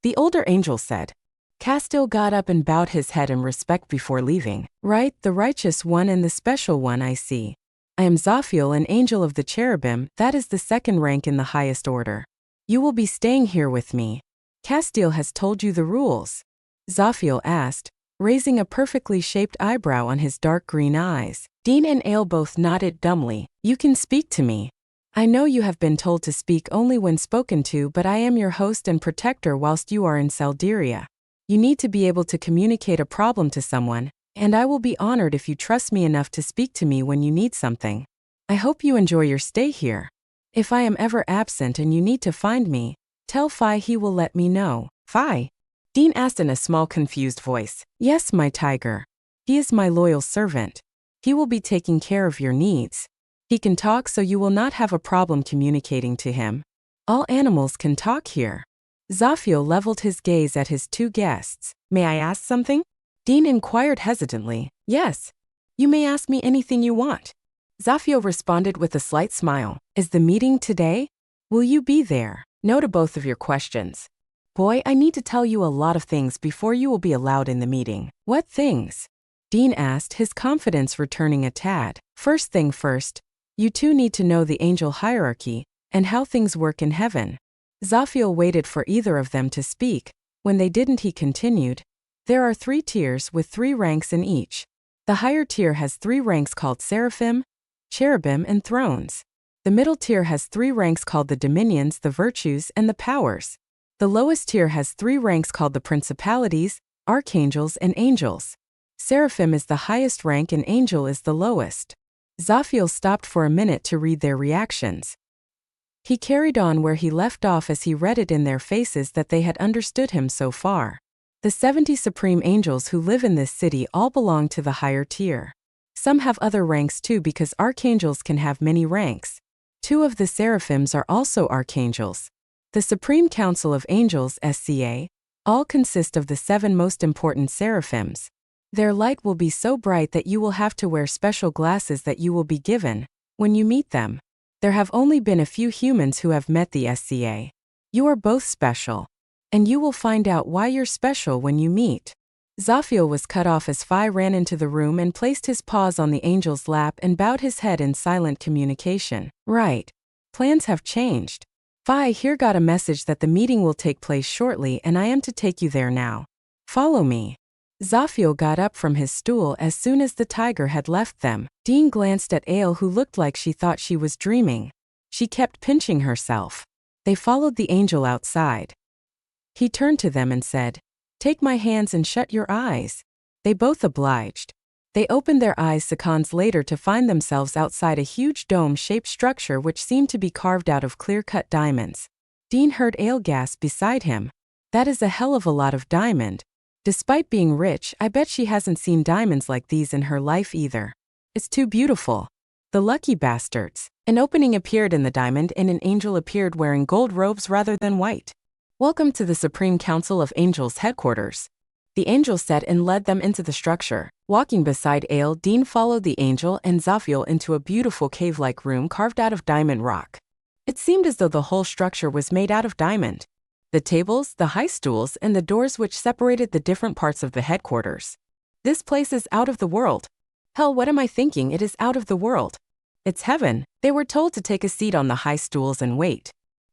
The older angel said. Castile got up and bowed his head in respect before leaving. Right, the righteous one and the special one, I see. I am Zaphiel, an angel of the cherubim, that is the second rank in the highest order. You will be staying here with me. Castile has told you the rules? Zaphiel asked, raising a perfectly shaped eyebrow on his dark green eyes. Dean and Ale both nodded dumbly. You can speak to me. I know you have been told to speak only when spoken to, but I am your host and protector whilst you are in Salderia. You need to be able to communicate a problem to someone, and I will be honored if you trust me enough to speak to me when you need something. I hope you enjoy your stay here. If I am ever absent and you need to find me, tell Phi he will let me know. Phi? Dean asked in a small confused voice. Yes, my tiger. He is my loyal servant. He will be taking care of your needs. He can talk so you will not have a problem communicating to him. All animals can talk here. Zaphiel leveled his gaze at his two guests. May I ask something? Dean inquired hesitantly. Yes. You may ask me anything you want. Zaphiel responded with a slight smile. Is the meeting today? Will you be there? No to both of your questions. Boy, I need to tell you a lot of things before you will be allowed in the meeting. What things? Dean asked, his confidence returning a tad. First thing first, you two need to know the angel hierarchy and how things work in heaven. Zaphiel waited for either of them to speak. When they didn't, he continued. There are 3 tiers with 3 ranks in each. The higher tier has 3 ranks called seraphim, cherubim, and thrones. The middle tier has 3 ranks called the dominions, the virtues, and the powers. The lowest tier has 3 ranks called the principalities, archangels, and angels. Seraphim is the highest rank and angel is the lowest. Zaphiel stopped for a minute to read their reactions. He carried on where he left off as he read it in their faces that they had understood him so far. The 70 supreme angels who live in this city all belong to the higher tier. Some have other ranks too because archangels can have many ranks. 2 of the seraphims are also archangels. The Supreme Council of Angels SCA, all consist of the 7 most important seraphims. Their light will be so bright that you will have to wear special glasses that you will be given when you meet them. There have only been a few humans who have met the SCA. You are both special. And you will find out why you're special when you meet. Zaphiel was cut off as Phi ran into the room and placed his paws on the angel's lap and bowed his head in silent communication. Right. Plans have changed. Phi here got a message that the meeting will take place shortly and I am to take you there now. Follow me. Zaphiel got up from his stool as soon as the tiger had left them. Dean glanced at Ale who looked like she thought she was dreaming. She kept pinching herself. They followed the angel outside. He turned to them and said, Take my hands and shut your eyes. They both obliged. They opened their eyes seconds later to find themselves outside a huge dome-shaped structure which seemed to be carved out of clear-cut diamonds. Dean heard Ale gasp beside him. That is a hell of a lot of diamond. Despite being rich, I bet she hasn't seen diamonds like these in her life either. It's too beautiful. The lucky bastards. An opening appeared in the diamond and an angel appeared wearing gold robes rather than white. Welcome to the Supreme Council of Angels headquarters. The angel said and led them into the structure. Walking beside Ale, Dean followed the angel and Zaphiel into a beautiful cave-like room carved out of diamond rock. It seemed as though the whole structure was made out of diamond. The tables, the high stools, and the doors which separated the different parts of the headquarters. This place is out of the world. Hell, what am I thinking? It is out of the world. It's heaven. They were told to take a seat on the high stools and wait.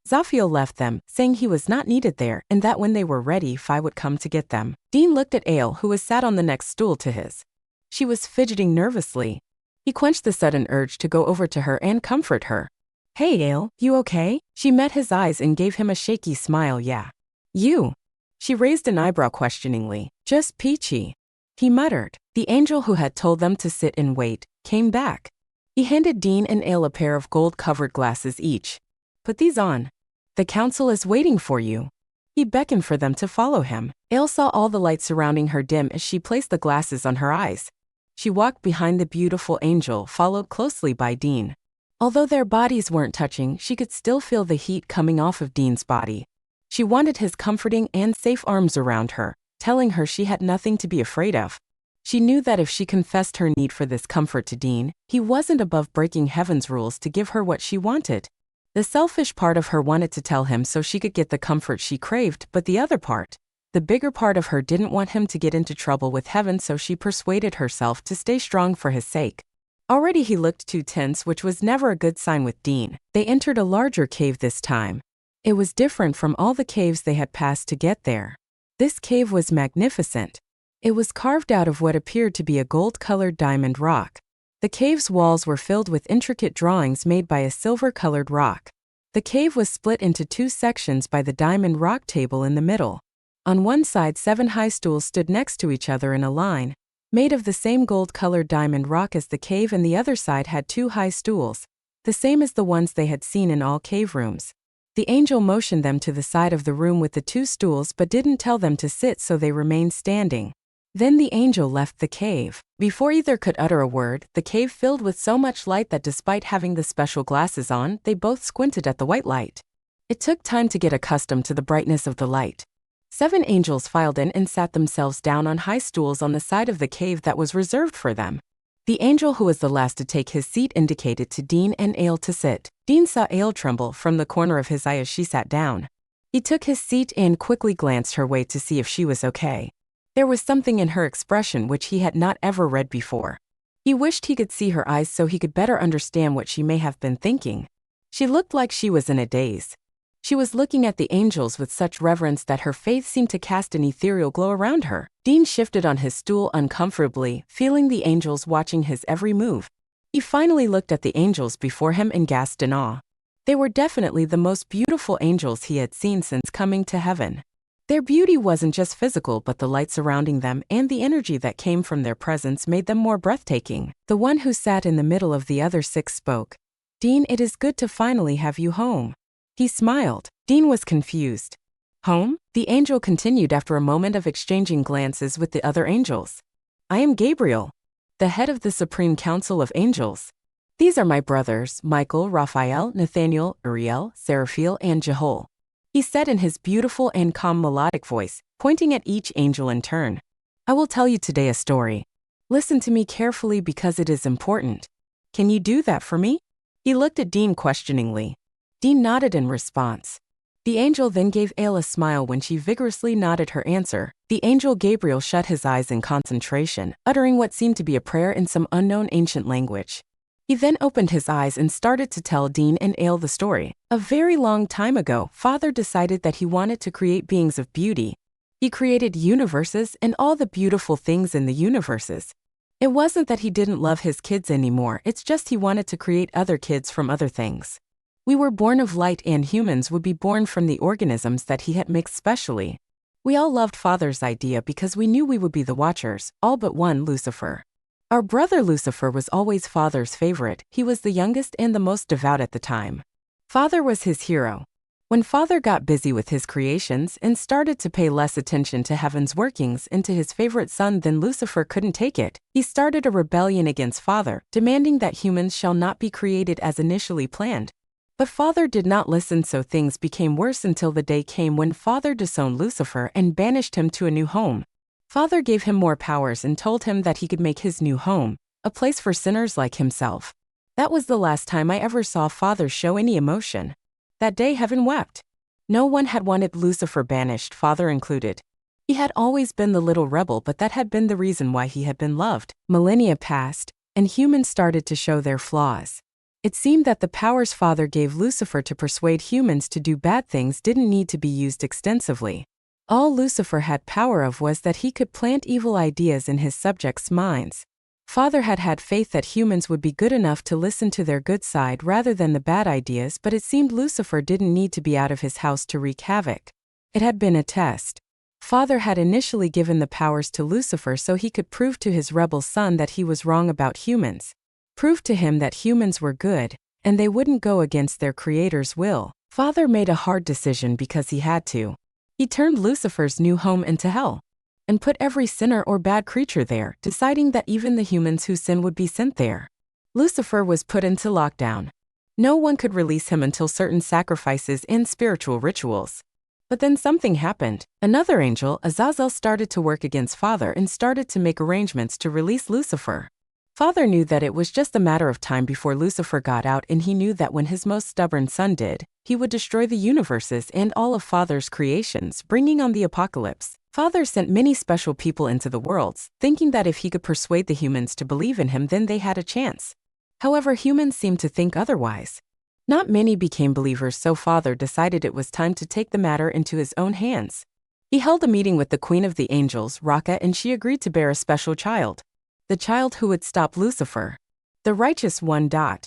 Zafiel left them, saying he was not needed there and that when they were ready, Fi would come to get them. Dean looked at Ale, who was sat on the next stool to his. She was fidgeting nervously. He quenched the sudden urge to go over to her and comfort her. Hey Ale, you okay? She met his eyes and gave him a shaky smile. Yeah. You? She raised an eyebrow questioningly. Just peachy. He muttered. The angel who had told them to sit and wait came back. He handed Dean and Ale a pair of gold-covered glasses each. Put these on. The council is waiting for you. He beckoned for them to follow him. Ale saw all the light surrounding her dim as she placed the glasses on her eyes. She walked behind the beautiful angel, followed closely by Dean. Although their bodies weren't touching, she could still feel the heat coming off of Dean's body. She wanted his comforting and safe arms around her, telling her she had nothing to be afraid of. She knew that if she confessed her need for this comfort to Dean, he wasn't above breaking heaven's rules to give her what she wanted. The selfish part of her wanted to tell him so she could get the comfort she craved, but the other part, the bigger part of her, didn't want him to get into trouble with heaven, so she persuaded herself to stay strong for his sake. Already he looked too tense, which was never a good sign with Dean. They entered a larger cave this time. It was different from all the caves they had passed to get there. This cave was magnificent. It was carved out of what appeared to be a gold-colored diamond rock. The cave's walls were filled with intricate drawings made by a silver-colored rock. The cave was split into two sections by the diamond rock table in the middle. On one side, 7 high stools stood next to each other in a line, made of the same gold-colored diamond rock as the cave, and the other side had 2 high stools, the same as the ones they had seen in all cave rooms. The angel motioned them to the side of the room with the 2 stools but didn't tell them to sit, so they remained standing. Then the angel left the cave. Before either could utter a word, the cave filled with so much light that despite having the special glasses on, they both squinted at the white light. It took time to get accustomed to the brightness of the light. 7 angels filed in and sat themselves down on high stools on the side of the cave that was reserved for them. The angel who was the last to take his seat indicated to Dean and Ale to sit. Dean saw Ale tremble from the corner of his eye as she sat down. He took his seat and quickly glanced her way to see if she was okay. There was something in her expression which he had not ever read before. He wished he could see her eyes so he could better understand what she may have been thinking. She looked like she was in a daze. She was looking at the angels with such reverence that her face seemed to cast an ethereal glow around her. Dean shifted on his stool uncomfortably, feeling the angels watching his every move. He finally looked at the angels before him and gasped in awe. They were definitely the most beautiful angels he had seen since coming to heaven. Their beauty wasn't just physical, but the light surrounding them and the energy that came from their presence made them more breathtaking. The one who sat in the middle of the other 6 spoke. Dean, it is good to finally have you home. He smiled. Dean was confused. Home? The angel continued after a moment of exchanging glances with the other angels. I am Gabriel, the head of the Supreme Council of Angels. These are my brothers, Michael, Raphael, Nathaniel, Uriel, Seraphiel, and Jehol. He said in his beautiful and calm melodic voice, pointing at each angel in turn. I will tell you today a story. Listen to me carefully because it is important. Can you do that for me? He looked at Dean questioningly. Dean nodded in response. The angel then gave Ale a smile when she vigorously nodded her answer. The angel Gabriel shut his eyes in concentration, uttering what seemed to be a prayer in some unknown ancient language. He then opened his eyes and started to tell Dean and Ale the story. A very long time ago, Father decided that he wanted to create beings of beauty. He created universes and all the beautiful things in the universes. It wasn't that he didn't love his kids anymore, it's just he wanted to create other kids from other things. We were born of light, and humans would be born from the organisms that he had mixed specially. We all loved Father's idea because we knew we would be the Watchers, all but one, Lucifer. Our brother Lucifer was always Father's favorite. He was the youngest and the most devout at the time. Father was his hero. When Father got busy with his creations and started to pay less attention to heaven's workings and to his favorite son, then Lucifer couldn't take it. He started a rebellion against Father, demanding that humans shall not be created as initially planned. But Father did not listen, so things became worse until the day came when Father disowned Lucifer and banished him to a new home. Father gave him more powers and told him that he could make his new home a place for sinners like himself. That was the last time I ever saw Father show any emotion. That day heaven wept. No one had wanted Lucifer banished, Father included. He had always been the little rebel, but that had been the reason why he had been loved. Millennia passed, and humans started to show their flaws. It seemed that the powers Father gave Lucifer to persuade humans to do bad things didn't need to be used extensively. All Lucifer had power of was that he could plant evil ideas in his subjects' minds. Father had had faith that humans would be good enough to listen to their good side rather than the bad ideas, but it seemed Lucifer didn't need to be out of his house to wreak havoc. It had been a test. Father had initially given the powers to Lucifer so he could prove to his rebel son that he was wrong about humans. Prove to him that humans were good, and they wouldn't go against their Creator's will. Father made a hard decision because he had to. He turned Lucifer's new home into hell, and put every sinner or bad creature there, deciding that even the humans who sin would be sent there. Lucifer was put into lockdown. No one could release him until certain sacrifices and spiritual rituals. But then something happened. Another angel, Azazel, started to work against Father and started to make arrangements to release Lucifer. Father knew that it was just a matter of time before Lucifer got out, and he knew that when his most stubborn son did, he would destroy the universes and all of Father's creations, bringing on the apocalypse. Father sent many special people into the worlds, thinking that if he could persuade the humans to believe in him, then they had a chance. However, humans seemed to think otherwise. Not many became believers, so Father decided it was time to take the matter into his own hands. He held a meeting with the Queen of the Angels, Raka, and she agreed to bear a special child. The child who would stop Lucifer. The righteous one. The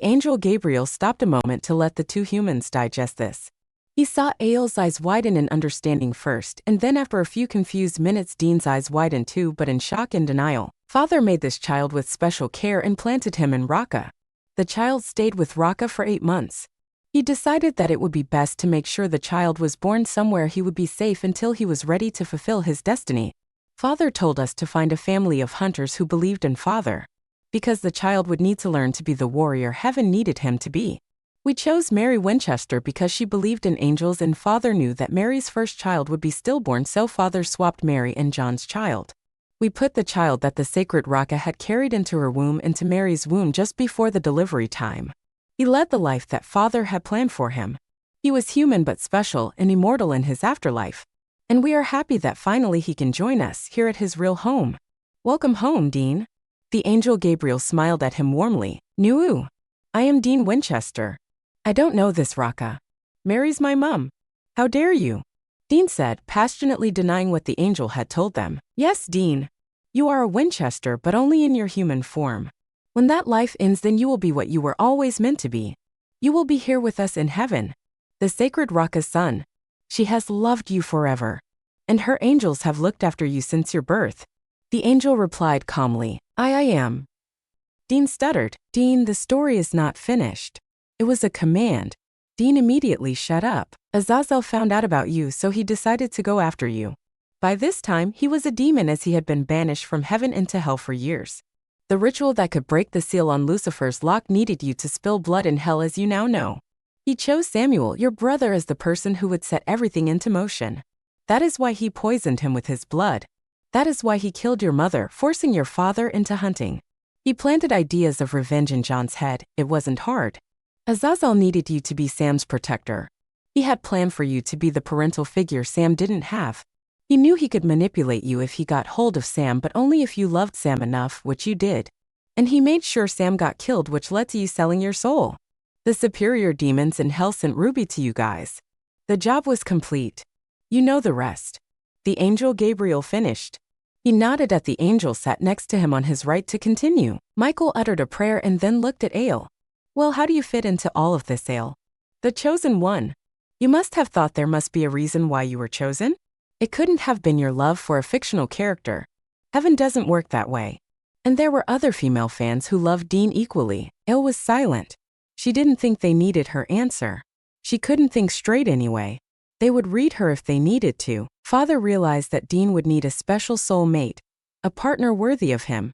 angel Gabriel stopped a moment to let the two humans digest this. He saw Ael's eyes widen in understanding first, and then after a few confused minutes Dean's eyes widened too, but in shock and denial. Father made this child with special care and planted him in Raka. The child stayed with Raka for 8 months. He decided that it would be best to make sure the child was born somewhere he would be safe until he was ready to fulfill his destiny. Father told us to find a family of hunters who believed in Father. Because the child would need to learn to be the warrior heaven needed him to be. We chose Mary Winchester because she believed in angels, and Father knew that Mary's first child would be stillborn, so Father swapped Mary and John's child. We put the child that the sacred Raka had carried into her womb into Mary's womb just before the delivery time. He led the life that Father had planned for him. He was human but special and immortal in his afterlife. And we are happy that finally he can join us here at his real home. Welcome home, Dean. The angel Gabriel smiled at him warmly. Nuu. I am Dean Winchester. I don't know this, Raka. Mary's my mum. How dare you? Dean said, passionately denying what the angel had told them. Yes, Dean. You are a Winchester, but only in your human form. When that life ends, then you will be what you were always meant to be. You will be here with us in heaven. The sacred Raka's son. She has loved you forever. And her angels have looked after you since your birth. The angel replied calmly, I am. Dean stuttered. Dean, the story is not finished. It was a command. Dean immediately shut up. Azazel found out about you, so he decided to go after you. By this time, he was a demon, as he had been banished from heaven into hell for years. The ritual that could break the seal on Lucifer's lock needed you to spill blood in hell, as you now know. He chose Samuel, your brother, as the person who would set everything into motion. That is why he poisoned him with his blood. That is why he killed your mother, forcing your father into hunting. He planted ideas of revenge in John's head. It wasn't hard. Azazel needed you to be Sam's protector. He had planned for you to be the parental figure Sam didn't have. He knew he could manipulate you if he got hold of Sam, but only if you loved Sam enough, which you did. And he made sure Sam got killed, which led to you selling your soul. The superior demons in hell sent Ruby to you guys. The job was complete. You know the rest. The angel Gabriel finished. He nodded at the angel sat next to him on his right to continue. Michael uttered a prayer and then looked at Ael. Well, how do you fit into all of this, Ael? The chosen one. You must have thought there must be a reason why you were chosen? It couldn't have been your love for a fictional character. Heaven doesn't work that way. And there were other female fans who loved Dean equally. Ael was silent. She didn't think they needed her answer. She couldn't think straight anyway. They would read her if they needed to. Father realized that Dean would need a special soul mate, a partner worthy of him,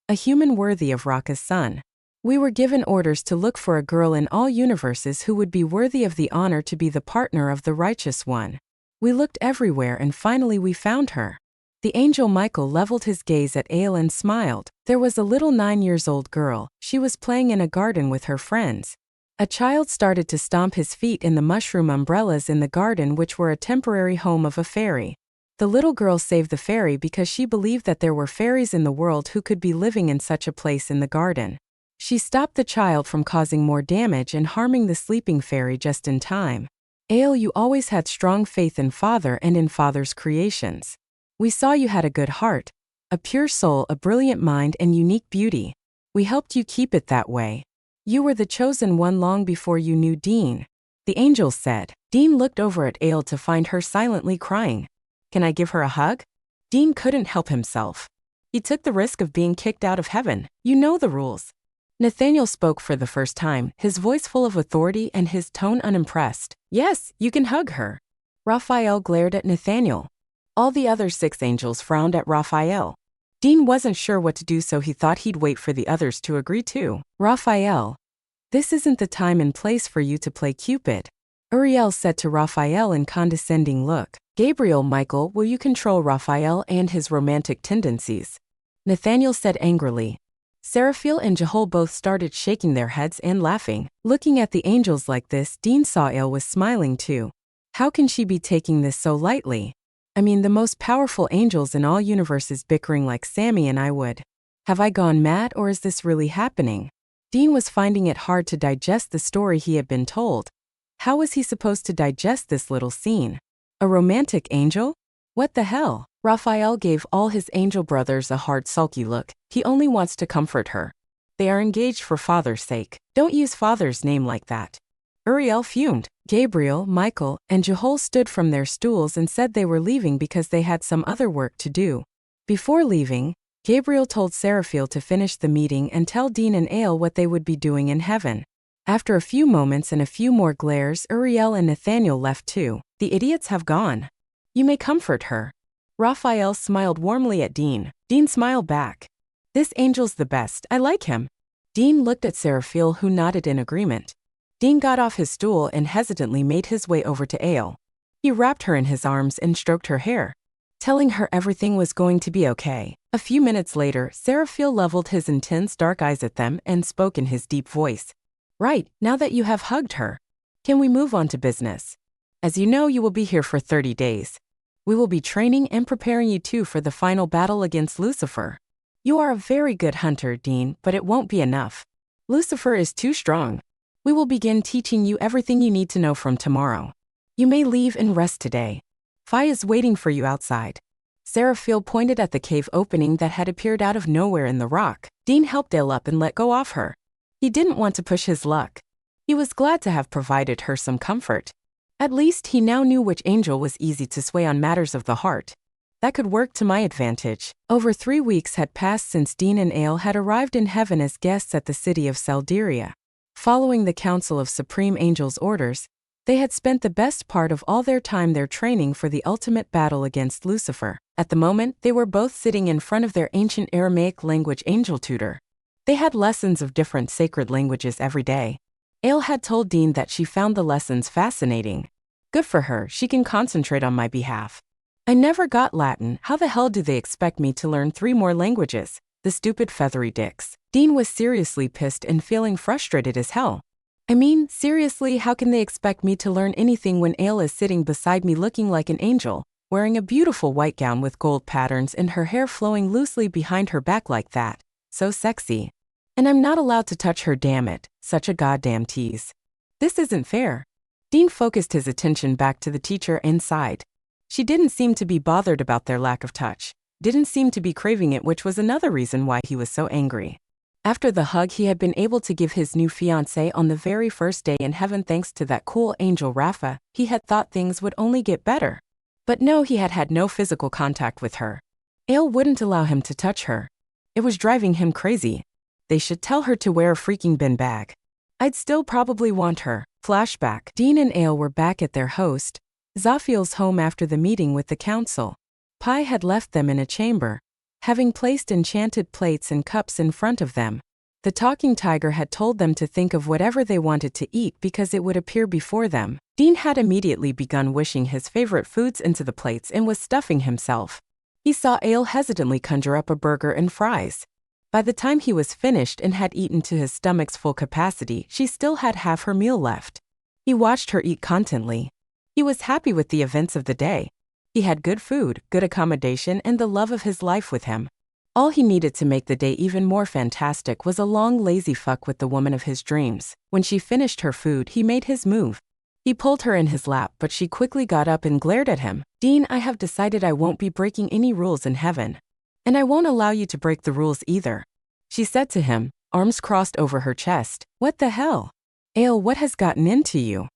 a human worthy of Raka's son. We were given orders to look for a girl in all universes who would be worthy of the honor to be the partner of the righteous one. We looked everywhere and finally we found her. The angel Michael leveled his gaze at Ael and smiled. There was a little 9-year-old girl. She was playing in a garden with her friends. A child started to stomp his feet in the mushroom umbrellas in the garden, which were a temporary home of a fairy. The little girl saved the fairy because she believed that there were fairies in the world who could be living in such a place in the garden. She stopped the child from causing more damage and harming the sleeping fairy just in time. Ale, you always had strong faith in Father and in Father's creations. We saw you had a good heart, a pure soul, a brilliant mind, and unique beauty. We helped you keep it that way. You were the chosen one long before you knew Dean, the angels said. Dean looked over at Ale to find her silently crying. Can I give her a hug? Dean couldn't help himself. He took the risk of being kicked out of heaven. You know the rules. Nathaniel spoke for the first time, his voice full of authority and his tone unimpressed. Yes, you can hug her. Raphael glared at Nathaniel. All the other 6 angels frowned at Raphael. Dean wasn't sure what to do, so he thought he'd wait for the others to agree too. Raphael, this isn't the time and place for you to play Cupid, Uriel said to Raphael in condescending look. Gabriel, Michael, will you control Raphael and his romantic tendencies? Nathaniel said angrily. Seraphiel and Jehol both started shaking their heads and laughing. Looking at the angels like this, Dean saw Ale was smiling too. How can she be taking this so lightly? I mean, the most powerful angels in all universes bickering like Sammy and I would. Have I gone mad, or is this really happening? Dean was finding it hard to digest the story he had been told. How was he supposed to digest this little scene? A romantic angel? What the hell? Raphael gave all his angel brothers a hard, sulky look. He only wants to comfort her. They are engaged for Father's sake. Don't use Father's name like that. Uriel fumed. Gabriel, Michael, and Jehol stood from their stools and said they were leaving because they had some other work to do. Before leaving, Gabriel told Seraphiel to finish the meeting and tell Dean and Ale what they would be doing in heaven. After a few moments and a few more glares, Uriel and Nathaniel left too. The idiots have gone. You may comfort her. Raphael smiled warmly at Dean. Dean smiled back. This angel's the best. I like him. Dean looked at Seraphiel, who nodded in agreement. Dean got off his stool and hesitantly made his way over to Ale. He wrapped her in his arms and stroked her hair, telling her everything was going to be okay. A few minutes later, Seraphiel leveled his intense dark eyes at them and spoke in his deep voice. Right, now that you have hugged her, can we move on to business? As you know, you will be here for 30 days. We will be training and preparing you too for the final battle against Lucifer. You are a very good hunter, Dean, but it won't be enough. Lucifer is too strong. We will begin teaching you everything you need to know from tomorrow. You may leave and rest today. Phi is waiting for you outside. Seraphiel pointed at the cave opening that had appeared out of nowhere in the rock. Dean helped Ale up and let go of her. He didn't want to push his luck. He was glad to have provided her some comfort. At least he now knew which angel was easy to sway on matters of the heart. That could work to my advantage. Over 3 weeks had passed since Dean and Ale had arrived in heaven as guests at the city of Salderia. Following the Council of Supreme Angels' orders, they had spent the best part of all their time there training for the ultimate battle against Lucifer. At the moment, they were both sitting in front of their ancient Aramaic language angel tutor. They had lessons of different sacred languages every day. Ale had told Dean that she found the lessons fascinating. Good for her, she can concentrate on my behalf. I never got Latin. How the hell do they expect me to learn 3 more languages? The stupid feathery dicks. Dean was seriously pissed and feeling frustrated as hell. I mean, seriously, how can they expect me to learn anything when Ale is sitting beside me looking like an angel, wearing a beautiful white gown with gold patterns and her hair flowing loosely behind her back like that? So sexy. And I'm not allowed to touch her, damn it. Such a goddamn tease. This isn't fair. Dean focused his attention back to the teacher inside. She didn't seem to be bothered about their lack of touch. Didn't seem to be craving it, which was another reason why he was so angry. After the hug he had been able to give his new fiancée on the very first day in heaven thanks to that cool angel Rapha, he had thought things would only get better. But no, he had had no physical contact with her. Ale wouldn't allow him to touch her. It was driving him crazy. They should tell her to wear a freaking bin bag. I'd still probably want her. Flashback. Dean and Ale were back at their host, Zaphiel's home after the meeting with the council. Pi had left them in a chamber, having placed enchanted plates and cups in front of them. The talking tiger had told them to think of whatever they wanted to eat because it would appear before them. Dean had immediately begun wishing his favorite foods into the plates and was stuffing himself. He saw Ale hesitantly conjure up a burger and fries. By the time he was finished and had eaten to his stomach's full capacity, she still had half her meal left. He watched her eat contently. He was happy with the events of the day. He had good food, good accommodation, and the love of his life with him. All he needed to make the day even more fantastic was a long lazy fuck with the woman of his dreams. When she finished her food, he made his move. He pulled her in his lap, but she quickly got up and glared at him. Dean, I have decided I won't be breaking any rules in heaven. And I won't allow you to break the rules either, she said to him, arms crossed over her chest. What the hell? Ale, what has gotten into you?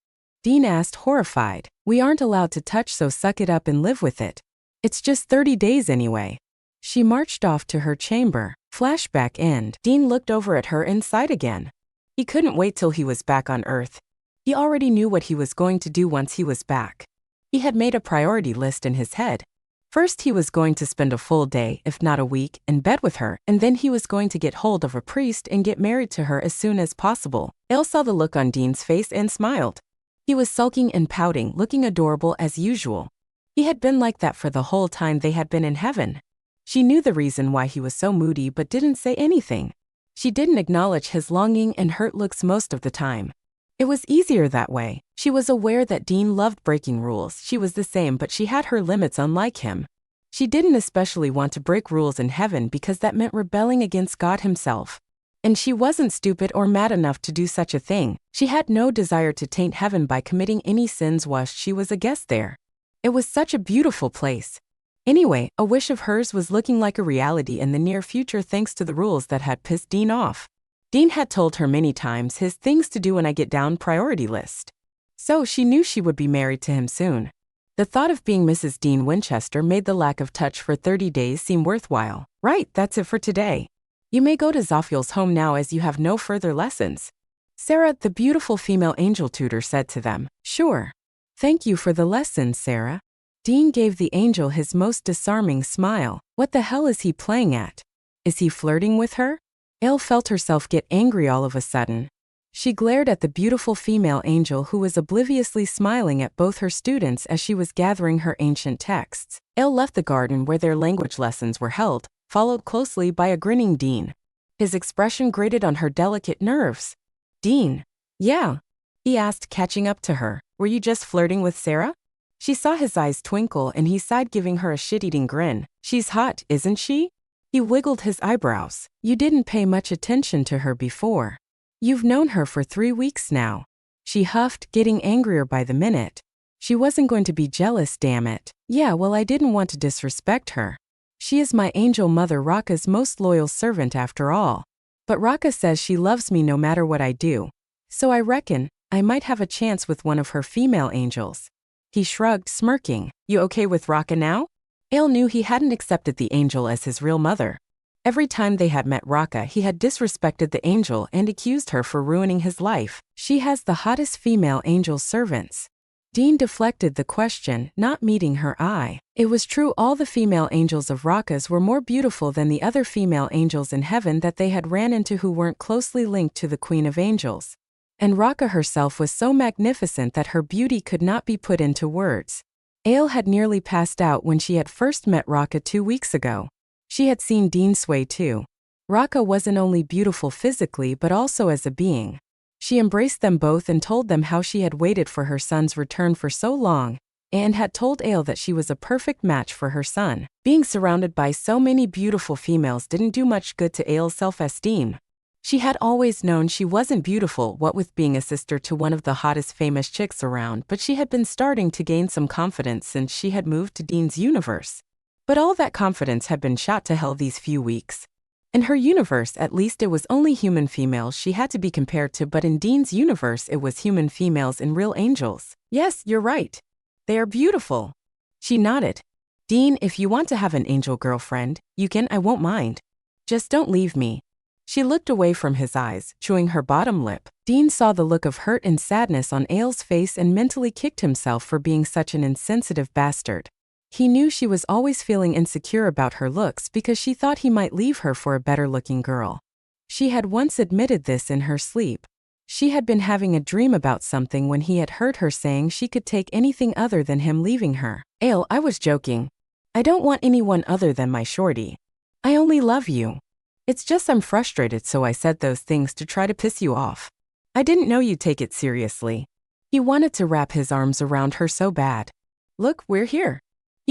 Dean asked, horrified. We aren't allowed to touch, so suck it up and live with it. It's just 30 days anyway. She marched off to her chamber. Flashback end. Dean looked over at her and sighed again. He couldn't wait till he was back on Earth. He already knew what he was going to do once he was back. He had made a priority list in his head. First, he was going to spend a full day, if not a week, in bed with her, and then he was going to get hold of a priest and get married to her as soon as possible. Elle saw the look on Dean's face and smiled. He was sulking and pouting, looking adorable as usual. He had been like that for the whole time they had been in heaven. She knew the reason why he was so moody but didn't say anything. She didn't acknowledge his longing and hurt looks most of the time. It was easier that way. She was aware that Dean loved breaking rules. She was the same, but she had her limits unlike him. She didn't especially want to break rules in heaven because that meant rebelling against God himself. And she wasn't stupid or mad enough to do such a thing. She had no desire to taint heaven by committing any sins whilst she was a guest there. It was such a beautiful place. Anyway, a wish of hers was looking like a reality in the near future thanks to the rules that had pissed Dean off. Dean had told her many times his things to do when I get down priority list. So she knew she would be married to him soon. The thought of being Mrs. Dean Winchester made the lack of touch for 30 days seem worthwhile. Right, that's it for today. You may go to Zophiel's home now as you have no further lessons. Sarah, the beautiful female angel tutor, said to them. Sure. Thank you for the lessons, Sarah. Dean gave the angel his most disarming smile. What the hell is he playing at? Is he flirting with her? Elle felt herself get angry all of a sudden. She glared at the beautiful female angel who was obliviously smiling at both her students as she was gathering her ancient texts. Elle left the garden where their language lessons were held, followed closely by a grinning Dean. His expression grated on her delicate nerves. Dean. Yeah? He asked, catching up to her. Were you just flirting with Sarah? She saw his eyes twinkle and he sighed, giving her a shit-eating grin. She's hot, isn't she? He wiggled his eyebrows. You didn't pay much attention to her before. You've known her for 3 weeks now. She huffed, getting angrier by the minute. She wasn't going to be jealous, damn it. Yeah, well, I didn't want to disrespect her. She is my angel mother, Raka's most loyal servant after all. But Raka says she loves me no matter what I do. So I reckon I might have a chance with one of her female angels. He shrugged, smirking. You okay with Raka now? Ale knew he hadn't accepted the angel as his real mother. Every time they had met Raka, he had disrespected the angel and accused her for ruining his life. She has the hottest female angel servants. Dean deflected the question, not meeting her eye. It was true, all the female angels of Raka's were more beautiful than the other female angels in heaven that they had ran into who weren't closely linked to the Queen of Angels. And Raka herself was so magnificent that her beauty could not be put into words. Ale had nearly passed out when she had first met Raka 2 weeks ago. She had seen Dean sway too. Raka wasn't only beautiful physically but also as a being. She embraced them both and told them how she had waited for her son's return for so long, and had told Ale that she was a perfect match for her son. Being surrounded by so many beautiful females didn't do much good to Ale's self-esteem. She had always known she wasn't beautiful, what with being a sister to one of the hottest famous chicks around, but she had been starting to gain some confidence since she had moved to Dean's universe. But all that confidence had been shot to hell these few weeks. In her universe, at least, it was only human females she had to be compared to, but in Dean's universe it was human females and real angels. Yes, you're right. They are beautiful. She nodded. Dean, if you want to have an angel girlfriend, you can, I won't mind. Just don't leave me. She looked away from his eyes, chewing her bottom lip. Dean saw the look of hurt and sadness on Ale's face and mentally kicked himself for being such an insensitive bastard. He knew she was always feeling insecure about her looks because she thought he might leave her for a better-looking girl. She had once admitted this in her sleep. She had been having a dream about something when he had heard her saying she could take anything other than him leaving her. Ale, I was joking. I don't want anyone other than my shorty. I only love you. It's just I'm frustrated, so I said those things to try to piss you off. I didn't know you'd take it seriously. He wanted to wrap his arms around her so bad. Look, we're here.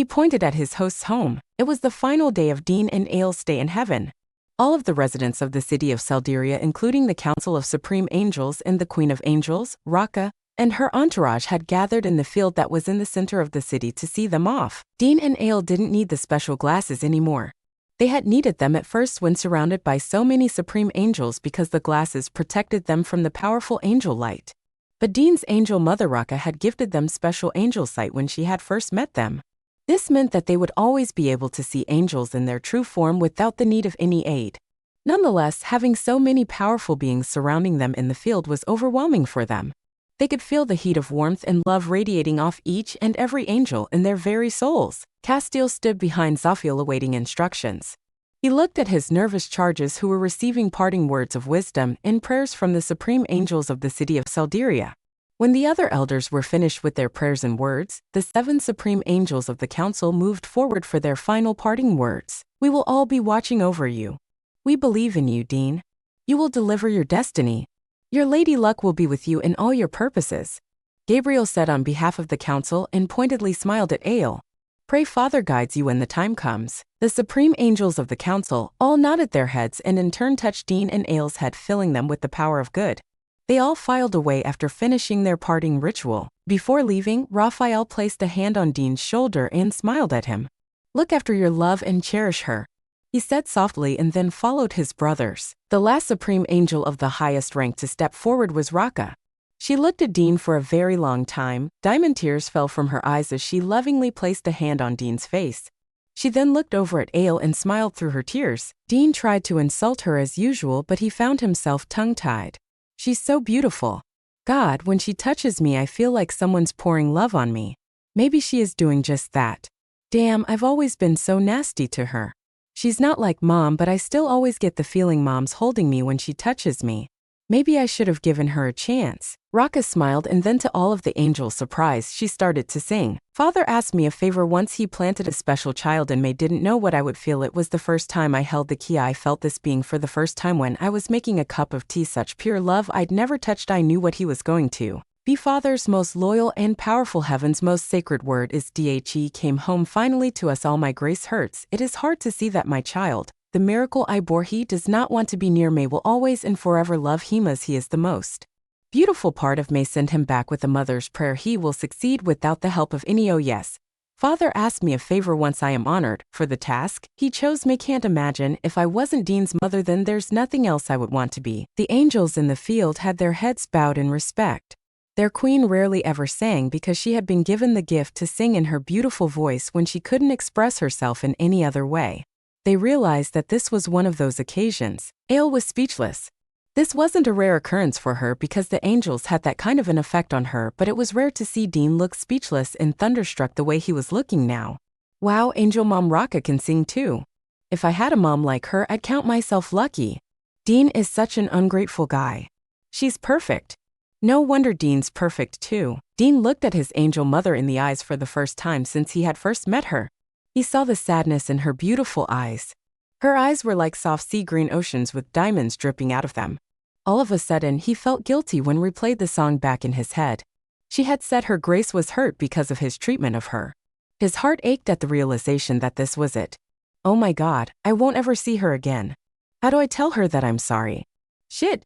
He pointed at his host's home. It was the final day of Dean and Ael's stay in heaven. All of the residents of the city of Seldyria, including the Council of Supreme Angels and the Queen of Angels, Raka, and her entourage had gathered in the field that was in the center of the city to see them off. Dean and Ael didn't need the special glasses anymore. They had needed them at first when surrounded by so many supreme angels because the glasses protected them from the powerful angel light. But Dean's angel mother Raka had gifted them special angel sight when she had first met them. This meant that they would always be able to see angels in their true form without the need of any aid. Nonetheless, having so many powerful beings surrounding them in the field was overwhelming for them. They could feel the heat of warmth and love radiating off each and every angel in their very souls. Castiel stood behind Zophiel awaiting instructions. He looked at his nervous charges who were receiving parting words of wisdom and prayers from the supreme angels of the city of Seldyria. When the other elders were finished with their prayers and words, the 7 supreme angels of the council moved forward for their final parting words. We will all be watching over you. We believe in you, Dean. You will deliver your destiny. Your Lady Luck will be with you in all your purposes. Gabriel said on behalf of the council and pointedly smiled at Ael. Pray Father guides you when the time comes. The supreme angels of the council all nodded their heads and in turn touched Dean and Ael's head, filling them with the power of good. They all filed away after finishing their parting ritual. Before leaving, Raphael placed a hand on Dean's shoulder and smiled at him. Look after your love and cherish her, he said softly, and then followed his brothers. The last supreme angel of the highest rank to step forward was Raka. She looked at Dean for a very long time. Diamond tears fell from her eyes as she lovingly placed a hand on Dean's face. She then looked over at Ael and smiled through her tears. Dean tried to insult her as usual, but he found himself tongue-tied. She's so beautiful. God, when she touches me I feel like someone's pouring love on me. Maybe she is doing just that. Damn, I've always been so nasty to her. She's not like Mom, but I still always get the feeling Mom's holding me when she touches me. Maybe I should have given her a chance. Raka smiled, and then to all of the angels' surprise, she started to sing. Father asked me a favor once. He planted a special child in me. Didn't know what I would feel. It was the first time I held the key. I felt this being for the first time when I was making a cup of tea. Such pure love I'd never touched. I knew what he was going to be. Father's most loyal and powerful, heaven's most sacred word is He came home finally to us all. My grace hurts. It is hard to see that my child, the miracle I bore, he does not want to be near me. Will always and forever love him as he is the most beautiful part of me. Send him back with a mother's prayer. He will succeed without the help of any. Oh yes. Father asked me a favor once. I am honored for the task he chose me. Can't imagine if I wasn't Dean's mother, then there's nothing else I would want to be. The angels in the field had their heads bowed in respect. Their queen rarely ever sang because she had been given the gift to sing in her beautiful voice when she couldn't express herself in any other way. They realized that this was one of those occasions. Ael was speechless. This wasn't a rare occurrence for her because the angels had that kind of an effect on her, but it was rare to see Dean look speechless and thunderstruck the way he was looking now. Wow, Angel Mom Raka can sing too. If I had a mom like her, I'd count myself lucky. Dean is such an ungrateful guy. She's perfect. No wonder Dean's perfect too. Dean looked at his angel mother in the eyes for the first time since he had first met her. He saw the sadness in her beautiful eyes. Her eyes were like soft sea green oceans with diamonds dripping out of them. All of a sudden, he felt guilty when replayed the song back in his head. She had said her grace was hurt because of his treatment of her. His heart ached at the realization that this was it. Oh my God, I won't ever see her again. How do I tell her that I'm sorry? Shit.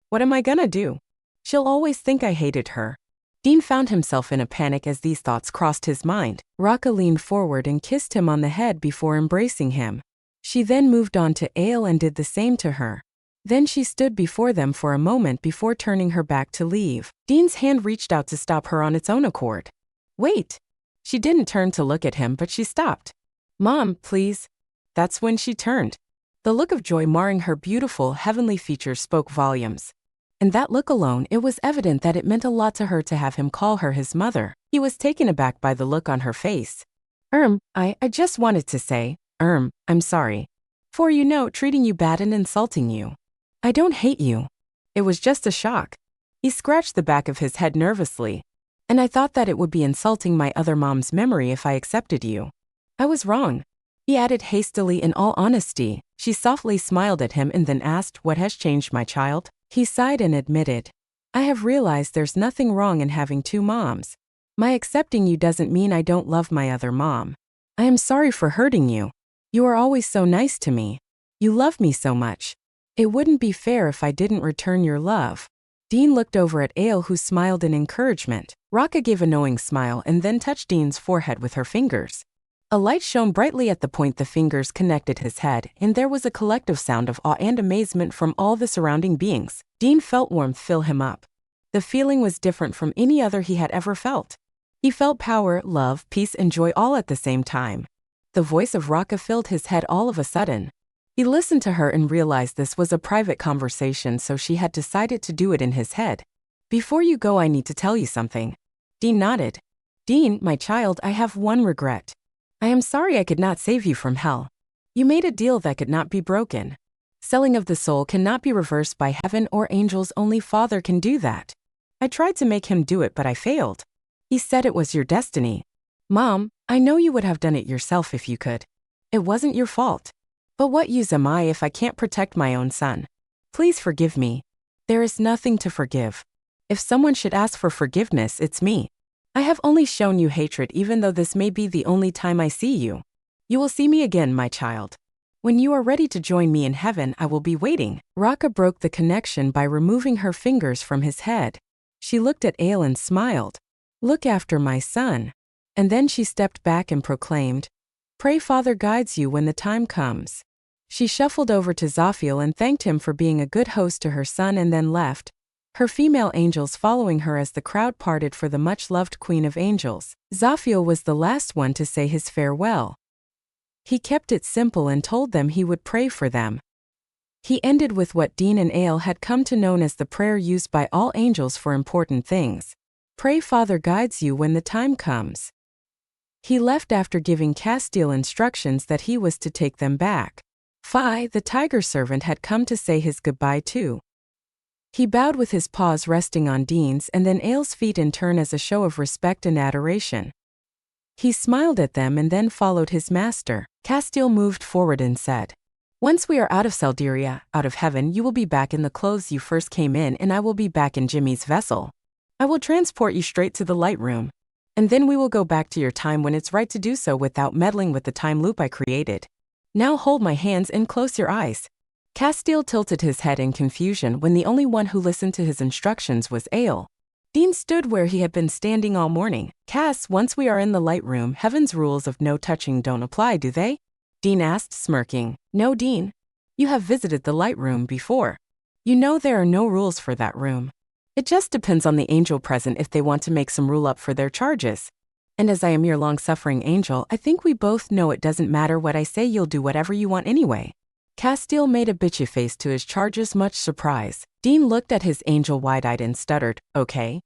What am I gonna do? She'll always think I hated her. Dean found himself in a panic as these thoughts crossed his mind. Raka leaned forward and kissed him on the head before embracing him. She then moved on to Ael and did the same to her. Then she stood before them for a moment before turning her back to leave. Dean's hand reached out to stop her on its own accord. Wait! She didn't turn to look at him, but she stopped. Mom, please. That's when she turned. The look of joy marring her beautiful, heavenly features spoke volumes. And that look alone, it was evident that it meant a lot to her to have him call her his mother. He was taken aback by the look on her face. I just wanted to say, I'm sorry. For treating you bad and insulting you. I don't hate you. It was just a shock. He scratched the back of his head nervously. And I thought that it would be insulting my other mom's memory if I accepted you. I was wrong. He added hastily. In all honesty. She softly smiled at him and then asked, what has changed, my child? He sighed and admitted, I have realized there's nothing wrong in having 2 moms. My accepting you doesn't mean I don't love my other mom. I am sorry for hurting you. You are always so nice to me. You love me so much. It wouldn't be fair if I didn't return your love. Dean looked over at Ale, who smiled in encouragement. Raka gave a knowing smile and then touched Dean's forehead with her fingers. A light shone brightly at the point the fingers connected his head, and there was a collective sound of awe and amazement from all the surrounding beings. Dean felt warmth fill him up. The feeling was different from any other he had ever felt. He felt power, love, peace, and joy all at the same time. The voice of Raka filled his head all of a sudden. He listened to her and realized this was a private conversation, so she had decided to do it in his head. Before you go, I need to tell you something. Dean nodded. Dean, my child, I have one regret. I am sorry I could not save you from hell. You made a deal that could not be broken. Selling of the soul cannot be reversed by heaven or angels, only Father can do that. I tried to make him do it, but I failed. He said it was your destiny. Mom, I know you would have done it yourself if you could. It wasn't your fault. But what use am I if I can't protect my own son? Please forgive me. There is nothing to forgive. If someone should ask for forgiveness, it's me. I have only shown you hatred, even though this may be the only time I see you. You will see me again, my child. When you are ready to join me in heaven, I will be waiting. Raka broke the connection by removing her fingers from his head. She looked at Ale and smiled. Look after my son. And then she stepped back and proclaimed, Pray Father guides you when the time comes. She shuffled over to Zafiel and thanked him for being a good host to her son and then left, her female angels following her as the crowd parted for the much-loved Queen of Angels. Zafiel was the last one to say his farewell. He kept it simple and told them he would pray for them. He ended with what Dean and Ale had come to know as the prayer used by all angels for important things. Pray Father guides you when the time comes. He left after giving Castile instructions that he was to take them back. Fi, the tiger servant, had come to say his goodbye too. He bowed with his paws resting on Dean's and then Ale's feet in turn as a show of respect and adoration. He smiled at them and then followed his master. Castile moved forward and said, Once we are out of Selderia, out of heaven, you will be back in the clothes you first came in, and I will be back in Jimmy's vessel. I will transport you straight to the light room. And then we will go back to your time when it's right to do so without meddling with the time loop I created. Now hold my hands and close your eyes. Castile tilted his head in confusion when the only one who listened to his instructions was Ale. Dean stood where he had been standing all morning. Cass, once we are in the light room, heaven's rules of no touching don't apply, do they? Dean asked, smirking. No, Dean. You have visited the light room before. You know there are no rules for that room. It just depends on the angel present if they want to make some rule up for their charges. And as I am your long-suffering angel, I think we both know it doesn't matter what I say, you'll do whatever you want anyway. Castile made a bitchy face to his charges, much surprise. Dean looked at his angel wide-eyed and stuttered, Okay,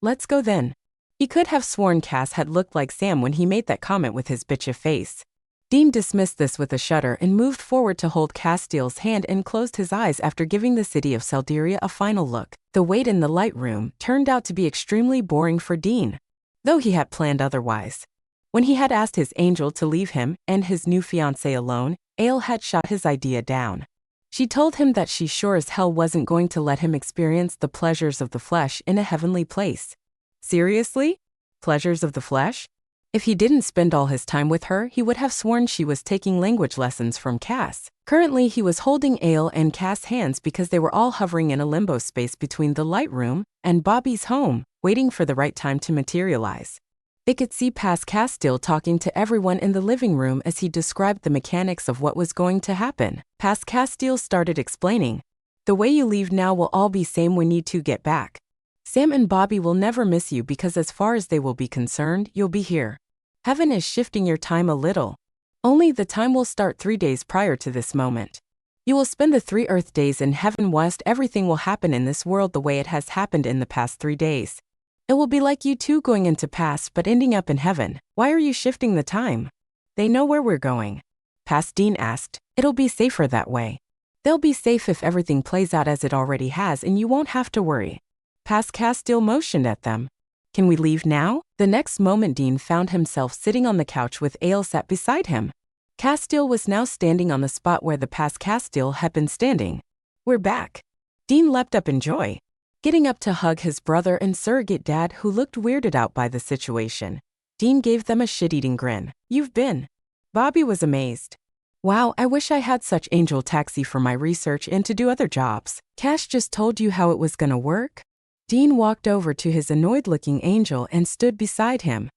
let's go then. He could have sworn Cass had looked like Sam when he made that comment with his bitchy face. Dean dismissed this with a shudder and moved forward to hold Castile's hand and closed his eyes after giving the city of Selderia a final look. The wait in the light room turned out to be extremely boring for Dean, though he had planned otherwise. When he had asked his angel to leave him and his new fiancé alone, Ale had shot his idea down. She told him that she sure as hell wasn't going to let him experience the pleasures of the flesh in a heavenly place. Seriously? Pleasures of the flesh? If he didn't spend all his time with her, he would have sworn she was taking language lessons from Cass. Currently, he was holding Ale and Cass' hands because they were all hovering in a limbo space between the light room and Bobby's home, waiting for the right time to materialize. They could see past Castile talking to everyone in the living room as he described the mechanics of what was going to happen. Past Castile started explaining, The way you leave now will all be same when you two get back. Sam and Bobby will never miss you because as far as they will be concerned, you'll be here. Heaven is shifting your time a little. Only the time will start 3 days prior to this moment. You will spend the 3 Earth days in heaven whilst everything will happen in this world the way it has happened in the past 3 days. It will be like you two going into past but ending up in heaven. Why are you shifting the time? They know where we're going. Past Dean asked, It'll be safer that way. They'll be safe if everything plays out as it already has and you won't have to worry. Past Castile motioned at them. Can we leave now? The next moment Dean found himself sitting on the couch with Ale sat beside him. Castile was now standing on the spot where the past Castile had been standing. We're back. Dean leapt up in joy. getting up to hug his brother and surrogate dad who looked weirded out by the situation. Dean gave them a shit-eating grin. "You've been." Bobby was amazed. "Wow, I wish I had such angel taxi for my research and to do other jobs. Cash just told you how it was gonna work?" Dean walked over to his annoyed-looking angel and stood beside him.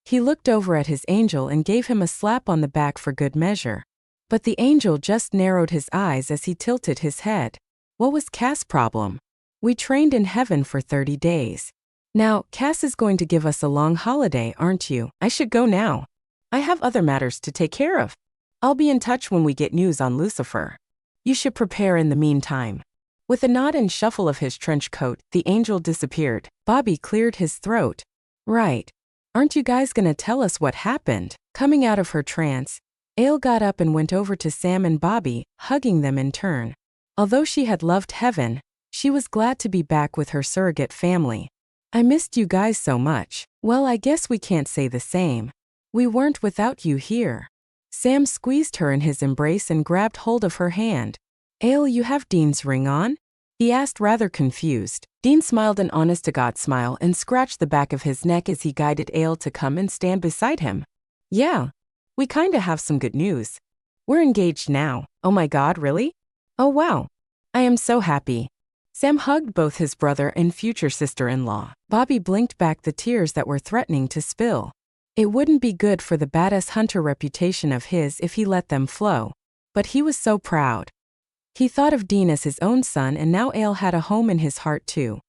He looked over at his angel and gave him a slap on the back for good measure. But the angel just narrowed his eyes as he tilted his head. What was Cass' problem? "We trained in heaven for 30 days. Now, Cass is going to give us a long holiday, aren't you? I should go now. I have other matters to take care of. I'll be in touch when we get news on Lucifer. You should prepare in the meantime." With a nod and shuffle of his trench coat, the angel disappeared. Bobby cleared his throat. "Right. Aren't you guys gonna tell us what happened?" Coming out of her trance, Ale got up and went over to Sam and Bobby, hugging them in turn. Although she had loved heaven, she was glad to be back with her surrogate family. "I missed you guys so much." "Well, I guess we can't say the same. We weren't without you here." Sam squeezed her in his embrace and grabbed hold of her hand. "Ale, you have Dean's ring on?" he asked, rather confused. Dean smiled an honest-to-God smile and scratched the back of his neck as he guided Ale to come and stand beside him. "Yeah. We kinda have some good news. We're engaged now." "Oh my God, really? Oh wow. I am so happy." Sam hugged both his brother and future sister-in-law. Bobby blinked back the tears that were threatening to spill. It wouldn't be good for the badass hunter reputation of his if he let them flow. But he was so proud. He thought of Dean as his own son, and now Ale had a home in his heart too.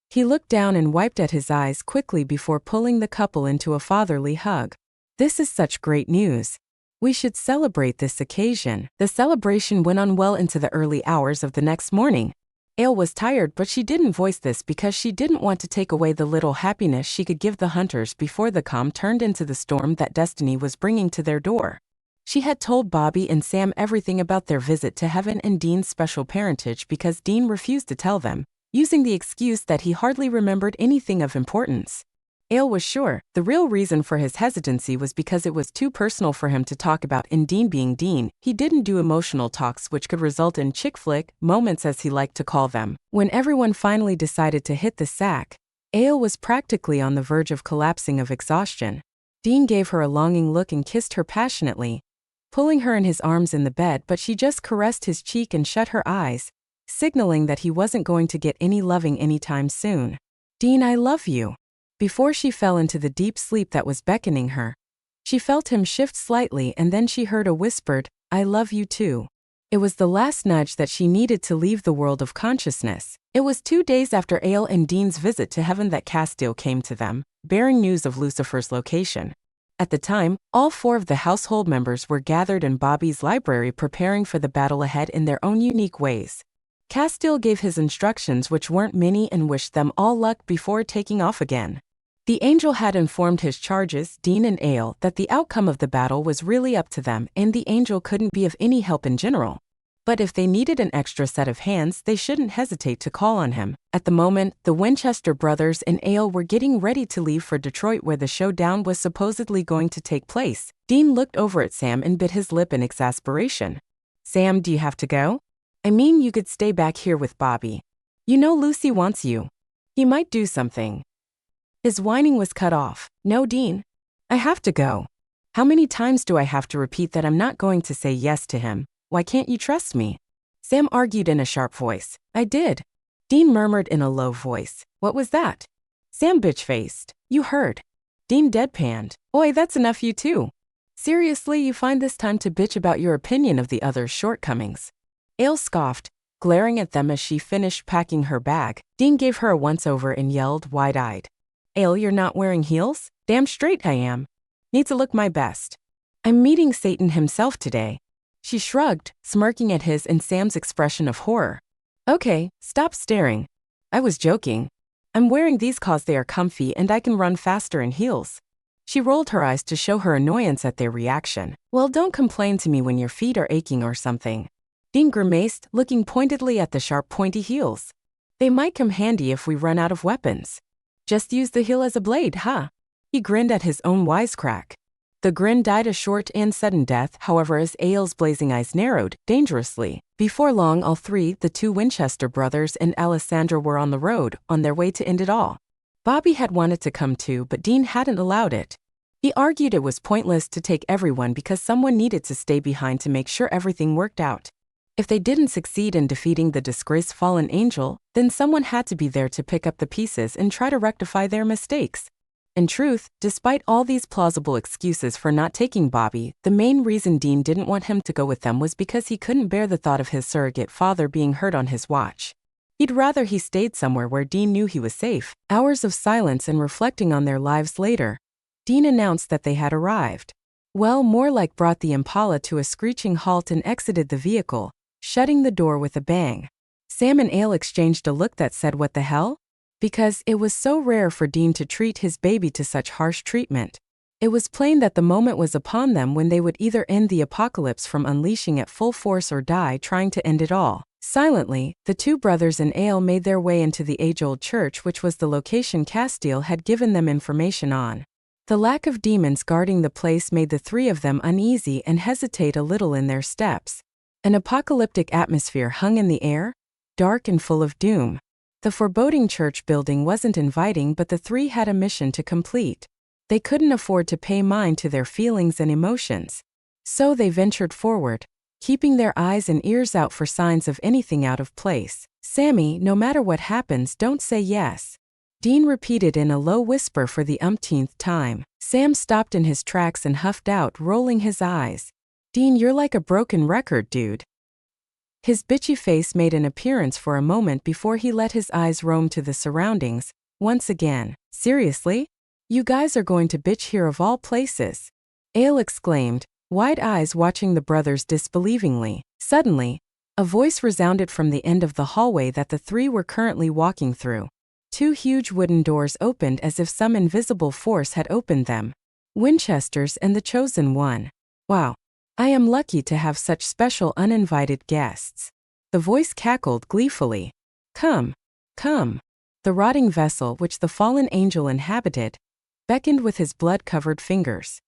He looked down and wiped at his eyes quickly before pulling the couple into a fatherly hug. "This is such great news. We should celebrate this occasion." The celebration went on well into the early hours of the next morning. Ale was tired, but she didn't voice this because she didn't want to take away the little happiness she could give the hunters before the calm turned into the storm that destiny was bringing to their door. She had told Bobby and Sam everything about their visit to heaven and Dean's special parentage because Dean refused to tell them, using the excuse that he hardly remembered anything of importance. Ale was sure the real reason for his hesitancy was because it was too personal for him to talk about, and Dean being Dean, he didn't do emotional talks which could result in chick flick moments, as he liked to call them. When everyone finally decided to hit the sack, Ale was practically on the verge of collapsing of exhaustion. Dean gave her a longing look and kissed her passionately, pulling her in his arms in the bed, but she just caressed his cheek and shut her eyes, signaling that he wasn't going to get any loving anytime soon. "Dean, I love you." Before she fell into the deep sleep that was beckoning her, she felt him shift slightly, and then she heard a whispered, "I love you too." It was the last nudge that she needed to leave the world of consciousness. It was 2 days after Ale and Dean's visit to heaven that Castile came to them, bearing news of Lucifer's location. At the time, all 4 of the household members were gathered in Bobby's library preparing for the battle ahead in their own unique ways. Castile gave his instructions, which weren't many, and wished them all luck before taking off again. The angel had informed his charges, Dean and Ale, that the outcome of the battle was really up to them, and the angel couldn't be of any help in general. But if they needed an extra set of hands, they shouldn't hesitate to call on him. At the moment, the Winchester brothers and Ale were getting ready to leave for Detroit, where the showdown was supposedly going to take place. Dean looked over at Sam and bit his lip in exasperation. "Sam, do you have to go? I mean, you could stay back here with Bobby. You know Lucy wants you. He might do something." His whining was cut off. "No, Dean. I have to go. How many times do I have to repeat that I'm not going to say yes to him? Why can't you trust me?" Sam argued in a sharp voice. "I did." Dean murmured in a low voice. "What was that?" Sam bitch-faced. "You heard." Dean deadpanned. "Oi, that's enough, you too. Seriously, you find this time to bitch about your opinion of the other's shortcomings." Ale scoffed, glaring at them as she finished packing her bag. Dean gave her a once-over and yelled, wide-eyed, "Ale, you're not wearing heels? Damn straight I am. Need to look my best. I'm meeting Satan himself today." She shrugged, smirking at his and Sam's expression of horror. "Okay, stop staring. I was joking. I'm wearing these cause they are comfy and I can run faster in heels." She rolled her eyes to show her annoyance at their reaction. "Well, don't complain to me when your feet are aching or something." Dean grimaced, looking pointedly at the sharp pointy heels. "They might come handy if we run out of weapons. Just use the heel as a blade, huh?" He grinned at his own wisecrack. The grin died a short and sudden death, however, as Ael's blazing eyes narrowed, dangerously. Before long, all three, the two Winchester brothers and Alessandra, were on the road, on their way to end it all. Bobby had wanted to come too, but Dean hadn't allowed it. He argued it was pointless to take everyone because someone needed to stay behind to make sure everything worked out. If they didn't succeed in defeating the disgraced fallen angel, then someone had to be there to pick up the pieces and try to rectify their mistakes. In truth, despite all these plausible excuses for not taking Bobby, the main reason Dean didn't want him to go with them was because he couldn't bear the thought of his surrogate father being hurt on his watch. He'd rather he stayed somewhere where Dean knew he was safe. Hours of silence and reflecting on their lives later, Dean announced that they had arrived. Well, more like brought the Impala to a screeching halt and exited the vehicle, shutting the door with a bang. Sam and Ael exchanged a look that said, "What the hell?" Because it was so rare for Dean to treat his baby to such harsh treatment. It was plain that the moment was upon them when they would either end the apocalypse from unleashing at full force or die trying to end it all. Silently, the two brothers and Ael made their way into the age-old church, which was the location Castiel had given them information on. The lack of demons guarding the place made the three of them uneasy and hesitate a little in their steps. An apocalyptic atmosphere hung in the air, dark and full of doom. The foreboding church building wasn't inviting, but the three had a mission to complete. They couldn't afford to pay mind to their feelings and emotions. So they ventured forward, keeping their eyes and ears out for signs of anything out of place. "Sammy, no matter what happens, don't say yes," Dean repeated in a low whisper for the umpteenth time. Sam stopped in his tracks and huffed out, rolling his eyes. "Dean, you're like a broken record, dude." His bitchy face made an appearance for a moment before he let his eyes roam to the surroundings, once again. "Seriously? You guys are going to bitch here of all places?" Ael exclaimed, wide eyes watching the brothers disbelievingly. Suddenly, a voice resounded from the end of the hallway that the three were currently walking through. Two huge wooden doors opened as if some invisible force had opened them. Winchester's and the Chosen One. "Wow. I am lucky to have such special uninvited guests." The voice cackled gleefully. Come. The rotting vessel which the fallen angel inhabited beckoned with his blood-covered fingers.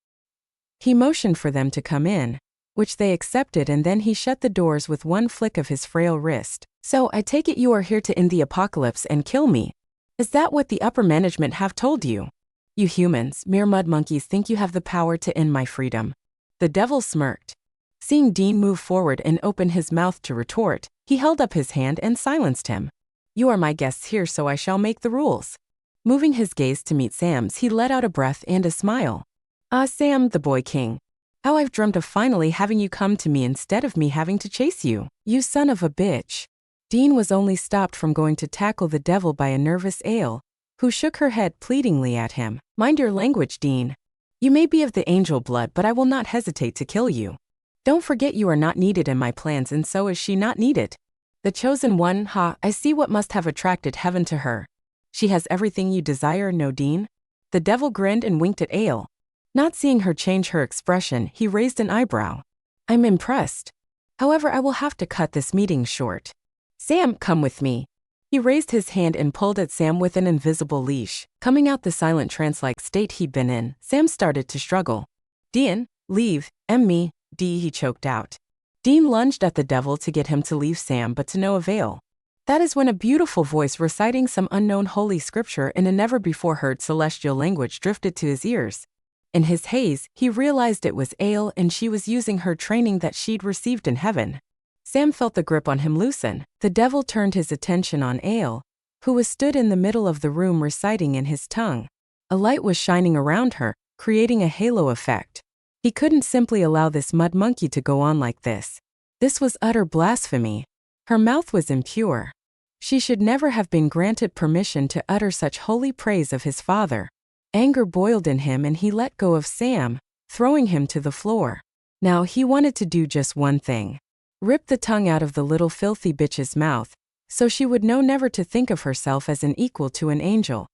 He motioned for them to come in, which they accepted, and then he shut the doors with one flick of his frail wrist. "So I take it you are here to end the apocalypse and kill me. Is that what the upper management have told you? You humans, mere mud monkeys, think you have the power to end my freedom." The devil smirked. Seeing Dean move forward and open his mouth to retort, he held up his hand and silenced him. "You are my guests here, so I shall make the rules." Moving his gaze to meet Sam's, he let out a breath and a smile. "Ah, Sam, the boy king. How I've dreamt of finally having you come to me instead of me having to chase you. You son of a bitch." Dean was only stopped from going to tackle the devil by a nervous Ael, who shook her head pleadingly at him. "Mind your language, Dean. You may be of the angel blood, but I will not hesitate to kill you. Don't forget you are not needed in my plans, and so is she not needed. The Chosen One, I see what must have attracted heaven to her. She has everything you desire, no, Dean?" The devil grinned and winked at Ael. Not seeing her change her expression, he raised an eyebrow. "I'm impressed. However, I will have to cut this meeting short. Sam, come with me." He raised his hand and pulled at Sam with an invisible leash. Coming out the silent trance-like state he'd been in, Sam started to struggle. "Dean, leave, me, D," he choked out. Dean lunged at the devil to get him to leave Sam, but to no avail. That is when a beautiful voice reciting some unknown holy scripture in a never-before-heard celestial language drifted to his ears. In his haze, he realized it was Ael, and she was using her training that she'd received in heaven. Sam felt the grip on him loosen. The devil turned his attention on Ael, who was stood in the middle of the room reciting in his tongue. A light was shining around her, creating a halo effect. He couldn't simply allow this mud monkey to go on like this. This was utter blasphemy. Her mouth was impure. She should never have been granted permission to utter such holy praise of his father. Anger boiled in him and he let go of Sam, throwing him to the floor. Now he wanted to do just one thing. Rip the tongue out of the little filthy bitch's mouth, so she would know never to think of herself as an equal to an angel.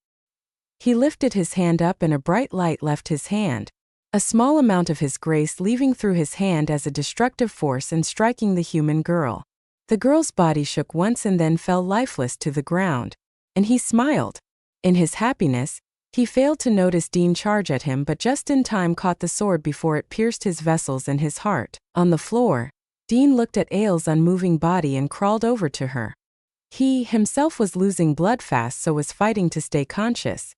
He lifted his hand up and a bright light left his hand, a small amount of his grace leaving through his hand as a destructive force and striking the human girl. The girl's body shook once and then fell lifeless to the ground, and he smiled. In his happiness, He failed to notice Dean charge at him but just in time caught the sword before it pierced his vessels and his heart. On the floor, Dean looked at Ail's unmoving body and crawled over to her. He, himself, was losing blood fast so was fighting to stay conscious.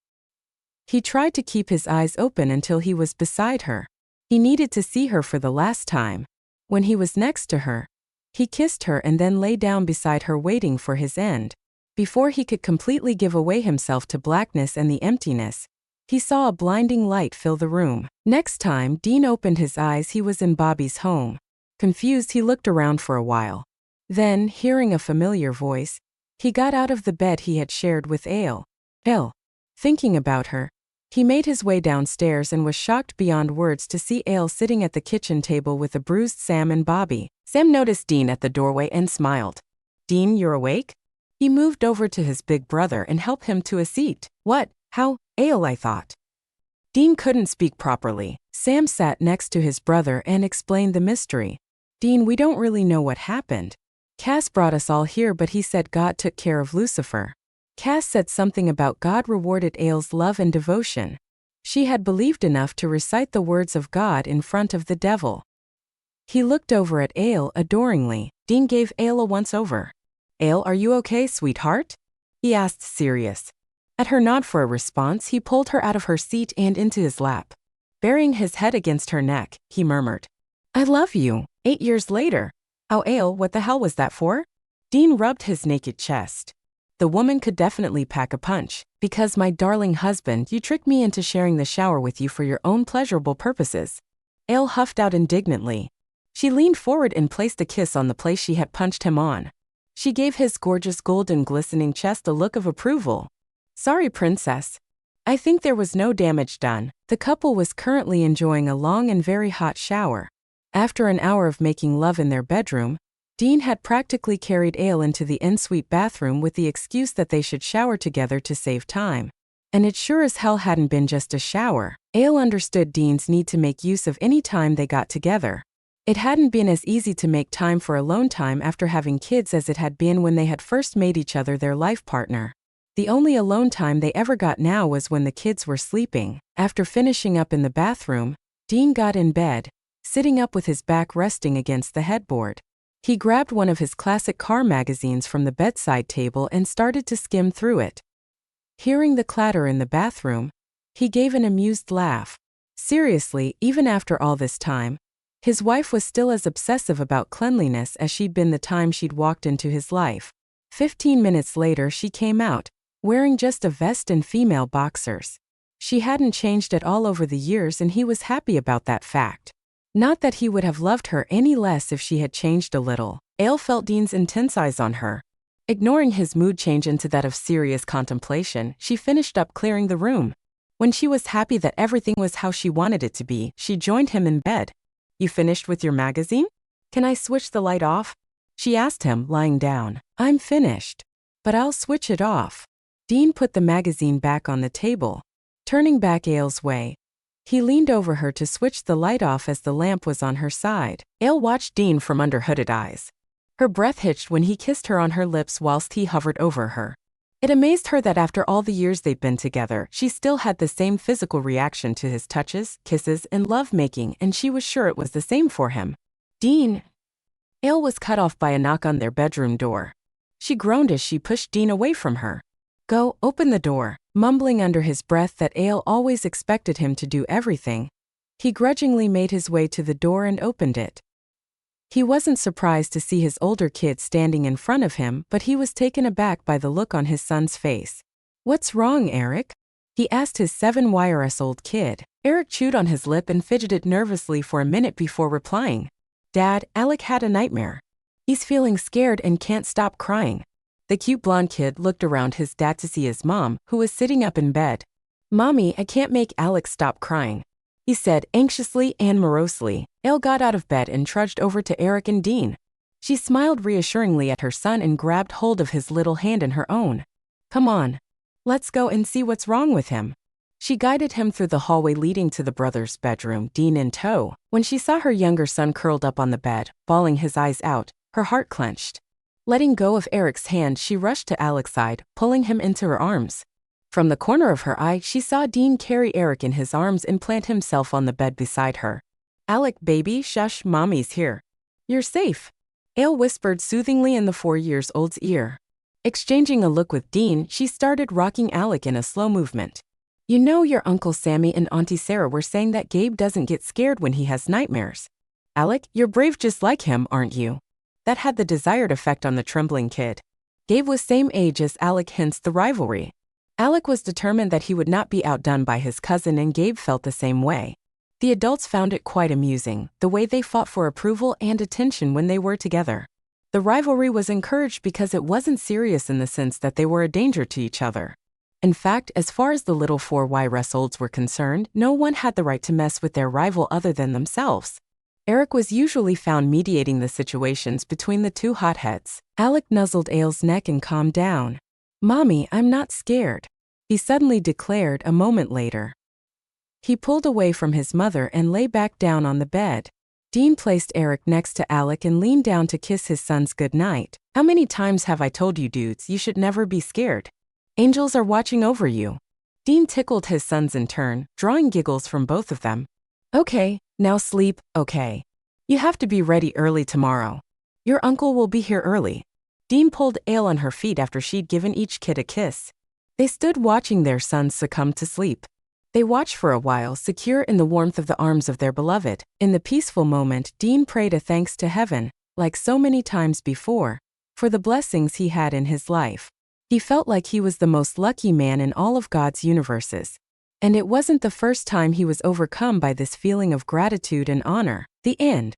He tried to keep his eyes open until he was beside her. He needed to see her for the last time. When he was next to her, he kissed her and then lay down beside her waiting for his end. Before he could completely give away himself to blackness and the emptiness, he saw a blinding light fill the room. Next time Dean opened his eyes, he was in Bobby's home. Confused, he looked around for a while. Then, hearing a familiar voice, he got out of the bed he had shared with Ail. Thinking about her, he made his way downstairs and was shocked beyond words to see Ail sitting at the kitchen table with a bruised Sam and Bobby. Sam noticed Dean at the doorway and smiled. "Dean, you're awake?" He moved over to his big brother and helped him to a seat. "What? How? Ail, I thought." Dean couldn't speak properly. Sam sat next to his brother and explained the mystery. "Dean, we don't really know what happened. Cass brought us all here but he said God took care of Lucifer. Cass said something about God rewarded Ail's love and devotion. She had believed enough to recite the words of God in front of the devil." He looked over at Ail adoringly. Dean gave Ail a once-over. "Ail, are you okay, sweetheart?" he asked, serious. At her nod for a response, he pulled her out of her seat and into his lap. Burying his head against her neck, he murmured, "I love you." 8 years later. "Oh, Ail, what the hell was that for?" Dean rubbed his naked chest. "The woman could definitely pack a punch. Because, my darling husband, you tricked me into sharing the shower with you for your own pleasurable purposes." Ail huffed out indignantly. She leaned forward and placed a kiss on the place she had punched him on. She gave his gorgeous golden glistening chest a look of approval. "Sorry, princess. I think there was no damage done." The couple was currently enjoying a long and very hot shower. After an hour of making love in their bedroom, Dean had practically carried Ail into the ensuite bathroom with the excuse that they should shower together to save time. And it sure as hell hadn't been just a shower. Ail understood Dean's need to make use of any time they got together. It hadn't been as easy to make time for alone time after having kids as it had been when they had first made each other their life partner. The only alone time they ever got now was when the kids were sleeping. After finishing up in the bathroom, Dean got in bed, sitting up with his back resting against the headboard. He grabbed one of his classic car magazines from the bedside table and started to skim through it. Hearing the clatter in the bathroom, he gave an amused laugh. Seriously, even after all this time, his wife was still as obsessive about cleanliness as she'd been the time she'd walked into his life. 15 minutes later she came out, wearing just a vest and female boxers. She hadn't changed at all over the years and he was happy about that fact. Not that he would have loved her any less if she had changed a little. Ail felt Dean's intense eyes on her. Ignoring his mood change into that of serious contemplation, she finished up clearing the room. When she was happy that everything was how she wanted it to be, she joined him in bed. "You finished with your magazine? Can I switch the light off?" she asked him, lying down. "I'm finished. But I'll switch it off." Dean put the magazine back on the table. Turning back Ail's way, he leaned over her to switch the light off as the lamp was on her side. Ail watched Dean from under hooded eyes. Her breath hitched when he kissed her on her lips whilst he hovered over her. It amazed her that after all the years they'd been together, she still had the same physical reaction to his touches, kisses, and lovemaking, and she was sure it was the same for him. "Dean." Ail was cut off by a knock on their bedroom door. She groaned as she pushed Dean away from her. "Go, open the door." Mumbling under his breath that Ail always expected him to do everything, he grudgingly made his way to the door and opened it. He wasn't surprised to see his older kid standing in front of him, but he was taken aback by the look on his son's face. "What's wrong, Eric?" he asked his 7-year-old kid. Eric chewed on his lip and fidgeted nervously for a minute before replying. "Dad, Alec had a nightmare. He's feeling scared and can't stop crying." The cute blonde kid looked around his dad to see his mom, who was sitting up in bed. "Mommy, I can't make Alex stop crying," he said anxiously and morosely. Ail got out of bed and trudged over to Eric and Dean. She smiled reassuringly at her son and grabbed hold of his little hand in her own. "Come on. Let's go and see what's wrong with him." She guided him through the hallway leading to the brothers' bedroom, Dean in tow. When she saw her younger son curled up on the bed, bawling his eyes out, her heart clenched. Letting go of Eric's hand, she rushed to Alec's side, pulling him into her arms. From the corner of her eye, she saw Dean carry Eric in his arms and plant himself on the bed beside her. "Alec, baby, shush, mommy's here. You're safe," Ale whispered soothingly in the 4-year-old's ear. Exchanging a look with Dean, she started rocking Alec in a slow movement. "You know your Uncle Sammy and Auntie Sarah were saying that Gabe doesn't get scared when he has nightmares. Alec, you're brave just like him, aren't you?" That had the desired effect on the trembling kid. Gabe was same age as Alec, hence the rivalry. Alec was determined that he would not be outdone by his cousin, and Gabe felt the same way. The adults found it quite amusing, the way they fought for approval and attention when they were together. The rivalry was encouraged because it wasn't serious in the sense that they were a danger to each other. In fact, as far as the little 4-year-olds were concerned, no one had the right to mess with their rival other than themselves. Eric was usually found mediating the situations between the two hotheads. Alec nuzzled Ale's neck and calmed down. "Mommy, I'm not scared," he suddenly declared a moment later. He pulled away from his mother and lay back down on the bed. Dean placed Eric next to Alec and leaned down to kiss his son's goodnight. "How many times have I told you dudes you should never be scared? Angels are watching over you." Dean tickled his sons in turn, drawing giggles from both of them. "Okay, now sleep, okay? You have to be ready early tomorrow. Your uncle will be here early." Dean pulled Ale on her feet after she'd given each kid a kiss. They stood watching their sons succumb to sleep. They watched for a while, secure in the warmth of the arms of their beloved. In the peaceful moment, Dean prayed a thanks to heaven, like so many times before, for the blessings he had in his life. He felt like he was the most lucky man in all of God's universes. And it wasn't the first time he was overcome by this feeling of gratitude and honor. The end.